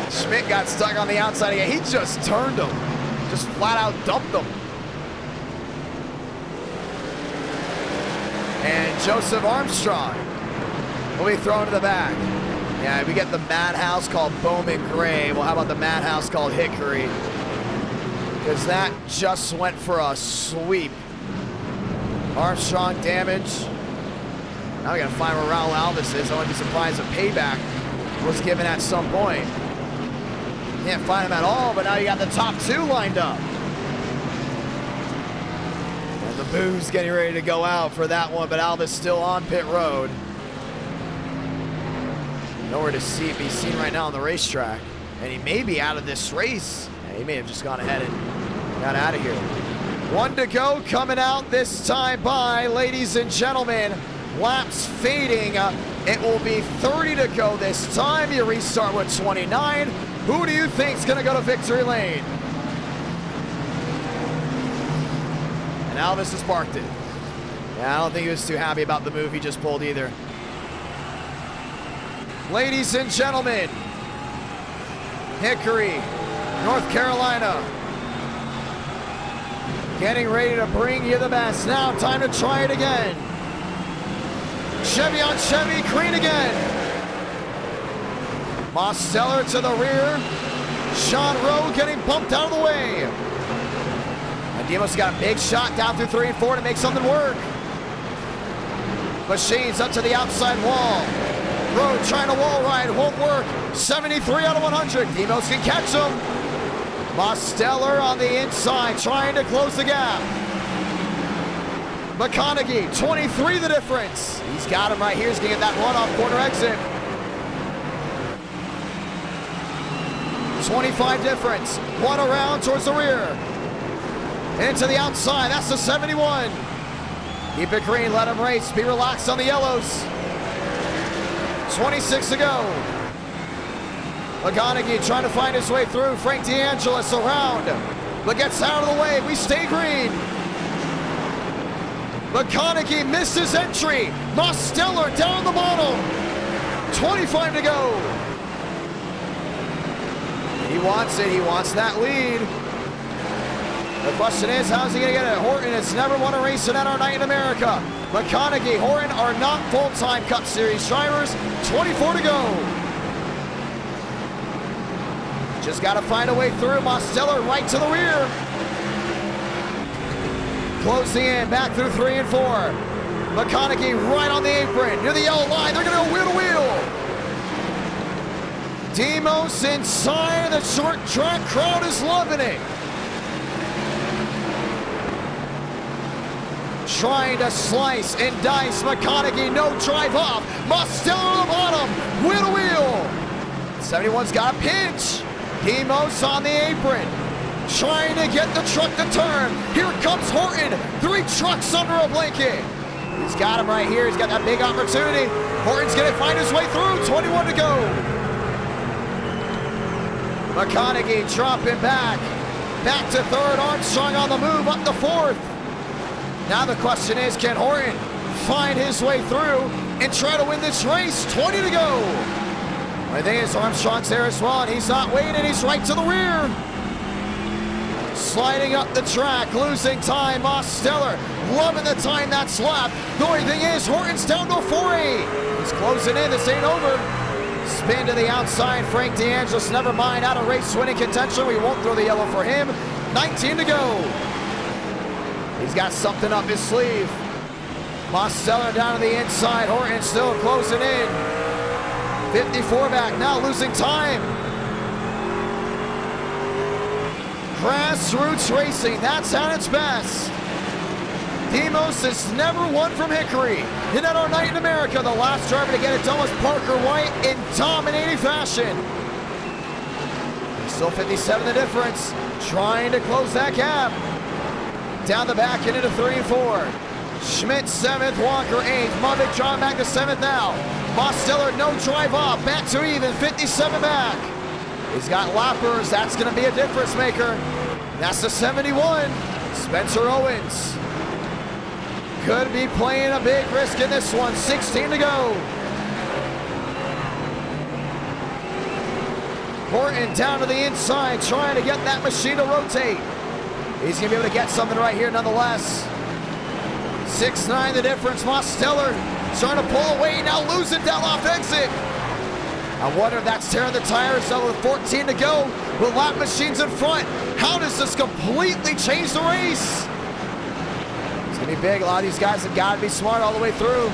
Schmidt got stuck on the outside again. He just turned him. Just flat out dumped him. And Joseph Armstrong will be thrown to the back. Yeah, we get the madhouse called Bowman Gray. Well, how about the madhouse called Hickory? Because that just went for a sweep. Armstrong damage. Now we got to find where Raul Alvis is. I wouldn't be surprised if payback was given at some point. Can't find him at all, but now you got the top two lined up. And the boo's getting ready to go out for that one, but Alvis still on pit road. Nowhere to be seen right now on the racetrack. And he may be out of this race. Yeah, he may have just gone ahead and got out of here. 1 to go, coming out this time by, ladies and gentlemen. Laps fading. It will be 30 to go this time. You restart with 29. Who do you think's gonna go to victory lane? And Alvis has parked it. Yeah, I don't think he was too happy about the move he just pulled either. Ladies and gentlemen, Hickory, North Carolina, getting ready to bring you the best. Now time to try it again. Chevy on Chevy, green again. Mosteller to the rear. Sean Rowe getting bumped out of the way. And Demos got a big shot down through 3 and 4 to make something work. Machine's up to the outside wall. Rowe trying to wall ride, won't work. 73 out of 100. Demos can catch him. Mosteller on the inside, trying to close the gap. McConaughey, 23 the difference. He's got him right here. He's going to get that runoff corner exit. 25 difference. One around towards the rear. Into the outside. That's the 71. Keep it green. Let him race. Be relaxed on the yellows. 26 to go. McConaughey trying to find his way through. Frank DeAngelis around, but gets out of the way. We stay green. McConaughey misses entry. Mosteller down the bottom. 25 to go. He wants it. He wants that lead. The question is, how's he going to get it? Horton has never won a race in NR Night in America. McConaughey, Horton are not full-time Cup Series drivers. 24 to go. Just got to find a way through. Mosteller right to the rear. Closing in, back through 3 and 4. McConaughey right on the apron, near the yellow line. They're going to go wheel to wheel. Demos inside, the short track crowd is loving it. Trying to slice and dice. McConaughey, no drive off. Mosteller on the bottom, wheel to wheel. 71's got a pinch. Demos on the apron, trying to get the truck to turn. Here comes Horton, 3 trucks under a blanket. He's got him right here. He's got that big opportunity. Horton's gonna find his way through. 21 to go. McConaughey dropping back to third. Armstrong on the move, up to 4th. Now the question is, can Horton find his way through and try to win this race? 20 to go. I think it's Armstrong's there as well, and he's not waiting. He's right to the rear. Sliding up the track, losing time. Mosteller loving the time that's left. The only thing is, Horton's down to 4-8. He's closing in. This ain't over. Spin to the outside. Frank DeAngelis, never mind, out of race winning contention. We won't throw the yellow for him. 19 to go. He's got something up his sleeve. Mosteller down to the inside. Horton still closing in. 54 back, now losing time. Grassroots racing, that's at its best. Demos has never won from Hickory. In our night in America, the last driver to get it done was Parker White in dominating fashion. Still 57 the difference, trying to close that gap. Down the back and into 3 and 4. Schmidt 7th, Walker 8th. Mubik driving back to 7th now. Mosteller no drive off, back to even, 57 back. He's got lappers, that's gonna be a difference maker. That's the 71, Spencer Owens. Could be playing a big risk in this one, 16 to go. Horton down to the inside, trying to get that machine to rotate. He's gonna be able to get something right here nonetheless. 6-9 the difference. Mosteller trying to pull away, now losing down off exit. I wonder if that's tearing the tires out with 14 to go with lap machines in front. How does this completely change the race? It's gonna be big. A lot of these guys have got to be smart all the way through.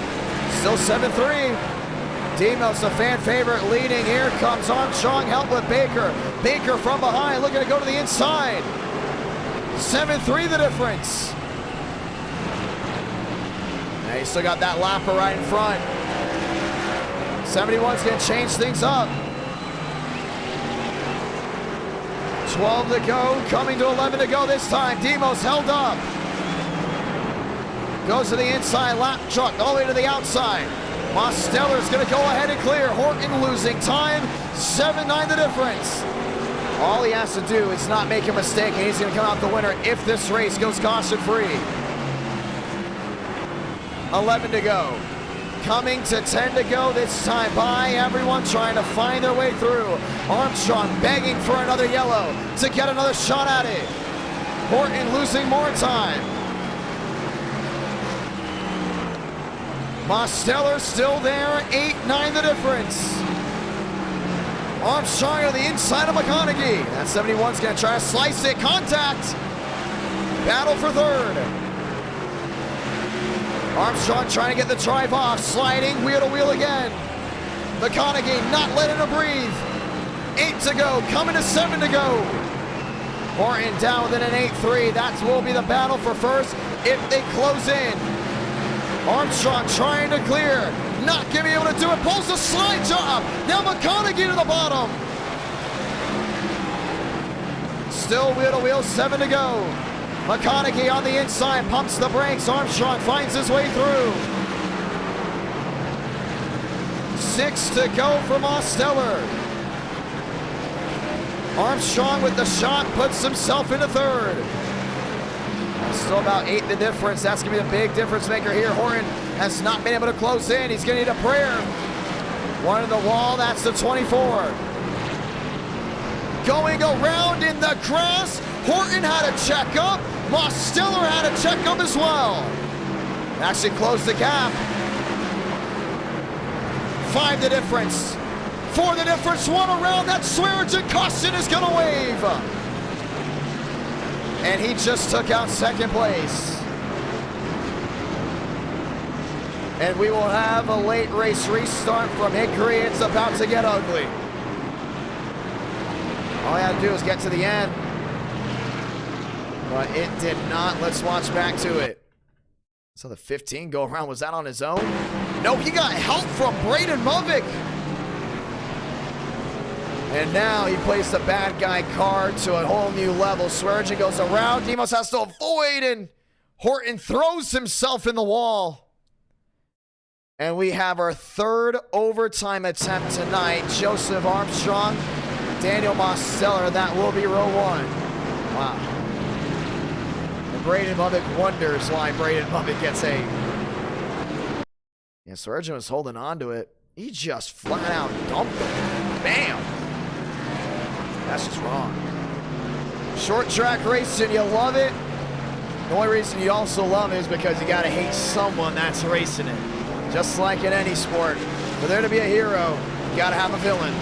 Still 7-3. Demos, the fan favorite, leading. Here comes Armstrong, help with Baker. Baker from behind, looking to go to the inside. 7-3 the difference. Now you still got that lapper right in front. 71's gonna change things up. 12 to go, coming to 11 to go this time. Demos held up. Goes to the inside, lap truck all the way to the outside. Mosteller's gonna go ahead and clear. Horton losing time, 7-9 the difference. All he has to do is not make a mistake, and he's gonna come out the winner if this race goes caution-free. 11 to go. Coming to 10 to go this time by everyone trying to find their way through. Armstrong begging for another yellow to get another shot at it. Horton losing more time. Mosteller still there, 8-9 the difference. Armstrong on the inside of McConaughey. That 71's gonna try to slice it, contact. Battle for third. Armstrong trying to get the drive off, sliding wheel to wheel again. McConaughey not letting him breathe. 8 to go, coming to 7 to go. Horton down within an 8-3. That will be the battle for first if they close in. Armstrong trying to clear, not gonna be able to do it, pulls the slide job. Now McConaughey to the bottom. Still wheel to wheel, 7 to go. McConaughey on the inside, pumps the brakes. Armstrong finds his way through. 6 to go for Mosteller. Armstrong with the shot, puts himself into third. Still about 8 the difference. That's going to be the big difference maker here. Horton has not been able to close in. He's going to need a prayer. One in the wall, that's the 24. Going around in the grass. Horton had a checkup. Mosteller had a checkup as well. Actually closed the gap. 5 the difference. 4 the difference. One around. That Swearinger caution is going to wave. And he just took out second place. And we will have a late race restart from Hickory. It's about to get ugly. All I had to do was get to the end. But it did not. Let's watch back to it. So the 15 go around, was that on his own? No, he got help from Braden Mubik. And now he plays the bad guy card to a whole new level. Swearinger goes around. Demos has to avoid, and Horton throws himself in the wall. And we have our third overtime attempt tonight. Joseph Armstrong, Daniel Mosteller. That will be row 1. Wow. And Braden Mubik wonders why Braden Mubik gets a... Yeah, Swearinger was holding on to it. He just flat out dumped him. Bam! That's just wrong. Short track racing, you love it. The only reason you also love it is because you gotta hate someone that's racing it. Just like in any sport. For there to be a hero, you gotta have a villain.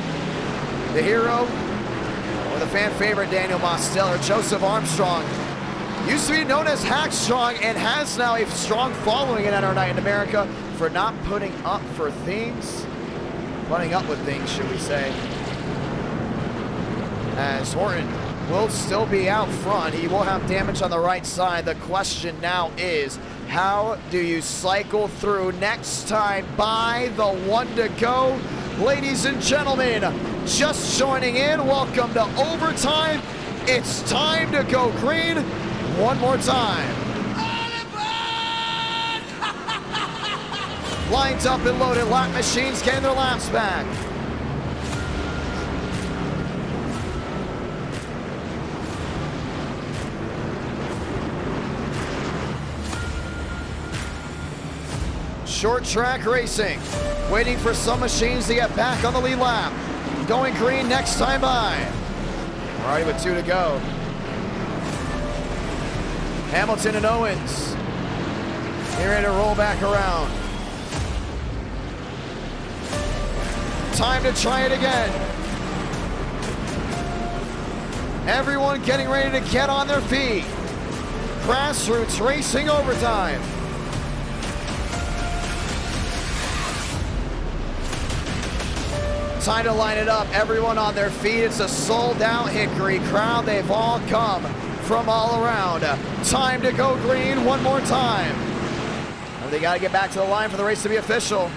The hero, or the fan favorite, Daniel Mosteller, Joseph Armstrong, used to be known as Hackstrong and has now a strong following in NR Night in America for not putting up for things. Putting up with things, should we say. As Horton will still be out front. He will have damage on the right side. The question now is, how do you cycle through next time by the 1 to go? Ladies and gentlemen, just joining in, welcome to overtime. It's time to go green. one more time. Lined up and loaded, lap machines getting their laps back. Short track racing, waiting for some machines to get back on the lead lap. Going green next time by. Alrighty, with 2 to go. Hamilton and Owens. Getting ready to roll back around. Time to try it again. Everyone getting ready to get on their feet. Grassroots racing overtime. Time to line it up. Everyone on their feet. It's a sold-out Hickory crowd. They've all come from all around. Time to go green one more time. And they got to get back to the line for the race to be official.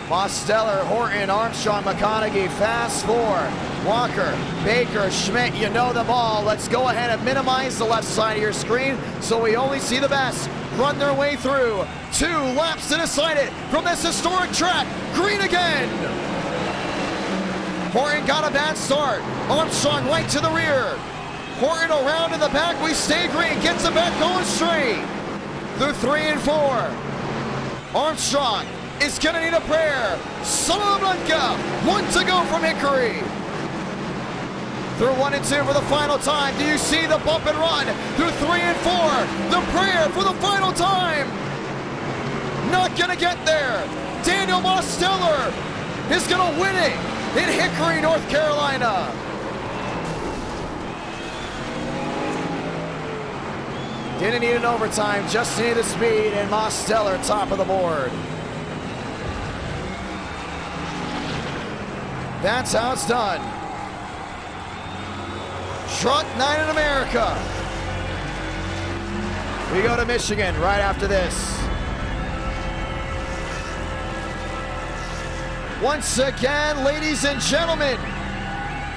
Mosteller, Horton, Armstrong, McConaughey, Fast 4, Walker, Baker, Schmidt, you know them all. Let's go ahead and minimize the left side of your screen so we only see the best run their way through. 2 laps to decide it from this historic track. Green again. Horton got a bad start. Armstrong right to the rear. Horton around in the back. We stay green. Gets it back going straight. Through 3 and 4. Armstrong is gonna need a prayer. Salamanca, 1 to go from Hickory. Through 1 and 2 for the final time. Do you see the bump and run? Through 3 and 4. The prayer for the final time. Not gonna get there. Daniel Mosteller is gonna win it in Hickory, North Carolina. Didn't need an overtime, just needed the speed, and Mosteller top of the board. That's how it's done. Truck 9 in America. We go to Michigan right after this. Once again, ladies and gentlemen,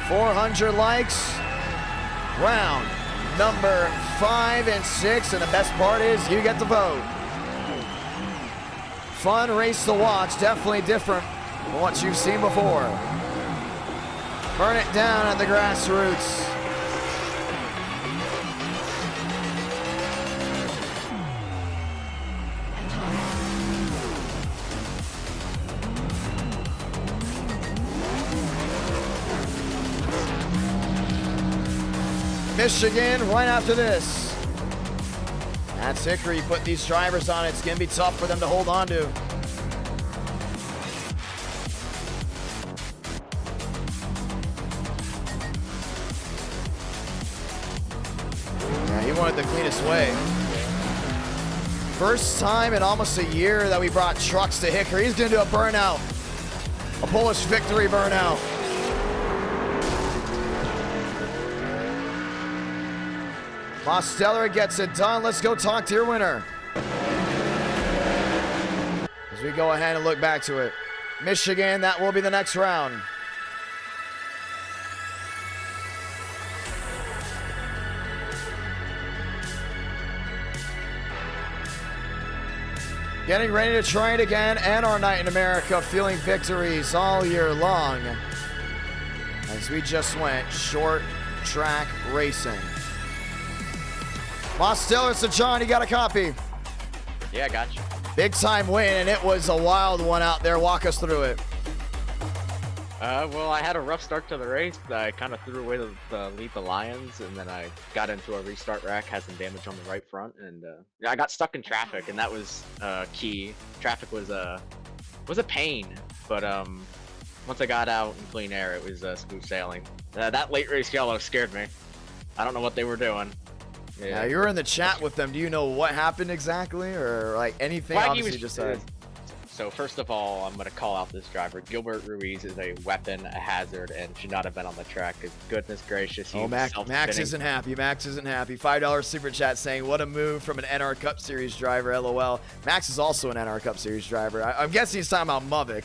400 likes. Round number 5 and 6, and the best part is you get to vote. Fun race to watch, definitely different from what you've seen before. Burn it down at the grassroots. Michigan right after this. That's Hickory. You put these drivers on, it's going to be tough for them to hold on to. Yeah, he wanted the cleanest way. First time in almost a year that we brought trucks to Hickory. He's going to do a burnout. A Polish victory burnout. Mosteller gets it done. Let's go talk to your winner. As we go ahead and look back to it. Michigan, that will be the next round. Getting ready to try it again, and our night in America, feeling victories all year long. As we just went short track racing. Mosteller, so John, you got a copy? Yeah, I got you. Big time win, and it was a wild one out there. Walk us through it. Well, I had a rough start to the race. I kind of threw away the lead the Lions, and then I got into a restart rack, had some damage on the right front, and I got stuck in traffic, and that was key. Traffic was a pain, but once I got out in clean air, it was smooth sailing. That late race yellow scared me. I don't know what they were doing. Yeah, you were in the chat with them. Do you know what happened exactly, or like anything? Obviously, just So first of all, I'm gonna call out this driver. Gilbert Ruiz is a weapon, a hazard, and should not have been on the track. Goodness gracious! Oh, Max isn't happy. Max isn't happy. $5 super chat saying, "What a move from an NR Cup Series driver." LOL. Max is also an NR Cup Series driver. I'm guessing he's talking about Muvik.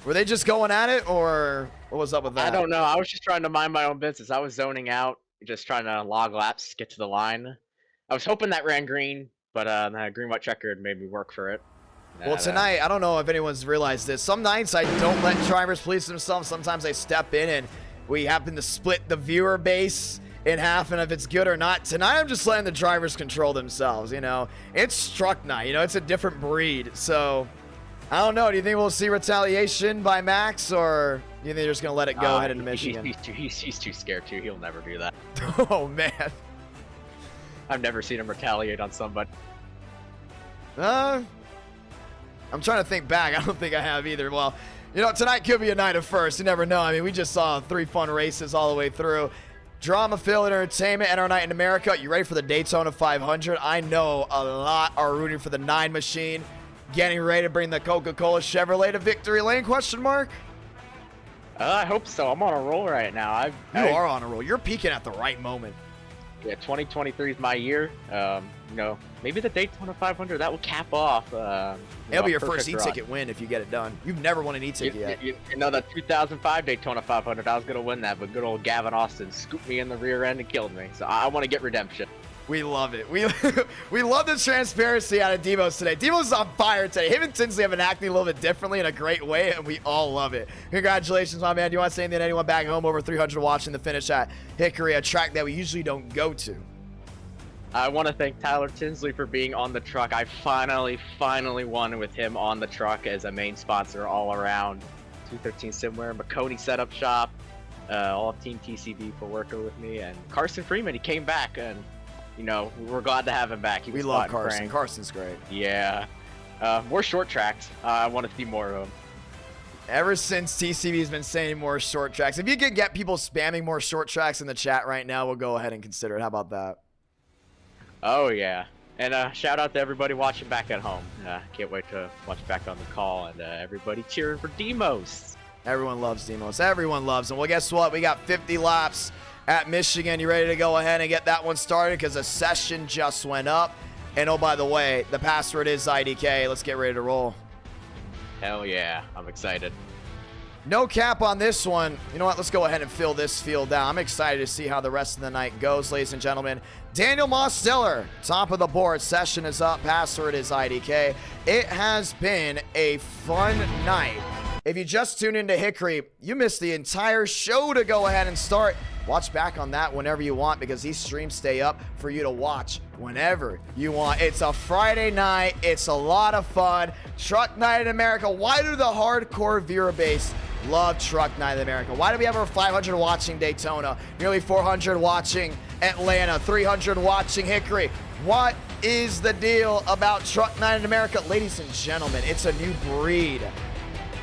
Were they just going at it, or what was up with that? I don't know. I was just trying to mind my own business. I was zoning out. just trying to log laps, get to the line. I was hoping that ran green, but that green white checkered made me work for it. Well, tonight, I don't know if anyone's realized this. Some nights I don't let drivers police themselves. Sometimes I step in and we happen to split the viewer base in half, and if it's good or not. Tonight, I'm just letting the drivers control themselves, you know. It's truck night, you know, it's a different breed. So, I don't know. Do you think we'll see retaliation by Max, or do you think they're just going to let it go ahead into Michigan? He's too scared to. He'll never do that. Oh, man. I've never seen him retaliate on somebody. I'm trying to think back. I don't think I have either. Well, you know, tonight could be a night of firsts. You never know. I mean, we just saw 3 fun races all the way through. Drama-filled entertainment and our night in America. You ready for the Daytona 500? I know a lot are rooting for the 9 machine. Getting ready to bring the Coca-Cola Chevrolet to victory lane, question mark? I hope so. I'm on a roll right now. You are on a roll. You're peaking at the right moment. Yeah, 2023 is my year. You know, maybe the Daytona 500, that will cap off. It'll be your first e-ticket win if you get it done. You've never won an e-ticket yet. You know, the 2005 Daytona 500, I was going to win that, but good old Gavin Austin scooped me in the rear end and killed me. So I want to get redemption. We love it. We love the transparency out of Demos today. Demos is on fire today. Him and Tinsley have been acting a little bit differently in a great way, and we all love it. Congratulations, my man. Do you want to say anything to anyone back home over 300 watching the finish at Hickory, a track that we usually don't go to? I want to thank Tyler Tinsley for being on the truck. I finally won with him on the truck as a main sponsor all around. 213 Simware, McConey Setup Shop, all of Team TCB for working with me, and Carson Freeman. He came back, and you know, we're glad to have him back. We love Carson. Carson's great. Yeah. More short tracks. I want to see more of them. Ever since TCB's been saying more short tracks, if you could get people spamming more short tracks in the chat right now, we'll go ahead and consider it. How about that? Oh, yeah. And shout out to everybody watching back at home. Can't wait to watch back on the call, and everybody cheering for Demos. Everyone loves Demos. Everyone loves him. Well, guess what? We got 50 laps at Michigan. You ready to go ahead and get that one started? Because the session just went up. And oh, by the way, the password is IDK. Let's get ready to roll. Hell yeah. I'm excited. No cap on this one. You know what? Let's go ahead and fill this field down. I'm excited to see how the rest of the night goes, ladies and gentlemen. Daniel Mosteller, top of the board. Session is up. Password is IDK. It has been a fun night. If you just tuned into Hickory, you missed the entire show to go ahead and start. Watch back on that whenever you want, because these streams stay up for you to watch whenever you want. It's a Friday night. It's a lot of fun. Truck Night in America. Why do the hardcore viewer base love Truck Night in America? Why do we have over 500 watching Daytona, nearly 400 watching Atlanta, 300 watching Hickory? What is the deal about Truck Night in America? Ladies and gentlemen, it's a new breed.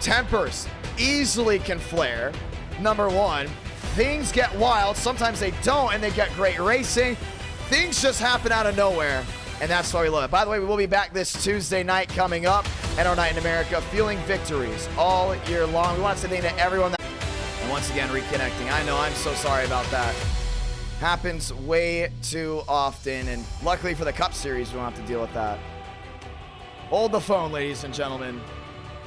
Tempers easily can flare. Number one, things get wild. Sometimes they don't, and they get great racing. Things just happen out of nowhere, and that's why we love it. By the way, we will be back this Tuesday night coming up at our Night in America, fueling victories all year long. We want to say thank you to everyone that, and once again, reconnecting. I know, I'm so sorry about that. Happens way too often, and luckily for the Cup Series, we don't have to deal with that. Hold the phone, ladies and gentlemen.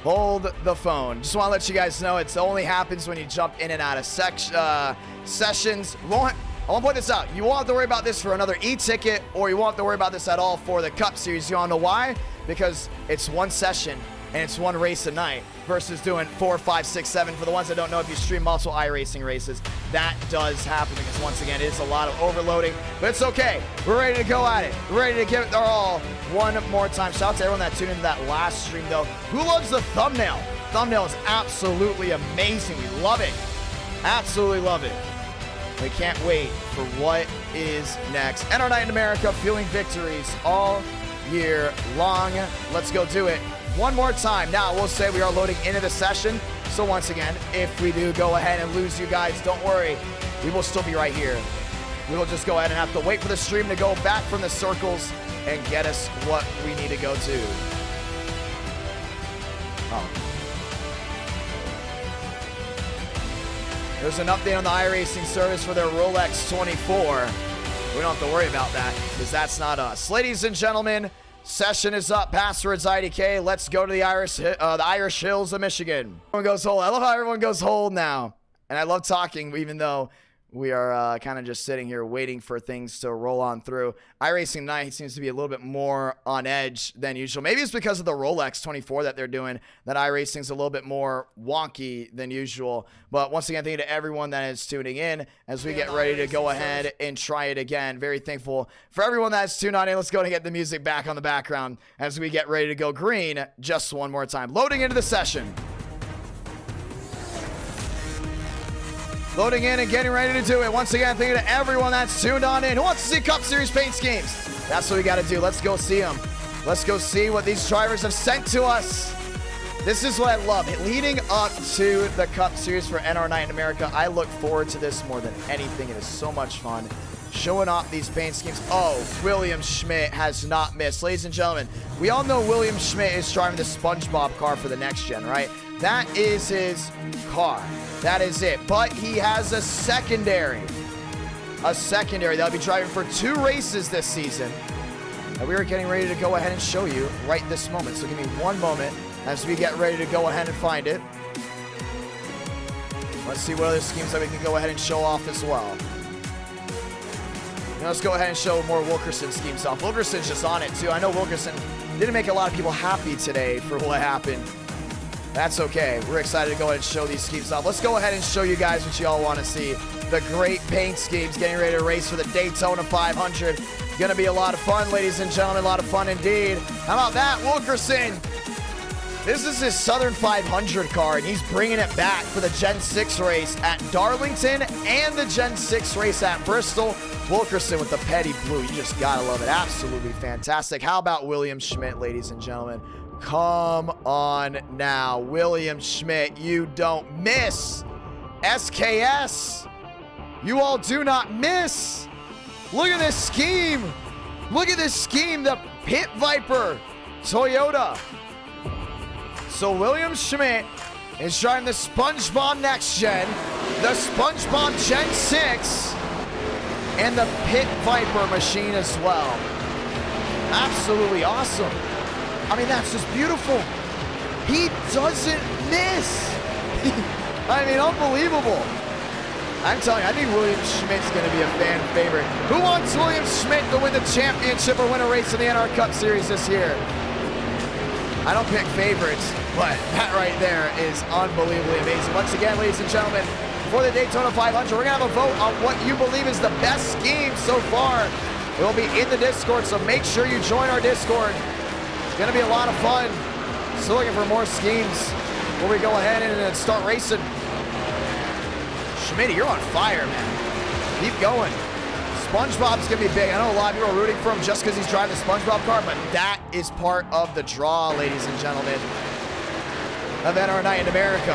Hold the phone. Just want to let you guys know it only happens when you jump in and out of sessions. I want to point this out. You won't have to worry about this for another e-ticket, or you won't have to worry about this at all for the Cup Series. You want to know why? Because it's one session and it's one race a night versus doing 4, 5, 6, 7. For the ones that don't know, if you stream multiple iRacing races, that does happen because, once again, it is a lot of overloading. But it's okay. We're ready to go at it. We're ready to give it our all one more time. Shout out to everyone that tuned into that last stream, though. Who loves the thumbnail? Thumbnail is absolutely amazing. We love it. Absolutely love it. We can't wait for what is next. And our Night in America, fueling victories all year long. Let's go do it one more time. Now, we'll say we are loading into the session. So once again, if we do go ahead and lose you guys, don't worry. We will still be right here. We will just go ahead and have to wait for the stream to go back from the circles and get us what we need to go to. Oh. There's an update on the iRacing service for their Rolex 24. We don't have to worry about that because that's not us. Ladies and gentlemen, session is up. Password's IDK. Let's go to the Irish Hills of Michigan. Everyone goes hold. I love how everyone goes hold now. And I love talking, even though We are kind of just sitting here waiting for things to roll on through. iRacing tonight seems to be a little bit more on edge than usual. Maybe it's because of the Rolex 24 that they're doing that iRacing's a little bit more wonky than usual. But once again, thank you to everyone that is tuning in as we get ready to go ahead and try it again. Very thankful for everyone that's tuned on in. Let's go ahead and get the music back on the background as we get ready to go green just one more time. Loading into the session. Loading in and getting ready to do it. Once again, thank you to everyone that's tuned on in. Who wants to see Cup Series paint schemes? That's what we got to do. Let's go see them. Let's go see what these drivers have sent to us. This is what I love. Leading up to the Cup Series for NR Night in America, I look forward to this more than anything. It is so much fun. Showing off these paint schemes. Oh, William Schmidt has not missed. Ladies and gentlemen, we all know William Schmidt is driving the SpongeBob car for the next gen, right? That is his car. That is it. But he has a secondary. That'll be driving for 2 races this season. And we are getting ready to go ahead and show you right this moment. So give me one moment as we get ready to go ahead and find it. Let's see what other schemes that we can go ahead and show off as well. Now let's go ahead and show more Wilkerson schemes off. Wilkerson's just on it too. I know Wilkerson didn't make a lot of people happy today for what happened. That's okay. We're excited to go ahead and show these schemes off. Let's go ahead and show you guys what you all want to see. The great paint schemes getting ready to race for the Daytona 500. Going to be a lot of fun, ladies and gentlemen. A lot of fun indeed. How about that, Wilkerson? This is his Southern 500 car, and he's bringing it back for the Gen 6 race at Darlington and the Gen 6 race at Bristol. Wilkerson with the petty blue. You just got to love it. Absolutely fantastic. How about William Schmidt, ladies and gentlemen? Come on now. William Schmidt, you don't miss. SKS, you all do not miss. Look at this scheme. Look at this scheme. The Pit Viper Toyota. So William Schmidt is driving the SpongeBob Next Gen, the SpongeBob Gen 6, and the Pit Viper machine as well. Absolutely awesome. I mean, that's just beautiful. He doesn't miss. I mean, unbelievable. I'm telling you, I think William Schmidt's going to be a fan favorite. Who wants William Schmidt to win the championship or win a race in the NR Cup Series this year? I don't pick favorites, but that right there is unbelievably amazing. Once again, ladies and gentlemen, for the Daytona 500, we're going to have a vote on what you believe is the best scheme so far. It will be in the Discord, so make sure you join our Discord. It's going to be a lot of fun. Still looking for more schemes before we go ahead and start racing. Schmidt, you're on fire, man. Keep going. SpongeBob's going to be big. I know a lot of people are rooting for him just because he's driving the SpongeBob car, but that is part of the draw, ladies and gentlemen, of NR Night in America.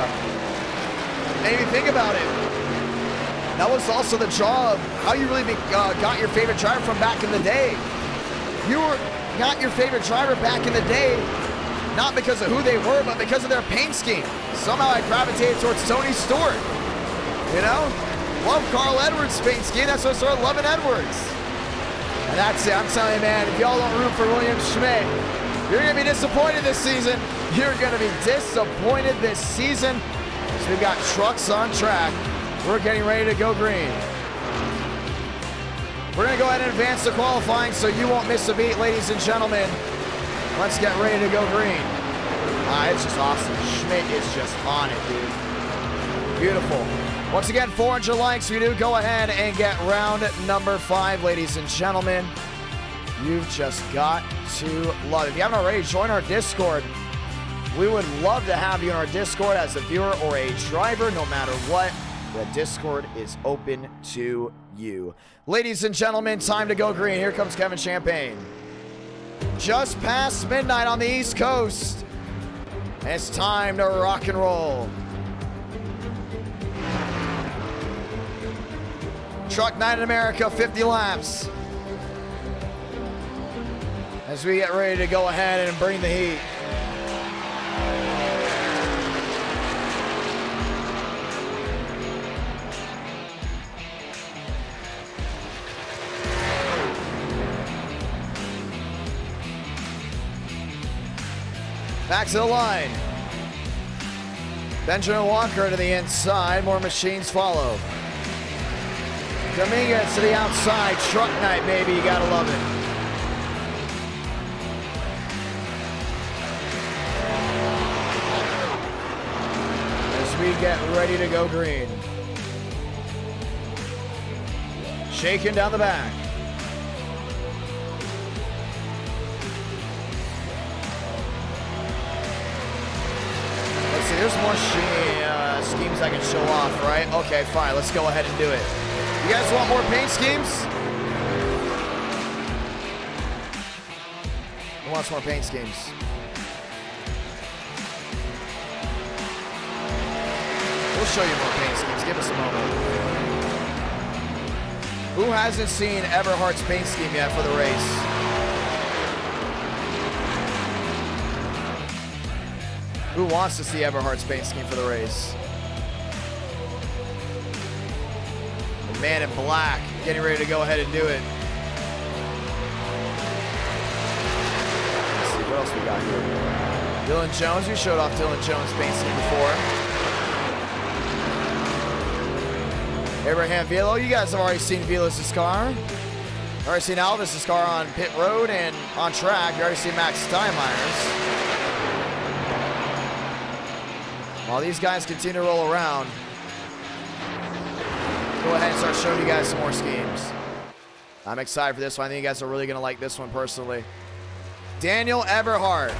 And if you think about it, that was also the draw of how you really got your favorite driver from back in the day. You got your favorite driver back in the day, not because of who they were, but because of their paint scheme. Somehow I gravitated towards Tony Stewart. You know? Love Carl Edwards' paint scheme. That's what I started loving Edwards. And that's it. I'm telling you, man, if y'all don't root for William Schmidt, you're going to be disappointed this season. You're going to be disappointed this season. So we've got trucks on track. We're getting ready to go green. We're going to go ahead and advance to qualifying so you won't miss a beat, ladies and gentlemen. Let's get ready to go green. It's just awesome. Schmidt is just on it, dude. Beautiful. Once again, 400 likes. We do go ahead and get round number 5, ladies and gentlemen. You've just got to love it. If you haven't already, join our Discord. We would love to have you in our Discord as a viewer or a driver, no matter what. The Discord is open to you. Ladies and gentlemen, time to go green. Here comes Kevin Champagne. Just past midnight on the East Coast. And it's time to rock and roll. Truck Night in America, 50 laps. As we get ready to go ahead and bring the heat. Back to the line. Benjamin Walker to the inside. More machines follow. Dominguez to the outside. Truck night, baby. You gotta love it. As we get ready to go green. Shaking down the back. Let's see, there's more schemes I can show off, right? Okay, fine, let's go ahead and do it. You guys want more paint schemes? Who wants more paint schemes? We'll show you more paint schemes, give us a moment. Who hasn't seen Everhart's paint scheme yet for the race? Who wants to see Everhart's paint scheme for the race? The man in black getting ready to go ahead and do it. Let's see what else we got here. Dylan Jones, we showed off Dylan Jones' paint scheme before. Abraham Velo, you guys have already seen Velas' car. Already seen Alvis' car on pit road and on track. You already seen Max Steinmeier's. While these guys continue to roll around, go ahead and start showing you guys some more schemes. I'm excited for this one. I think you guys are really going to like this one personally. Daniel Eberhard.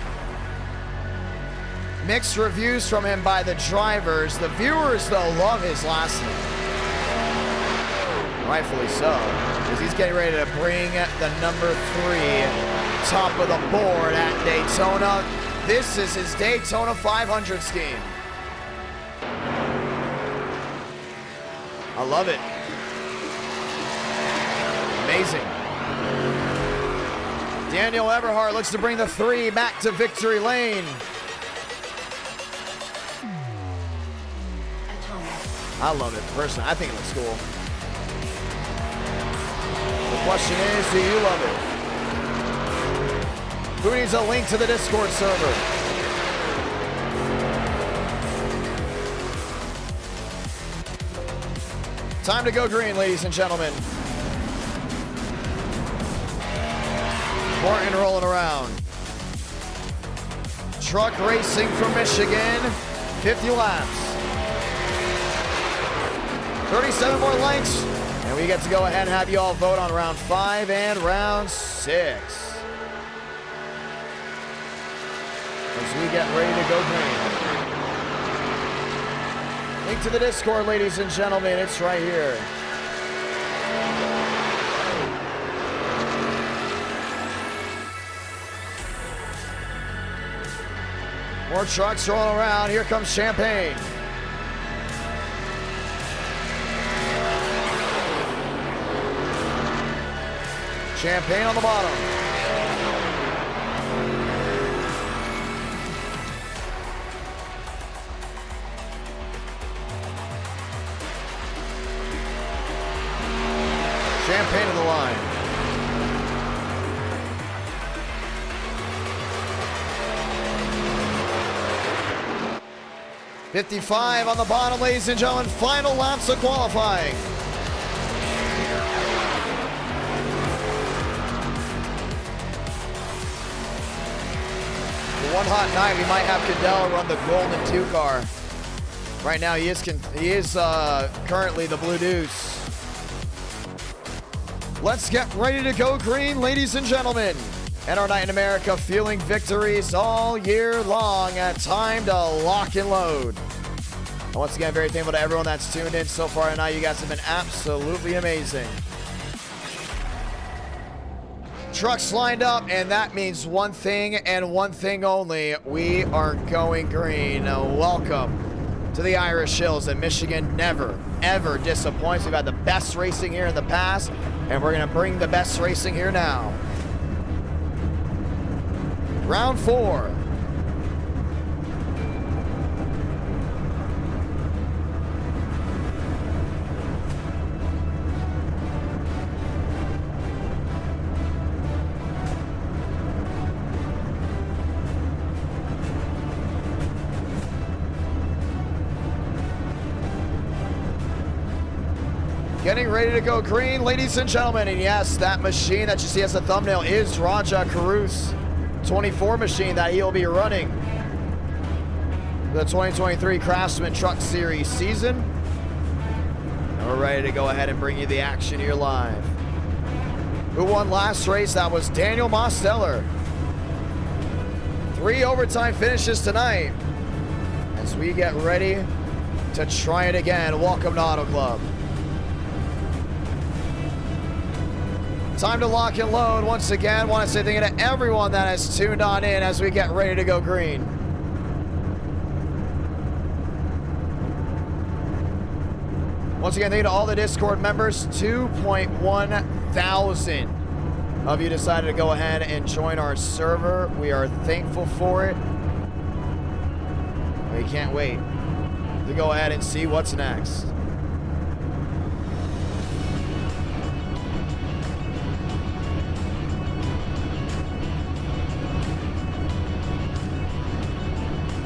Mixed reviews from him by the drivers. The viewers, though, love his last name. Rightfully so, because he's getting ready to bring the number 3 top of the board at Daytona. This is his Daytona 500 scheme. I love it. Amazing. Daniel Eberhard looks to bring the 3 back to victory lane. I love it, personally. I think it looks cool. The question is, do you love it? Who needs a link to the Discord server? Time to go green, ladies and gentlemen. Martin rolling around. Truck racing from Michigan. 50 laps. 37 more lengths. And we get to go ahead and have you all vote on round 5 and round 6. As we get ready to go green. Link to the Discord, ladies and gentlemen. It's right here. More trucks rolling around. Here comes Champagne. Champagne on the bottom. Champagne in the line. .55 on the bottom, ladies and gentlemen. Final laps of qualifying. One hot night, we might have Cadell run the Golden 2 car. Right now, he is currently the Blue Deuce. Let's get ready to go green, ladies and gentlemen. And our night in America, feeling victories all year long. Time to lock and load. And once again, very thankful to everyone that's tuned in so far tonight. You guys have been absolutely amazing. Trucks lined up, and that means one thing and one thing only. We are going green. Welcome to the Irish Hills, and Michigan never, ever disappoints. We've had the best racing here in the past, and we're going to bring the best racing here now. Round 4. Getting ready to go green, ladies and gentlemen. And yes, that machine that you see as a thumbnail is Raja Caruth's 24 machine that he'll be running the 2023 Craftsman Truck Series season. And we're ready to go ahead and bring you the action here live. Who won last race? That was Daniel Mosteller. 3 overtime finishes tonight as we get ready to try it again. Welcome to Auto Club. Time to lock and load once again. Want to say thank you to everyone that has tuned on in as we get ready to go green. Once again, thank you to all the Discord members. 2.1 thousand of you decided to go ahead and join our server. We are thankful for it. We can't wait to go ahead and see what's next.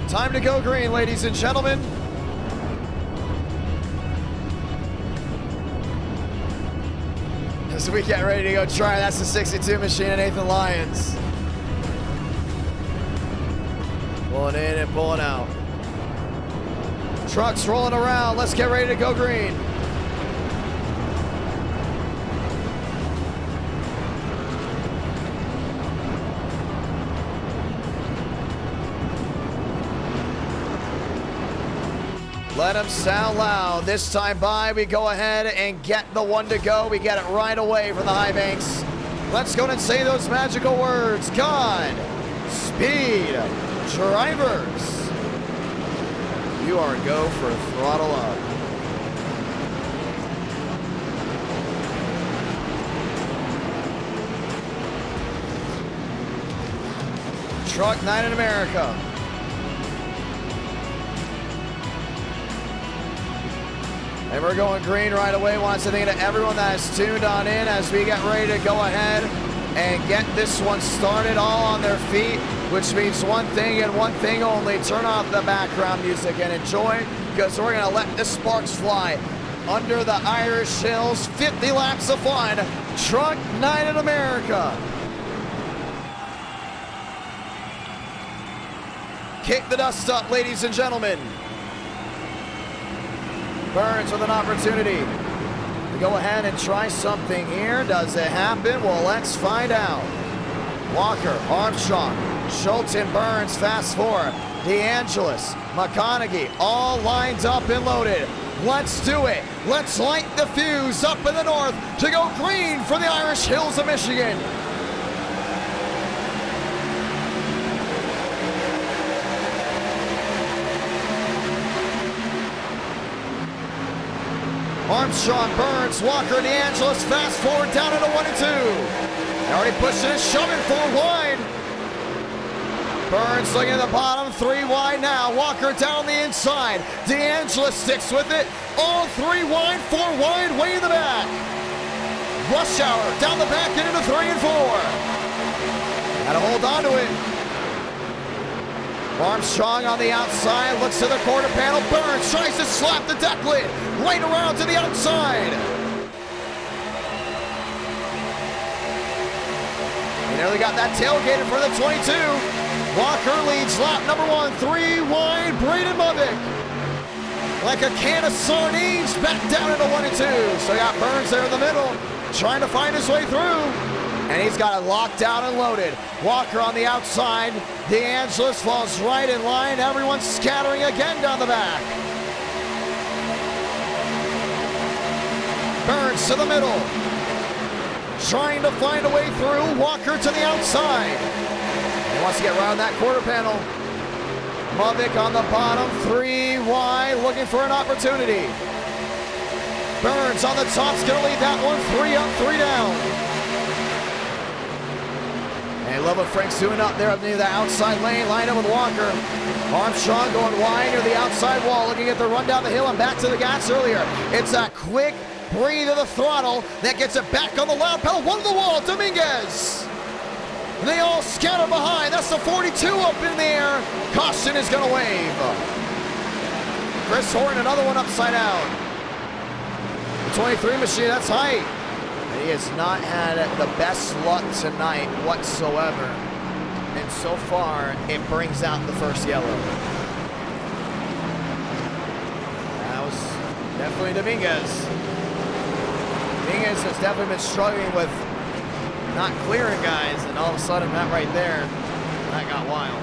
Time to go green, ladies and gentlemen. As we get ready to go try, that's the 62 machine of Nathan Lyons. Pulling in and pulling out. Trucks rolling around. Let's get ready to go green. Let them sound loud. This time by, we go ahead and get the one to go. We get it right away from the high banks. Let's go and say those magical words. God, speed, drivers. You are go for throttle up. Truck Night in America. And we're going green right away. Want to say thank you to everyone that has tuned on in as we get ready to go ahead and get this one started, all on their feet, which means one thing and one thing only. Turn off the background music and enjoy, because we're going to let the sparks fly under the Irish hills. 50 laps of fun. Truck Night in America. Kick the dust up, ladies and gentlemen. Burns with an opportunity to go ahead and try something here. Does it happen? Well, let's find out. Walker, Armstrong, Schultz, and Burns, fast four. DeAngelis, McConaughey, all lined up and loaded. Let's do it. Let's light the fuse up in the north to go green for the Irish Hills of Michigan. Armstrong, Burns, Walker, DeAngelis, fast forward down into 1 and 2. They're already pushing and shoving 4 wide. Burns looking at the bottom, 3 wide now. Walker down the inside. DeAngelis sticks with it. All 3 wide, 4 wide, way in the back. Rush hour down the back and into 3 and 4. Gotta hold on to it. Armstrong on the outside, looks to the quarter panel. Burns tries to slap the deck lid right around to the outside. He nearly got that tailgated for the 22. Walker leads lap number 1, 3 wide. Braden Movick, like a can of sardines, back down into 1 and 2. So got Burns there in the middle, trying to find his way through. And he's got it locked down and loaded. Walker on the outside. DeAngelis falls right in line. Everyone's scattering again down the back. Burns to the middle, trying to find a way through. Walker to the outside. He wants to get around that quarter panel. Movick on the bottom, 3 wide, looking for an opportunity. Burns on the top's gonna lead that one. 3 up, 3 down. And I love what Frank's doing up there near the outside lane, lined up with Walker. Armstrong going wide near the outside wall, looking at the run down the hill and back to the gas earlier. It's a quick breathe of the throttle that gets it back on the loud pedal. One to the wall, Dominguez. They all scatter behind. That's the 42 up in the air. Caution is going to wave. Chris Horton, another one upside down. 23 machine, that's height. And he has not had the best luck tonight whatsoever. And so far, it brings out the first yellow. That was definitely Dominguez. Dominguez has definitely been struggling with not clearing guys, and all of a sudden, that right there, that got wild.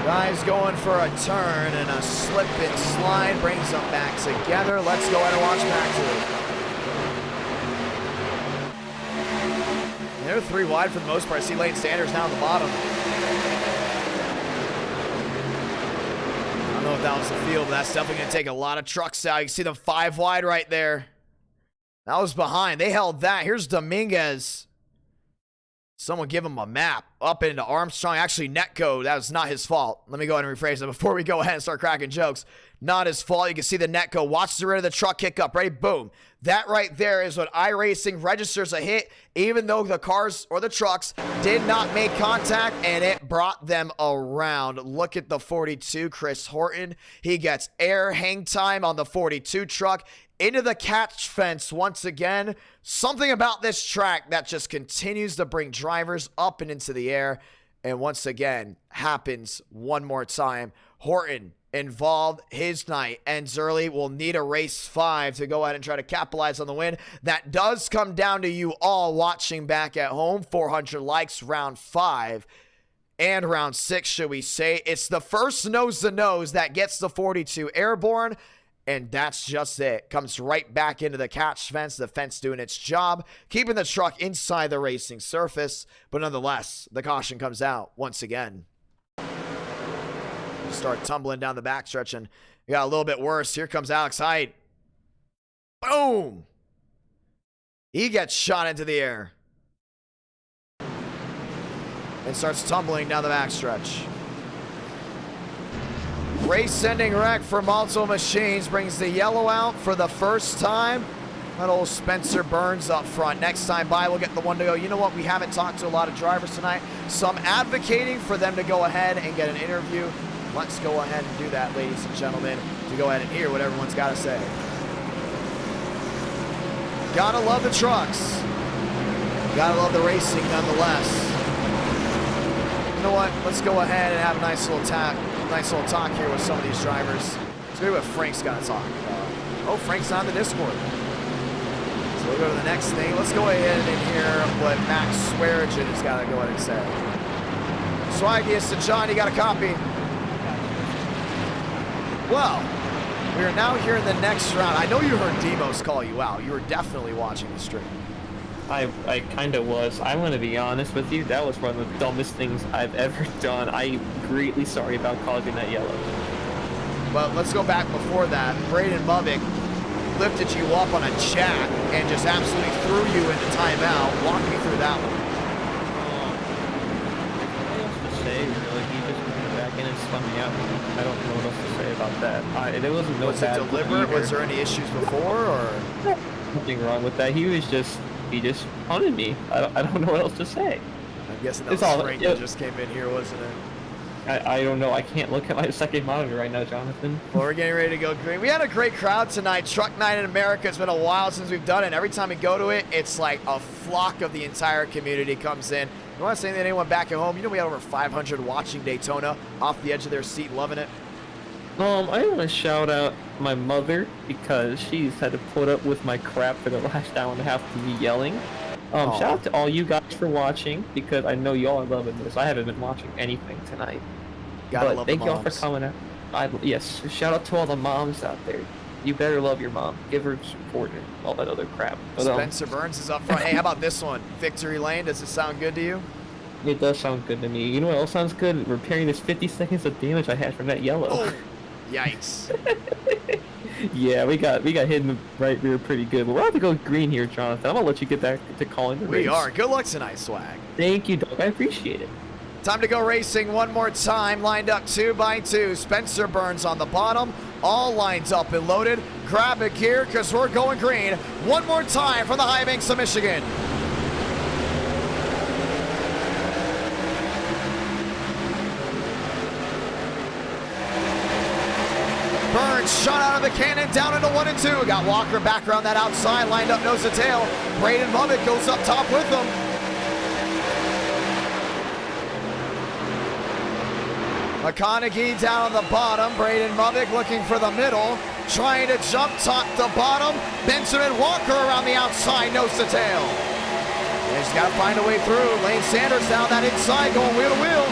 Guys going for a turn, and a slip and slide brings them back together. Let's go ahead and watch back two. They're 3 wide for the most part. I see Lane Sanders down the bottom. I don't know if that was the field, but that's definitely going to take a lot of trucks out. You can see them 5 wide right there. That was behind. They held that. Here's Dominguez. Someone give him a map up into Armstrong. Actually, netcode. That was not his fault. Let me go ahead and rephrase that before we go ahead and start cracking jokes. Not his fault. You can see the netcode. Watch the rear of the truck kick up. Ready? Boom. That right there is what iRacing registers a hit, even though the cars or the trucks did not make contact, and it brought them around. Look at the 42, Chris Horton. He gets air hang time on the 42 truck. Into the catch fence once again. Something about this track that just continues to bring drivers up and into the air. And once again, happens one more time. Horton involved. His night ends early. We'll need a race 5 to go ahead and try to capitalize on the win. That does come down to you all watching back at home. 400 likes, round 5. And round 6, should we say. It's the first nose-to-nose that gets the 42 airborne. And that's just it. Comes right back into the catch fence. The fence doing its job, keeping the truck inside the racing surface. But nonetheless, the caution comes out once again. Start tumbling down the backstretch, and it got a little bit worse. Here comes Alex Hyde. Boom! He gets shot into the air. And starts tumbling down the backstretch. Race-ending wreck for Multiple Machines brings the yellow out for the first time. That old Spencer Burns up front. Next time by, we'll get the one to go. You know what? We haven't talked to a lot of drivers tonight, so I'm advocating for them to go ahead and get an interview. Let's go ahead and do that, ladies and gentlemen, to go ahead and hear what everyone's got to say. Gotta love the trucks. Gotta love the racing nonetheless. You know what? Let's go ahead and have a nice little talk here with some of these drivers. Let's go what Frank's got to talk about. Oh, Frank's on the Discord. So we'll go to the next thing. Let's go ahead and hear what Max Swearigan has got to go ahead and say. Swaggiest and John, you got a copy? Well, we are now here in the next round. I know you heard Demos call you out. You were definitely watching the stream. I kind of was. I'm going to be honest with you. That was one of the dumbest things I've ever done. I'm greatly sorry about causing that yellow. But let's go back before that. Braden Bubbick lifted you up on a chat and just absolutely threw you into timeout. Walk me through that one. What else to say, really? He just came back in and spun me out. I don't know what else to say about that. It wasn't no Was it bad deliberate? either. Was there any issues before, or? Nothing wrong with that. He just punted me. I don't know what else to say. I'm guessing that It's was all- Frank yeah. that just came in here, wasn't it? I don't know. I can't look at my second monitor right now, Jonathan. Well, we're getting ready to go green. We had a great crowd tonight. Truck Night in America. It's been a while since we've done it. Every time we go to it, it's like a flock of the entire community comes in. You want to say anything to anyone back at home? You know we had over 500 watching Daytona off the edge of their seat, loving it. I want to shout out my mother because she's had to put up with my crap for the last hour and a half of me yelling. Shout out to all you guys for watching because I know y'all are loving this. I haven't been watching anything tonight. Gotta But love thank the y'all for moms. coming out. Yes, shout out to all the moms out there. You better love your mom. Give her support and all that other crap. But, Spencer Burns is up front. Hey, how about this one? Victory Lane. Does it sound good to you? it does sound good to me. You know what else sounds good? Repairing this 50 seconds of damage I had from that yellow. Oh, yikes. Yeah, we got hit in the right rear pretty good. But we'll have to go green here, Jonathan. I'm gonna let you get back to calling the race. We are. Good luck tonight, Swag. Thank you, Doug. I appreciate it. Time to go racing one more time. Lined up 2 by 2. Spencer Burns on the bottom. All lines up and loaded. Grab a gear because we're going green. One more time from the high banks of Michigan. Burns shot out of the cannon down into 1 and 2. Got Walker back around that outside, lined up nose to tail. Braden Mubbick goes up top with him. McConaughey down on the bottom. Braden Mubbick looking for the middle. Trying to jump top to bottom. Benjamin Walker around the outside, nose to tail. They just got to find a way through. Lane Sanders down that inside, going wheel to wheel.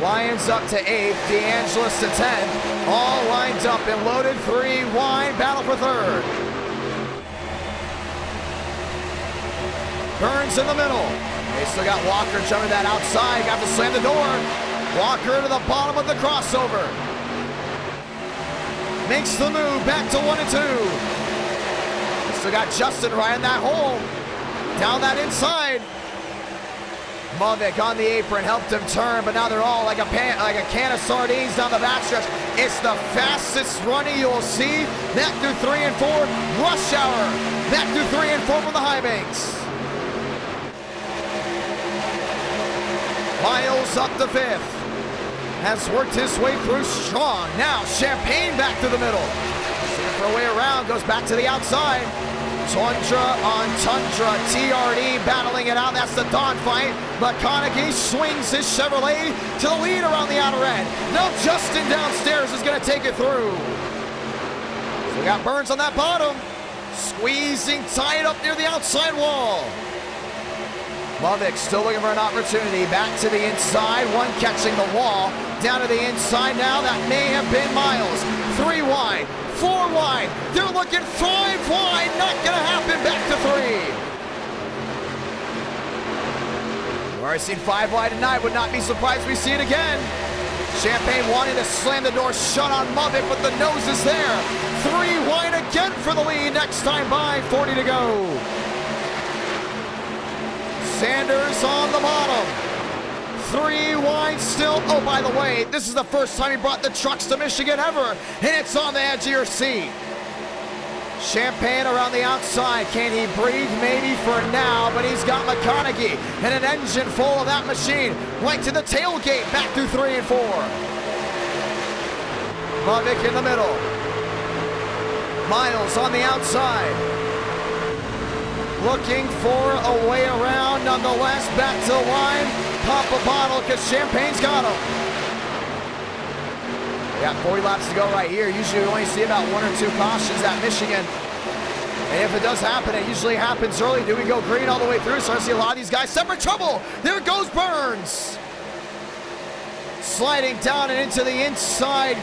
Lyons up to 8th. DeAngelis to 10th. All lined up and loaded. 3 wide. Battle for 3rd. Burns in the middle. They still got Walker jumping that outside. Got to slam the door. Walker to the bottom of the crossover. Makes the move back to 1 and 2. Still got Justin right in that hole. Down that inside. Mubbick on the apron helped him turn, but now they're all like a can of sardines down the backstretch. It's the fastest running you'll see. Back through 3 and 4. Rush hour. Back through 3 and 4 from the high banks. Miles up to 5th. Has worked his way through strong. Now Champagne back to the middle. Looking for a way around, goes back to the outside. Tundra on Tundra. TRD battling it out. That's the dogfight. McConaughey swings his Chevrolet to the lead around the outer end. Now Justin downstairs is going to take it through. So we got Burns on that bottom. Squeezing tight up near the outside wall. Mubbick still looking for an opportunity. Back to the inside. One catching the wall. Down to the inside now. That may have been Miles. 3 wide. 4 wide. They're looking 5 wide. Not going to happen. Back to 3. We've already seen 5 wide tonight. Would not be surprised if we see it again. Champagne wanting to slam the door shut on Mubbick, but the nose is there. 3 wide again for the lead. Next time by. 40 to go. Sanders on the bottom. 3 wide still. Oh, by the way, this is the first time he brought the trucks to Michigan ever, and it's on the edge of your seat. Champagne around the outside. Can he breathe? Maybe for now, but he's got McConaughey and an engine full of that machine right to the tailgate. Back through 3 and 4. Mubbick in the middle. Miles on the outside. Looking for a way around, nonetheless. Back to the line. Pop a bottle because Champagne's got him. We got 40 laps to go right here. Usually we only see about 1 or 2 cautions at Michigan. And if it does happen, it usually happens early. Do we go green all the way through? So I see a lot of these guys separate trouble. There goes Burns. Sliding down and into the inside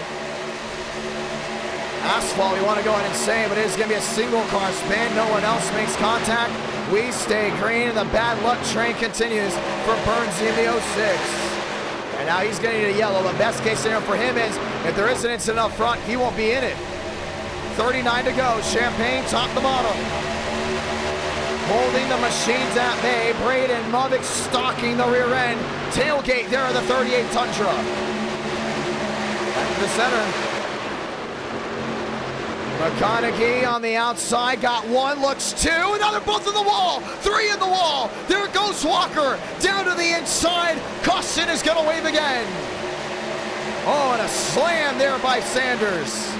asphalt. We want to go in and say, but it is going to be a single car spin. No one else makes contact. We stay green, and the bad luck train continues for Burns in the 06. And now he's going to need a yellow. The best case scenario for him is if there is an incident up front, he won't be in it. 39 to go. Champagne top to bottom. Holding the machines at bay. Braden Mubbick stalking the rear end. Tailgate there of the 38 Tundra. Back to the center. McConaughey on the outside, got 1, looks 2, now they're both in the wall, 3 in the wall, there goes Walker, down to the inside, caution is gonna wave again. Oh, and a slam there by Sanders.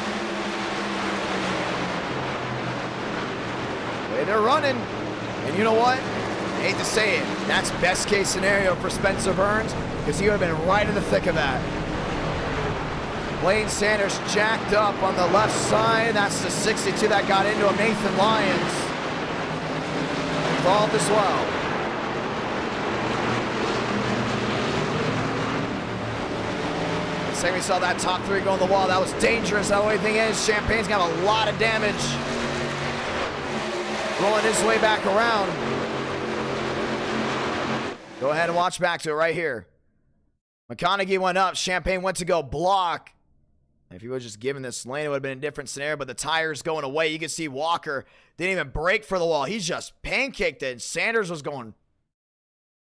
Way they're running, and you know what? I hate to say it, that's best case scenario for Spencer Burns, because he would have been right in the thick of that. Lane Sanders jacked up on the left side. That's the 62 that got into him. Nathan Lyons involved as well. Same we saw that top 3 go on the wall. That was dangerous. The only thing is, Champagne's got a lot of damage. Rolling his way back around. Go ahead and watch back to it right here. McConaughey went up. Champagne went to go block. If he was just given this lane, it would have been a different scenario, but the tire's going away. You can see Walker didn't even break for the wall. He just pancaked it, and Sanders was going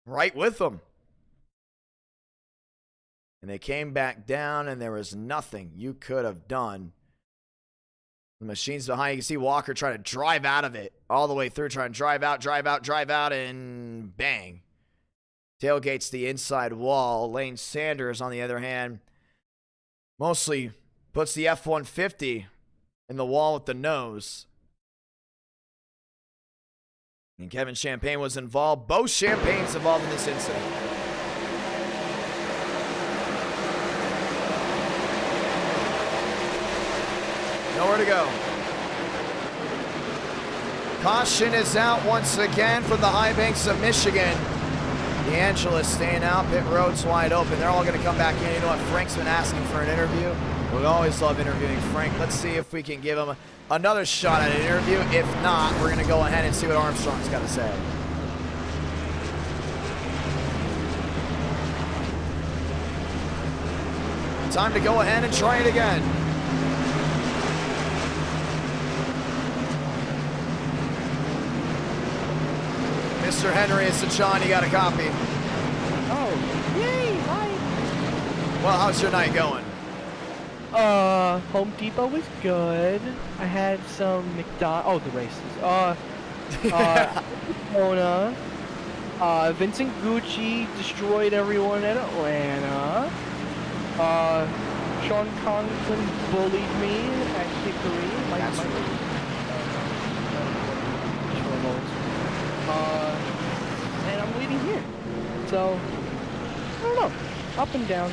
right with him. And they came back down, and there was nothing you could have done. The machine's behind. You can see Walker trying to drive out of it all the way through, trying to drive out, and bang. Tailgates the inside wall. Lane Sanders, on the other hand, mostly Puts the F-150 in the wall with the nose. And Kevin Champagne was involved. Both Champagnes involved in this incident. Nowhere to go. Caution is out once again from the high banks of Michigan. DeAngelo staying out. Pit road's wide open. They're all going to come back in. You know what? Frank's been asking for an interview. We always love interviewing Frank. Let's see if we can give him another shot at an interview. If not, we're going to go ahead and see what Armstrong's got to say. Time to go ahead and try it again. Mr. Henry, it's the John. You got a copy. Oh, yay! Hi. Well, how's your night going? Home Depot was good. I had some oh, the races. Daytona. Vincent Gucci destroyed everyone in Atlanta. Sean Conklin bullied me at Hickory. And I'm leading here. So, I don't know. Up and down.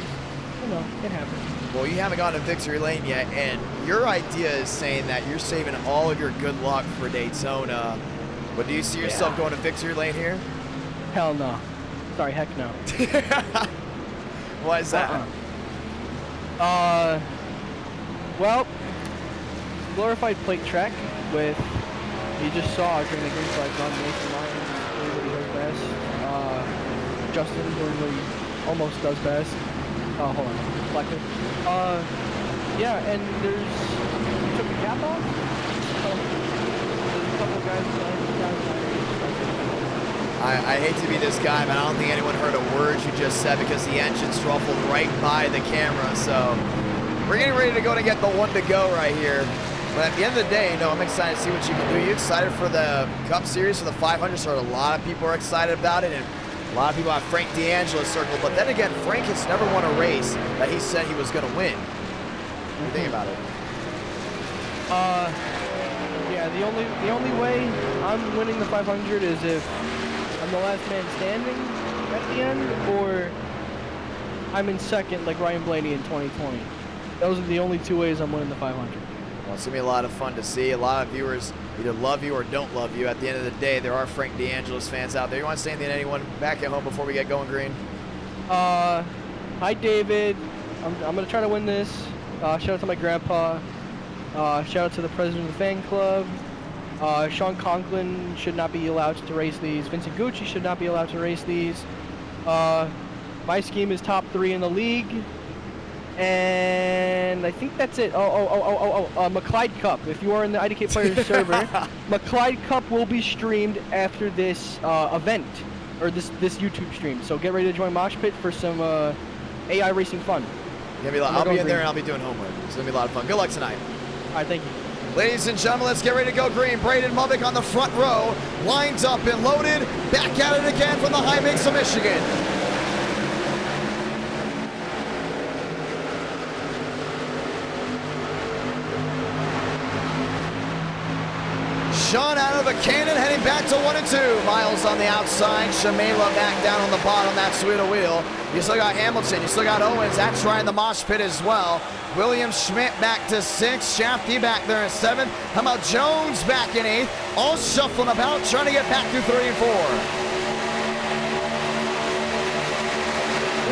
You know, it happens. Well, you haven't gone to victory lane yet, and your idea is saying that you're saving all of your good luck for Daytona. But do you see yourself going to victory lane here? Hell no. Sorry, heck no. Why is that? Well, glorified plate track with, you just saw during the green flag run, Nathan Lyons doing what he does best. Justin doing what he almost does best. Oh, hold on. Reflector. Yeah, and you took the cap off? There's a couple of guys I hate to be this guy, but I don't think anyone heard a word you just said because the engine's ruffled right by the camera. So we're getting ready to go to get the one to go right here. But at the end of the day, I'm excited to see what you can do. You excited for the Cup Series, for the 500? So a lot of people are excited about it, and a lot of people have Frank DeAngelo circled. But then again, Frank has never won a race that he said he was going to win. What do you think about it? Yeah, the only way I'm winning the 500 is if I'm the last man standing at the end, or I'm in second like Ryan Blaney in 2020. Those are the only two ways I'm winning the 500. Well, it's going to be a lot of fun to see. A lot of viewers either love you or don't love you. At the end of the day, there are Frank DeAngelo's fans out there. You want to say anything to anyone back at home before we get going, Green? Hi, David. I'm going to try to win this. Shout out to my grandpa. Shout out to the president of the fan club. Sean Conklin should not be allowed to race these. Vincent Gucci should not be allowed to race these. My scheme is top 3 in the league. And I think that's it. McClyde Cup. If you are in the Idk Player server, McClyde Cup will be streamed after this event, or this YouTube stream. So get ready to join Mosh Pit for some AI racing fun. I'll be in there and I'll be doing homework. It's going to be a lot of fun. Good luck tonight. All right, thank you. Ladies and gentlemen, let's get ready to go green. Braden Mulvick on the front row, lines up and loaded. Back at it again from the high banks of Michigan. Sean out of the cannon, heading back to 1 and 2. Miles on the outside. Shamela back down on the bottom. That's wheel to wheel. You still got Hamilton. You still got Owens. That's right in the mosh pit as well. William Schmidt back to 6. Shafty back there at 7. How about Jones back in 8th? All shuffling about, trying to get back through 3 and 4.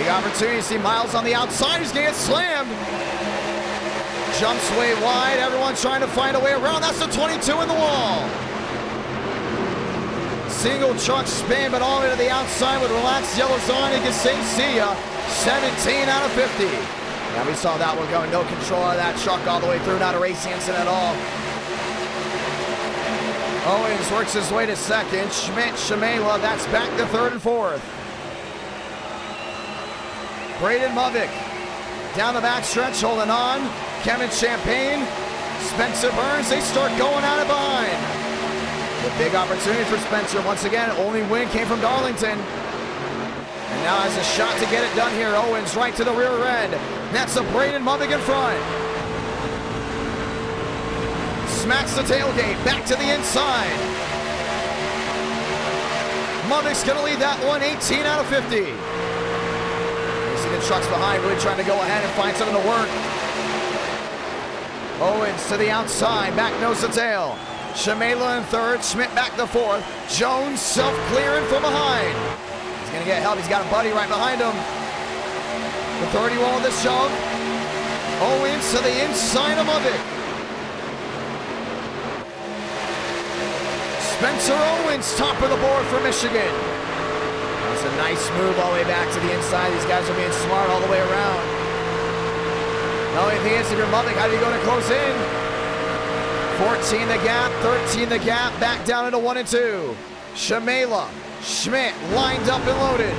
Big opportunity to see Miles on the outside. He's going to get slammed. Jumps way wide. Everyone trying to find a way around. That's the 22 in the wall. Single truck spin, but all the way to the outside with relaxed yellows on. You can see ya. 17 out of 50. Yeah, we saw that one going. No control of that truck all the way through. Not a racing incident at all. Owens works his way to second. Schmidt, Shamela, that's back to 3rd and 4th. Braden Mulvick down the back stretch, holding on. Kevin Champagne, Spencer Burns, they start going out of behind. A big opportunity for Spencer. Once again, only win came from Darlington. And now has a shot to get it done here. Owens right to the rear end. That's a Braden Mulvick in front. smacks the tailgate, back to the inside. Mummick's gonna lead that one, 18 out of 50. You see the trucks behind really trying to go ahead and find something to work. Owens to the outside, back nose to tail. Shamela in third, Schmidt back to fourth. Jones self-clearing from behind. He's gonna get help, he's got a buddy right behind him. The 31 with the shove. Owens to the inside of Mummick. Spencer Owens, top of the board for Michigan. That's a nice move all the way back to the inside. These guys are being smart all the way around. The only thing is, if you're Mummick, how do you go to close in? 14 the gap, 13 the gap, back down into 1 and 2. Shamela, Schmidt lined up and loaded.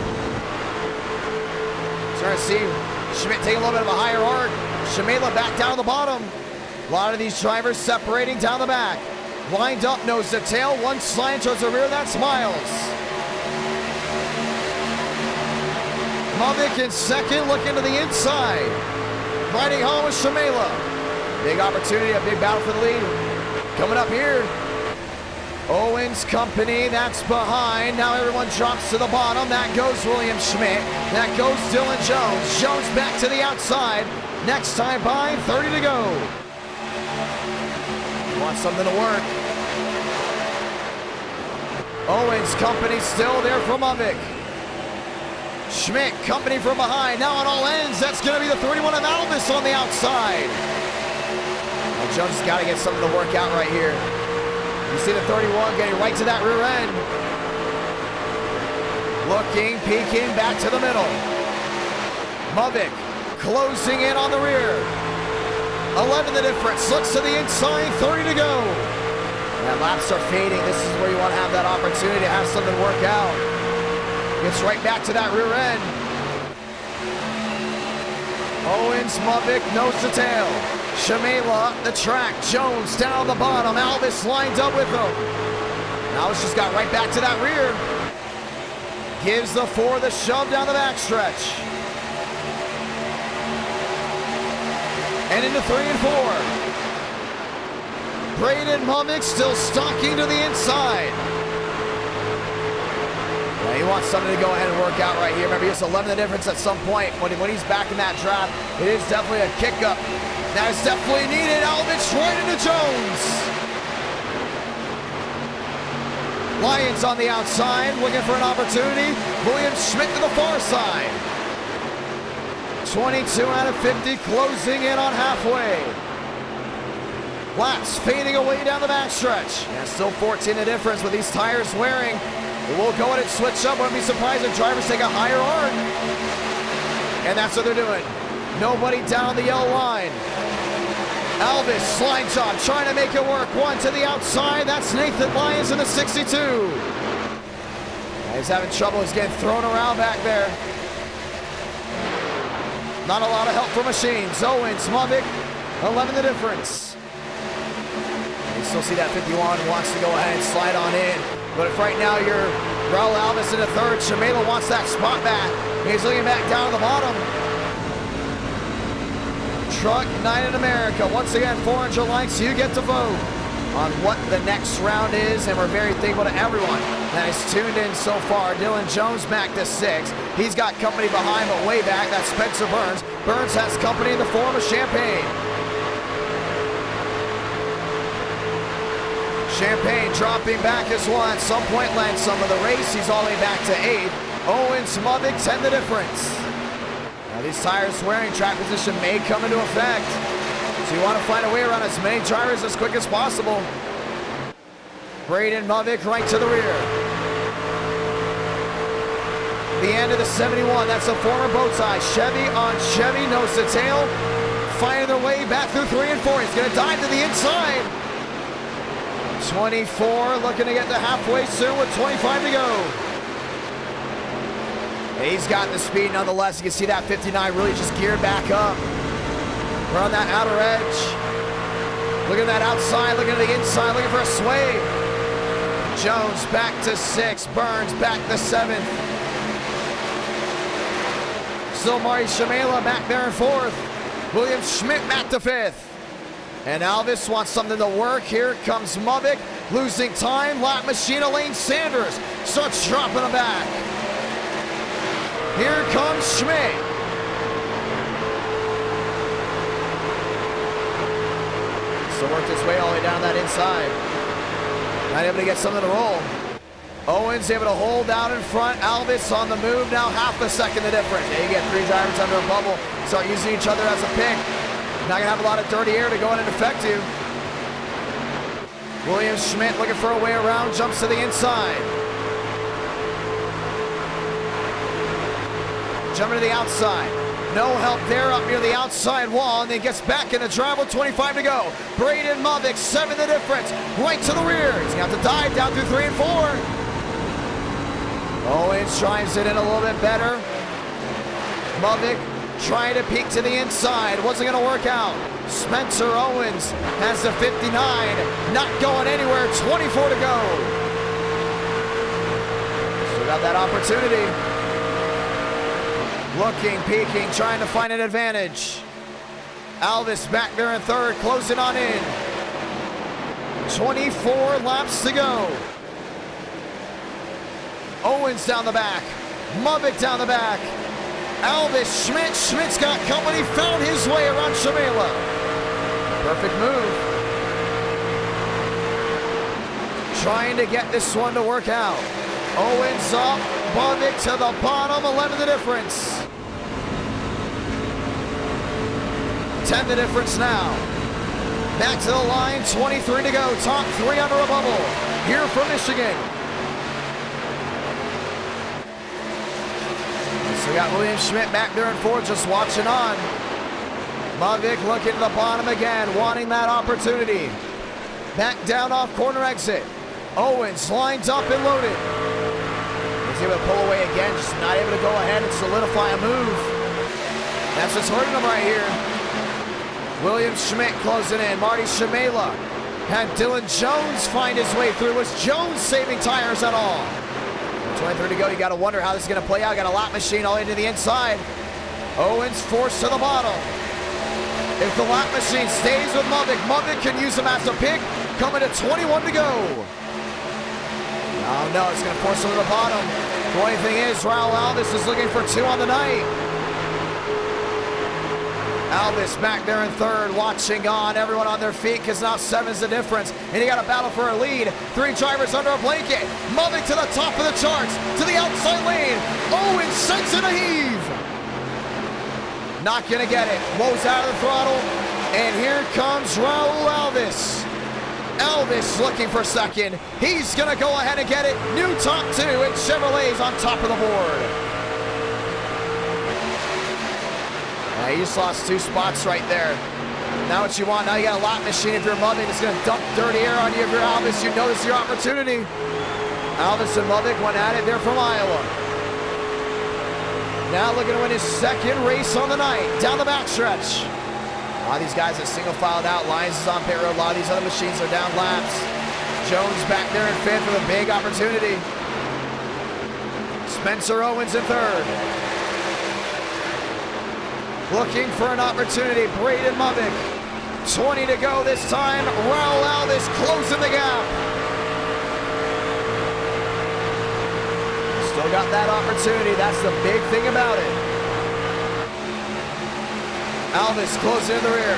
Starting to see Schmidt take a little bit of a higher arc. Shamela back down to the bottom. A lot of these drivers separating down the back. Lined up, nose to tail, one slide towards the rear, that's Miles. Mummick in second, looking to the inside. Riding home with Shamela. Big opportunity, a big battle for the lead. Coming up here. Owens Company, that's behind. Now everyone drops to the bottom. That goes William Schmidt. That goes Dylan Jones. Jones back to the outside. Next time by, 30 to go. Want something to work. Owens Company still there for Mummick. Schmidt Company from behind. Now on all ends, that's going to be the 31 of Alvis on the outside. Well, Jones has got to get something to work out right here. You see the 31 getting right to that rear end. Looking, peeking, back to the middle. Mummick closing in on the rear. 11 the difference, looks to the inside, 30 to go. And laps are fading. This is where you want to have that opportunity to have something work out. Gets right back to that rear end. Owens, Mummick, nose to tail. Shamela, the track, Jones down the bottom. Alvis lined up with him. Alvis just got right back to that rear. Gives the 4 the shove down the backstretch. And into 3 and 4. Braden Mummick still stalking to the inside. Yeah, he wants something to go ahead and work out right here. Remember, he was 11 the difference at some point. When he's back in that draft, it is definitely a kick up. That is definitely needed. Alvich right into Jones. Lions on the outside, looking for an opportunity. William Schmidt to the far side. 22 out of 50, closing in on halfway. Laps fading away down the backstretch. And still 14 the difference with these tires wearing. It will go ahead and switch up. Wouldn't be surprised if drivers take a higher arc. And that's what they're doing. Nobody down the yellow line. Alvis slides on, trying to make it work. One to the outside. That's Nathan Lyons in the 62. He's having trouble. He's getting thrown around back there. Not a lot of help from machines. Owens, Mummick, 11 the difference. You still see that 51 wants to go ahead and slide on in. But if right now you're Raul Alvis in the third, Shamela wants that spot back. He's looking back down at the bottom. Truck Night in America. Once again, 400 likes. You get to vote on what the next round is, and we're very thankful to everyone that has tuned in so far. Dylan Jones back to 6. He's got company behind, but way back, that's Spencer Burns. Burns has company in the form of Champagne. Champagne dropping back as well. At some point, lands some of the race. He's all the way back to 8th. Owens, Mummick, 10 the difference. Now these tires wearing, track position may come into effect. So you want to find a way around as many drivers as quick as possible. Braden Mummick right to the rear. The end of the 71, that's a former bow tie. Chevy on Chevy, nose to tail. Finding their way back through 3 and 4. He's going to dive to the inside. 24, looking to get to halfway soon with 25 to go. He's got the speed nonetheless. You can see that 59 really just geared back up. We're on that outer edge. Looking at that outside, looking at the inside, looking for a sway. Jones back to 6, Burns back to 7th. Still Mari Shamela back there in 4th. William Schmidt back to 5th. And Alvis wants something to work. Here comes Muvik, losing time. Lap machine Elaine Sanders starts dropping him back. Here comes Schmidt. Still worked his way all the way down that inside. Not able to get something to roll. Owens able to hold down in front. Alvis on the move now, half a second the difference. Yeah, you get three drivers under a bubble, start using each other as a pick. Not gonna have a lot of dirty air to go in and affect you. William Schmidt looking for a way around, jumps to the inside. Jumping to the outside. No help there up near the outside wall, and then gets back in the drive with 25 to go. Braden Muvik, 7 the difference, right to the rear. He's gonna have to dive down through 3 and 4. Owens drives it in a little bit better. Muvik trying to peek to the inside. Wasn't going to work out. Spencer Owens has the 59. Not going anywhere. 24 to go. Still got that opportunity. Looking, peeking, trying to find an advantage. Alvis back there in third, closing on in. 24 laps to go. Owens down the back. Muvik down the back. Alvis, Schmidt. Schmidt's got company. Found his way around Shamela. Perfect move. Trying to get this one to work out. Owens up. Muvik to the bottom. 11 the difference. 10 the difference now. Back to the line. 23 to go. Top 3 under a bubble. Here from Michigan. So we got William Schmidt back there in fourth, just watching on. Muvik looking to the bottom again, wanting that opportunity. Back down off corner exit. Owens lines up and loaded. He's able to pull away again, just not able to go ahead and solidify a move. That's what's hurting him right here. William Schmidt closing in. Marty Shamela had Dylan Jones find his way through. Was Jones saving tires at all? 23 to go. You got to wonder how this is going to play out. Got a lap machine all the way to the inside. Owens forced to the bottom. If the lap machine stays with Muvik, Muvik can use him as a pick. Coming to 21 to go. Oh no, it's going to force him to the bottom. The only thing is, Raul Alvis is looking for 2 on the night. Alvis back there in third, watching on. Everyone on their feet because now 7's the difference. And you got a battle for a lead. 3 drivers under a blanket. Muvik to the top of the charts, to the outside lane. Owens sends it a heave. Not going to get it. Woes out of the throttle. And here comes Raul Alvis. Alvis looking for second. He's going to go ahead and get it. New top 2, and Chevrolet's on top of the board. He just lost 2 spots right there. Now what you want, now you got a lap machine if you're Muvik. It's going to dump dirty air on you if you're Alvis. You know this is your opportunity. Alvis and Muvik went at it there from Iowa. Now looking to win his 2nd race on the night. Down the backstretch. A lot of these guys are single filed out. Lyons is on pit road. A lot of these other machines are down laps. Jones back there in 5th with a big opportunity. Spencer Owens in 3rd. Looking for an opportunity, Braden Muvik. 20 to go this time. Raul Alvis closing the gap. Still got that opportunity. That's the big thing about it. Alvis closing in the rear.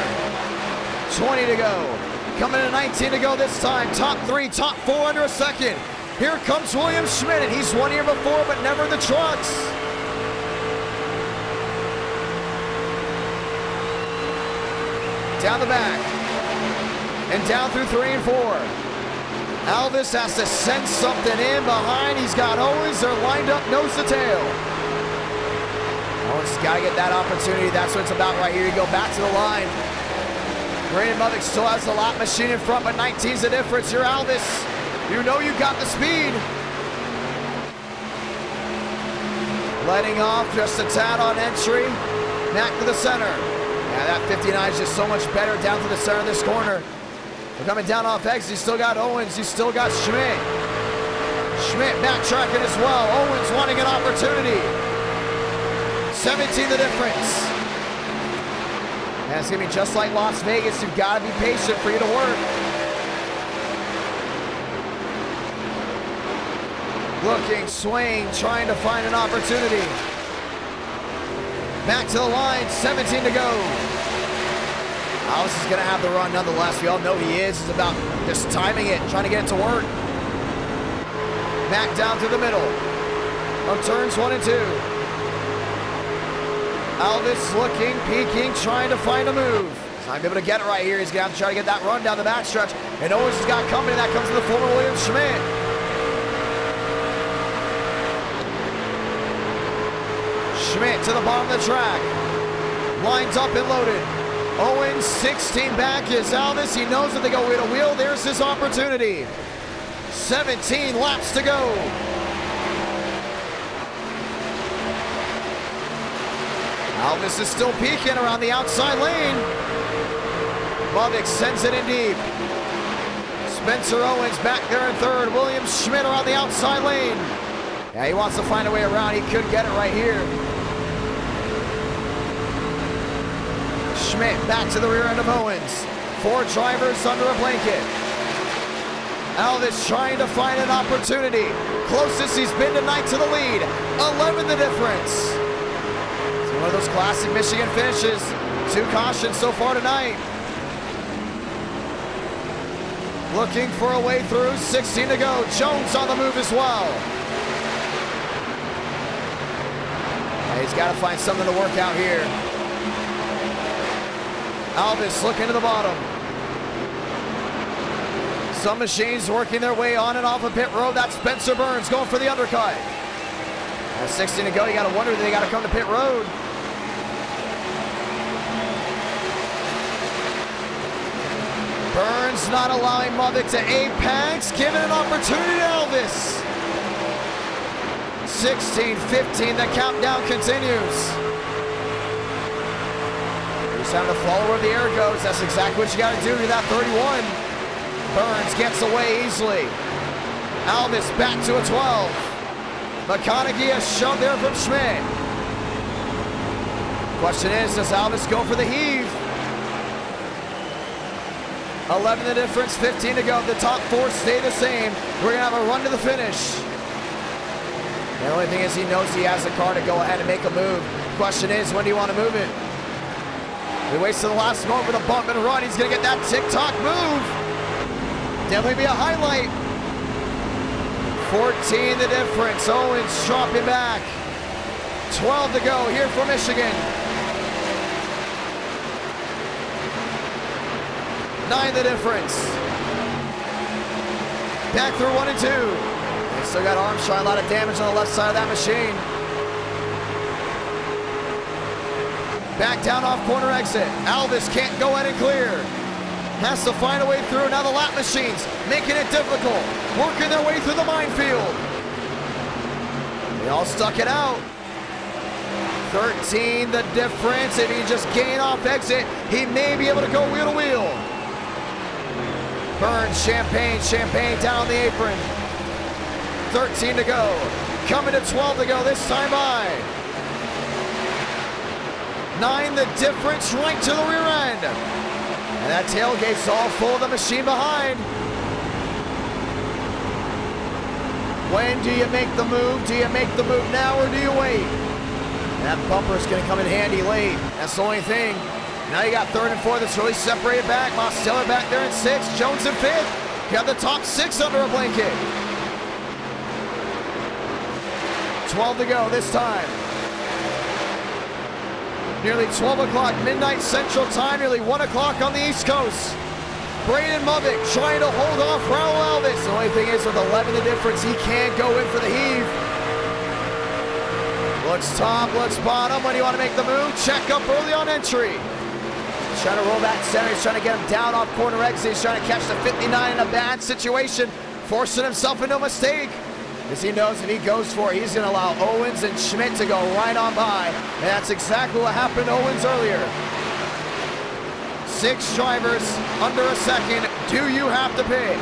20 to go. Coming to 19 to go this time. Top 3, top 4 under a second. Here comes William Schmidt, and he's won here before, but never in the trucks. Down the back, and down through 3 and 4. Alvis has to send something in behind. He's got Owens. They're lined up nose to tail. Owens got to get that opportunity. That's what it's about right here. You go back to the line. Braden Muvik still has the lap machine in front, but 19's the difference. You're Alvis. You know you got the speed. Letting off just a tad on entry. Back to the center. Yeah, that 59 is just so much better down to the center of this corner. We're coming down off exit. You still got Owens. You still got Schmidt. Schmidt backtracking as well. Owens wanting an opportunity. 17 the difference. And it's going to be just like Las Vegas. You've got to be patient for you to work. Looking, swing, trying to find an opportunity. Back to the line, 17 to go. Alice is going to have the run nonetheless. We all know he is. It's about just timing it, trying to get it to work. Back down to the middle of turns 1 and 2. Alvis looking, peeking, trying to find a move. He's not going to be able to get it right here. He's going to have to try to get that run down the backstretch. And Owens has got company. That comes to the former William Schmidt. Schmidt to the bottom of the track. Lines up and loaded. Owens 16 back is Alvis. He knows that they go wheel to wheel. There's his opportunity. 17 laps to go. Alvis is still peeking around the outside lane. Bubik sends it in deep. Spencer Owens back there in third. William Schmidt around the outside lane. Yeah, he wants to find a way around. He could get it right here. Schmidt back to the rear end of Owens. 4 drivers under a blanket. Alvis trying to find an opportunity. Closest he's been tonight to the lead. 11 the difference. It's one of those classic Michigan finishes. 2 cautions so far tonight. Looking for a way through. 16 to go. Jones on the move as well. Yeah, he's got to find something to work out here. Alvis looking to the bottom. Some machines working their way on and off of pit road. That's Spencer Burns going for the undercut. At 16 to go, you got to wonder that they got to come to pit road. Burns not allowing Mubik to apex, giving an opportunity to Alvis. 16, 15, the countdown continues. Just having to follow where the air goes. That's exactly what you got to do to that 31. Burns gets away easily. Alvis back to a 12. McConaughey is shoved there from Schmidt. Question is, does Alvis go for the heave? 11 the difference, 15 to go. The top 4 stay the same. We're going to have a run to the finish. The only thing is he knows he has a car to go ahead and make a move. Question is, when do you want to move it? He waits to the last moment with a bump and run. He's going to get that tick-tock move. Definitely be a highlight. 14 the difference. Owens dropping back. 12 to go here for Michigan. 9 the difference. Back through 1 and 2. They still got Armstrong, a lot of damage on the left side of that machine. Back down off corner exit. Alvis can't go ahead and clear. Has to find a way through. Now the lap machines making it difficult. Working their way through the minefield. They all stuck it out. 13 the difference. If he just gain off exit, he may be able to go wheel to wheel. Burns, Champagne down the apron. 13 to go. Coming to 12 to go this time by. 9 the difference right to the rear end. And that tailgate's all full of the machine behind. When do you make the move? Do you make the move now or do you wait? That bumper's going to come in handy late. That's the only thing. Now you got 3rd and 4th that's really separated back. Mosteller back there in 6th. Jones in 5th. You got the top 6 under a blanket. 12 to go this time. Nearly 12 o'clock, midnight Central Time, nearly 1 o'clock on the East Coast. Braden Mubik trying to hold off Raul Alvis. The only thing is with 11 the difference, he can't go in for the heave. Looks top, looks bottom. When do you want to make the move? Check up early on entry. He's trying to roll that center. He's trying to get him down off corner exit. He's trying to catch the 59 in a bad situation, forcing himself into a mistake. Because he knows if he goes for it, he's going to allow Owens and Schmidt to go right on by. And that's exactly what happened to Owens earlier. 6 drivers under a second. Do you have to pit?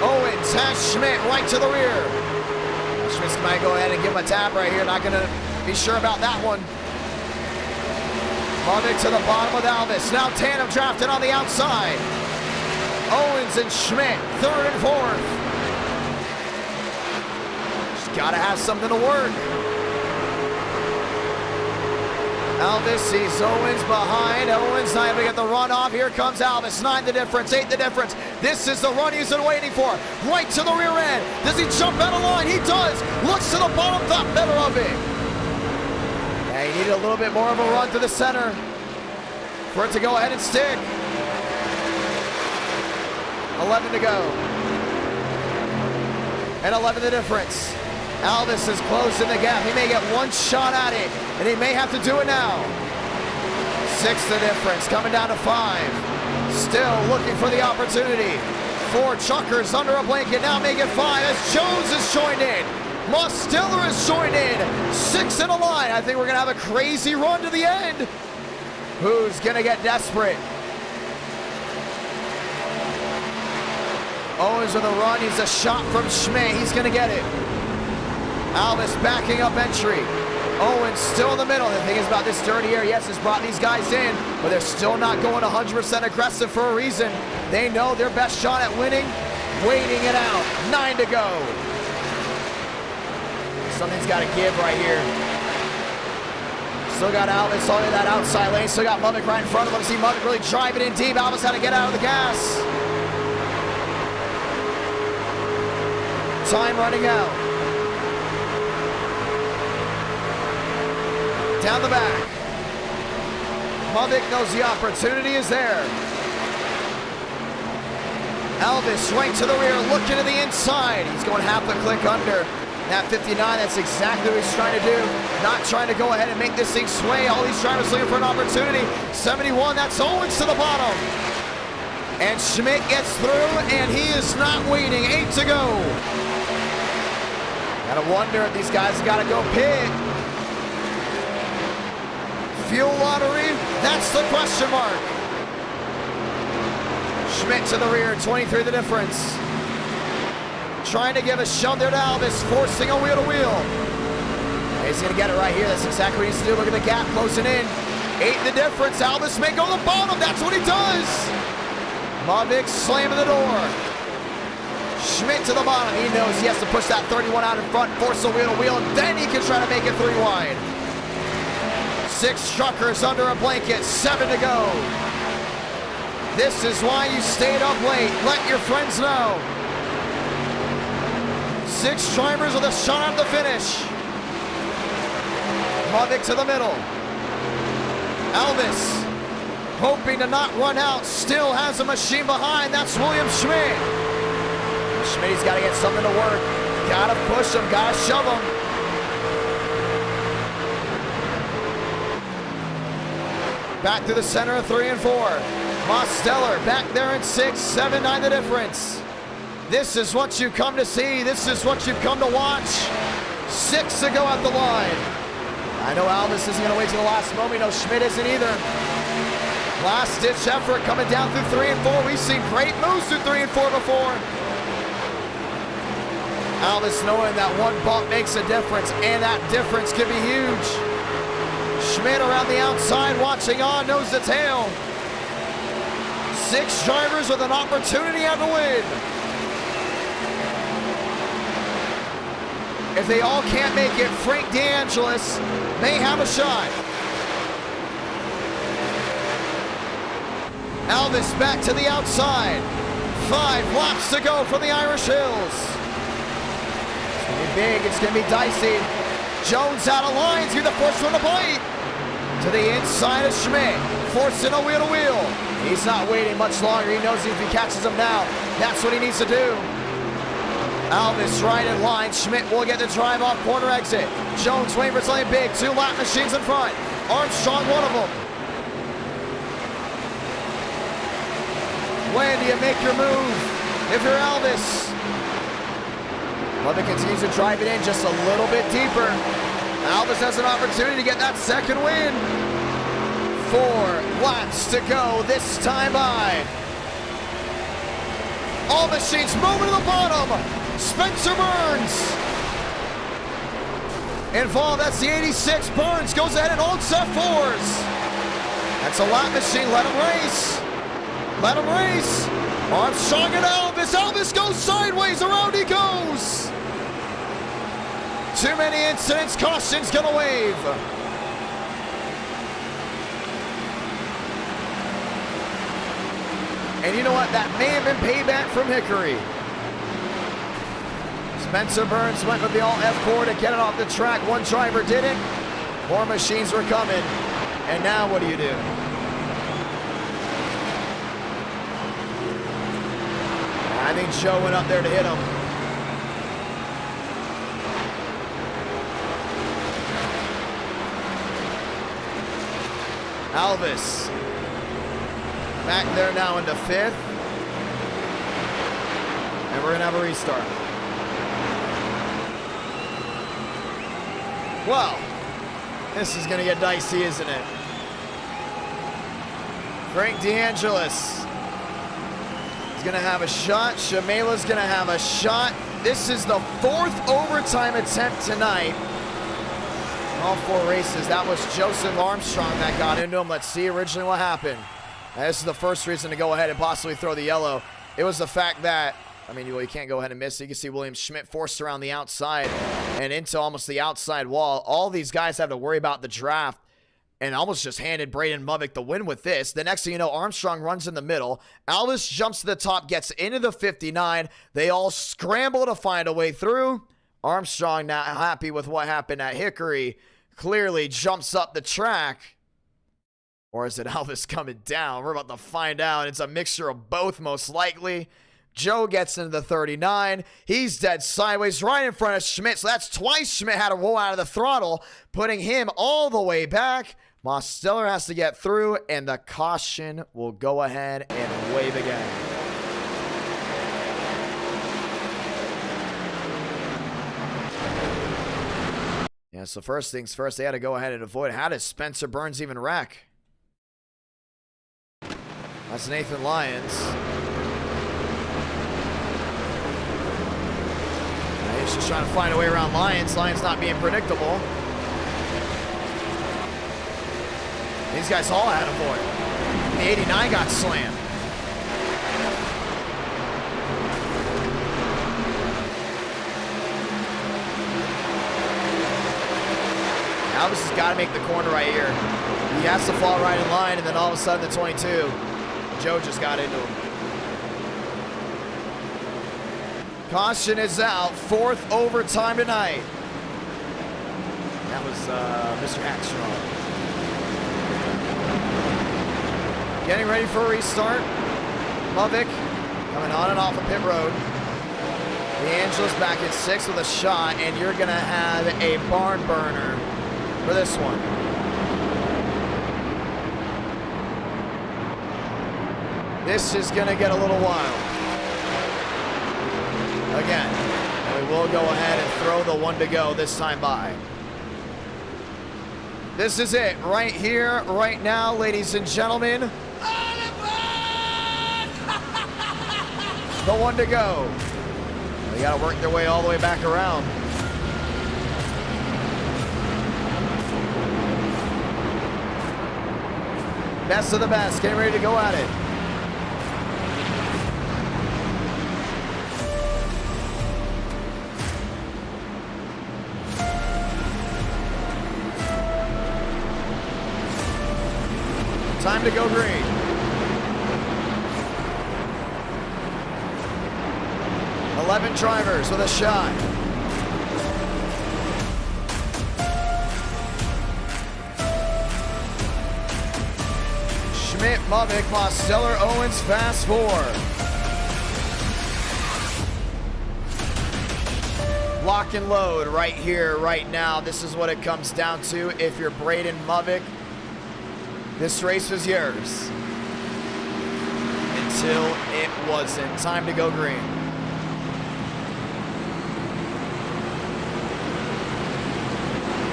Owens has Schmidt right to the rear. Schmidt might go ahead and give him a tap right here. Not going to be sure about that one. Mavic to the bottom with Alvis. Now tandem drafting on the outside. Owens and Schmidt, third and fourth. Just gotta have something to work. Alvis sees Owens behind. Owens not able to get the run off. Here comes Alvis. 9 the difference, 8 the difference. This is the run he's been waiting for. Right to the rear end. Does he jump out of line? He does. Looks to the bottom, thought better of it. Yeah, he needed a little bit more of a run to the center for it to go ahead and stick. 11 to go. And 11 the difference. Alvis is closing the gap. He may get one shot at it, and he may have to do it now. 6 the difference, coming down to 5. Still looking for the opportunity. 4 chuckers under a blanket, now make it 5 as Jones is joined in. Mosteller is joined in. 6 in a line. I think we're gonna have a crazy run to the end. Who's gonna get desperate? Owens with a run, he's a shot from Schmidt. He's gonna get it. Alvis backing up entry. Owens still in the middle. The thing is about this dirty air, yes, has brought these guys in, but they're still not going 100% aggressive for a reason. They know their best shot at winning, waiting it out. 9 to go. Something's got to give right here. Still got Alvis on that outside lane. Still got Mavic right in front of him. See Mavic really driving in deep. Alvis had to get out of the gas. Time running out. Down the back. Mavic knows the opportunity is there. Alvis right to the rear, looking to the inside. He's going half a click under. That 59, that's exactly what he's trying to do. Not trying to go ahead and make this thing sway. All these drivers looking for an opportunity. 71, that's Owens to the bottom. And Schmidt gets through, and he is not waiting. 8 to go. Gotta wonder if these guys gotta go pit. Fuel lottery, that's the question mark. Schmidt to the rear, 23 the difference. Trying to give a shove there to Alvis, forcing a wheel-to-wheel. He's gonna get it right here, that's exactly what he needs to do. Look at the gap closing in. 8 the difference, Alvis may go to the bottom, that's what he does. Mavic slamming the door. Schmidt to the bottom, he knows he has to push that 31 out in front, force a wheel-to-wheel, and then he can try to make it 3 wide. 6 truckers under a blanket, 7 to go. This is why you stayed up late. Let your friends know. 6 drivers with a shot at the finish. Mavic to the middle. Alvis, hoping to not run out, still has a machine behind. That's William Schmidt. Schmidt's got to get something to work. Got to push him, got to shove him. Back to the center of 3 and 4. Mosteller back there in 6, 7, 9 the difference. This is what you come to see. This is what you've come to watch. 6 to go at the line. I know Alvis isn't going to wait till the last moment. No, Schmidt isn't either. Last ditch effort coming down through 3 and 4. We've seen great moves through 3 and 4 before. Alvis knowing that one bump makes a difference, and that difference can be huge. Schmidt around the outside, watching on, knows the tail. 6 drivers with an opportunity at the win. If they all can't make it, Frank DeAngelis may have a shot. Alvis back to the outside. 5 laps to go from the Irish Hills. It's gonna be big, it's gonna be dicey. Jones out of lines, he's the first one to bite. To the inside of Schmidt, forcing a wheel-to-wheel. He's not waiting much longer. He knows if he catches him now, that's what he needs to do. Alvis right in line. Schmidt will get the drive off corner exit. Jones waiting for something big. 2 lap machines in front. Armstrong, one of them. When do you make your move if you're Alvis? Mavic continues to drive it in just a little bit deeper. Alvis has an opportunity to get that second win. 4 laps to go this time by. All machines moving to the bottom. Spencer Burns involved. That's the 86. Burns goes ahead and holds F4s. It's a lap machine. Let him race. Let him race. Armstrong and Elvis. Elvis goes sideways. Around he goes. Too many incidents. Caution's going to wave. And you know what? That may have been payback from Hickory. Spencer Burns went with the Alt F4 to get it off the track. One driver did it. More machines were coming. And now what do you do? I think Joe went up there to hit him. Elvis. Back there now into 5th. And we're going to have a restart. Well, this is going to get dicey, isn't it? Frank DeAngelis is going to have a shot. Shamela's going to have a shot. This is the 4th overtime attempt tonight. All 4 races. That was Joseph Armstrong that got into him. Let's see originally what happened. Now, this is the first reason to go ahead and possibly throw the yellow. It was the fact that, I mean, well, you can't go ahead and miss it. You can see William Schmidt forced around the outside and into almost the outside wall. All these guys have to worry about the draft and almost just handed Braden Movick the win with this. The next thing you know, Armstrong runs in the middle. Elvis jumps to the top, gets into the 59. They all scramble to find a way through. Armstrong, not happy with what happened at Hickory, clearly jumps up the track. Or is it Elvis coming down? We're about to find out. It's a mixture of both, most likely. Joe gets into the 39. He's dead sideways right in front of Schmidt. So that's twice Schmidt had to roll out of the throttle, putting him all the way back. Mosteller has to get through, and the caution will go ahead and wave again. Yeah, so first things first, they had to go ahead and avoid. How does Spencer Burns even wreck? That's Nathan Lyons. He's just trying to find a way around Lyons. Lyons not being predictable. These guys all had a void. The 89 got slammed. Elvis has got to make the corner right here. He has to fall right in line, and then all of a sudden the 22. Joe just got into him. Caution is out. 4th overtime tonight. That was Mr. Hackstraw. Getting ready for a restart. Movick coming on and off of pit road. DeAngelis back at 6 with a shot, and you're going to have a barn burner for this one. This is going to get a little wild. Again, and we will go ahead and throw the 1 to go this time by. This is it right here, right now, ladies and gentlemen. The 1 to go. They got to work their way all the way back around. Best of the best, getting ready to go at it. Time to go green. Eleven drivers with a shot. Schmidt, Movick, Mosteller, Owens, fast 4. Lock and load right here, right now. This is what it comes down to. If you're Braden Movick, this race was yours. Until it wasn't. Time to go green.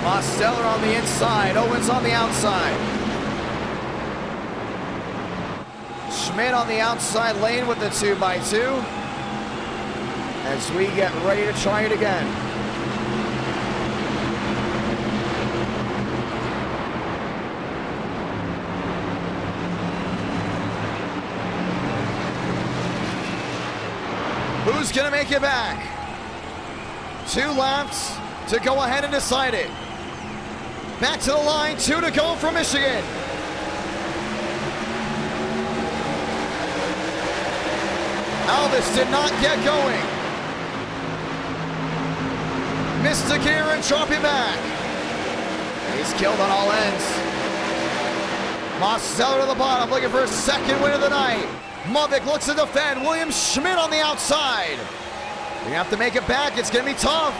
Mosteller on the inside. Owens on the outside. Schmidt on the outside lane with the 2x2. As we get ready to try it again. Who's going to make it back? 2 laps to go ahead and decide it. Back to the line, 2 to go for Michigan. Alvis did not get going. Missed the gear and dropping back. He's killed on all ends. Mosteller to the bottom, looking for his 2nd win of the night. Movic looks to defend. William Schmidt on the outside. We have to make it back. It's going to be tough.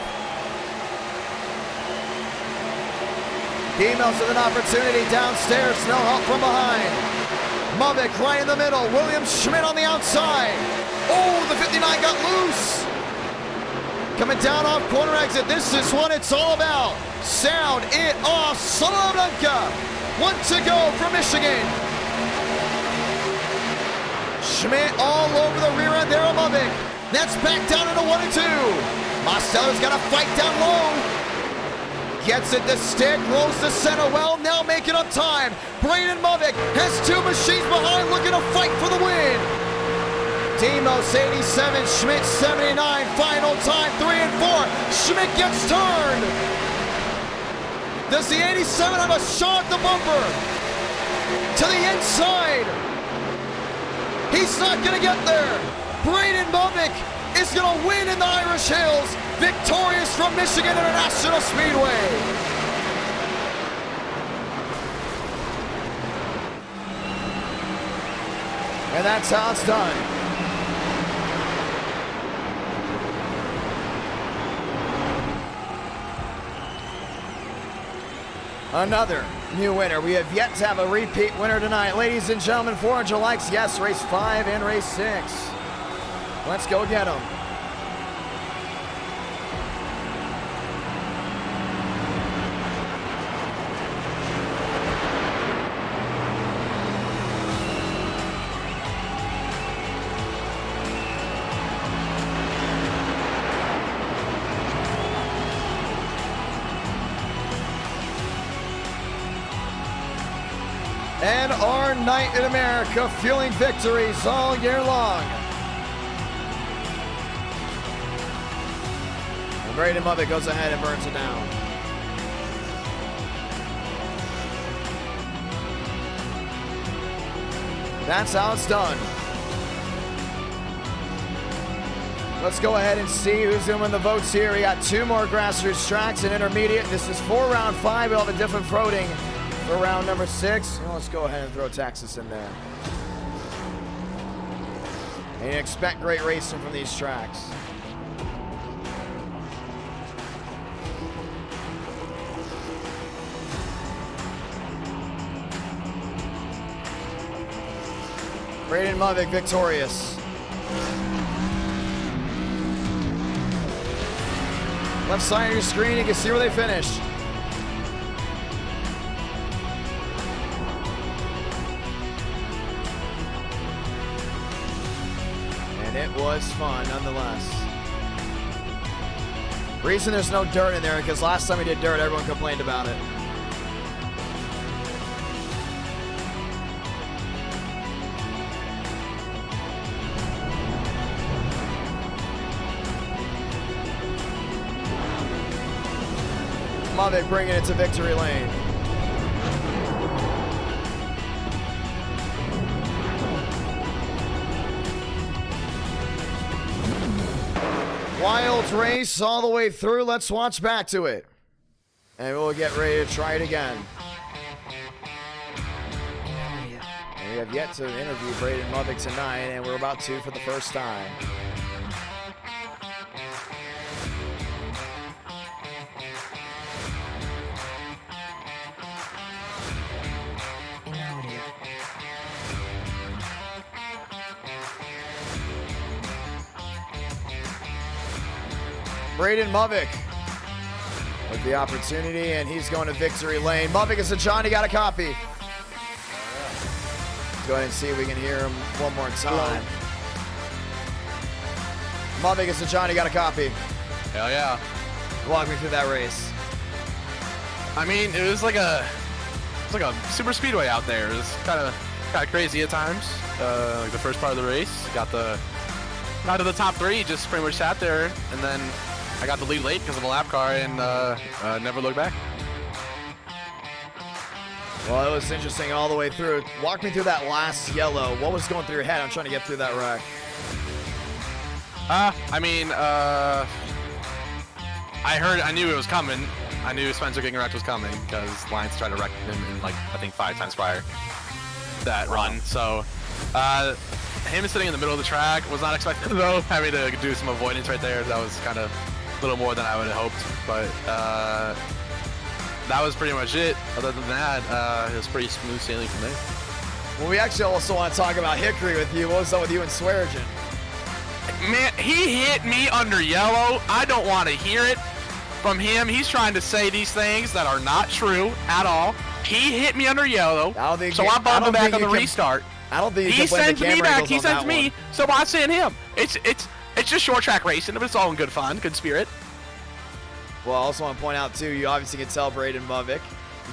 Demos with an opportunity downstairs. No help from behind. Movic right in the middle. William Schmidt on the outside. Oh, the 59 got loose. Coming down off corner exit. This is what it's all about. Sound it off. Salamanca. 1 to go for Michigan. Schmidt all over the rear end there of Movic. That's back down into 1 and 2. Mosteller's got to fight down low. Gets it to stick, rolls to center well, now making up time. Braden Movic has 2 machines behind, looking to fight for the win. Demos 87, Schmidt 79, final time 3 and 4. Schmidt gets turned. Does the 87 have a shot at the bumper? To the inside. He's not gonna get there. Braden Movic is gonna win in the Irish Hills. Victorious from Michigan International Speedway. And that's how it's done. Another new winner. We have yet to have a repeat winner tonight. Ladies and gentlemen, 400 likes. Yes, race 5 and race 6. Let's go get them. And our night in America, fueling victories all year long. And Braden Movic goes ahead and burns it down. That's how it's done. Let's go ahead and see who's going to win the votes here. We got 2 more grassroots tracks and intermediate. This is for round 5. We'll have a different voting for round number 6. Well, let's go ahead and throw Texas in there. And you expect great racing from these tracks. Braden Movic victorious. Left side of your screen, you can see where they finished. It was fun nonetheless. Reason there's no dirt in there because last time we did dirt, everyone complained about it. Movic bringing it to victory lane. Wild race all the way through. Let's watch back to it. And we'll get ready to try it again. And we have yet to interview Braden Movic tonight, and we're about to for the first time. Braden Movic with the opportunity, and he's going to victory lane. Movic is a Johnny, got a copy. Let's go ahead and see if we can hear him one more time. Movic is a Johnny, got a copy. Hell yeah. Walk me through that race. I mean, it was like a super speedway out there. It was kind of crazy at times. Like the first part of the race, got the got to the top 3, just pretty much sat there, and then I got the lead late because of a lap car, and never looked back. Well, it was interesting all the way through. Walk me through that last yellow. What was going through your head? I'm trying to get through that wreck. I mean, I knew it was coming. I knew Spencer getting wrecked was coming because Lions tried to wreck him in, like, I think 5 times prior that run. So, him sitting in the middle of the track was not expected, though. Having to do some avoidance right there, that was kind of a little more than I would have hoped. But that was pretty much it. Other than that, it was pretty smooth sailing from there. Well, we actually also want to talk about Hickory with you. What was up with you and Swearigan? Man, he hit me under yellow. I don't want to hear it from him. He's trying to say these things that are not true at all. He hit me under yellow, so I bumped him back on the restart. I don't think he sends me back. He sends me, so I send him. It's just short track racing, but it's all in good fun, good spirit. Well, I also want to point out too, you obviously can tell Braden Movic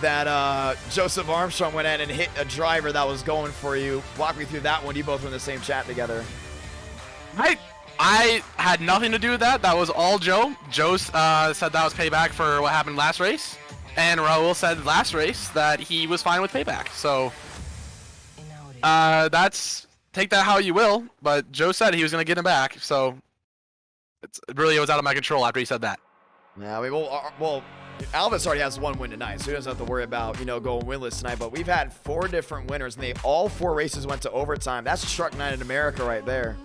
that Joseph Armstrong went in and hit a driver that was going for you. Walk me through that one. You both were in the same chat together. I had nothing to do with that. That was all Joe. Joe said that was payback for what happened last race. And Raul said last race that he was fine with payback. So, take that how you will. But Joe said he was going to get him back. So, it was out of my control after he said that. Yeah, well, Alvis already has 1 win tonight, so he doesn't have to worry about, going winless tonight. But we've had 4 different winners, and all 4 races went to overtime. That's Truck Night in America right there.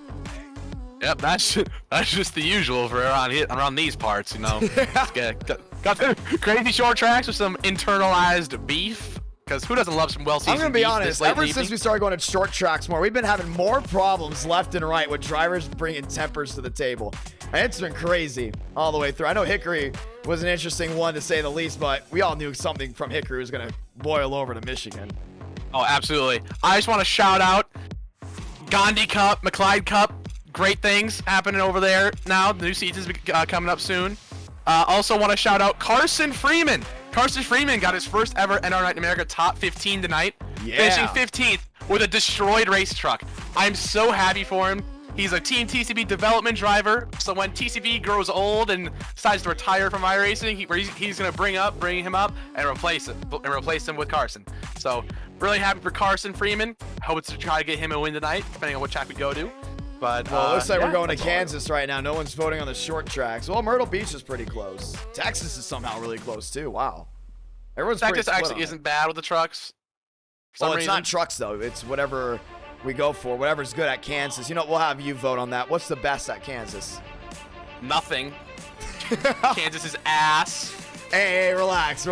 Yep, that's just the usual for around these parts, got the crazy short tracks with some internalized beef. Because who doesn't love some well-seasoned beef? I'm gonna be honest. Ever since we started going to short tracks more, we've been having more problems left and right with drivers bringing tempers to the table. And it's been crazy all the way through. I know Hickory was an interesting one to say the least, but we all knew something from Hickory was gonna boil over to Michigan. Oh, absolutely. I just want to shout out Gandhi Cup, McLeod Cup. Great things happening over there now. The new season's coming up soon. Also want to shout out Carson Freeman. Carson Freeman got his first ever NR Night in America top 15 tonight. Yeah. Finishing 15th with a destroyed race truck. I'm so happy for him. He's a Team TCB development driver. So when TCB grows old and decides to retire from iRacing, he's going to bring him up and replace him with Carson. So really happy for Carson Freeman. Hope to try to get him a win tonight, depending on what track we go to. But well, it looks like we're going to Kansas right now. No one's voting on the short tracks. Well, Myrtle Beach is pretty close. Texas is somehow really close too. Wow. Everyone's Texas actually isn't bad with the trucks. Well, it's not trucks though. It's whatever we go for. Whatever's good at Kansas. We'll have you vote on that. What's the best at Kansas? Nothing. Kansas is ass. Hey, relax. Hey,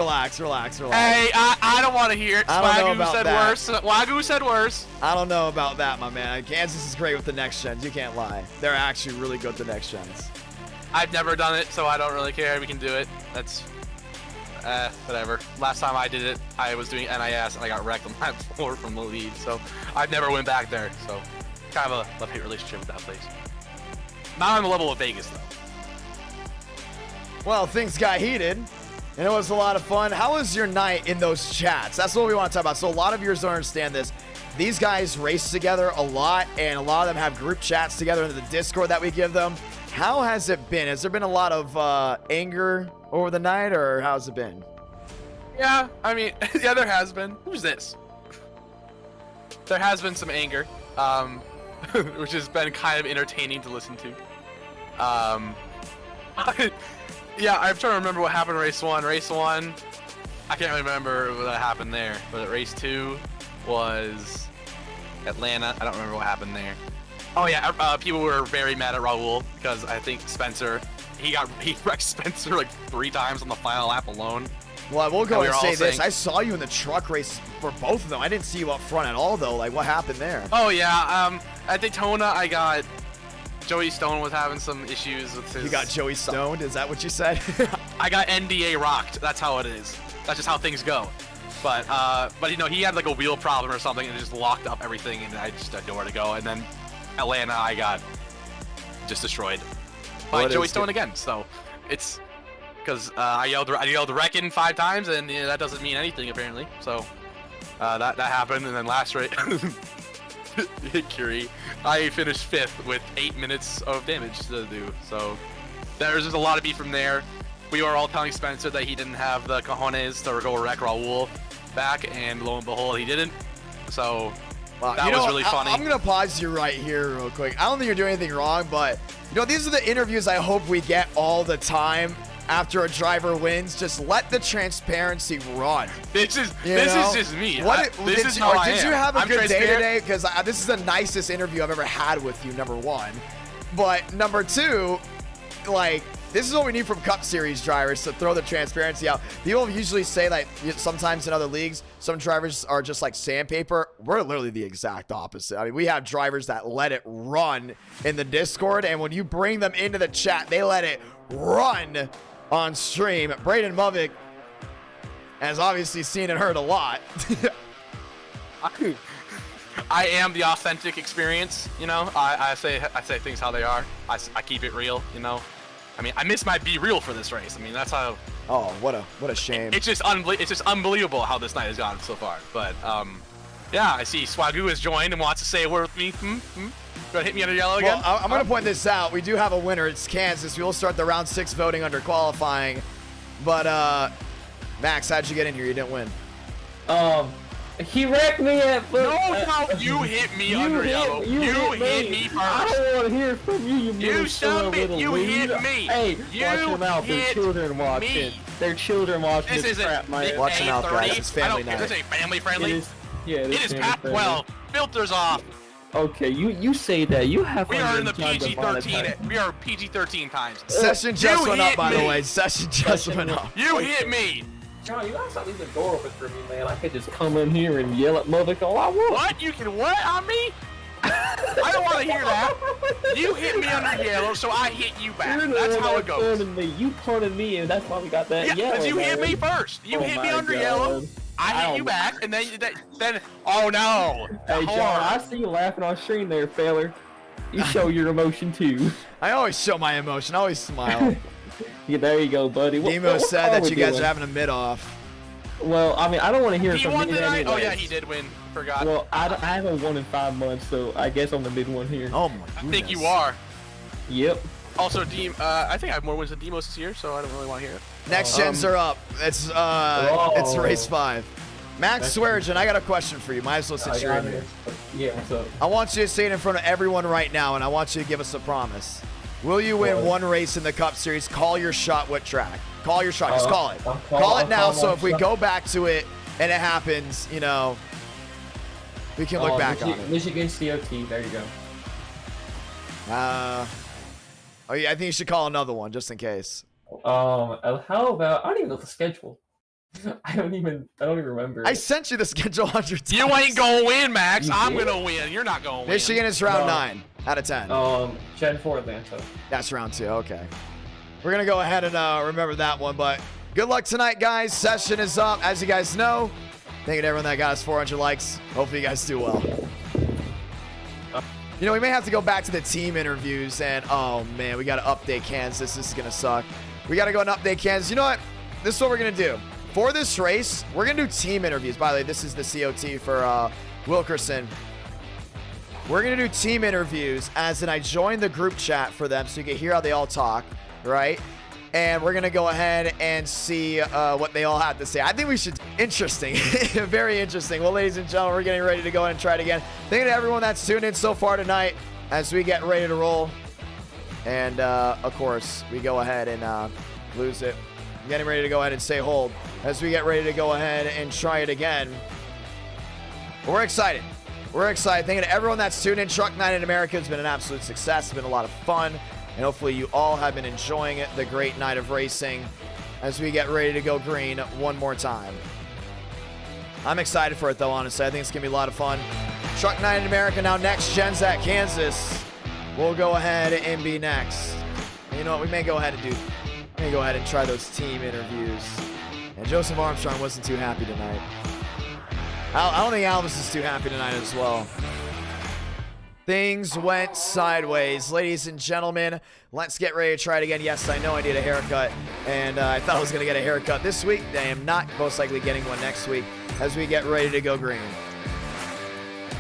I don't want to hear it. Wagyu said worse. Wagyu said worse. I don't know about that, my man. Kansas is great with the next gens. You can't lie. They're actually really good with the next gens. I've never done it, so I don't really care. We can do it. That's whatever. Last time I did it, I was doing NIS and I got wrecked on lap 4 from the lead. So I've never went back there. So kind of a love-hate relationship with that place. Not on the level of Vegas though. Well, things got heated. And it was a lot of fun. How was your night in those chats? That's what we want to talk about. So a lot of viewers don't understand this. These guys race together a lot, and a lot of them have group chats together in the Discord that we give them. How has it been? Has there been a lot of anger over the night, or how's it been? Yeah, I mean, yeah, there has been. Who's this? There has been some anger, which has been kind of entertaining to listen to. Yeah, I'm trying to remember what happened in race 1. Race 1, I can't really remember what happened there. But race 2 was Atlanta. I don't remember what happened there. Oh yeah, people were very mad at Raul because I think Spencer, he wrecked Spencer like 3 times on the final lap alone. Well, I will go and say this. I saw you in the truck race for both of them. I didn't see you up front at all, though. Like, what happened there? Oh yeah, at Daytona, I got Joey Stone was having some issues with his... You got Joey stoned? Is that what you said? I got NDA rocked. That's how it is. That's just how things go. But he had like a wheel problem or something and it just locked up everything and I just had nowhere to go. And then Atlanta, I got just destroyed by Joey Stone again. So it's because I yelled "Wreckin" 5 times and that doesn't mean anything apparently. So that happened. And then last race, HICKORY, I finished 5th with 8 minutes of damage to do. So there's just a lot of beef from there. We were all telling Spencer that he didn't have the cojones to go wreck Raul back, and lo and behold, he didn't. So that was really funny. I'm gonna pause you right here real quick. I don't think you're doing anything wrong, but these are the interviews I hope we get all the time after a driver wins. Just let the transparency run. This is just me. This is how I am. Did you have a I'm good day transparent. today? Because this is the nicest interview I've ever had with you, number one. But number two, like, this is what we need from Cup Series drivers, to throw the transparency out. People usually say that sometimes in other leagues, some drivers are just like sandpaper. We're literally the exact opposite. I mean, we have drivers that let it run in the Discord, and when you bring them into the chat, they let it run on stream. Braden Movick has obviously seen and heard a lot. I am the authentic experience, I say things how they are. I keep it real, I mean, I missed my Be Real for this race. I mean, that's how. Oh, what a shame. It's just unbelievable how this night has gone so far. But yeah, I see Swagoo has joined and wants to say a word with me. Gonna hit me under yellow again? Well, I'm gonna point this out. We do have a winner. It's Kansas. We will start the round 6 voting under qualifying. But Max, how'd you get in here? You didn't win. He wrecked me at first. No, you hit me under yellow. You hit me first. I don't want to hear from you, You son of a bitch. You hit me. Hey, you watch your mouth. There's children watching. Me. Their children watching This isn't crap, man. Watch your mouth, guys. It's family night. Is this a family friendly? It is Pac 12. Filters off. Okay, you say that. You have We fun are in the trying to monetize. PG-13. We are PG-13 times. Session just went up, by the me. way. Session just went up. You hit me. John, you gotta stop leaving the door open for me, man. I could just come in here and yell at Movick all I want. What? You can what on me? I don't want to hear that. You hit me under yellow, so I hit you back. You're the That's one how that it goes. punted me. You punted me, and that's why we got that Yeah, yellow. because you hit man. me first. You Oh hit me my under God. yellow. I hit you back, and then oh no. Hey, John, I see you laughing on stream there, feller. You show your emotion too. I always show my emotion. I always smile. Yeah, there you go, buddy. Demo said car that we you guys doing? are having a mid-off. Well, I mean, I don't want to hear He from won you tonight? Oh anyways. yeah, he did win. Forgot. Well, I haven't won in 5 months, so I guess I'm the mid one here. Oh my goodness. I think you are. Yep. Also, I think I have more wins than Demos this year, so I don't really want to hear it. Next gens are up. It's race 5. Max Sweargen, I got a question for you. Might as well since you're in here. Yeah, what's up? I want you to say it in front of everyone right now, and I want you to give us a promise. Will you win one race in the Cup Series? Call your shot. What track? Call your shot. Just call it. Call it now, so if we go back to it and it happens, we can look back on it. Michigan COT. There you go. Oh yeah, I think you should call another one just in case. How about I don't even know the schedule. I don't even remember. I sent you the schedule 100 times. You ain't gonna win, Max. You I'm did? gonna win. You're not gonna win. Michigan is round No. 9 out of 10. Gen 4 Atlanta. That's round 2. Okay. We're going to go ahead and remember that one. But good luck tonight, guys. Session is up. As you guys know, thank you to everyone that got us 400 likes. Hopefully you guys do well. We may have to go back to the team interviews. And, oh, man, we got to update Kansas. This is going to suck. We got to go and update Kansas. You know what? This is what we're going to do. For this race, we're going to do team interviews. By the way, this is the COT for Wilkerson. We're going to do team interviews, as in I joined the group chat for them so you can hear how they all talk, right? And we're going to go ahead and see what they all have to say. I think we should... Interesting. Very interesting. Well, ladies and gentlemen, we're getting ready to go and try it again. Thank you to everyone that's tuned in so far tonight as we get ready to roll. And, of course, we go ahead and lose it. Getting ready to go ahead and say hold as we get ready to go ahead and try it again. But we're excited. We're excited. Thank you to everyone that's tuned in. Truck Night in America has been an absolute success. It's been a lot of fun. And hopefully you all have been enjoying it, the great night of racing as we get ready to go green one more time. I'm excited for it, though, honestly. I think it's going to be a lot of fun. Truck Night in America now next. Gens at Kansas. We'll go ahead and be next. And you know what? We may go ahead and go ahead and try those team interviews. And Joseph Armstrong wasn't too happy tonight. I don't think Alvis is too happy tonight as well. Things went sideways. Ladies and gentlemen, let's get ready to try it again. Yes, I know I need a haircut, and I thought I was going to get a haircut this week. I am not most likely getting one next week as we get ready to go green.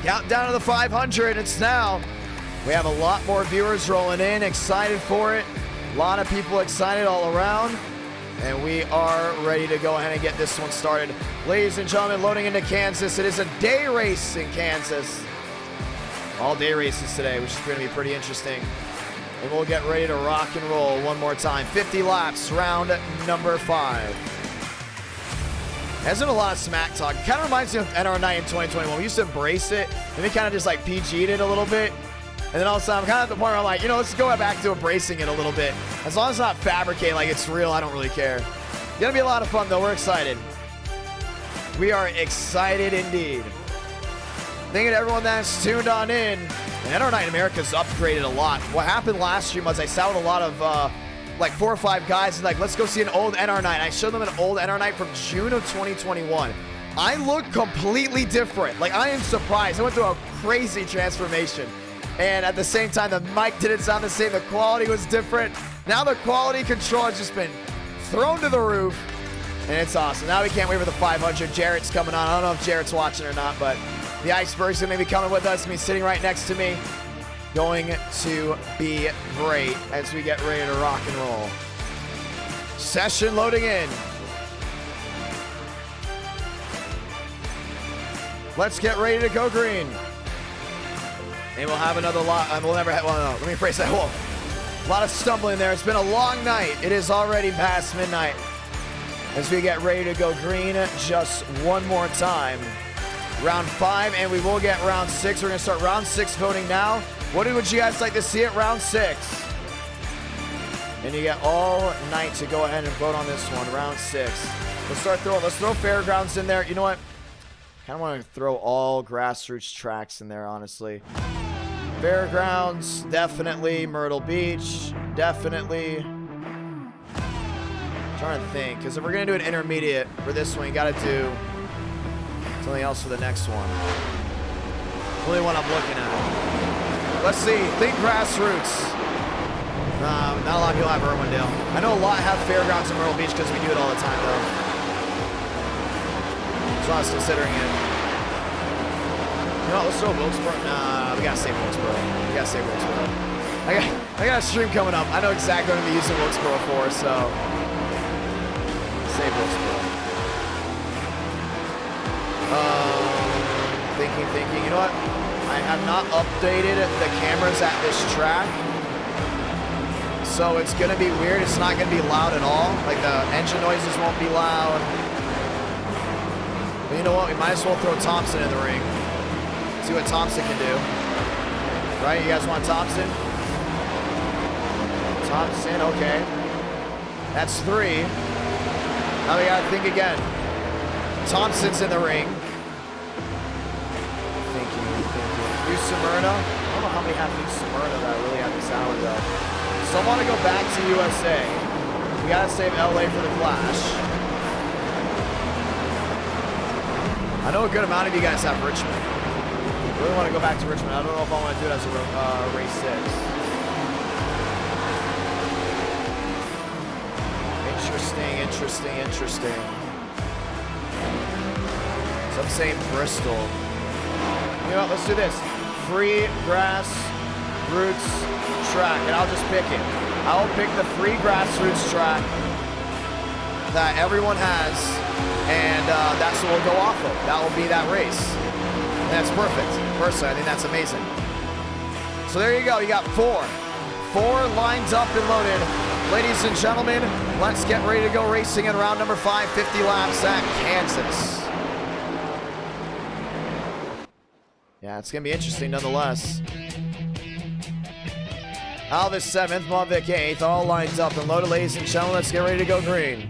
Countdown to the 500. It's now. We have a lot more viewers rolling in, excited for it. A lot of people excited all around. And we are ready to go ahead and get this one started. Ladies and gentlemen, loading into Kansas. It is a day race in Kansas. All day races today, which is going to be pretty interesting. And we'll get ready to rock and roll one more time. 50 laps, round number 5. There's been a lot of smack talk. Kind of reminds me of NR9 in 2021. We used to embrace it, and we kind of just like PG'd it a little bit. And then all of a sudden, I'm kind of at the point where I'm like, you know, let's go back to embracing it a little bit. As long as it's not fabricated like it's real, I don't really care. It's gonna be a lot of fun though. We're excited. We are excited indeed. Thank you to everyone that's tuned on in. And NR9 America's upgraded a lot. What happened last stream was I sat with a lot of like 4 or 5 guys and like, let's go see an old NR9. I showed them an old NR9 from June of 2021. I look completely different. Like, I am surprised. I went through a crazy transformation. And at the same time, the mic didn't sound the same. The quality was different. Now the quality control has just been thrown to the roof. And it's awesome. Now we can't wait for the 500. Jarrett's coming on. I don't know if Jarrett's watching or not, but the Iceberg's going to be coming with us. He's sitting right next to me. Going to be great as we get ready to rock and roll. Session loading in. Let's get ready to go green. And we'll have another lot. We'll never have, well, no, let me phrase that. Whoa. A lot of stumbling there. It's been a long night. It is already past midnight. As we get ready to go green just one more time. Round 5, and we will get round 6. We're going to start round 6 voting now. What would you guys like to see at round 6? And you get all night to go ahead and vote on this one, round 6. Let's throw fairgrounds in there. You know what? Kind of want to throw all grassroots tracks in there, honestly. Fairgrounds, definitely. Myrtle Beach, definitely. I'm trying to think, because if we're going to do an intermediate for this one, you got to do something else for the next one. Really what I'm looking at. Let's see. Think grassroots. Not a lot of people have Irwindale. I know a lot have fairgrounds in Myrtle Beach because we do it all the time, though. So I was considering it. You know what, let's throw Wilkesboro. Nah, we gotta save Wilkesboro. We gotta save Wilkesboro. I got a stream coming up. I know exactly what I'm gonna be using Wilkesboro for, so save Wilkesboro. Thinking. You know what? I have not updated the cameras at this track, so it's gonna be weird. It's not gonna be loud at all. Like the engine noises won't be loud. But you know what? We might as well throw Thompson in the ring. See what Thompson can do. Right? You guys want Thompson? Thompson, okay. That's 3. Now we gotta think again. Thompson's in the ring. Thinking. New Smyrna. I don't know how many have New Smyrna that really have this hour though. So I want to go back to USA. We gotta save LA for the Clash. I know a good amount of you guys have Richmond. I really want to go back to Richmond. I don't know if I want to do it as a race 6. Interesting. So I'm saying Bristol. You know what? Let's do this. Free grass roots track, and I'll just pick it. I'll pick the free grassroots track that everyone has, and that's what we'll go off of. That will be that race. And that's perfect. Personally, I think that's amazing. So there you go. You got 4 lines up and loaded. Ladies and gentlemen, let's get ready to go racing in round number 5, 50 laps at Kansas. Yeah, it's going to be interesting nonetheless. Alvis 7th, Mavic 8th, all lines up and loaded. Ladies and gentlemen, let's get ready to go green.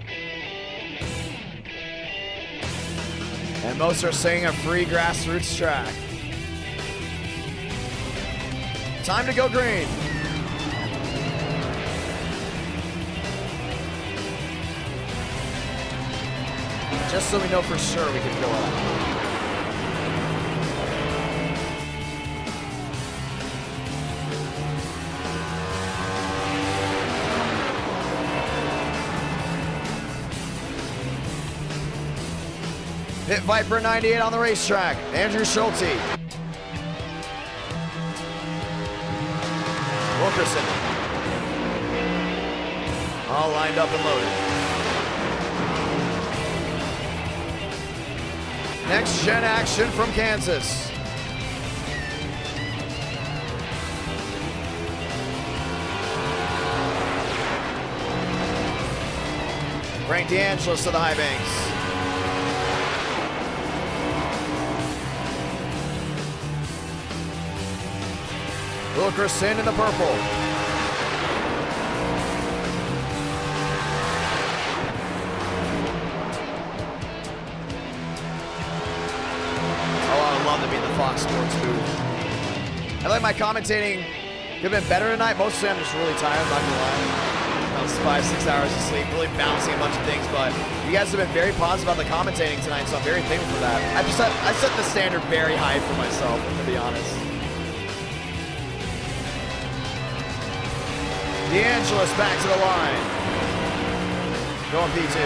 And most are saying a free grassroots track. Time to go green. Just so we know for sure we can fill up. Pit Viper 98 on the racetrack. Andrew Schulte. Wilkerson. All lined up and loaded. Next gen action from Kansas. Frank DeAngelis to the high banks. Wilkerson in the purple. Oh, I would love to be in the Fox Sports booth. I like my commentating could have been better tonight. Mostly I'm just really tired, I'm not gonna lie. That was 5-6 hours of sleep, really balancing a bunch of things, but you guys have been very positive about the commentating tonight, so I'm very thankful for that. I set the standard very high for myself, to be honest. DeAngelis back to the line. Going P2.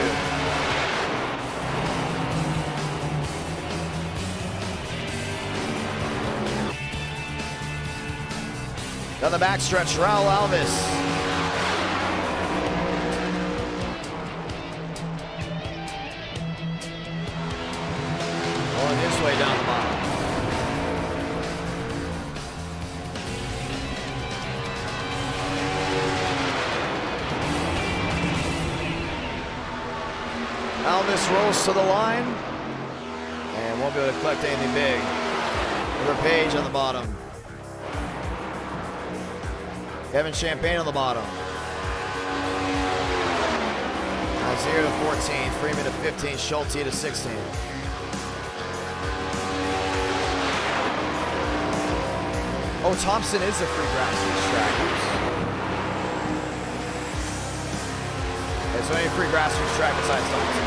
Down the backstretch, Raul Alves. Going his way down the bottom. Alves rolls to the line and won't be able to collect anything big. River Page on the bottom. Kevin Champagne on the bottom. Alzier to 14, Freeman to 15, Schulte to 16. Oh, Thompson is a free grassroots track. Okay, so any free grassroots track besides Thompson.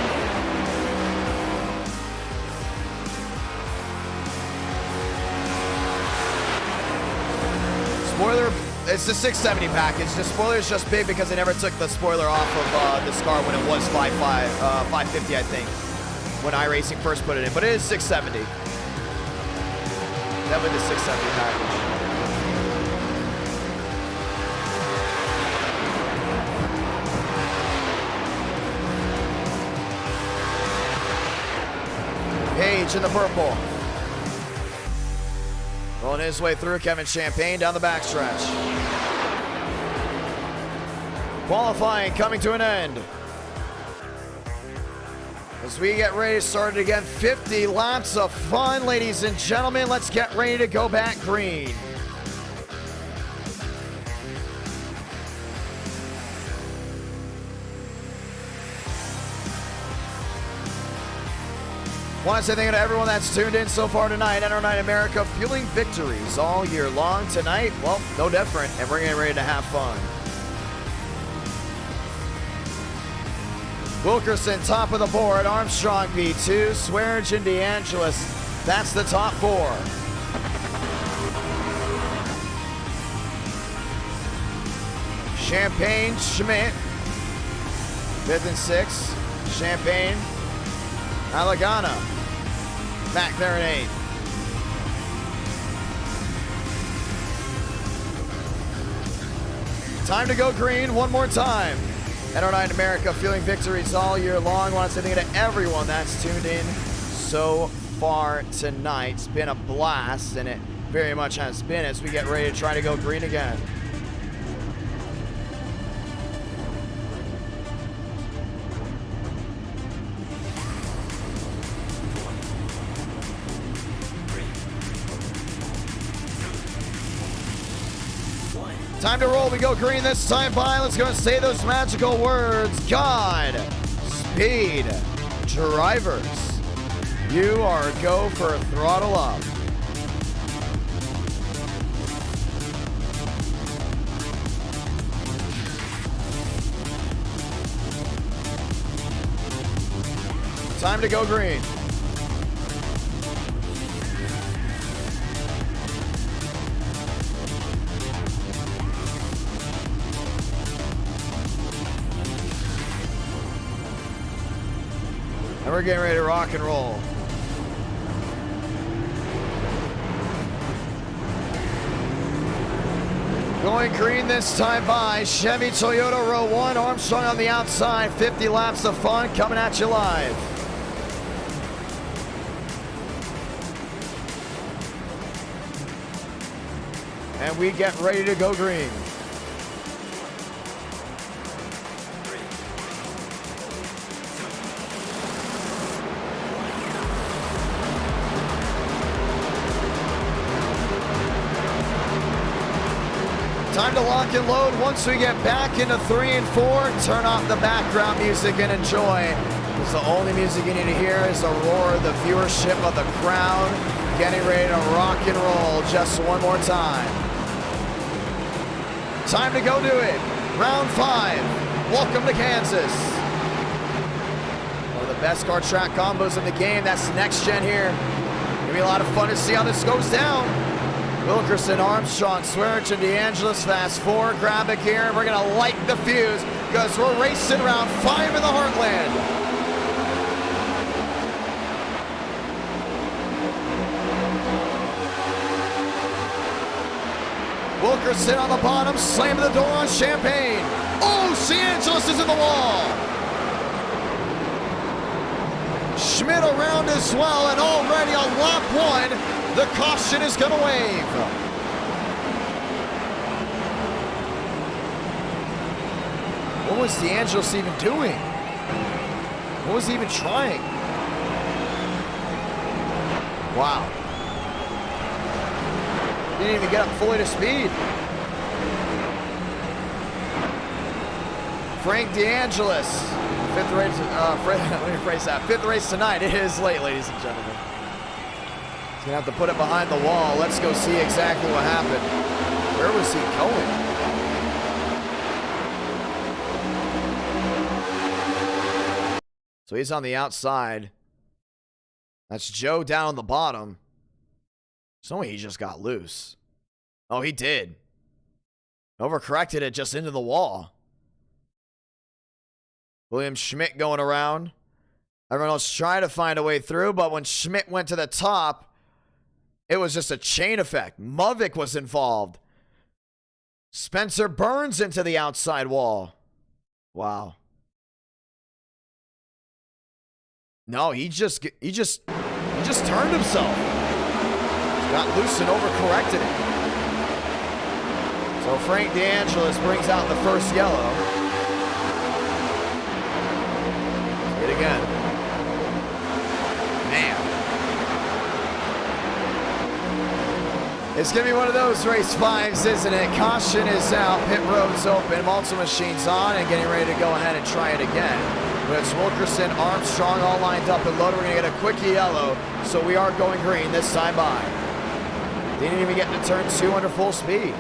Spoiler, it's the 670 package. The spoiler is just big because they never took the spoiler off of this car when it was 550, I think, when iRacing first put it in. But it is 670. Definitely the 670 package. Page in the purple. Rolling his way through, Kevin Champagne down the backstretch. Qualifying coming to an end. As we get ready to start it again, 50 laps of fun, ladies and gentlemen. Let's get ready to go back green. Want to say thank you to everyone that's tuned in so far tonight. NR Night America, fueling victories all year long. Tonight, well, no different, and we're getting ready to have fun. Wilkerson, top of the board. Armstrong, P2. Swearenge and DeAngelis, that's the top four. Champagne, Schmidt, 5th and 6th. Champagne, Alagana, back there in 8th. Time to go green one more time. NR Night America, feeling victories all year long. Want to say thank you to everyone that's tuned in so far tonight. It's been a blast, and it very much has been as we get ready to try to go green again. Time to roll. We go green this time by. Let's go and say those magical words. God, speed, drivers. You are go for throttle up. Time to go green. And we're getting ready to rock and roll. Going green this time by Chevy Toyota row 1. Armstrong on the outside. 50 laps of fun coming at you live. And we get ready to go green. Time to lock and load. Once we get back into 3 and 4, turn off the background music and enjoy. Because the only music you need to hear is the roar of the viewership of the crowd getting ready to rock and roll just one more time. Time to go do it. Round 5. Welcome to Kansas. One of the best car track combos in the game. That's next gen here. Gonna be a lot of fun to see how this goes down. Wilkerson, Armstrong, Swearich, and DeAngelis fast 4. Grab a gear, and we're going to light the fuse because we're racing round 5 in the Heartland. Wilkerson on the bottom, slamming the door on Champagne. Oh, DeAngelis is in the wall. Schmidt around as well, and already on lap 1, the caution is going to wave. What was DeAngelis even doing? What was he even trying? Wow. Didn't even get up fully to speed. Frank DeAngelis. Fifth race, let me phrase that. 5th race tonight. It is late, ladies and gentlemen. He's gonna have to put it behind the wall. Let's go see exactly what happened. Where was he going? So he's on the outside. That's Joe down on the bottom. There's no way he just got loose. Oh, he did. Overcorrected it just into the wall. William Schmidt going around. Everyone else trying to find a way through, but when Schmidt went to the top, it was just a chain effect. Movic was involved. Spencer Burns into the outside wall. Wow. No, he just turned himself. He got loose and overcorrected it. So Frank DeAngelis brings out the first yellow. Hit again. Man. It's going to be one of those race 5s, isn't it? Caution is out, pit road's open, multiple machines on, and getting ready to go ahead and try it again. But it's Wilkerson, Armstrong all lined up and loaded. We're going to get a quick yellow, so we are going green this time by. Didn't even get to turn 2 under full speed.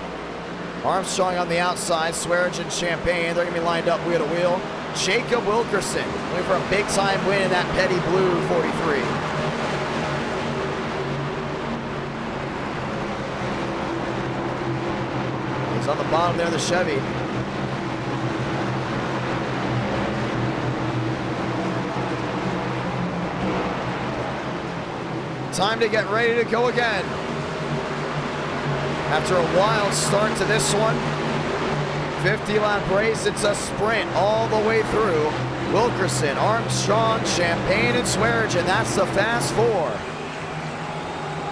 Armstrong on the outside, Swearich and Champagne. They're going to be lined up wheel to wheel. Jacob Wilkerson looking for a big-time win in that Petty Blue 43. He's on the bottom there, the Chevy. Time to get ready to go again. After a wild start to this one, 50-lap race, it's a sprint all the way through. Wilkerson, Armstrong, Champagne, and Swearich, and that's the fast 4.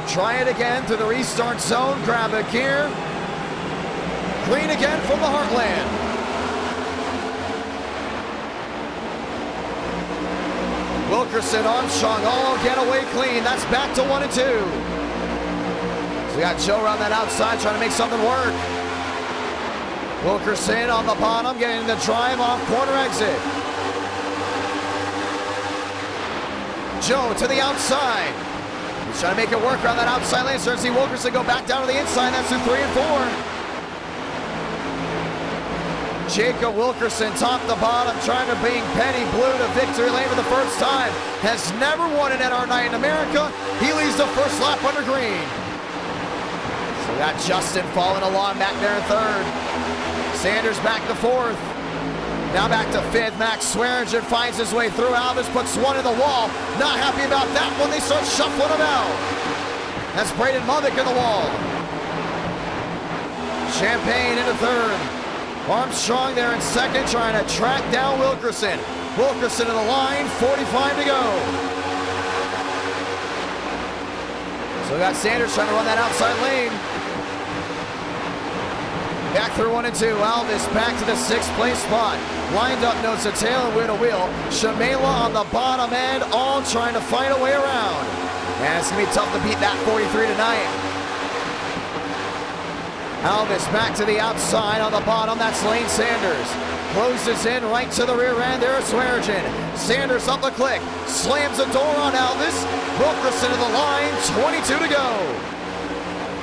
Try it again through the restart zone, grab a gear. Green again from the Heartland. Wilkerson, Armstrong, all get away clean. That's back to 1 and 2. So we got Joe around that outside trying to make something work. Wilkerson on the bottom, getting the drive off corner exit. Joe to the outside. He's trying to make it work around that outside lane. Starting to see Wilkerson go back down to the inside. That's through 3 and 4. Jacob Wilkerson, top to bottom, trying to bring Petty Blue to victory lane for the first time. Has never won an NR night in America. He leads the first lap under green. So we got Justin following along back there in 3rd. Sanders back to 4th. Now back to 5th. Max Swearinger finds his way through. Alvis puts 1 in the wall. Not happy about that one. They start shuffling him out. That's Braden Movic in the wall. Champagne into third. Armstrong there in second, trying to track down Wilkerson. Wilkerson to the line, 45 to go. So we got Sanders trying to run that outside lane. Back through 1 and 2. Alvis back to the 6th place spot. Lined up nose to tail and wheel to wheel. Shamela on the bottom end, all trying to find a way around. And it's going to be tough to beat that 43 tonight. Alvis back to the outside on the bottom. That's Lane Sanders. Closes in right to the rear end. There's Swearigan. Sanders up the click. Slams the door on Alvis. Wilkerson to the line. 22 to go.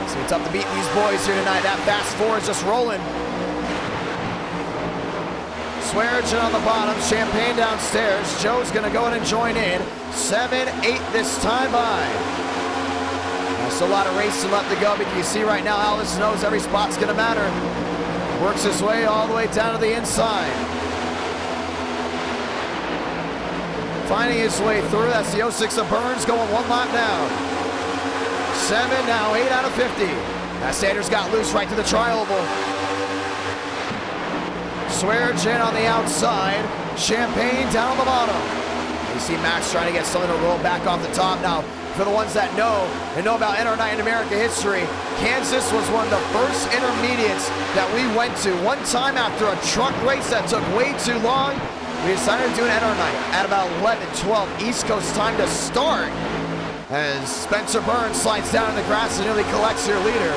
It's going to be tough to beat these boys here tonight. That fast four is just rolling. Swearigan on the bottom. Champagne downstairs. Joe's going to go in and join in. 7-8 this time by. There's a lot of racing left to go, but you see right now Alvis knows every spot's going to matter. Works his way all the way down to the inside. Finding his way through. That's the 06 of Burns going 1 lap down. 7, now 8 out of 50. Now Sanders got loose right to the tri-oval. Swearigan on the outside. Champagne down on the bottom. You see Max trying to get something to roll back off the top. Now, for the ones that know and know about NR Night in America history, Kansas was one of the first intermediates that we went to. One time after a truck race that took way too long, we decided to do an NR Night at about 11, 12 East Coast time to start. As Spencer Burns slides down in the grass and nearly collects your leader.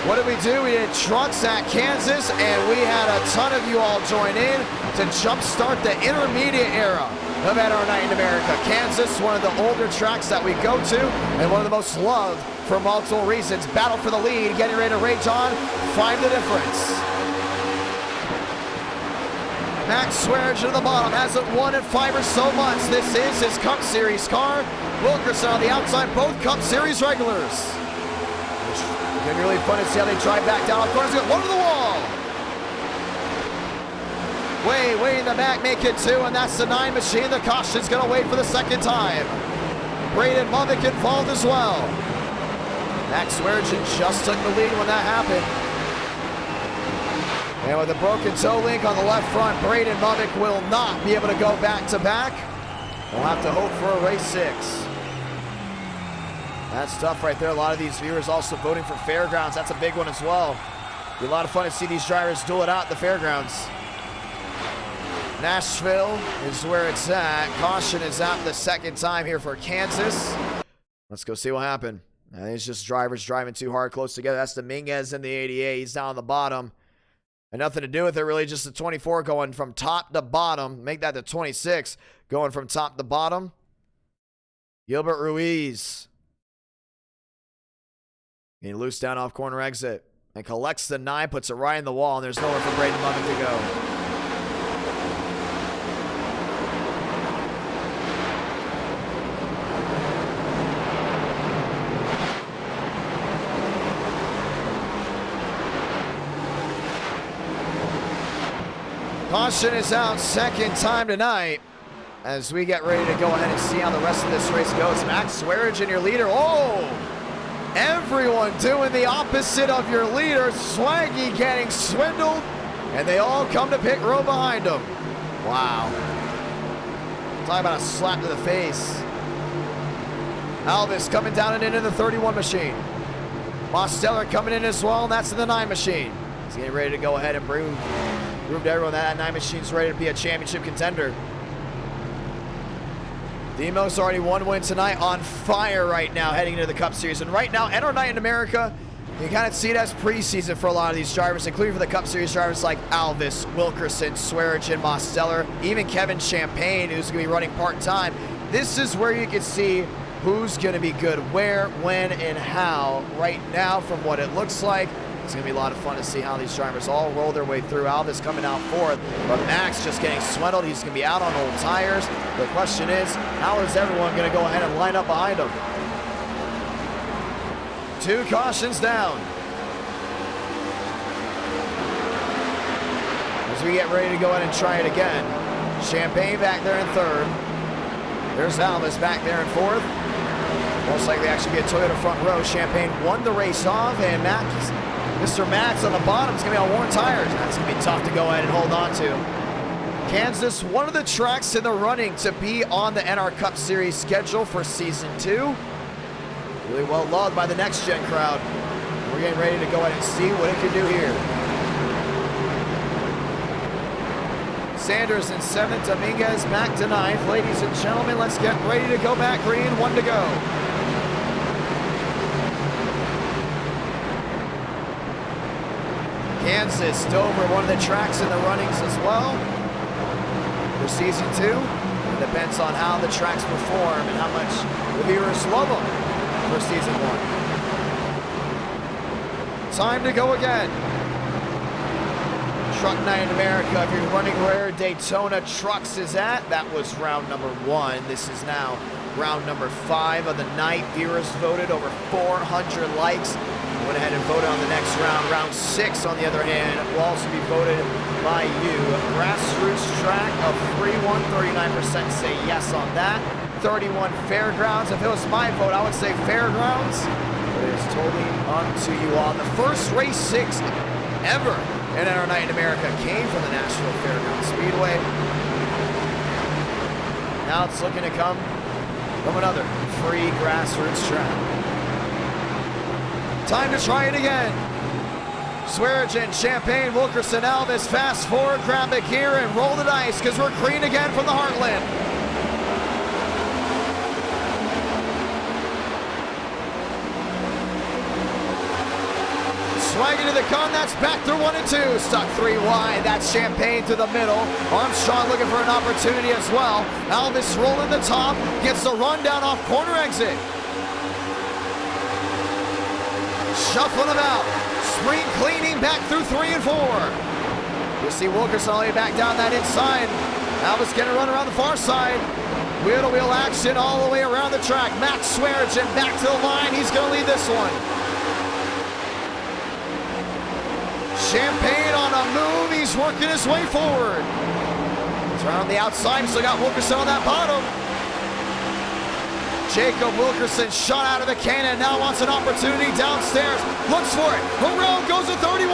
What did we do? We did trucks at Kansas, and we had a ton of you all join in to jumpstart the intermediate era of NR Night in America. Kansas, one of the older tracks that we go to, and one of the most loved for multiple reasons. Battle for the lead, getting ready to rage on. 5 the difference. Max Swearigan to the bottom, hasn't won in 5 or so months. This is his Cup Series car. Wilkerson on the outside, both Cup Series regulars. It's gonna be really fun to see how they drive back down. Of course, one to the wall. Way in the back, make it 2, and that's the 9 machine. The caution's gonna wait for the second time. Braden Movick involved as well. Max Swearigan just took the lead when that happened. And with a broken toe link on the left front, Braden Movick will not be able to go back to back. We'll have to hope for a race 6. That's tough right there. A lot of these viewers also voting for Fairgrounds. That's a big one as well. Be a lot of fun to see these drivers duel it out at the Fairgrounds. Nashville is where it's at. Caution is out the second time here for Kansas. Let's go see what happened. It's just drivers driving too hard close together. That's Dominguez in the 88. He's down on the bottom. And nothing to do with it, really. Just the 24 going from top to bottom. Make that the 26 going from top to bottom. Gilbert Ruiz. Getting loose down off corner exit. And collects the 9, puts it right in the wall, and there's nowhere for Braden Movick to go. Caution is out second time tonight as we get ready to go ahead and see how the rest of this race goes. Max Swearigan, your leader. Oh, everyone doing the opposite of your leader. Swaggy getting swindled, and they all come to pit row behind him. Wow. Talk about a slap to the face. Alvis coming down and into the 31 machine. Mosteller coming in as well, and that's in the 9 machine. He's getting ready to go ahead and prove to everyone that 9 machine's ready to be a championship contender. Demo's already 1 win tonight, on fire right now, heading into the Cup Series. And right now, NR Night in America, you kind of see it as preseason for a lot of these drivers, including for the Cup Series drivers like Alvis, Wilkerson, Swearigan, Mosteller, even Kevin Champagne, who's going to be running part-time. This is where you can see who's going to be good where, when, and how. Right now, from what it looks like, it's going to be a lot of fun to see how these drivers all roll their way through. Alvis coming out 4th, but Max just getting swindled. He's going to be out on old tires. The question is, how is everyone going to go ahead and line up behind him? 2 cautions down. As we get ready to go ahead and try it again. Champagne back there in 3rd. There's Alvis back there in 4th. Most likely actually be a Toyota front row. Champagne won the race off, and Max Mr. Max on the bottom is going to be on worn tires. That's going to be tough to go ahead and hold on to. Kansas, one of the tracks in the running to be on the NR Cup Series schedule for Season 2. Really well loved by the next-gen crowd. We're getting ready to go ahead and see what it can do here. Sanders in 7th, Dominguez back to 9th. Ladies and gentlemen, let's get ready to go back green, 1 to go. Kansas, Dover, one of the tracks in the runnings as well for Season 2. It depends on how the tracks perform and how much the viewers love them for Season 1. Time to go again. Truck Night in America, if you're running where Daytona Trucks is at, that was round number 1. This is now round number 5 of the night. Viewers voted over 400 likes. Went ahead and voted on the next round. Round 6, on the other hand, will also be voted by you. Grassroots track of 3-1, 39% say yes on that. 31 fairgrounds. If it was my vote, I would say fairgrounds. But it is totally up to you all. The first race 6 ever in our night in America came from the Nashville Fairgrounds Speedway. Now it's looking to come from another free grassroots track. Time to try it again. Swearigan, Champagne, Wilkerson, Elvis, fast forward, grab the gear and roll the dice because we're green again from the Heartland. Swagging to the gun, that's back through 1 and 2. Stuck 3 wide, that's Champagne through the middle. Armstrong looking for an opportunity as well. Elvis rolling the top, gets the run down off corner exit. Shuffling about, spring cleaning back through 3 and 4. You see Wilkerson all the way back down that inside. Elvis getting a run around the far side. Wheel-to-wheel action all the way around the track. Max Swearigan back to the line, he's going to lead this one. Champagne on a move, he's working his way forward. He's around the outside, still got Wilkerson on that bottom. Jacob Wilkerson shot out of the cannon, now wants an opportunity downstairs. Looks for it, around goes to 31.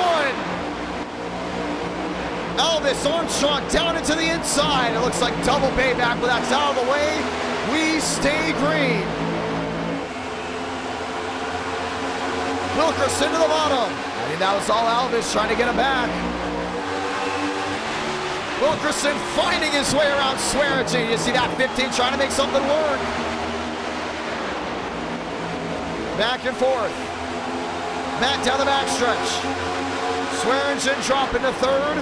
Elvis Armstrong down into the inside. It looks like double payback, but that's out of the way. We stay green. Wilkerson to the bottom. I think that was all Elvis trying to get him back. Wilkerson finding his way around Swearigan. You see that 15 trying to make something work. Back and forth. Back down the backstretch. Swearigan dropping to 3rd.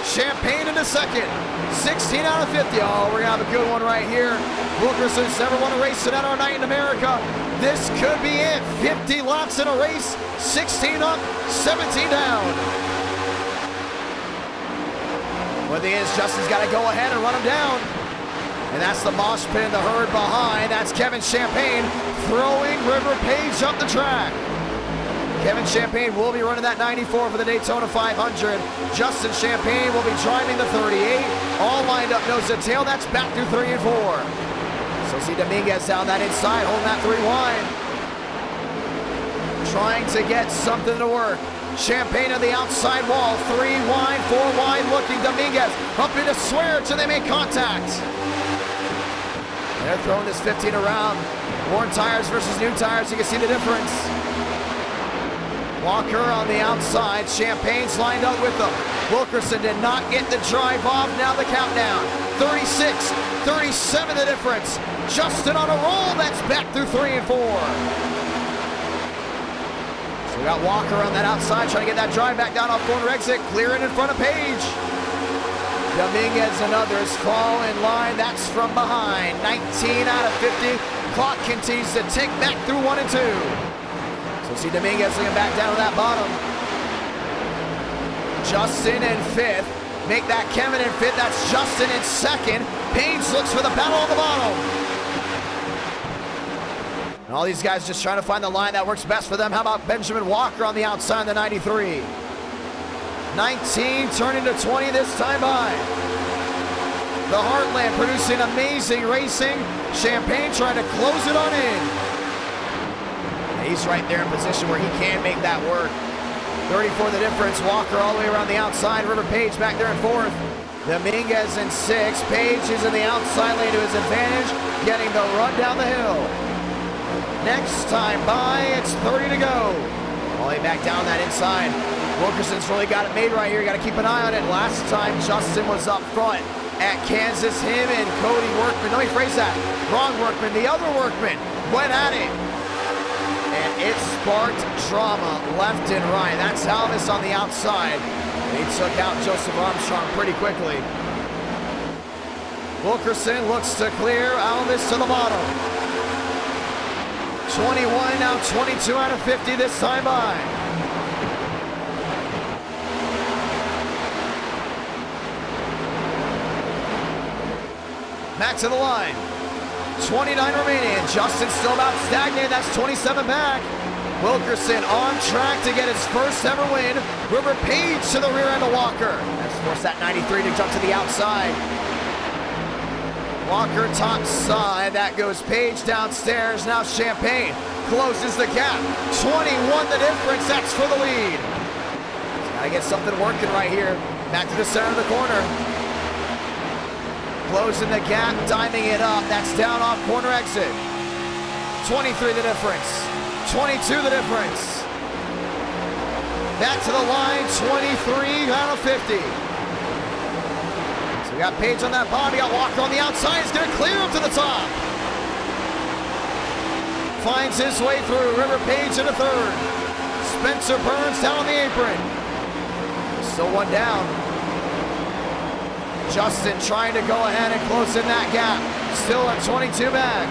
Champagne into 2nd. 16 out of 50. Oh, we're going to have a good one right here. Wilkerson's never won a race in NR Night in America. This could be it. 50 laps in a race. 16 up, 17 down. Well, the thing is, Justin's got to go ahead and run him down. And that's the mosh pit in the herd behind. That's Kevin Champagne throwing River Page up the track. Kevin Champagne will be running that 94 for the Daytona 500. Justin Champagne will be driving the 38. All lined up nose to tail. That's back through 3 and 4. So see Dominguez down that inside, holding that 3 wide. Trying to get something to work. Champagne on the outside wall. 3 wide, 4 wide looking. Dominguez up into Swearigan. They make contact. They're throwing this 15 around. Worn tires versus new tires. You can see the difference. Walker on the outside. Champagne's lined up with them. Wilkerson did not get the drive off. Now the countdown. 36, 37 the difference. Justin on a roll. That's back through 3 and 4. So we got Walker on that outside trying to get that drive back down off corner exit. Clearing in front of Page. Dominguez and others fall in line. That's from behind. 19 out of 50. Clock continues to tick back through 1 and 2. So see Dominguez looking back down to that bottom. Justin in 5th. Make that Kevin in 5th. That's Justin in 2nd. Page looks for the battle on the bottom. And all these guys just trying to find the line that works best for them. How about Benjamin Walker on the outside in the 93? 19 turning to 20 this time by. The Heartland producing amazing racing. Champagne trying to close it on in. He's right there in position where he can make that work. 34 the difference. Walker all the way around the outside. River Page back there in 4th. Dominguez in 6th. Page is in the outside lane to his advantage, getting the run down the hill. Next time by, it's 30 to go. All the way back down that inside. Wilkerson's really got it made right here. You got to keep an eye on it. Last time Justin was up front at Kansas. Him and Cody Workman. Let me phrase that. Wrong Workman. The other Workman went at it. And it sparked drama left and right. That's Alvis on the outside. He took out Joseph Armstrong pretty quickly. Wilkerson looks to clear. Alvis to the bottom. 21, now 22 out of 50 this time by. Back to the line. 29 remaining. Justin's still about stagnated. That's 27 back. Wilkerson on track to get his first ever win. River Page to the rear end of Walker. That's forced that 93 to jump to the outside. Walker top side. That goes Page downstairs. Now Champagne closes the gap. 21 the difference. That's for the lead. Gotta get something working right here. Back to the center of the corner. Closing the gap, diming it up. That's down off corner exit. 23 the difference. 22 the difference. Back to the line, 23 out of 50. So we got Page on that bottom. We got Walker on the outside. He's going to clear him to the top. Finds his way through. River Page in the 3rd. Spencer Burns down on the apron. Still one down. Justin trying to go ahead and close in that gap. Still at 22 back.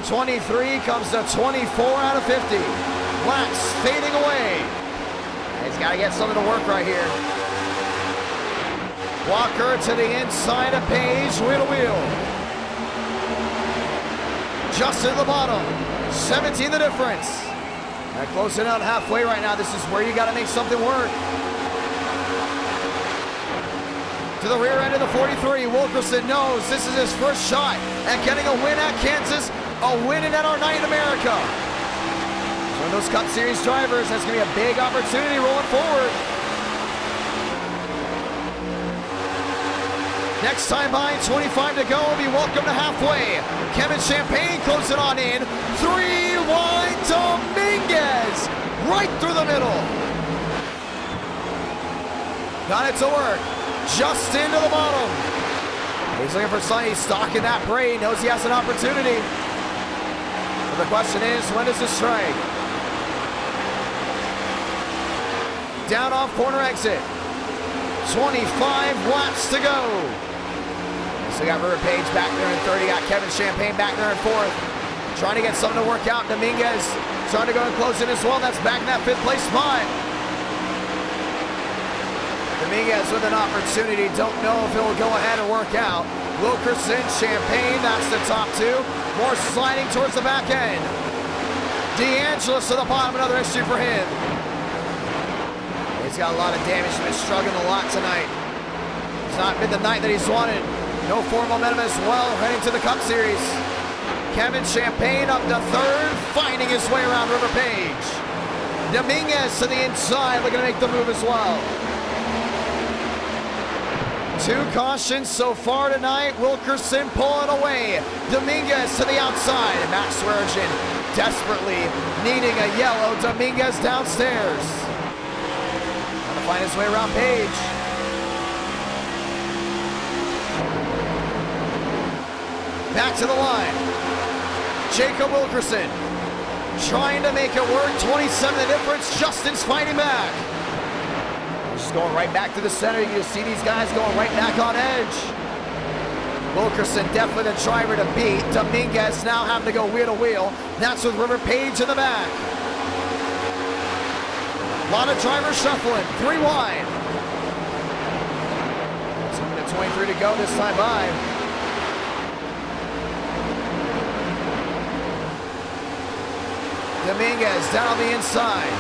23 comes to 24 out of 50. Laps fading away. He's got to get something to work right here. Walker to the inside of Page, wheel to wheel. Justin to the bottom. 17 the difference. They're closing out halfway right now. This is where you got to make something work. To the rear end of the 43, Wilkerson knows this is his first shot at getting a win at Kansas, a win in NR Night in America. One of those Cup Series drivers, that's going to be a big opportunity rolling forward. Next time by, 25 to go, will be welcome to halfway. Kevin Champagne closing on in. 3 wide Dominguez, right through the middle. Got it to work. Justin to the bottom. He's looking for Sonny. He's stalking that prey. Knows he has an opportunity. But the question is, when does this strike? Down off corner exit. 25 laps to go. So we got River Page back there in 30. Got Kevin Champagne back there in 4th. Trying to get something to work out. Dominguez trying to go and close in as well. That's back in that 5th place spot. Dominguez with an opportunity. Don't know if he'll go ahead and work out. Wilkerson, Champagne, that's the top 2. More sliding towards the back end. DeAngelis to the bottom, another issue for him. He's got a lot of damage. He's been struggling a lot tonight. It's not been the night that he's wanted. No form momentum as well, heading to the Cup Series. Kevin Champagne up to 3rd, finding his way around River Page. Dominguez to the inside, looking to make the move as well. 2 cautions so far tonight. Wilkerson pulling away. Dominguez to the outside. Max Swearigan desperately needing a yellow. Dominguez downstairs. Trying to find his way around Page. Back to the line. Jacob Wilkerson trying to make it work. 27 the difference. Justin's fighting back. Just going right back to the center. You can see these guys going right back on edge. Wilkerson definitely the driver to beat. Dominguez now having to go wheel to wheel. That's with River Page in the back. A lot of drivers shuffling. 3 wide. 23 to go this time by. Dominguez down on the inside.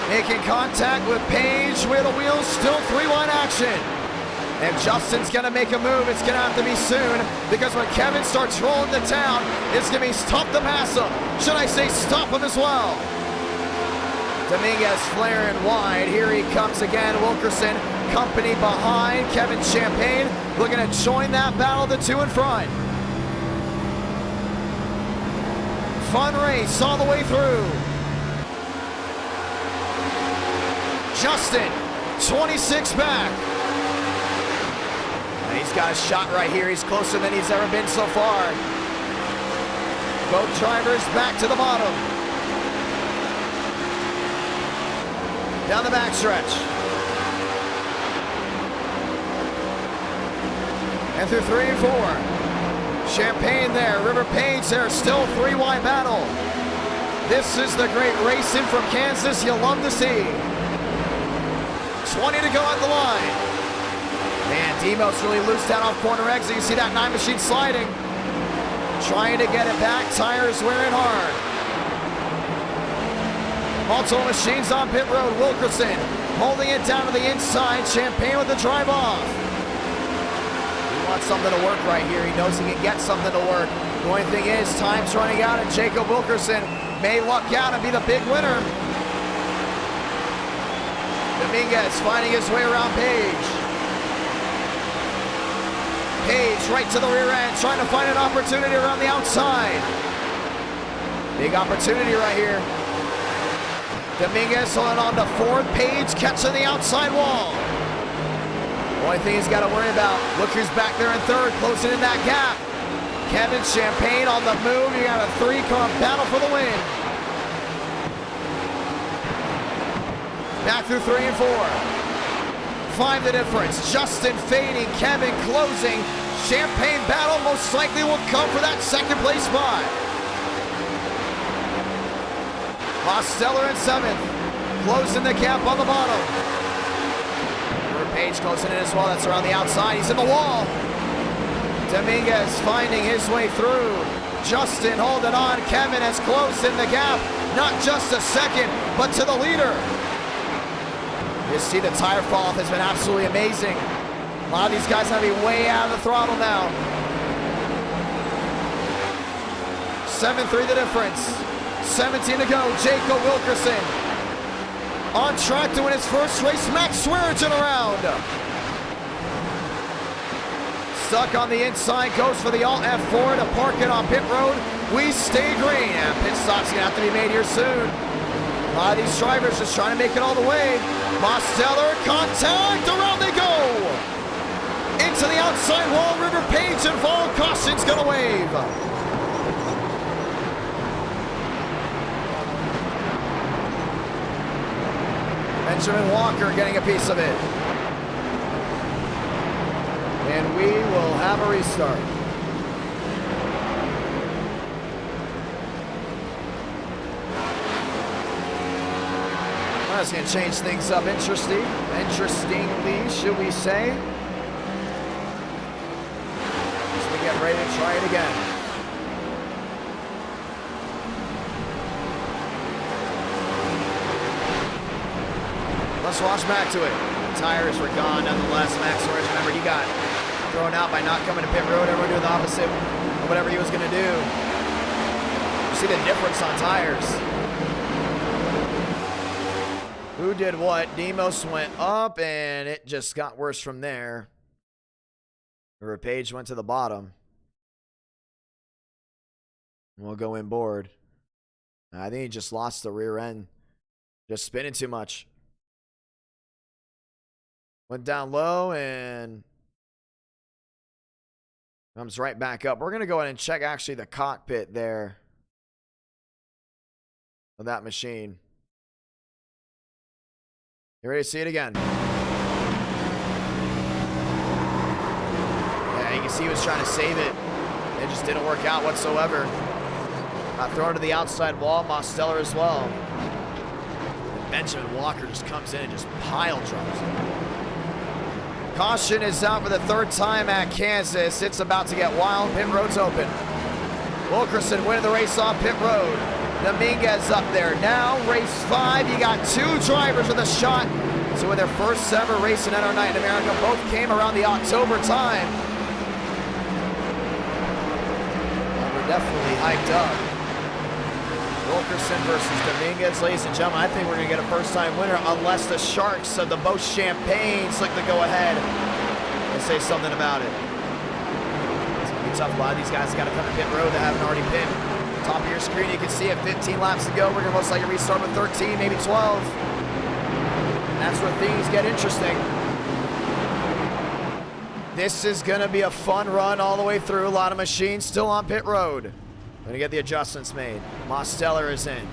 Making contact with Page, wheel to wheel, still 3 wide action. And Justin's gonna make a move. It's gonna have to be soon, because when Kevin starts rolling the town, it's gonna be tough to pass him. Should I say stop him as well? Dominguez flaring wide. Here he comes again. Wilkerson, company behind. Kevin Champagne looking to join that battle, the two in front. Fun race all the way through. Justin, 26 back. And he's got a shot right here. He's closer than he's ever been so far. Both drivers back to the bottom. Down the backstretch. And through 3 and 4. Champagne there, River Page there, still 3-wide battle. This is the great racing from Kansas you'll love to see. 20 to go at the line. Man, Demos really loose down off corner exit. You see that 9 machine sliding. Trying to get it back, tires wearing hard. Multiple machines on pit road. Wilkerson holding it down to the inside. Champagne with the drive off. He wants something to work right here. He knows he can get something to work. The only thing is, time's running out, and Jacob Wilkerson may luck out and be the big winner. Dominguez finding his way around Page. Page right to the rear end, trying to find an opportunity around the outside. Big opportunity right here. Dominguez holding on to fourth. Page catching the outside wall. Only thing he's got to worry about, look who's back there in third, closing in that gap. Kevin Champagne on the move. You got a 3-car battle for the win. Back through 3 and 4. 5 the difference. Justin fading, Kevin closing. Champagne battle most likely will come for that second place spot. Mosteller in 7th. Closing the gap on the bottom. Page closing in as well. That's around the outside. He's in the wall. Dominguez finding his way through. Justin holding on. Kevin has closed in the gap. Not just a second, but to the leader. You see the tire fall off has been absolutely amazing. A lot of these guys have to be way out of the throttle now. 7-3 the difference. 17 to go. Jacob Wilkerson on track to win his first race. Max Swearinger around. Stuck on the inside, goes for the Alt F4 to park it on pit road. We stay green. And pit stop's gonna have to be made here soon. A lot of these drivers just trying to make it all the way. Mosteller, contact, around they go. Into the outside wall, River Page involved, caution's gonna wave. Benjamin Walker getting a piece of it. And we will have a restart. That's going to change things up interestingly, should we say. As we get ready to try it again. Let's watch back to it. The tires were gone nonetheless. Max Swearinger, remember, he got thrown out by not coming to pit road. Everyone doing the opposite of whatever he was going to do. You see the difference on tires. Who did what? Demos went up, and it just got worse from there. River Page went to the bottom. We'll go inboard. I think he just lost the rear end. Just spinning too much. Went down low and comes right back up. We're going to go ahead and check actually the cockpit there of that machine. You ready to see it again? Yeah, you can see he was trying to save it. It just didn't work out whatsoever. Got thrown to the outside wall. Mosteller as well. And Benjamin Walker just comes in and just pile drives. Caution is out for the third time at Kansas. It's about to get wild. Pit road's open. Wilkerson winning the race off pit road. Dominguez up there. Now race 5. You got 2 drivers with a shot to win their first ever race in NR Night in America. Both came around the October time. And we're definitely hyped up. Wilkerson versus Dominguez. Ladies and gentlemen, I think we're going to get a first-time winner unless the Sharks of the Boat Champagne slick the go-ahead and say something about it. It's going to be tough. A lot of these guys got to come to pit road that haven't already pitted. Top of your screen, you can see it. 15 laps to go. We're going to most likely restart with 13, maybe 12. And that's where things get interesting. This is going to be a fun run all the way through. A lot of machines still on pit road. Going to get the adjustments made. Mosteller is in.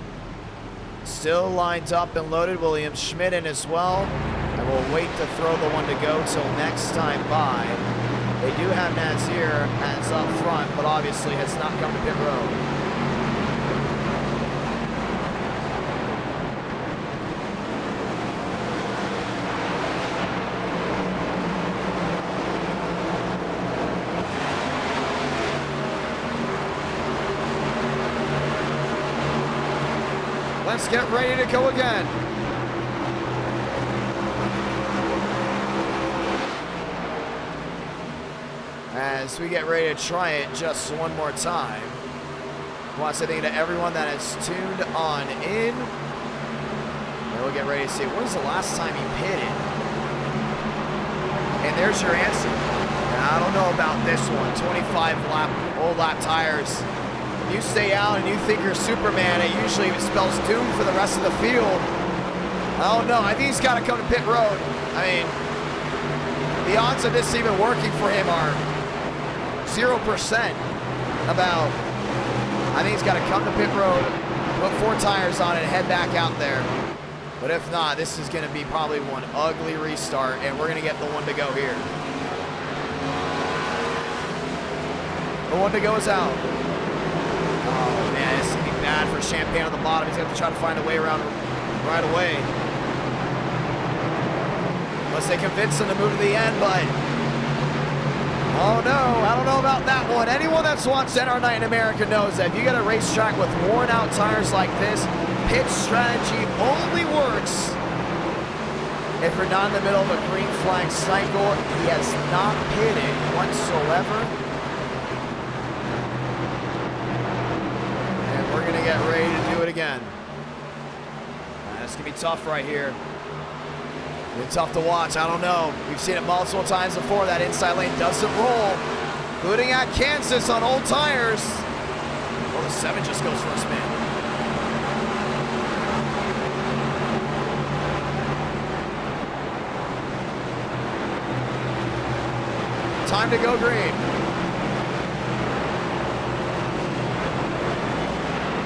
Still lined up and loaded. William Schmidt in as well. And we'll wait to throw the one to go till next time by. They do have Nazir as up front, but obviously has not come to pit road. Let's get ready to go again. As we get ready to try it just one more time. I want to say thank you to everyone that has tuned on in. And we'll get ready to see, when was the last time you pitted? And there's your answer. Now, I don't know about this one. 25 old lap tires. You stay out and you think you're Superman, it usually spells doom for the rest of the field. I don't know. I think he's got to come to pit road. I mean, the odds of this even working for him are 0% about. I think he's got to come to pit road, put 4 tires on it, and head back out there. But if not, this is going to be probably one ugly restart, and we're going to get the one to go here. The one to go is out. Oh man, it's gonna be bad for Champagne on the bottom. He's gonna have to try to find a way around right away. Unless they convince him to move to the end, but oh no, I don't know about that one. Anyone that's watched NR Night in America knows that if you get a racetrack with worn out tires like this, pit strategy only works if you're not in the middle of a green flag cycle. He has not pitted whatsoever. We're gonna get ready to do it again. It's gonna be tough right here. It's tough to watch, I don't know. We've seen it multiple times before. That inside lane doesn't roll. Including at Kansas on old tires. Well, the 7 just goes for a spin. Time to go green.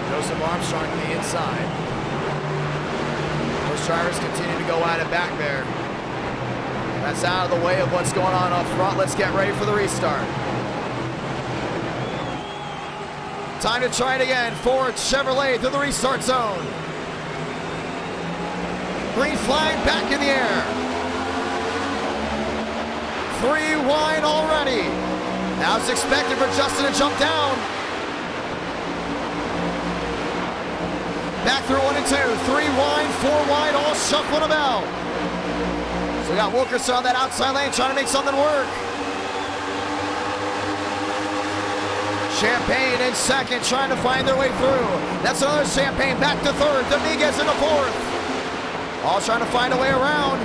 Joseph Armstrong to the inside. Those drivers continue to go at it back there. That's out of the way of what's going on up front. Let's get ready for the restart. Time to try it again. Ford Chevrolet through the restart zone. Green flag back in the air. 3 wide already. Now it's expected for Justin to jump down. Back through 1 and 2, 3 wide, 4 wide, all shuffling about. So we got Wilkerson on that outside lane trying to make something work. Champagne in second, trying to find their way through. That's another Champagne back to third. Dominguez in the fourth. All trying to find a way around.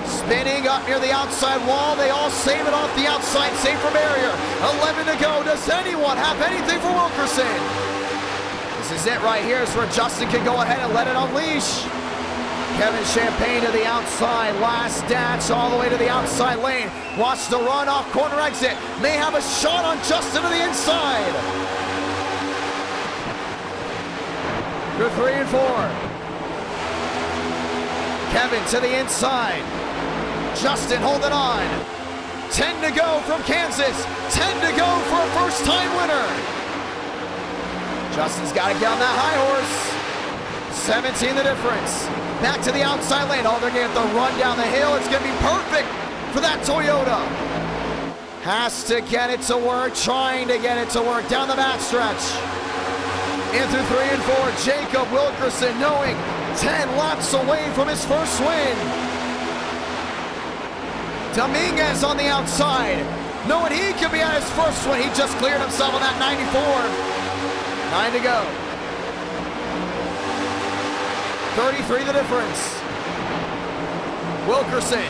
Spinning up near the outside wall. They all save it off the outside, safe for barrier. 11 to go. Does anyone have anything for Wilkerson? This is it right here. It's where Justin can go ahead and let it unleash. Kevin Champagne to the outside. Last dash all the way to the outside lane. Watch the run off corner exit. May have a shot on Justin to the inside. Through 3 and 4. Kevin to the inside. Justin holding on. 10 to go from Kansas. 10 to go for a first-time winner. Justin's got to get on that high horse. 17 the difference. Back to the outside lane. Oh, they're going to have to run down the hill. It's going to be perfect for that Toyota. Has to get it to work. Trying to get it to work down the backstretch. In through 3 and 4. Jacob Wilkerson knowing 10 laps away from his first win. Dominguez on the outside. Knowing he could be at his first one. He just cleared himself on that 94. 9 to go. 33 the difference. Wilkerson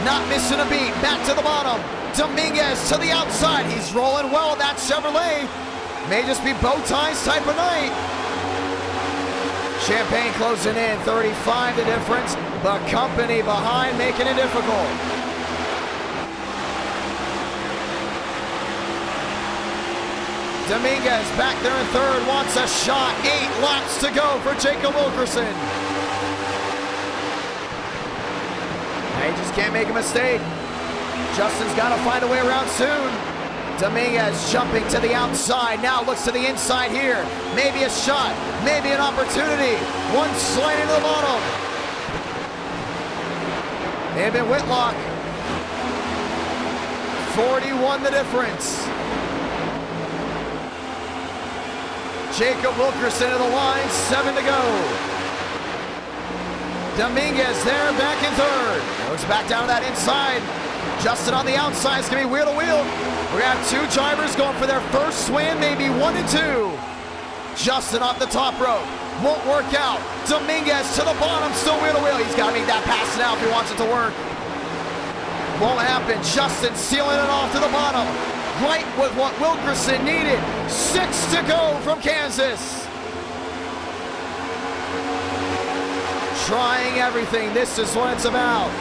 not missing a beat. Back to the bottom. Dominguez to the outside. He's rolling well. That Chevrolet may just be bow ties type of night. Champagne closing in. 35 the difference. The company behind making it difficult. Dominguez back there in third, wants a shot. 8 laps to go for Jacob Wilkerson. He just can't make a mistake. Justin's got to find a way around soon. Dominguez jumping to the outside. Now looks to the inside here. Maybe a shot, maybe an opportunity. One slide into the bottom. May have been Whitlock. 41 the difference. Jacob Wilkerson to the line, 7 to go. Dominguez there, back in third. Looks back down to that inside. Justin on the outside, it's gonna be wheel to wheel. We're gonna have 2 drivers going for their first swim, maybe 1 and 2. Justin off the top rope, won't work out. Dominguez to the bottom, still wheel to wheel. He's gotta make that pass now if he wants it to work. Won't happen, Justin sealing it off to the bottom. Right with what Wilkerson needed. 6 to go from Kansas. Trying everything. This is what it's about.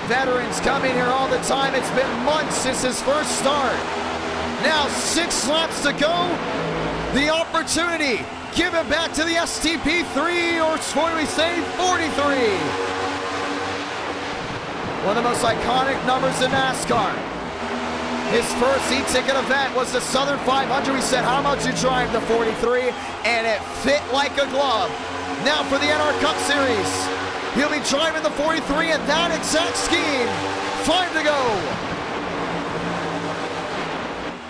Veterans come in here all the time. It's been months since his first start. Now 6 laps to go. The opportunity. Give it back to the STP3, or what do we say? 43. One of the most iconic numbers in NASCAR. His first eTicket event was the Southern 500. We said, how much you drive the 43? And it fit like a glove. Now for the NR Cup Series. He'll be driving the 43 in that exact scheme. 5 to go.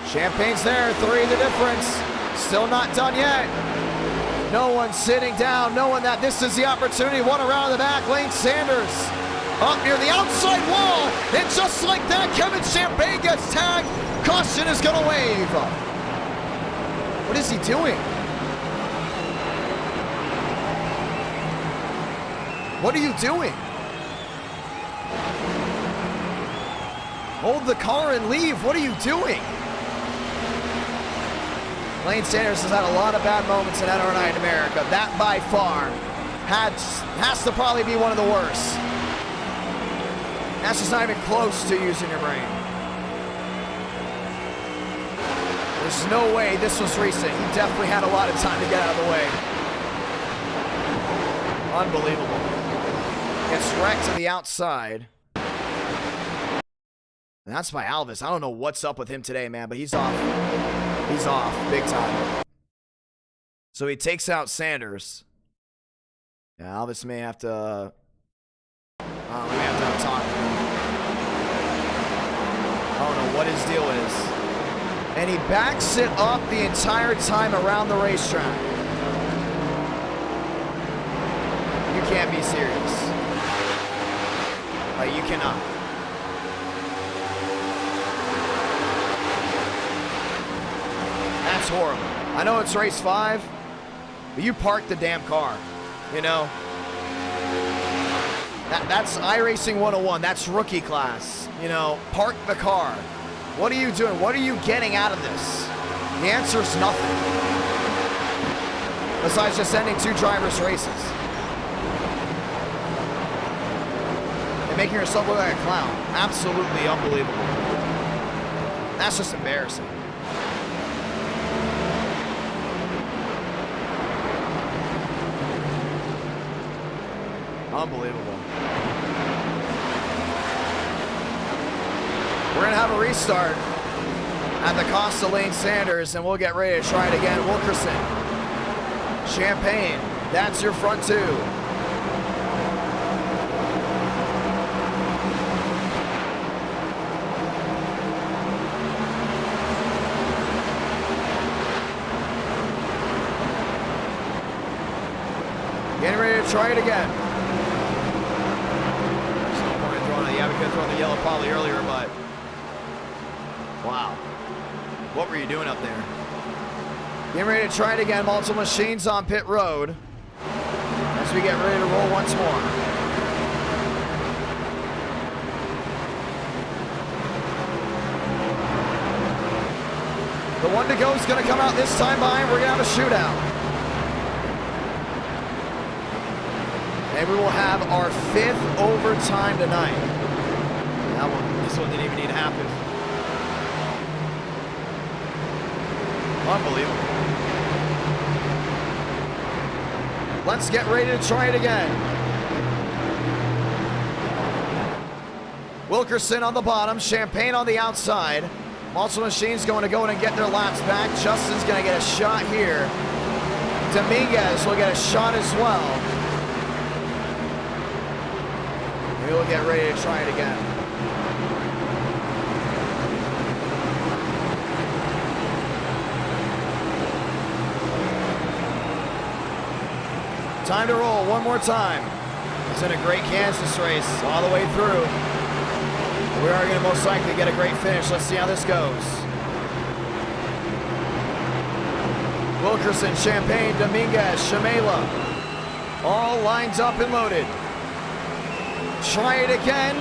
Champagne's there, 3 the difference. Still not done yet. No one sitting down, knowing that this is the opportunity. One around the back, Lane Sanders. Up near the outside wall, and just like that, Kevin Champagne gets tagged. Caution is gonna wave. What is he doing? What are you doing? Hold the car and leave. What are you doing? Lane Sanders has had a lot of bad moments in NR in America. That by far has to probably be one of the worst. That's just not even close to using your brain. There's no way this was recent. He definitely had a lot of time to get out of the way. Unbelievable. Gets wrecked to the outside. And that's by Alvis. I don't know what's up with him today, man, but he's off. He's off big time. So he takes out Sanders. Yeah, Alvis may have to... we may have to have a talk. I don't know what his deal is. And he backs it up the entire time around the racetrack. You can't be serious. Like, you cannot. That's horrible. I know it's race 5, but you parked the damn car, you know? That's iRacing 101. That's rookie class. You know, park the car. What are you doing? What are you getting out of this? The answer is nothing. Besides just sending 2 drivers races. And making yourself look like a clown. Absolutely unbelievable. That's just embarrassing. Unbelievable. We're going to have a restart at the cost of Lane Sanders, and we'll get ready to try it again. Wilkerson. Champagne. That's your front 2. Getting ready to try it again. Yeah, we could have thrown the yellow poly earlier, but wow. What were you doing up there? Getting ready to try it again. Multiple machines on pit road. we get ready to roll once more. The one to go is going to come out this time behind. We're going to have a shootout. And we will have our 5th overtime tonight. This one didn't even need to happen. Unbelievable. Let's get ready to try it again. Wilkerson on the bottom, Champagne on the outside. Muscle Machine's going to go in and get their laps back. Justin's going to get a shot here. Dominguez will get a shot as well. We will get ready to try it again. Time to roll one more time. It's in a great Kansas race all the way through. We are going to most likely get a great finish. Let's see how this goes. Wilkerson, Champagne, Dominguez, Shamela, all lined up and loaded. Try it again.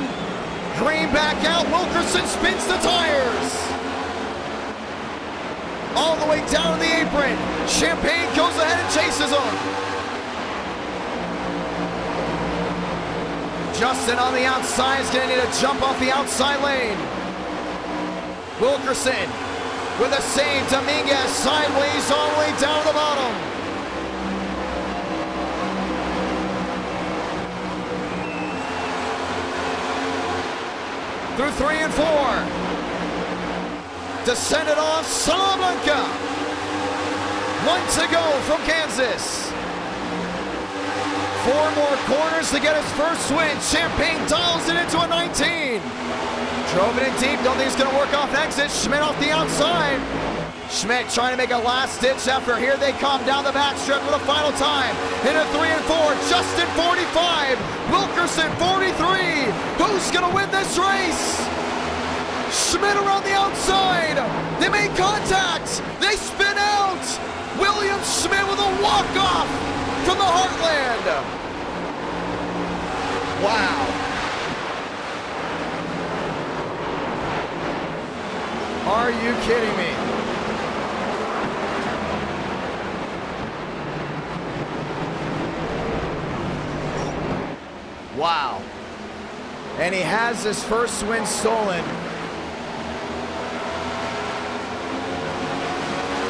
Green back out. Wilkerson spins the tires. All the way down to the apron. Champagne goes ahead and chases him. Justin on the outside is going to need a jump off the outside lane. Wilkerson with a save. Dominguez sideways all the way down to the bottom. Through 3 and 4. Descended off Salamanca. 1 to go from Kansas. 4 more corners to get his first win. Champagne dials it into a 19. Drove it in deep. Don't think it's going to work off exit. Schmidt off the outside. Schmidt trying to make a last ditch effort. Here they come down the backstretch for the final time. Into 3 and 4. Justin 45. Wilkerson 43. Who's going to win this race? Schmidt around the outside. They make contact. They spin out. William Schmidt with a walk-off from the Heartland. Wow. Are you kidding me? Wow. And he has his first win stolen.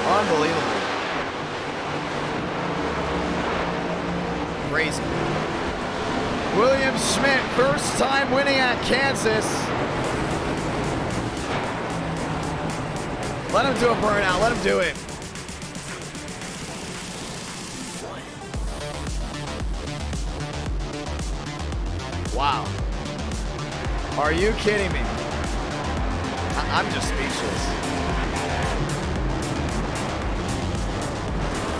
Unbelievable. Crazy. William Schmidt, first time winning at Kansas. Let him do a burnout. Let him do it. Wow. Are you kidding me? I'm just speechless.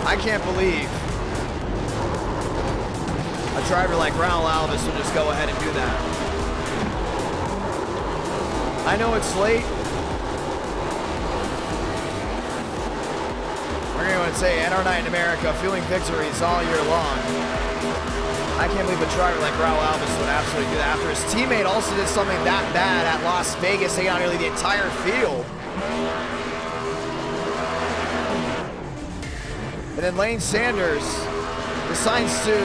I can't believe a driver like Raul Alvis will just go ahead and do that. I know it's late. We're going to say NR Night in America, feeling victories all year long. I can't believe a driver like Raul Alvis would absolutely do that after his teammate also did something that bad at Las Vegas, taking out nearly the entire field. And then Lane Sanders decides to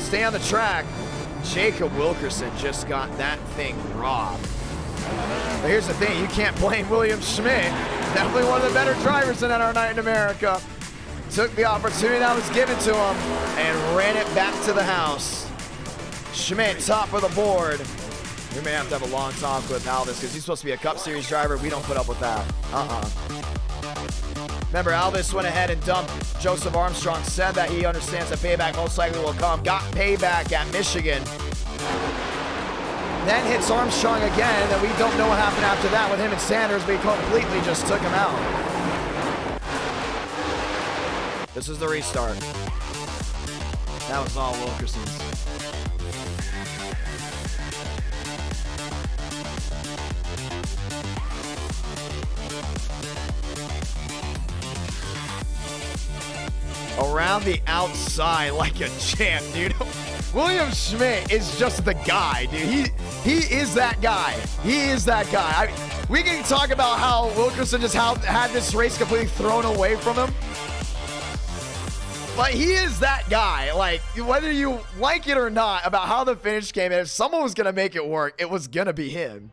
stay on the track. Jacob Wilkerson just got that thing robbed. But here's the thing, you can't blame William Schmidt. Definitely one of the better drivers in NR Night in America. Took the opportunity that was given to him and ran it back to the house. Schmidt top of the board. We may have to have a long talk with Alvis because he's supposed to be a Cup Series driver. We don't put up with that. Remember, Alvis went ahead and dumped Joseph Armstrong, said that he understands that payback most likely will come. Got payback at Michigan. Then hits Armstrong again, and then we don't know what happened after that with him and Sanders, but he completely just took him out. This is the restart. That was all Wilkerson's. around the outside like a champ, dude. William Schmidt is just the guy, dude. He is that guy. He is that guy. We can talk about how Wilkerson just had this race completely thrown away from him. But he is that guy. Like, whether you like it or not about how the finish came in, if someone was going to make it work, it was going to be him.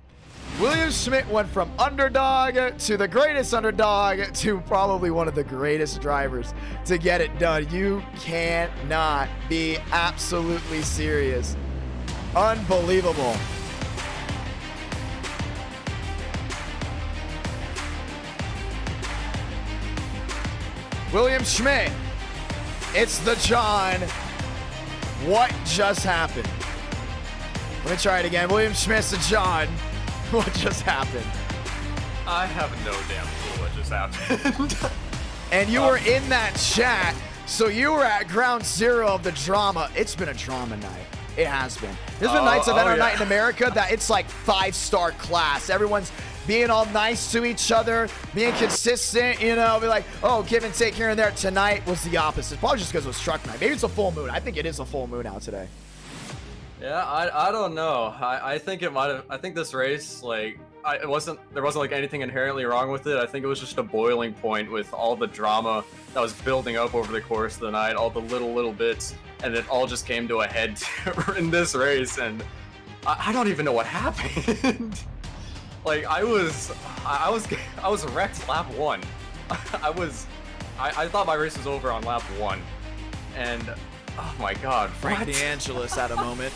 William Schmidt went from underdog to the greatest underdog to probably one of the greatest drivers to get it done. You cannot be absolutely serious. Unbelievable. William Schmidt. It's the John. What just happened? Let me try it again. William Schmidt's the John. What just happened? I have no damn clue what just happened. And you were in that chat, so you were at ground zero of the drama. It's been a drama night. It has been. There's been nights of NR Night in America that it's like 5-star class. Everyone's being all nice to each other, being consistent, you know, be like, oh, give and take here and there. Tonight was the opposite. Probably just because it was truck night. Maybe it's a full moon. I think it is a full moon out today. Yeah, I don't know. I think it might have. I think this race, like, there wasn't like anything inherently wrong with it. I think it was just a boiling point with all the drama that was building up over the course of the night, all the little bits, and it all just came to a head in this race. And I don't even know what happened. Like, I was wrecked lap 1. I thought my race was over on lap 1, and oh my God, Frank DeAngelis at a moment.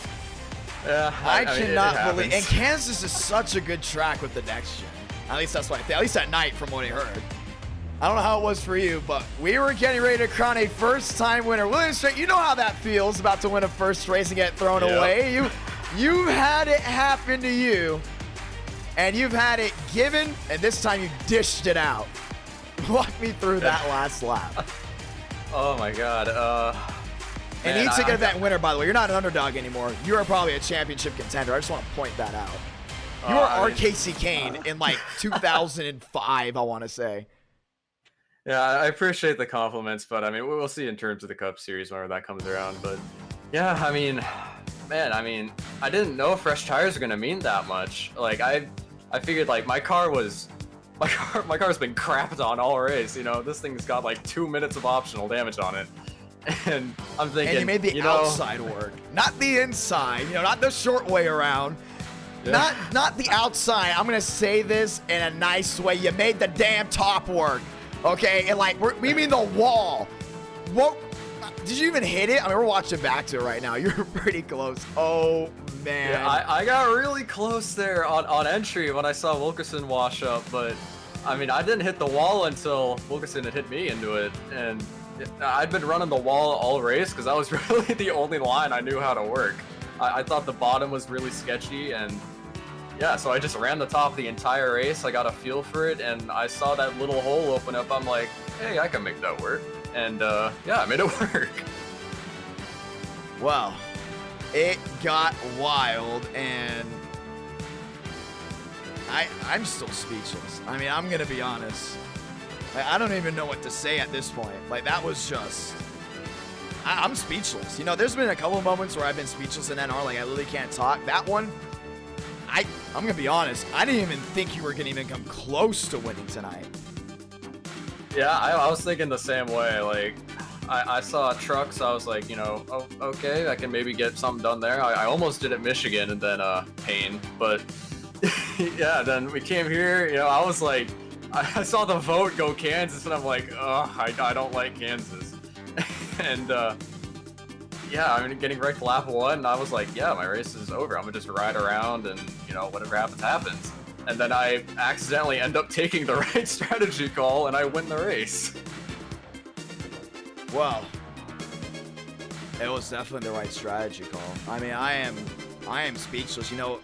Yeah, I cannot believe. And Kansas is such a good track with the next gen. At least that's what I think. At least at night, from what I heard. I don't know how it was for you, but we were getting ready to crown a first-time winner. William Schmidt, you know how that feels about to win a first race and get thrown away. You've had it happen to you, and you've had it given, and this time you dished it out. Walk me through that last lap. Oh my God. And eTicket event winner, by the way. You're not an underdog anymore. You are probably a championship contender. I just want to point that out. You were RKC Kane in like 2005, I want to say. Yeah, I appreciate the compliments, but I mean, we'll see in terms of the Cup Series whenever that comes around. But yeah, I mean, man, I didn't know fresh tires are gonna mean that much. Like, I figured like my car's been crapped on all race. You know, this thing's got like 2 minutes of optional damage on it. And I'm thinking, and you made the outside work, not the inside. You know, not the short way around. Yeah. Not the outside. I'm gonna say this in a nice way. You made the damn top work, okay? And like, we mean the wall. What? Did you even hit it? I mean, we're watching back to it right now. You're pretty close. Oh man. Yeah, I got really close there on entry when I saw Wilkerson wash up, but I mean, I didn't hit the wall until Wilkerson had hit me into it, and I'd been running the wall all race because that was really the only line I knew how to work. I thought the bottom was really sketchy, and yeah, so I just ran the top the entire race. I got a feel for it, and I saw that little hole open up. I'm like, hey, I can make that work. And yeah, I made it work. Well, it got wild, and I'm still speechless. I mean, I'm gonna be honest. I don't even know what to say at this point. Like, that was just... I'm speechless. You know, there's been a couple of moments where I've been speechless in NR, like I literally can't talk. That one, I'm going to be honest, I didn't even think you were going to even come close to winning tonight. Yeah, I was thinking the same way. Like, I saw trucks, I was like, you know, oh, okay, I can maybe get something done there. I almost did at Michigan and then Payne, but yeah, then we came here, you know, I was like, I saw the vote go Kansas, and I'm like, oh, I don't like Kansas. And yeah, I mean, getting wrecked lap 1, I was like, yeah, my race is over. I'm gonna just ride around, and you know, whatever happens, happens. And then I accidentally end up taking the right strategy call, and I win the race. Well, it was definitely the right strategy call. I mean, I am speechless. You know,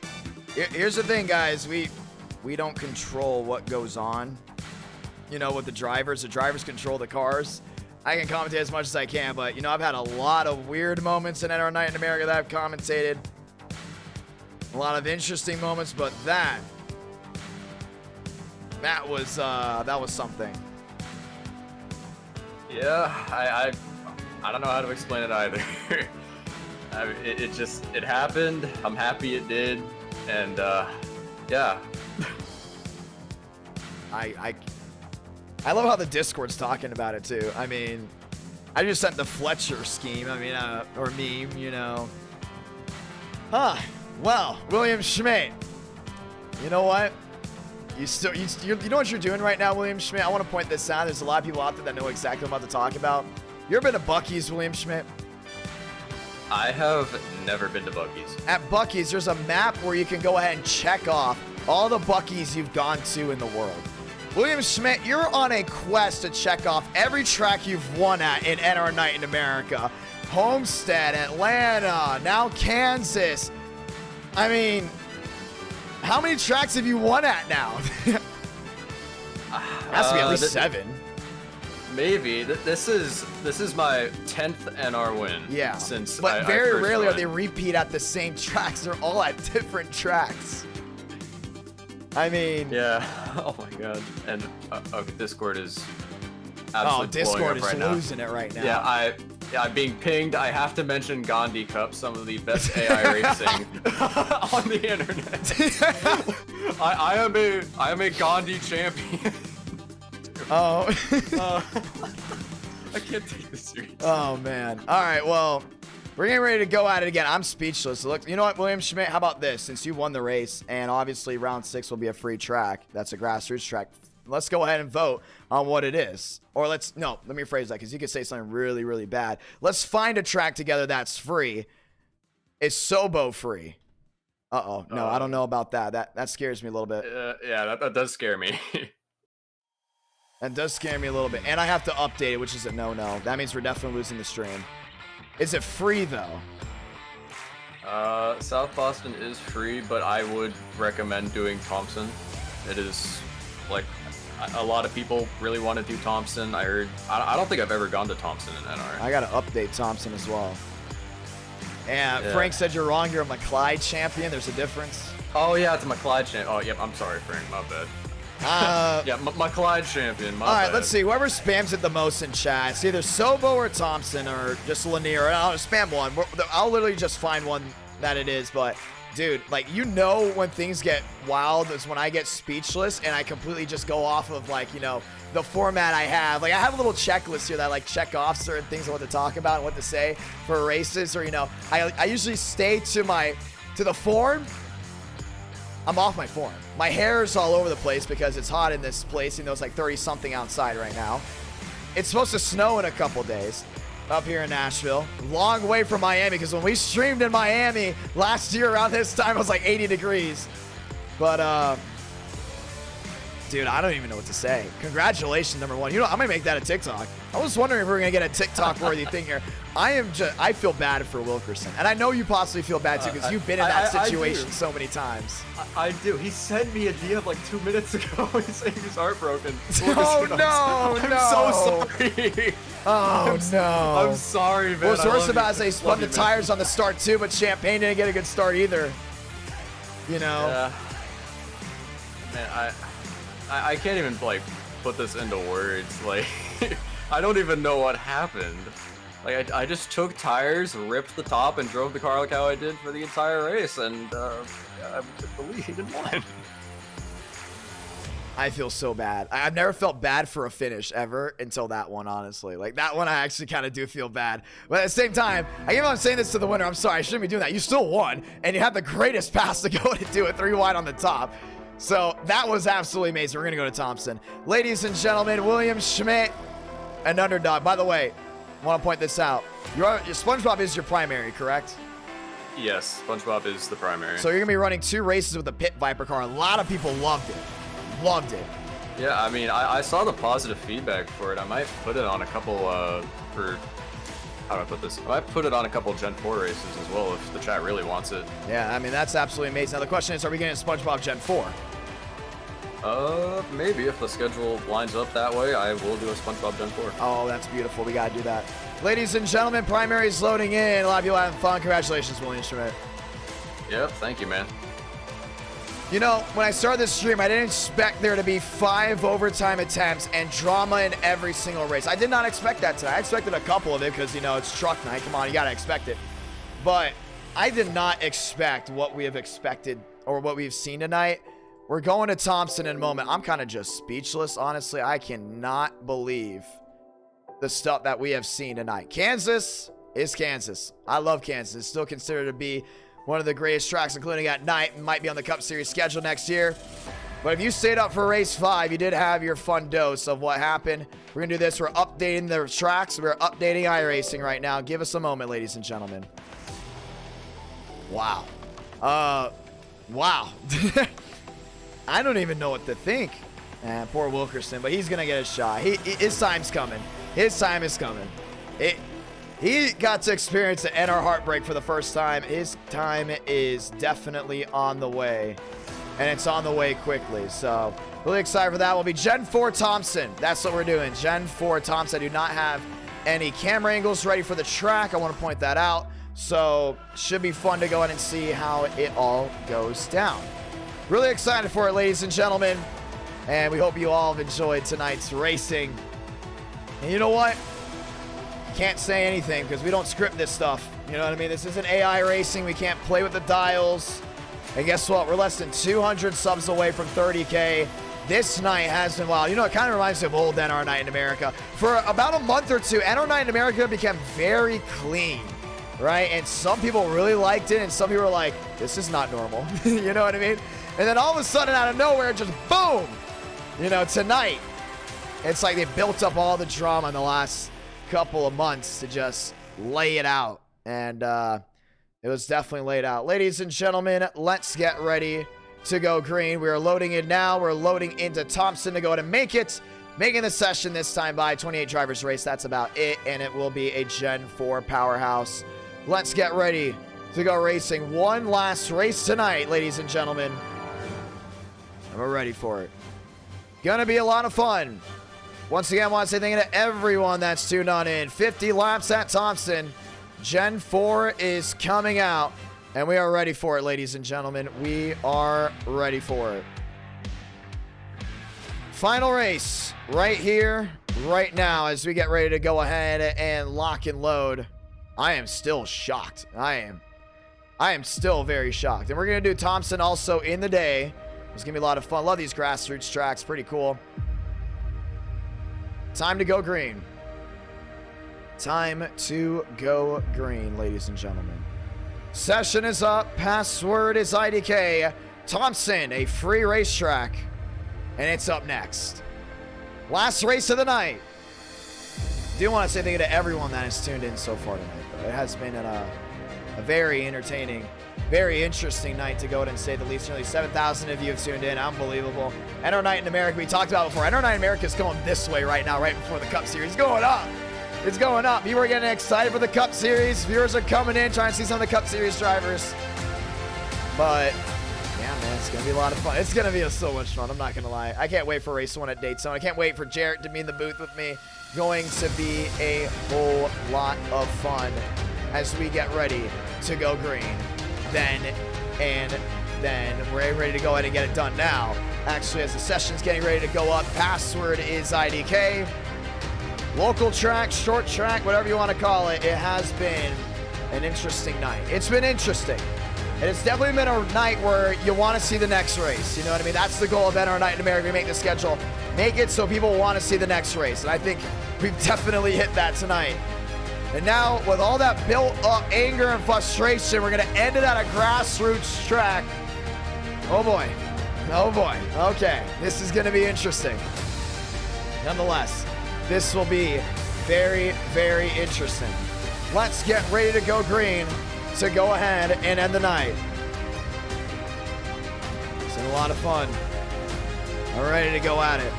here's the thing, guys. We don't control what goes on, you know, with the drivers. The drivers control the cars. I can commentate as much as I can, but, you know, I've had a lot of weird moments in NR Night in America that I've commentated. A lot of interesting moments, but that was something. Yeah, I don't know how to explain it either. I mean, it happened. I'm happy it did, and yeah. I love how the Discord's talking about it too. I mean, I just sent the Fletcher scheme. I mean, or meme, you know. Huh. Well, William Schmidt. You know what? You know what you're doing right now, William Schmidt? I want to point this out. There's a lot of people out there that know exactly what I'm about to talk about. You ever been to Buc-ee's, William Schmidt? I have never been to Buc-ee's. At Buc-ee's, there's a map where you can go ahead and check off all the Buc-ee's you've gone to in the world. William Schmidt, you're on a quest to check off every track you've won at in NR Night in America. Homestead, Atlanta, now Kansas. I mean, how many tracks have you won at now? Has to be at least 7. Maybe. This is my 10th NR win. Yeah. Since but I very first rarely are joined. they repeat at the same tracks. They're all at different tracks. I mean. Yeah. Oh my god. And Discord is absolutely Discord blowing is up right now. losing it right now. Yeah, I'm being pinged. I have to mention Gandhi Cup, some of the best AI racing on the internet. I am a Gandhi champion. Oh. I can't take this serious. Oh man. All right. Well, we're getting ready to go at it again. I'm speechless. Look, you know what, William Schmidt? How about this? Since you won the race, and obviously round 6 will be a free track. That's a grassroots track. Let's go ahead and vote on what it is. Or let me rephrase that, because you could say something really, really bad. Let's find a track together that's free. Is Sobo free? Uh-oh. No, I don't know about that. That scares me a little bit. Yeah, that does scare me. That does scare me a little bit. And I have to update it, which is a no-no. That means we're definitely losing the stream. Is it free, though? South Boston is free, but I would recommend doing Thompson. It is, like, a lot of people really want to do Thompson. I heard. I don't think I've ever gone to Thompson in NR. I gotta update Thompson as well. And yeah. Frank said you're wrong. You're a McLeod champion. There's a difference. Oh yeah, it's a McLeod champion. Oh yep. I'm sorry, Frank. My bad. Yeah, McLeod champion. My all right, bad. let's see. Whoever spams it the most in chat, it's either Sobo or Thompson or just Lanier. I'll spam one. I'll literally just find one that it is, but. Dude, like, you know when things get wild is when I get speechless and I completely just go off of, like, you know, the format I have. Like, I have a little checklist here that I, like, check off certain things I want to talk about and what to say for races. Or, you know, I usually stay to the form. I'm off my form. My hair is all over the place because it's hot in this place. You know, it's like 30-something outside right now. It's supposed to snow in a couple days. Up here in Nashville. Long way from Miami, because when we streamed in Miami last year around this time, it was like 80 degrees. But, dude, I don't even know what to say. Congratulations, number 1. You know, I'm going to make that a TikTok. I was wondering if we were going to get a TikTok-worthy thing here. I feel bad for Wilkerson. And I know you possibly feel bad, too, because you've been in that situation so many times. I do. He sent me a DM like 2 minutes ago. He's saying he's heartbroken. Oh, no, I'm so sorry. Oh, no. I'm sorry, man. Well, worse about they spun the tires on the start, too, but Champagne didn't get a good start either. You know? Yeah. Man, I can't even, like, put this into words. Like, I don't even know what happened. Like, I just took tires, ripped the top, and drove the car like how I did for the entire race, and I believe he didn't win. I feel so bad. I've never felt bad for a finish ever until that one, honestly. Like, that one I actually kind of do feel bad. But at the same time, I keep on saying this to the winner. I'm sorry, I shouldn't be doing that. You still won, and you had the greatest pass to go and do it 3 wide on the top. So that was absolutely amazing. We're going to go to Thompson. Ladies and gentlemen, William Schmidt, an underdog. By the way, I want to point this out. Your SpongeBob is your primary, correct? Yes, SpongeBob is the primary. So you're going to be running 2 races with the Pit Viper car. A lot of people loved it. Loved it. Yeah, I mean, I saw the positive feedback for it. I might put it on a couple, how do I put this? I might put it on a couple Gen 4 races as well if the chat really wants it. Yeah, I mean, that's absolutely amazing. Now, the question is, are we getting SpongeBob Gen 4? Maybe if the schedule lines up that way, I will do a SpongeBob Gen 4. Oh, that's beautiful. We got to do that. Ladies and gentlemen, primary is loading in. A lot of you having fun. Congratulations, William Schmidt. Yep, thank you, man. You know, when I started this stream, I didn't expect there to be 5 overtime attempts and drama in every single race. I did not expect that tonight. I expected a couple of it because, you know, it's truck night. Come on, you got to expect it. But I did not expect what we have expected or what we've seen tonight. We're going to Thompson in a moment. I'm kind of just speechless, honestly. I cannot believe the stuff that we have seen tonight. Kansas is Kansas. I love Kansas. It's still considered to be one of the greatest tracks, including at night. Might be on the Cup Series schedule next year. But if you stayed up for race 5, you did have your fun dose of what happened. We're going to do this. We're updating the tracks. We're updating iRacing right now. Give us a moment, ladies and gentlemen. Wow. Wow. I don't even know what to think. Poor Wilkerson, but he's going to get a shot. His time's coming. His time is coming. He got to experience the NR heartbreak for the first time. His time is definitely on the way, and it's on the way quickly. So really excited for that. Will be Gen 4 Thompson. That's what we're doing. Gen 4 Thompson. I do not have any camera angles ready for the track. I want to point that out. So should be fun to go in and see how it all goes down. Really excited for it, ladies and gentlemen. And we hope you all have enjoyed tonight's racing. And you know what? Can't say anything because we don't script this stuff. You know what I mean? This isn't AI racing. We can't play with the dials. And guess what? We're less than 200 subs away from 30K. This night has been wild. You know, it kind of reminds me of old NR Night in America. For about a month or two, NR Night in America became very clean, right? And some people really liked it, and some people were like, this is not normal. You know what I mean? And then all of a sudden, out of nowhere, just boom! You know, tonight, it's like they built up all the drama in the last couple of months to just lay it out. And it was definitely laid out. Ladies and gentlemen, let's get ready to go green. We are loading in now. We're loading into Thompson to go ahead and make it. Making the session this time by 28 drivers race. That's about it. And it will be a Gen 4 powerhouse. Let's get ready to go racing. One last race tonight, ladies and gentlemen. And we're ready for it. Gonna be a lot of fun. Once again, I want to say thank you to everyone that's tuned on in. 50 laps at Thompson. Gen 4 is coming out. And we are ready for it, ladies and gentlemen. We are ready for it. Final race right here, right now, as we get ready to go ahead and lock and load. I am still shocked. I am still very shocked. And we're going to do Thompson also in the day. It's going to be a lot of fun. Love these grassroots tracks. Pretty cool. Time to go green. Time to go green, ladies and gentlemen. Session is up. Password is IDK. Thompson, a free racetrack. And it's up next. Last race of the night. Do want to say thank you to everyone that has tuned in so far tonight, though. It has been a very entertaining, very interesting night, to go ahead and say the least. Nearly 7,000 of you have tuned in. Unbelievable. NR Night in America, we talked about before. NR Night in America is going this way right now, right before the Cup Series. It's going up. It's going up. People are getting excited for the Cup Series. Viewers are coming in, trying to see some of the Cup Series drivers. But, yeah, man, it's going to be a lot of fun. It's going to be so much fun. I'm not going to lie. I can't wait for race 1 at Daytona. I can't wait for Jarrett to be in the booth with me. Going to be a whole lot of fun as we get ready to go green. Then we're ready to go ahead and get it done now. Actually, as the session's getting ready to go up, password is IDK. Local track, short track, whatever you want to call it. It has been an interesting night. It's been interesting. And it's definitely been a night where you want to see the next race. You know what I mean? That's the goal of NR Night in America. We make the schedule. Make it so people want to see the next race. And I think we've definitely hit that tonight. And now, with all that built-up anger and frustration, we're going to end it at a grassroots track. Oh, boy. Oh, boy. Okay. This is going to be interesting. Nonetheless, this will be very, very interesting. Let's get ready to go green to go ahead and end the night. It's been a lot of fun. I'm ready to go at it.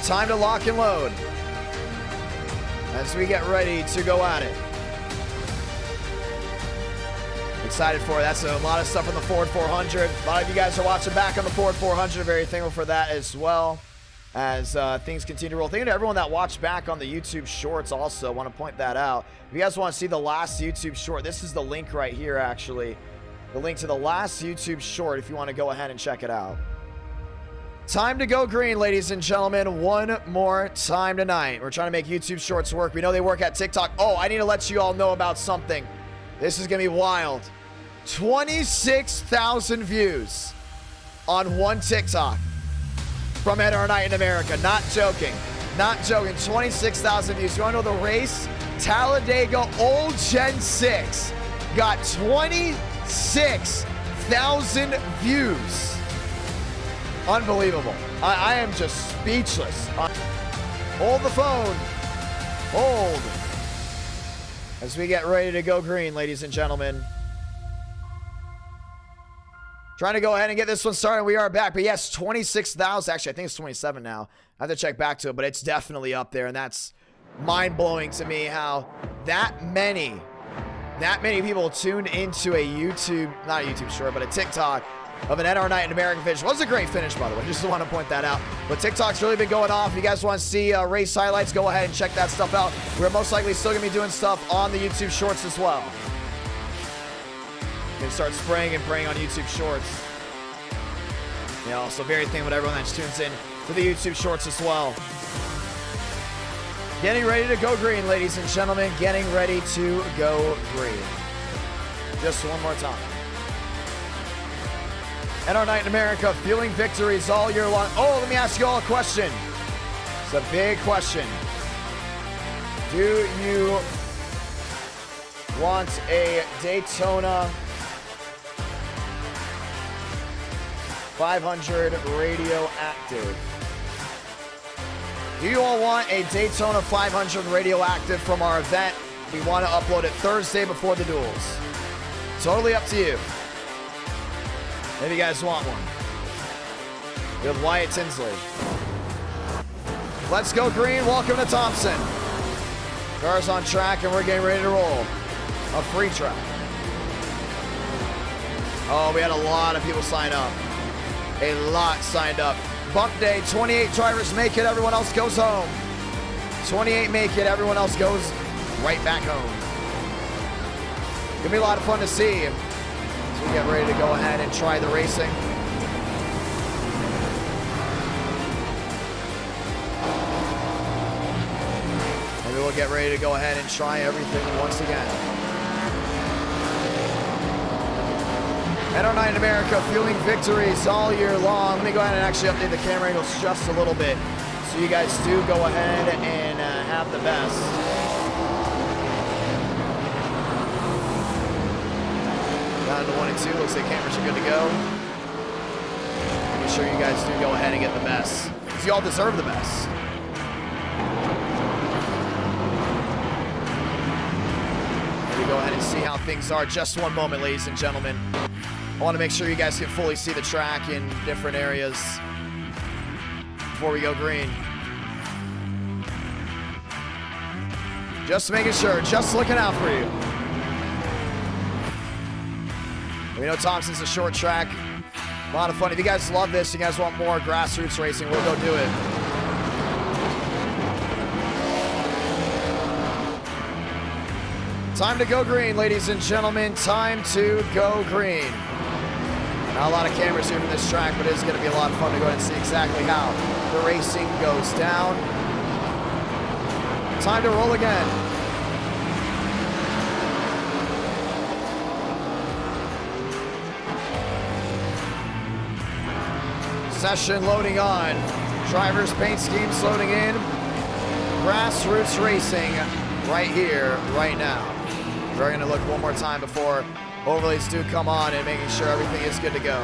Time to lock and load as we get ready to go at it. Excited for it. That's a lot of stuff on the Ford 400. A lot of you guys are watching back on the Ford 400. Very thankful for that as well, as things continue to roll. Thank you to everyone that watched back on the YouTube Shorts also. Want to point that out. If you guys want to see the last YouTube Short, this is the link right here, actually. the link to the last YouTube short if you want to go ahead and check it out. Time to go green, ladies and gentlemen. One more time tonight. We're trying to make YouTube shorts work. We know they work at TikTok. Oh, I need to let you all know about something. This is going to be wild. 26,000 views on one TikTok from NR Night in America. Not joking. Not joking. 26,000 views. You want to know the race? Talladega Old Gen 6 got 26,000 views. Unbelievable. I am just speechless. Hold the phone. Hold. As we get ready to go green, ladies and gentlemen. Trying to go ahead and get this one started. We are back. But yes, 26,000. Actually, I think it's 27 now. I have to check back to it, but it's definitely up there. And that's mind-blowing to me how that many people tuned into a YouTube, not a YouTube short, but a TikTok of an NR Night in America finish. It was a great finish, by the way. Just want to point that out. But TikTok's really been going off. If you guys want to see race highlights, go ahead and check that stuff out. We're most likely still going to be doing stuff on the YouTube shorts as well. Going to start spraying and praying on YouTube shorts. You know, so very thankful to everyone that tunes in to the YouTube shorts as well. Getting ready to go green, ladies and gentlemen. Getting ready to go green. Just one more time. NR Night in America, fueling victories all year long. Oh, let me ask you all a question. It's a big question. Do you want a Daytona 500 radio active? Do you all want a Daytona 500 radio active from our event? We want to upload it Thursday before the duels. Totally up to you. If you guys want one. We have Wyatt Tinsley. Let's go green. Welcome to Thompson. Cars on track and we're getting ready to roll. A free track. Oh, we had a lot of people sign up. A lot signed up. Bump day, 28 drivers make it, everyone else goes home. 28 make it, everyone else goes right back home. Gonna be a lot of fun to see. So we get ready to go ahead and try the racing. Maybe we'll get ready to go ahead and try everything once again. NR Night in America, fueling victories all year long. Let me go ahead and actually update the camera angles just a little bit so you guys do go ahead and have the best. Down to 1 and 2, looks like cameras are good to go. Making sure you guys do go ahead and get the best, because you all deserve the best. Let me go ahead and see how things are. Just one moment, ladies and gentlemen. I want to make sure you guys can fully see the track in different areas before we go green. Just making sure, just looking out for you. We know Thompson's a short track. A lot of fun. If you guys love this, you guys want more grassroots racing, we'll go do it. Time to go green, ladies and gentlemen. Time to go green. Not a lot of cameras here from this track, but it is going to be a lot of fun to go ahead and see exactly how the racing goes down. Time to roll again. Session loading on. Drivers' paint schemes loading in. Grassroots racing right here, right now. We're going to look one more time before overlays do come on and making sure everything is good to go.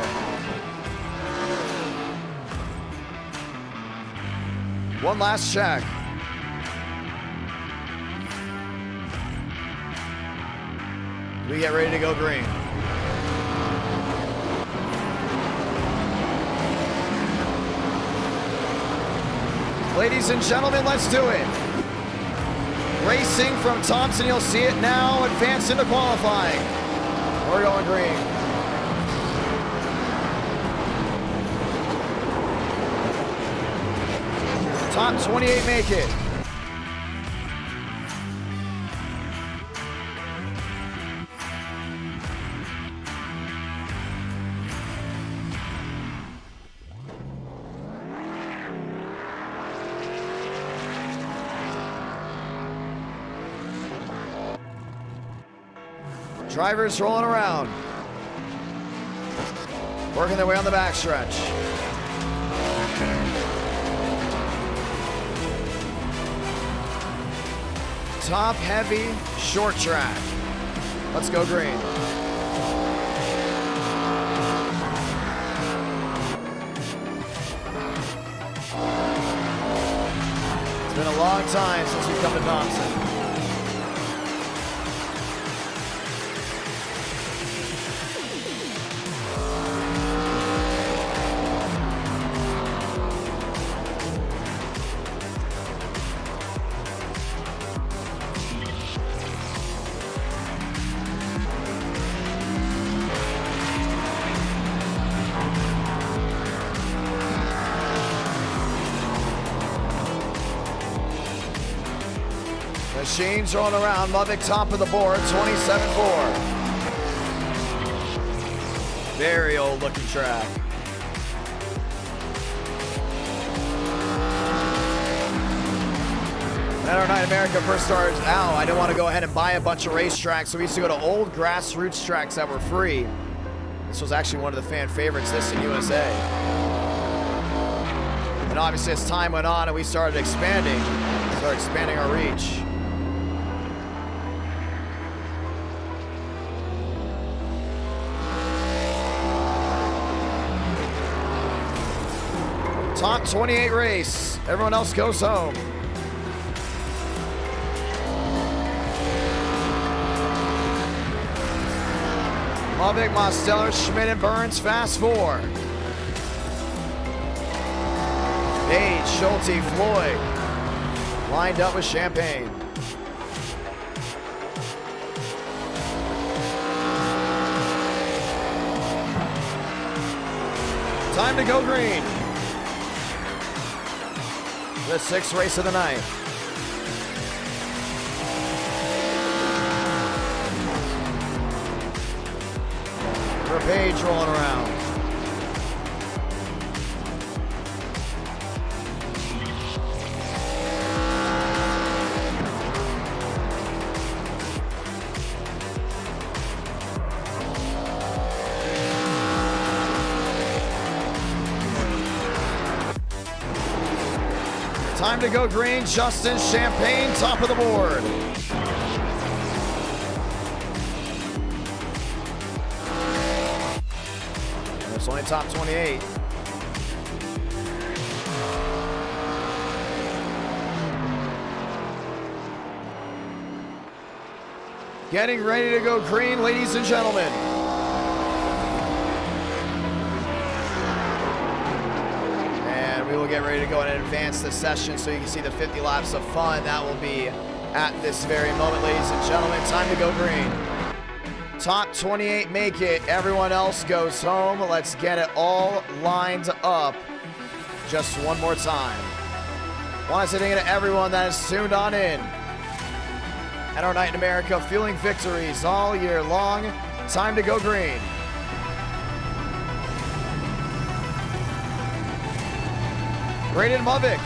One last check. We get ready to go green. Ladies and gentlemen, let's do it. Racing from Thompson, you'll see it now, advance into qualifying. We're going green. Top 28 make it. Drivers rolling around. Working their way on the backstretch. Top heavy, short track. Let's go green. It's been a long time since we've come to Thompson. Machine's rolling around. Mubik top of the board, 27-4. Very old looking track. NASCAR Night America first started out. I didn't want to go ahead and buy a bunch of racetracks, so we used to go to old grassroots tracks that were free. This was actually one of the fan favorites, this in USA. And obviously as time went on and we started expanding our reach. Top 28 race. Everyone else goes home. Mubik, Mosteller, Schmidt, and Burns, fast four. Page, Schulte, Floyd. Lined up with Champagne. Time to go green. The sixth race of the night. For Page rolling around. Time to go green. Justin Champagne, top of the board. And it's only top 28. Getting ready to go green, ladies and gentlemen. We will get ready to go and advance the session so you can see the 50 laps of fun that will be at this very moment, ladies and gentlemen. Time to go green. Top 28 make it. Everyone else goes home. Let's get it all lined up just one more time. Want to say to everyone that is tuned on in. NASCAR Night in America, fueling victories all year long. Time to go green. Braden Mubik.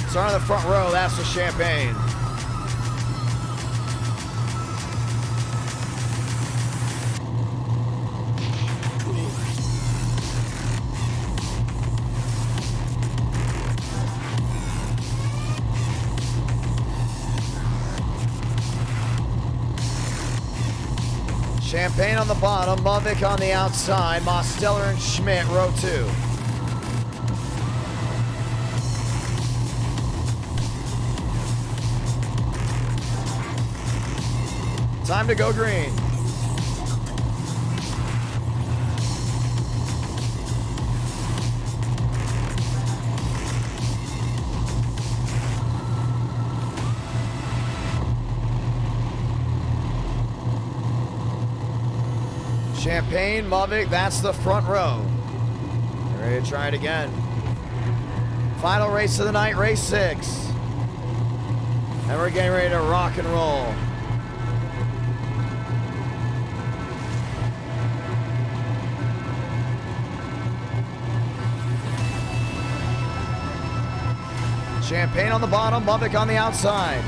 Starting on the front row, that's the Champagne. Champagne on the bottom, Mubik on the outside, Mosteller and Schmidt, row two. Time to go green. Champagne, Mubik, that's the front row. Ready to try it again. Final race of the night, race 6. And we're getting ready to rock and roll. Champagne on the bottom, Lubbock on the outside.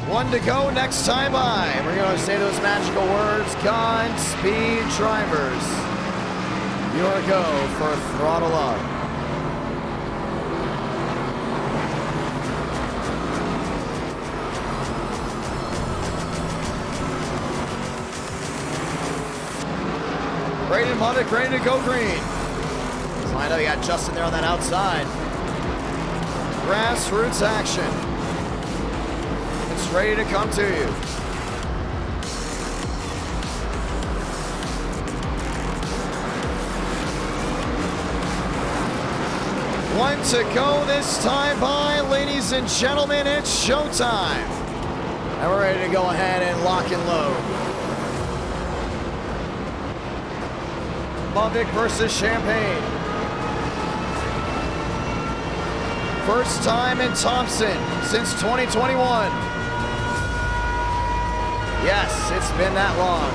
One to go next time by. We're going to say those magical words, Godspeed drivers. Your go for throttle up. Braden Lubbock ready to go green. Lined up, you got Justin there on that outside. Grassroots action. It's ready to come to you. One to go this time by, ladies and gentlemen, it's showtime. And we're ready to go ahead and lock and load. Lubbock versus Champagne. First time in Thompson since 2021. Yes, it's been that long.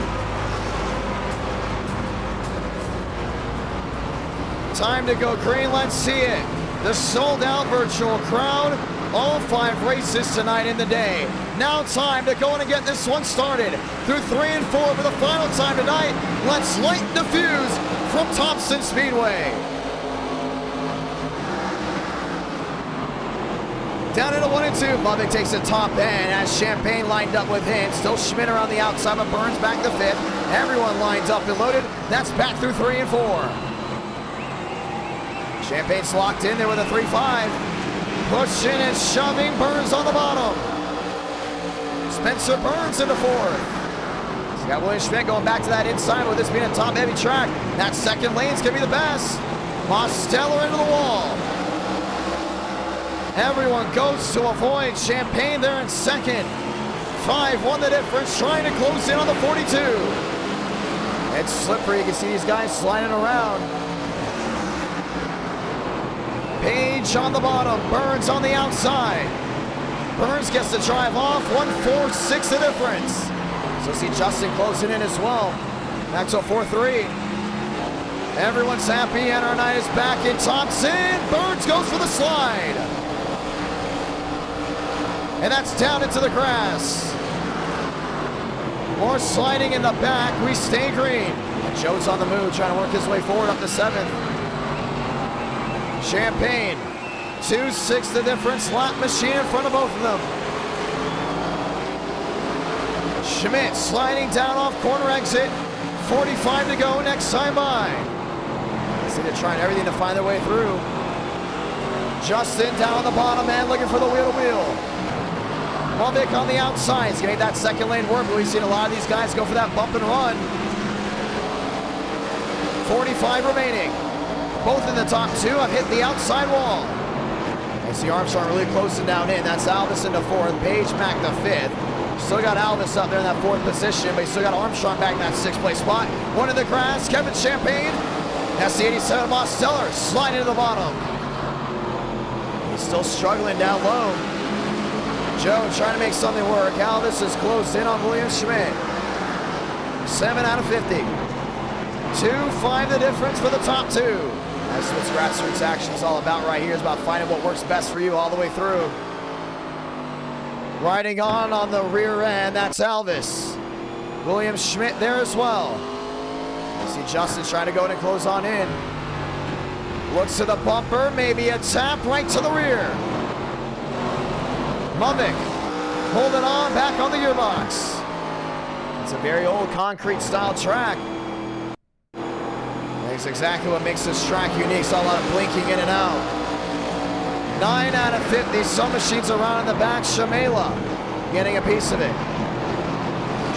Time to go green, let's see it. The sold out virtual crowd. All 5 races tonight in the day. Now time to go in and get this one started. Through 3 and 4 for the final time tonight. Let's light the fuse from Thompson Speedway. Down into 1 and 2. Lubbock takes the top end as Champagne lined up with him. Still Schmidt around the outside, but Burns back to 5th. Everyone lines up and loaded. That's back through 3 and 4. Champagne's locked in there with a 3-5. Pushing and shoving, Burns on the bottom. Spencer Burns into 4th. He's got William Schmidt going back to that inside with this being a top-heavy track. That second lane's gonna be the best. Mosteller into the wall. Everyone goes to avoid Champagne there in second. 5-1 the difference, trying to close in on the 42. It's slippery, you can see these guys sliding around. Page on the bottom, Burns on the outside. Burns gets the drive off, 1-4-6 the difference. So see Justin closing in as well. Back to a 4-3. Everyone's happy, and our night is back in Thompson. Burns goes for the slide. And that's down into the grass. More sliding in the back, we stay green. And Joe's on the move, trying to work his way forward up to 7th. Champagne, 2-6 the difference, lap machine in front of both of them. Schmidt sliding down off corner exit, 45 to go next time by. See, they're trying everything to find their way through. Justin down on the bottom end, looking for the wheel-to-wheel. Lubbock on the outside, he's gonna make that second lane work, but we've seen a lot of these guys go for that bump and run. 45 remaining. Both in the top 2 have hit the outside wall. You see Armstrong really closing down in. That's Alvis into 4th, Page back to 5th. Still got Alvis up there in that 4th position, but you still got Armstrong back in that 6th place spot. One in the grass, Kevin Champagne. That's the 87 Mosteller, sliding to the bottom. He's still struggling down low. Joe trying to make something work. Alvis is closed in on William Schmidt. 7 out of 50. 2-5 the difference for the top 2. That's what grassroots action is all about right here. It's about finding what works best for you all the way through. Riding on the rear end, that's Alvis. William Schmidt there as well. You see Justin trying to go in and close on in. Looks to the bumper, maybe a tap right to the rear. Lubbock holding on, back on the gearbox. It's a very old concrete style track. That's exactly what makes this track unique. Saw a lot of blinking in and out. 9 out of 50. Some machines around in the back. Shamela getting a piece of it.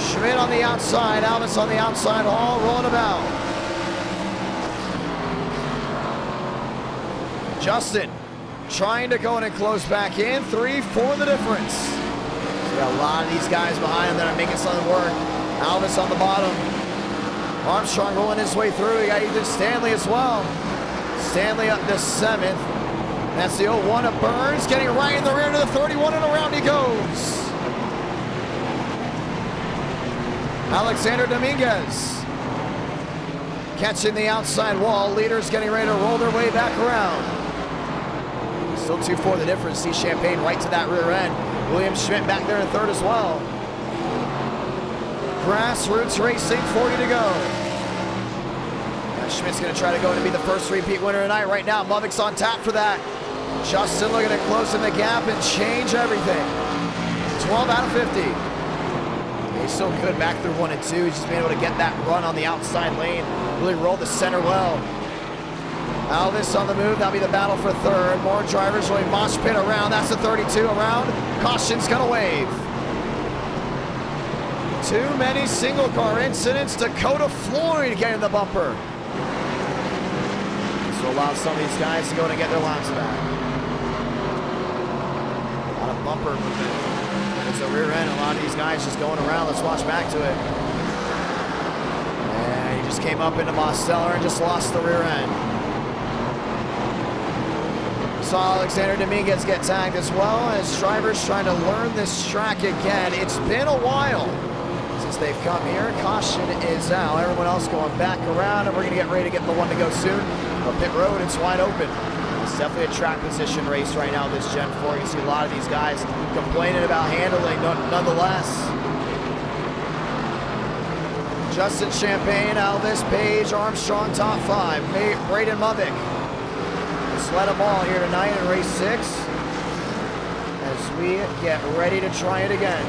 Schmidt on the outside. Alvis on the outside. All rolling about. Justin trying to go in and close back in. 3-4 the difference. So we got a lot of these guys behind him that are making something work. Alvis on the bottom. Armstrong rolling his way through. You got Ethan Stanley as well. Stanley up to 7th. That's the 0-1 of Burns, getting right in the rear to the 31, and around he goes. Alexander Dominguez catching the outside wall. Leaders getting ready to roll their way back around. Still 2-4 the difference. See Champagne right to that rear end. William Schmidt back there in third as well. Grassroots Racing, 40 to go. Now Schmidt's going to try to go in and be the first repeat winner tonight. Right now, Movik's on tap for that. Justin looking at closing the gap and change everything. 12 out of 50. He's still good back through 1 and 2. He's just been able to get that run on the outside lane. Really rolled the center well. Alvis on the move. That'll be the battle for third. More drivers really mosh pit around. That's the 32 around. Caution's gonna wave. Too many single car incidents. Dakota Floyd getting the bumper. This will allow some of these guys to go and get their laps back. A lot of bumper movement. There's a rear end. A lot of these guys just going around. Let's watch back to it. And he just came up into Mosteller and just lost the rear end. Saw Alexander Dominguez get tagged as well as drivers trying to learn this track again. It's been a while since they've come here. Caution is out. Everyone else going back around, and we're going to get ready to get the one to go soon. But pit road, it's wide open. It's definitely a track position race right now, this Gen 4. You see a lot of these guys complaining about handling, nonetheless. Justin Champagne, Alvis, Page, Armstrong, top 5. Braden Movick. Led them all here tonight in race 6 as we get ready to try it again.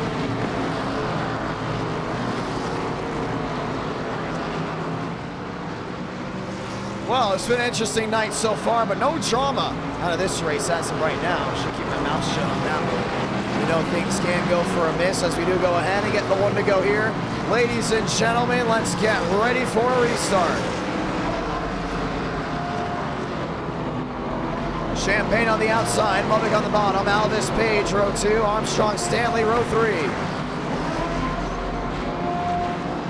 Well, it's been an interesting night so far, but no drama out of this race as of right now. I should keep my mouth shut on that one. You know things can go for a miss as we do go ahead and get the one to go here. Ladies and gentlemen, let's get ready for a restart. Champagne on the outside, Movick on the bottom, Alvis, Page, row 2, Armstrong, Stanley, row 3.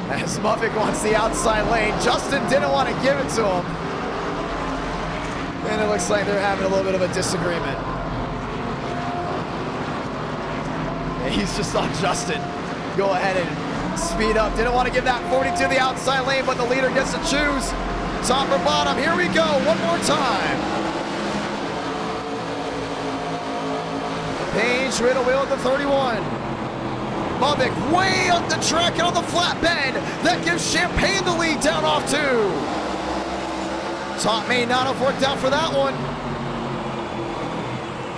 As Movick wants the outside lane, Justin didn't want to give it to him. And it looks like they're having a little bit of a disagreement. Yeah, he's just on Justin. Go ahead and speed up. Didn't want to give that 42 the outside lane, but the leader gets to choose. Top or bottom, here we go, one more time. Page riddle wheel at the 31. Movick way up the track and on the flat bend. That gives Champagne the lead down off 2. Top may not have worked out for that one.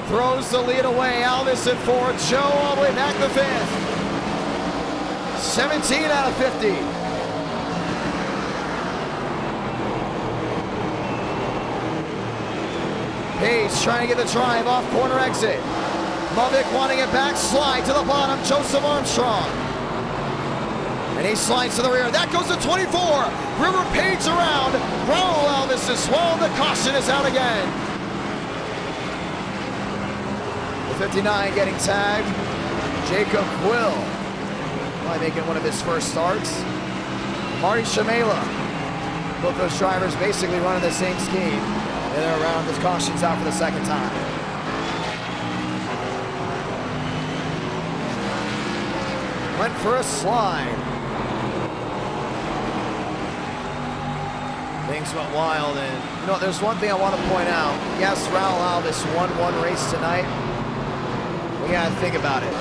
Throws the lead away. Alvis in 4th. Joe all the way back to 5th. 17 out of 50. Page trying to get the drive off corner exit. Movick wanting it back, slide to the bottom, Joseph Armstrong. And he slides to the rear. That goes to 24. River Page around. Raul Alvis is swallowed. The caution is out again. The 59 getting tagged. Jacob Quill. Probably making one of his first starts. Marty Shamela. Both those drivers basically running the same scheme. And they're around. This caution's out for the second time. Went for a slide. Things went wild, and you know, there's one thing I want to point out. Yes, Raul Alvis won one race tonight. We gotta think about it.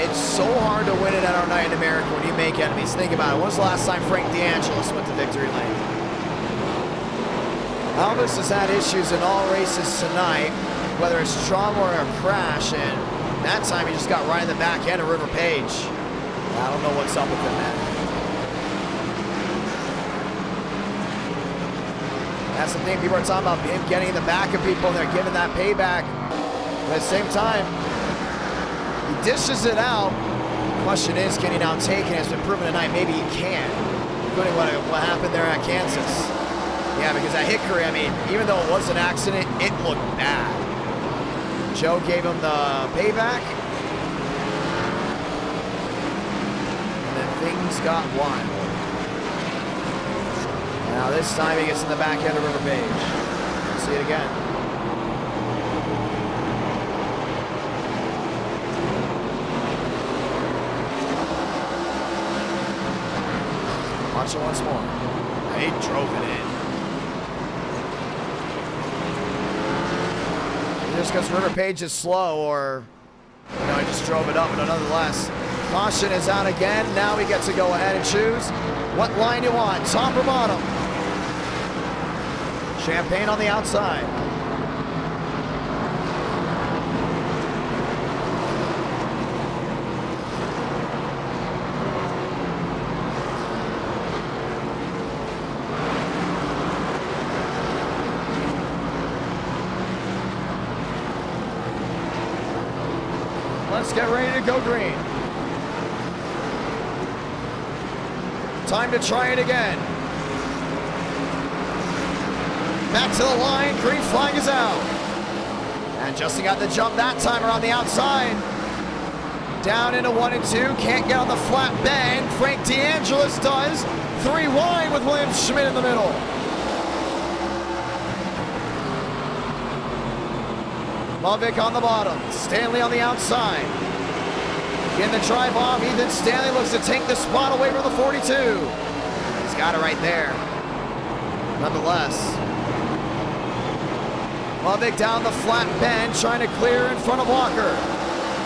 It's so hard to win it at our night in America when you make enemies. Think about it. When was the last time Frank DeAngelis went to victory lane? Alvis has had issues in all races tonight, whether it's trauma or a crash, and that time he just got right in the back end of River Page. I don't know what's up with him, man. That's the thing, people are talking about him getting in the back of people and they're giving that payback. But at the same time, he dishes it out. The question is, can he now take it? It's been proven tonight, maybe he can. Including what happened there at Kansas. Yeah, because at Hickory, I mean, even though it was an accident, it looked bad. Joe gave him the payback. Things got wild. Now this time he gets in the back end of River Page. Let's see it again. Watch it once more. He drove it in. Just because River Page is slow, or he just drove it up, but nonetheless. Caution is out again. Now we get to go ahead and choose what line you want, top or bottom. Champagne on the outside. Let's get ready to go green. Time to try it again. Back to the line, green flag is out. And Justin got the jump that time around the outside. Down into 1 and 2, can't get on the flat bend. Frank DeAngelis does. 3 wide with William Schmidt in the middle. Lovick on the bottom, Stanley on the outside. Getting the drive off, Ethan Stanley looks to take the spot away from the 42. He's got it right there. Nonetheless. Lovick down the flat bend, trying to clear in front of Walker.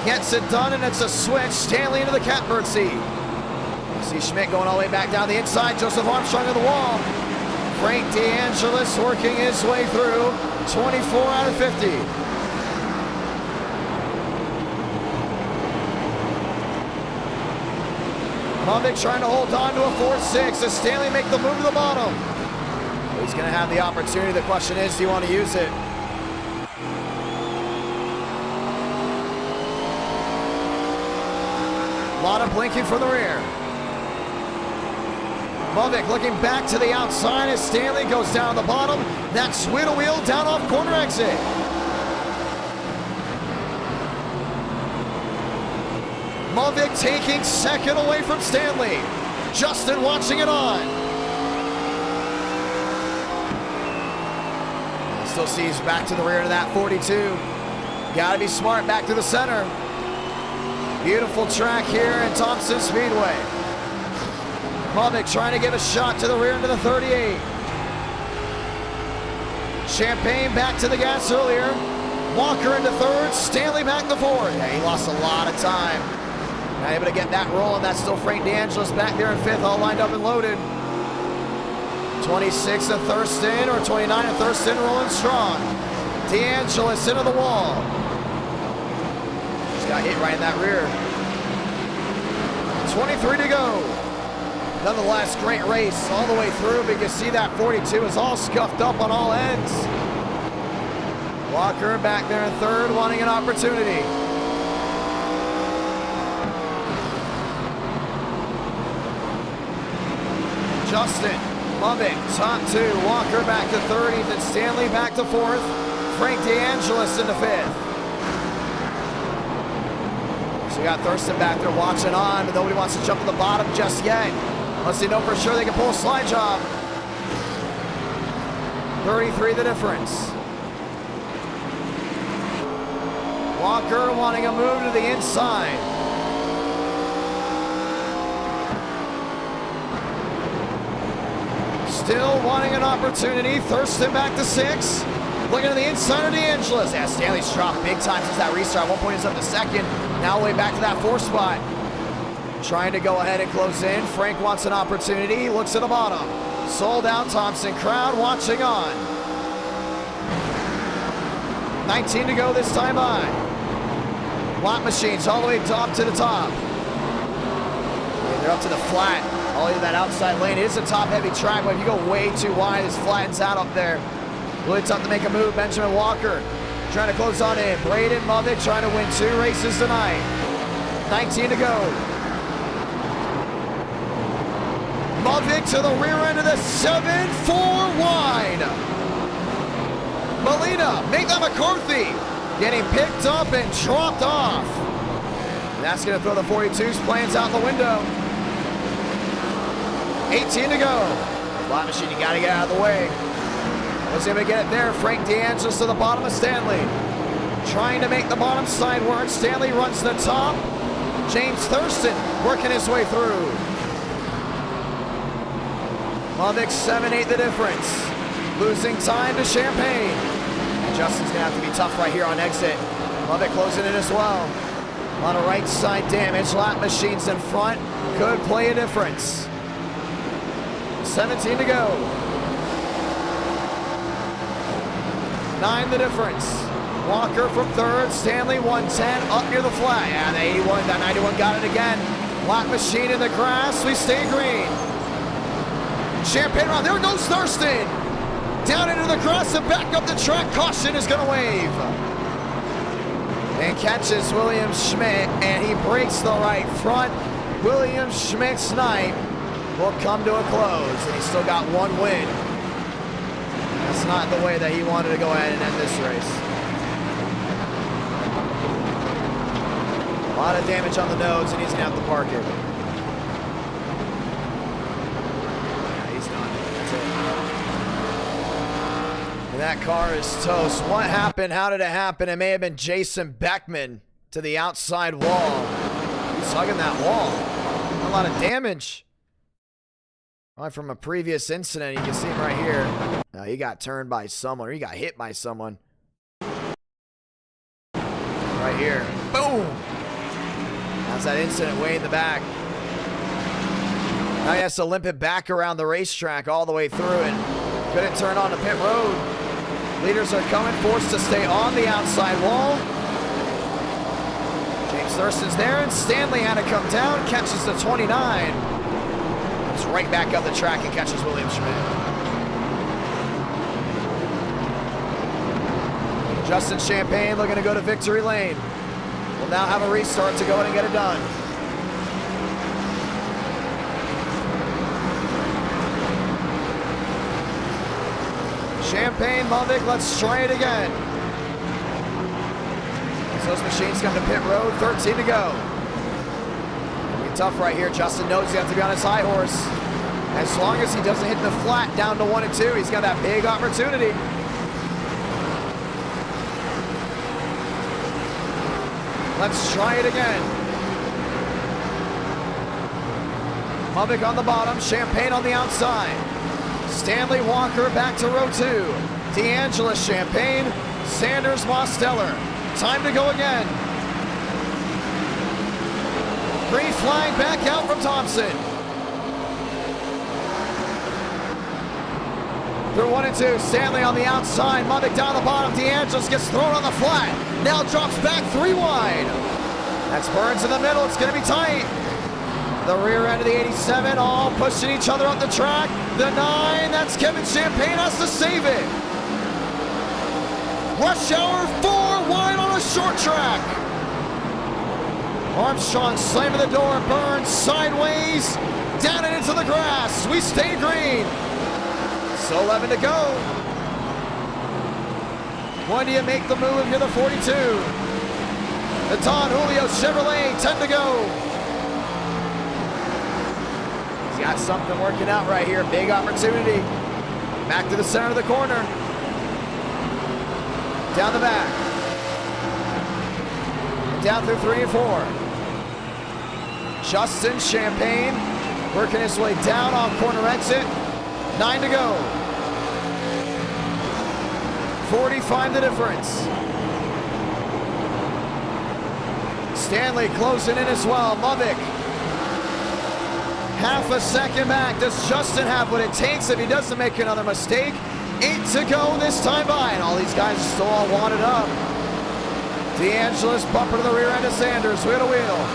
Gets it done, and it's a switch. Stanley into the catbird seat. You see Schmidt going all the way back down the inside. Joseph Armstrong to the wall. Frank DeAngelis working his way through. 24 out of 50. Lovick trying to hold on to a 4-6 as Stanley make the move to the bottom. He's going to have the opportunity. The question is, do you want to use it? A lot of blinking from the rear. Lovick looking back to the outside as Stanley goes down the bottom. That swivel wheel down off corner exit. Lovick taking second away from Stanley. Justin watching it on. Still sees back to the rear of that 42. Gotta be smart back to the center. Beautiful track here in Thompson Speedway. Lovick trying to give a shot to the rear into the 38. Champagne back to the gas earlier. Walker into third, Stanley back to fourth. Yeah, he lost a lot of time. Not able to get that rolling. That's still Frank DeAngelis back there in fifth, all lined up and loaded. 26 of Thurston, or 29 of Thurston, rolling strong. DeAngelis into the wall. Just got hit right in that rear. 23 to go. Nonetheless, great race all the way through, but you can see that 42 is all scuffed up on all ends. Walker back there in third, wanting an opportunity. Justin, Lovick, top two. Walker back to third. Ethan Stanley back to fourth. Frank DeAngelis into fifth. So you got Thurston back there watching on, but nobody wants to jump to the bottom just yet. Unless they know for sure they can pull a slide job. 33 the difference. Walker wanting a move to the inside. Still wanting an opportunity. Thurston back to six. Looking to the inside of DeAngelis. Yeah, Stanley's dropped big time since that restart. At one point he's up to second. Now way back to that fourth spot. Trying to go ahead and close in. Frank wants an opportunity. He looks at the bottom. Sold out Thompson. Crowd watching on. 19 to go this time by. Lot machines all the way up to the top. Yeah, they're up to the flat. All the way to that outside lane. It is a top-heavy track, but if you go way too wide, this flattens out up there. Really tough to make a move. Benjamin Walker trying to close on in. Braden Lovick trying to win 2 races tonight. 19 to go. Lovick to the rear end of the 7-4 wide. Molina, make that McCarthy. Getting picked up and dropped off. And that's going to throw the 42's plans out the window. 18 to go. Slot machine, you got to get out of the way. Was able to get it there. Frank DeAngelis to the bottom of Stanley. Trying to make the bottom side work. Stanley runs the top. James Thurston working his way through. Lovick 7/8 the difference. Losing time to Champagne. And Justin's gonna have to be tough right here on exit. Lovick closing in as well. A lot of right side damage. Lap machines in front could play a difference. 17 to go. 9 the difference. Walker from third. Stanley 110 up near the flag. Yeah, the 81, that 91 got it again. Lap machine in the grass. We stay green. Champagne around. There goes Thurston. Down into the grass and back up the track. Caution is going to wave. And catches William Schmidt, and he breaks the right front. William Schmidt's night will come to a close, and he's still got one win. That's not the way that he wanted to go ahead and end this race. A lot of damage on the nose, and he's going to have to park it. Yeah, he's done. That's it. And that car is toast. What happened? How did it happen? It may have been Jason Beckman to the outside wall. He's hugging that wall. A lot of damage. Probably from a previous incident. You can see him right here. He got turned by someone, or he got hit by someone. Right here. Boom! That's that incident way in the back. Now he has to limp it back around the racetrack all the way through and couldn't turn on the pit road. Leaders are coming, forced to stay on the outside wall. James Thurston's there, and Stanley had to come down, catches the 29. It's right back up the track and catches William Schmidt. Justin Champagne looking to go to victory lane. We'll now have a restart to go in and get it done. Champagne, Lovick, let's try it again. As those machines come to pit road, 13 to go. It'll be tough right here. Justin knows he has to be on his high horse. As long as he doesn't hit the flat down to 1 and 2, he's got that big opportunity. Let's try it again. Lovick on the bottom, Champagne on the outside. Stanley Walker back to row 2. DeAngelis Champagne, Sanders Mosteller. Time to go again. Green flag back out from Thompson. Through 1 and 2, Stanley on the outside, Lovick down the bottom. DeAngelis gets thrown on the flat. Now drops back 3 wide. That's Burns in the middle. It's going to be tight. The rear end of the 87, all pushing each other up the track. The 9, that's Kevin Champagne, has to save it. Rush hour 4 wide on a short track. Armstrong slamming the door, Burns sideways, down and into the grass. We stay green. So 11 to go. When do you make the move near the 42? The Don Julio Chevrolet, 10 to go. He's got something working out right here. Big opportunity. Back to the center of the corner. Down the back. And down through 3 and 4. Justin Champagne working his way down on corner exit. 9 to go. 45 the difference. Stanley closing in as well. Lovick. Half a second back. Does Justin have what it takes if he doesn't make another mistake? 8 to go this time by, and all these guys are still all wadded up. DeAngelis bumper to the rear end of Sanders, wheel to wheel.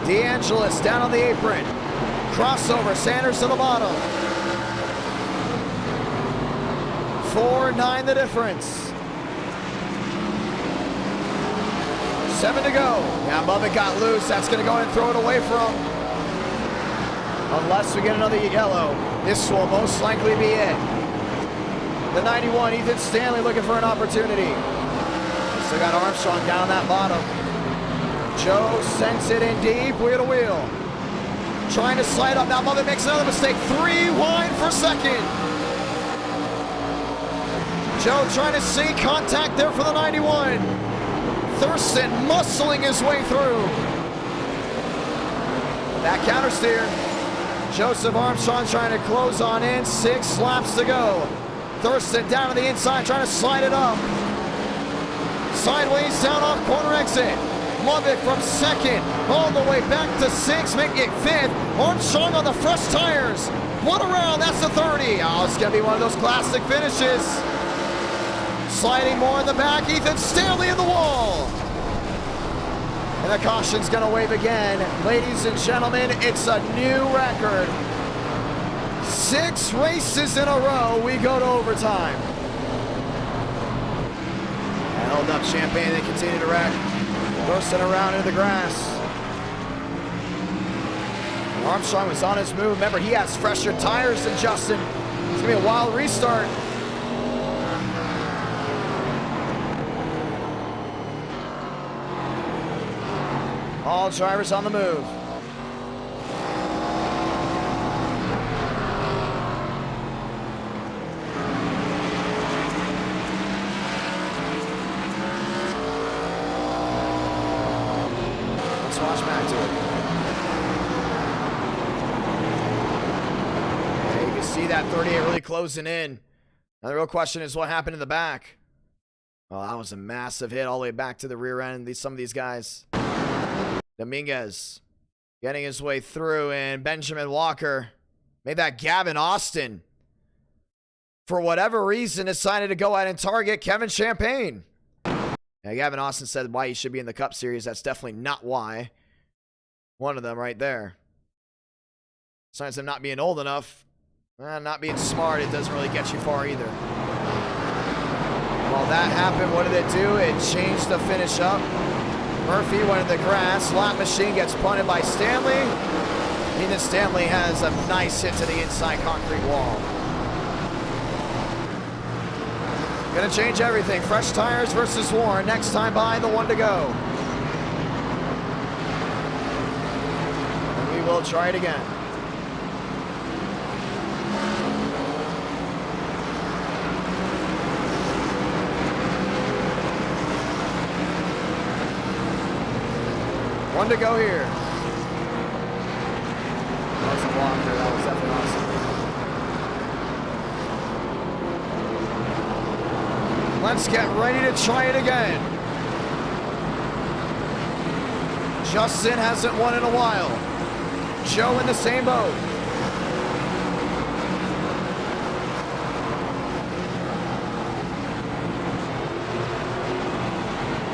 DeAngelis down on the apron. Crossover, Sanders to the bottom. 4-9 the difference. 7 to go. Now Lovick got loose. That's going to go in and throw it away from him. Unless we get another yellow, this will most likely be it. The 91, Ethan Stanley looking for an opportunity. Still got Armstrong down that bottom. Joe sends it in deep, wheel to wheel. Trying to slide up. Now Lovick makes another mistake. 3 wide for second. Joe trying to see contact there for the 91. Thurston muscling his way through. That counter steer. Joseph Armstrong trying to close on in. 6 laps to go. Thurston down to the inside, trying to slide it up. Sideways down off corner exit. Lovick from second, all the way back to 6, making it 5th. Armstrong on the fresh tires. One around, that's the 30. Oh, it's going to be one of those classic finishes. Sliding more in the back, Ethan Stanley in the wall. And the caution's going to wave again. Ladies and gentlemen, it's a new record. 6 races in a row, we go to overtime. Held up Champagne, they continue to wreck. Thurston around into the grass. Armstrong was on his move. Remember, he has fresher tires than Justin. It's going to be a wild restart. All drivers on the move. Let's watch back to it. Yeah, you can see that 38 really closing in. Now the real question is what happened in the back. Oh, that was a massive hit all the way back to the rear end. Some of these guys. Dominguez getting his way through, and Benjamin Walker made that. Gavin Austin, for whatever reason, decided to go out and target Kevin Champagne. Yeah, Gavin Austin said why he should be in the Cup Series. That's definitely not why. One of them right there. Besides him not being old enough, not being smart, it doesn't really get you far either. While that happened, what did it do? It changed the finish up. Murphy went in the grass. Lap machine gets punted by Stanley. Ethan Stanley has a nice hit to the inside concrete wall. Gonna change everything. Fresh tires versus Warren. Next time by, the 1 to go. And we will try it again. One to go here. That was a walker. That was definitely awesome. Let's get ready to try it again. Justin hasn't won in a while. Joe in the same boat.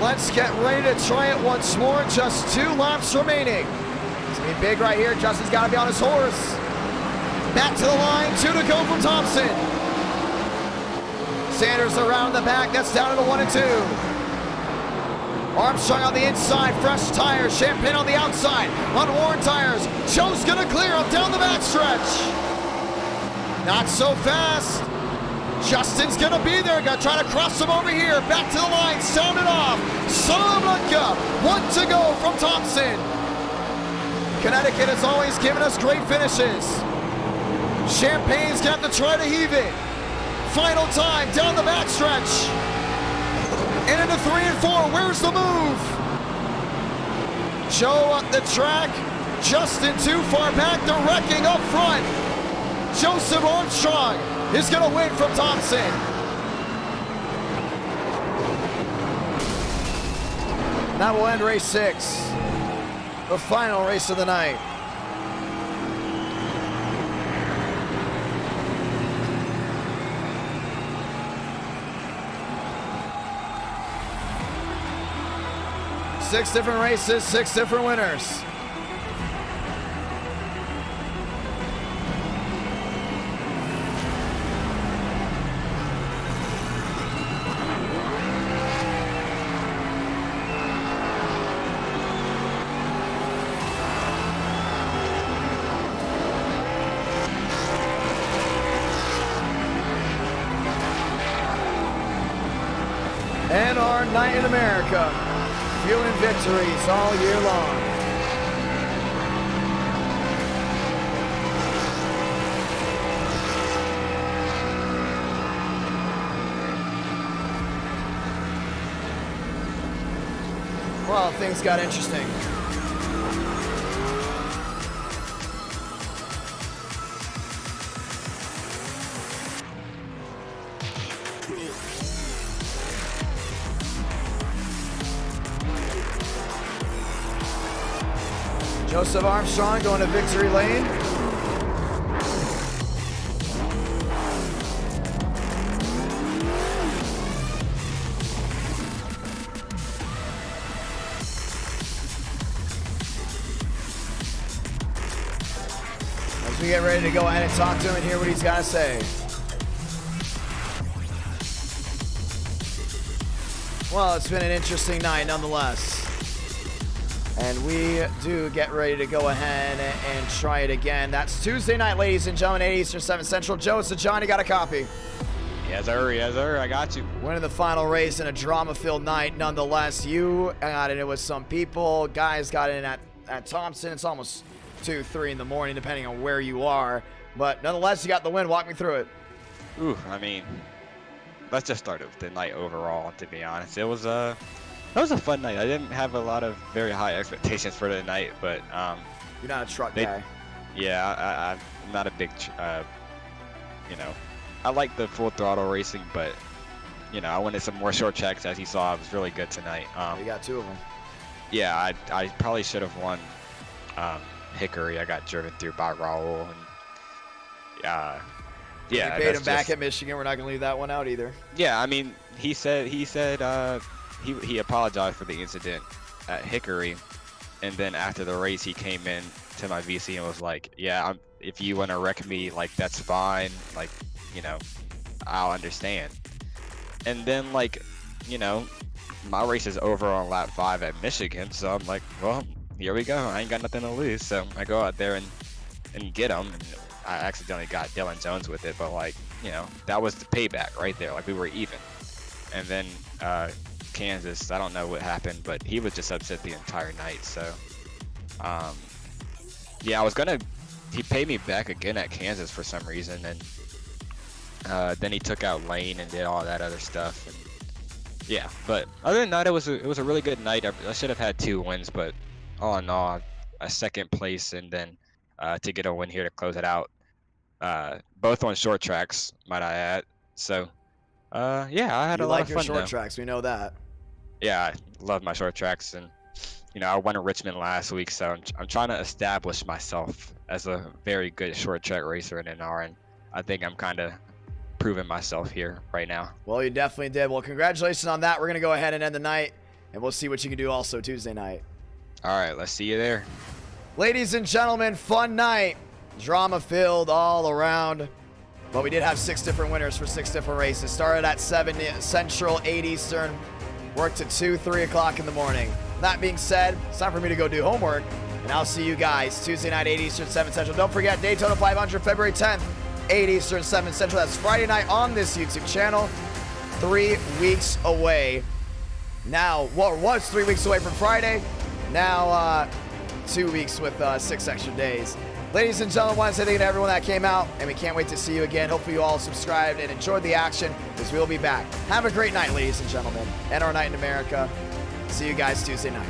Let's get ready to try it once more. Just 2 laps remaining. It's going to be big right here. Justin's got to be on his horse. Back to the line. 2 to go from Thompson. Sanders around the back. That's down to the 1 and 2. Armstrong on the inside. Fresh tires. Champagne on the outside. On worn tires. Joe's going to clear up down the backstretch. Not so fast. Justin's gonna be there, gonna try to cross him over here. Back to the line, sound it off. Salamanca, 1 to go from Thompson. Connecticut has always given us great finishes. Champagne's got to try to heave it. Final time, down the backstretch. And into 3 and 4, where's the move? Joe up the track. Justin too far back, they're wrecking up front. Joseph Armstrong is going to win from Thompson. That will end race 6, the final race of the night. Six different races, 6 different winners. And our night in America, fueling victories all year long. Well, things got interesting. Joseph Armstrong going to victory lane. As we get ready to go ahead and talk to him and hear what he's got to say. Well, it's been an interesting night nonetheless. And we do get ready to go ahead and try it again. That's Tuesday night, ladies and gentlemen, 8 Eastern, 7 Central. Joe, so Johnny got a copy. Yes, sir, I got you. Winning the final race in a drama-filled night nonetheless. You got in it with some people. Guys got in at Thompson. It's almost 2, 3 in the morning, depending on where you are. But nonetheless, you got the win. Walk me through it. Ooh, I mean, let's just start with the night overall, to be honest. It was a fun night. I didn't have a lot of very high expectations for the night, but you're not a truck guy. Yeah, I'm not a big, you know, I like the full throttle racing, but you know, I wanted some more short tracks. As you saw, it was really good tonight. You got 2 of them. Yeah, I probably should have won Hickory. I got driven through by Raul, and yeah, we paid him back at Michigan. We're not gonna leave that one out either. Yeah, I mean, he said he apologized for the incident at Hickory, and then after the race he came in to my VC and was like, yeah, if you want to wreck me, like, that's fine, like, you know, I'll understand. And then, like, you know, my race is over on lap 5 at Michigan, so I'm like, well, here we go, I ain't got nothing to lose. So I go out there and get him, and I accidentally got Dylan Jones with it, but, like, you know, that was the payback right there. Like, we were even. And then Kansas, I don't know what happened, but he was just upset the entire night. So yeah, he paid me back again at Kansas for some reason, and then he took out Lane and did all that other stuff. And yeah, but other than that, it was a really good night. I should have had 2 wins, but all in all, a 2nd place, and then to get a win here to close it out, both on short tracks, might I add. So yeah, I had a lot of fun. You like your short tracks, we know that. Yeah, I love my short tracks, and you know, I won at Richmond last week, so I'm trying to establish myself as a very good short track racer in NR, and I think I'm kind of proving myself here right now. Well, you definitely did. Well, congratulations on that. We're gonna go ahead and end the night, and we'll see what you can do also Tuesday night. All right, let's see you there. Ladies and gentlemen, fun night, drama filled all around. But we did have 6 different winners for 6 different races. Started at 7 Central, 8 Eastern, worked to 2, 3 o'clock in the morning. That being said, it's time for me to go do homework, and I'll see you guys Tuesday night, 8 Eastern, 7 Central. Don't forget, Daytona 500, February 10th, 8 Eastern, 7 Central. That's Friday night on this YouTube channel. 3 weeks away. Now, well, was 3 weeks away from Friday. Now, 2 weeks with 6 extra days. Ladies and gentlemen, I want to say thank you to everyone that came out, and we can't wait to see you again. Hopefully you all subscribed and enjoyed the action, because we'll be back. Have a great night, ladies and gentlemen. NR Night in America. See you guys Tuesday night.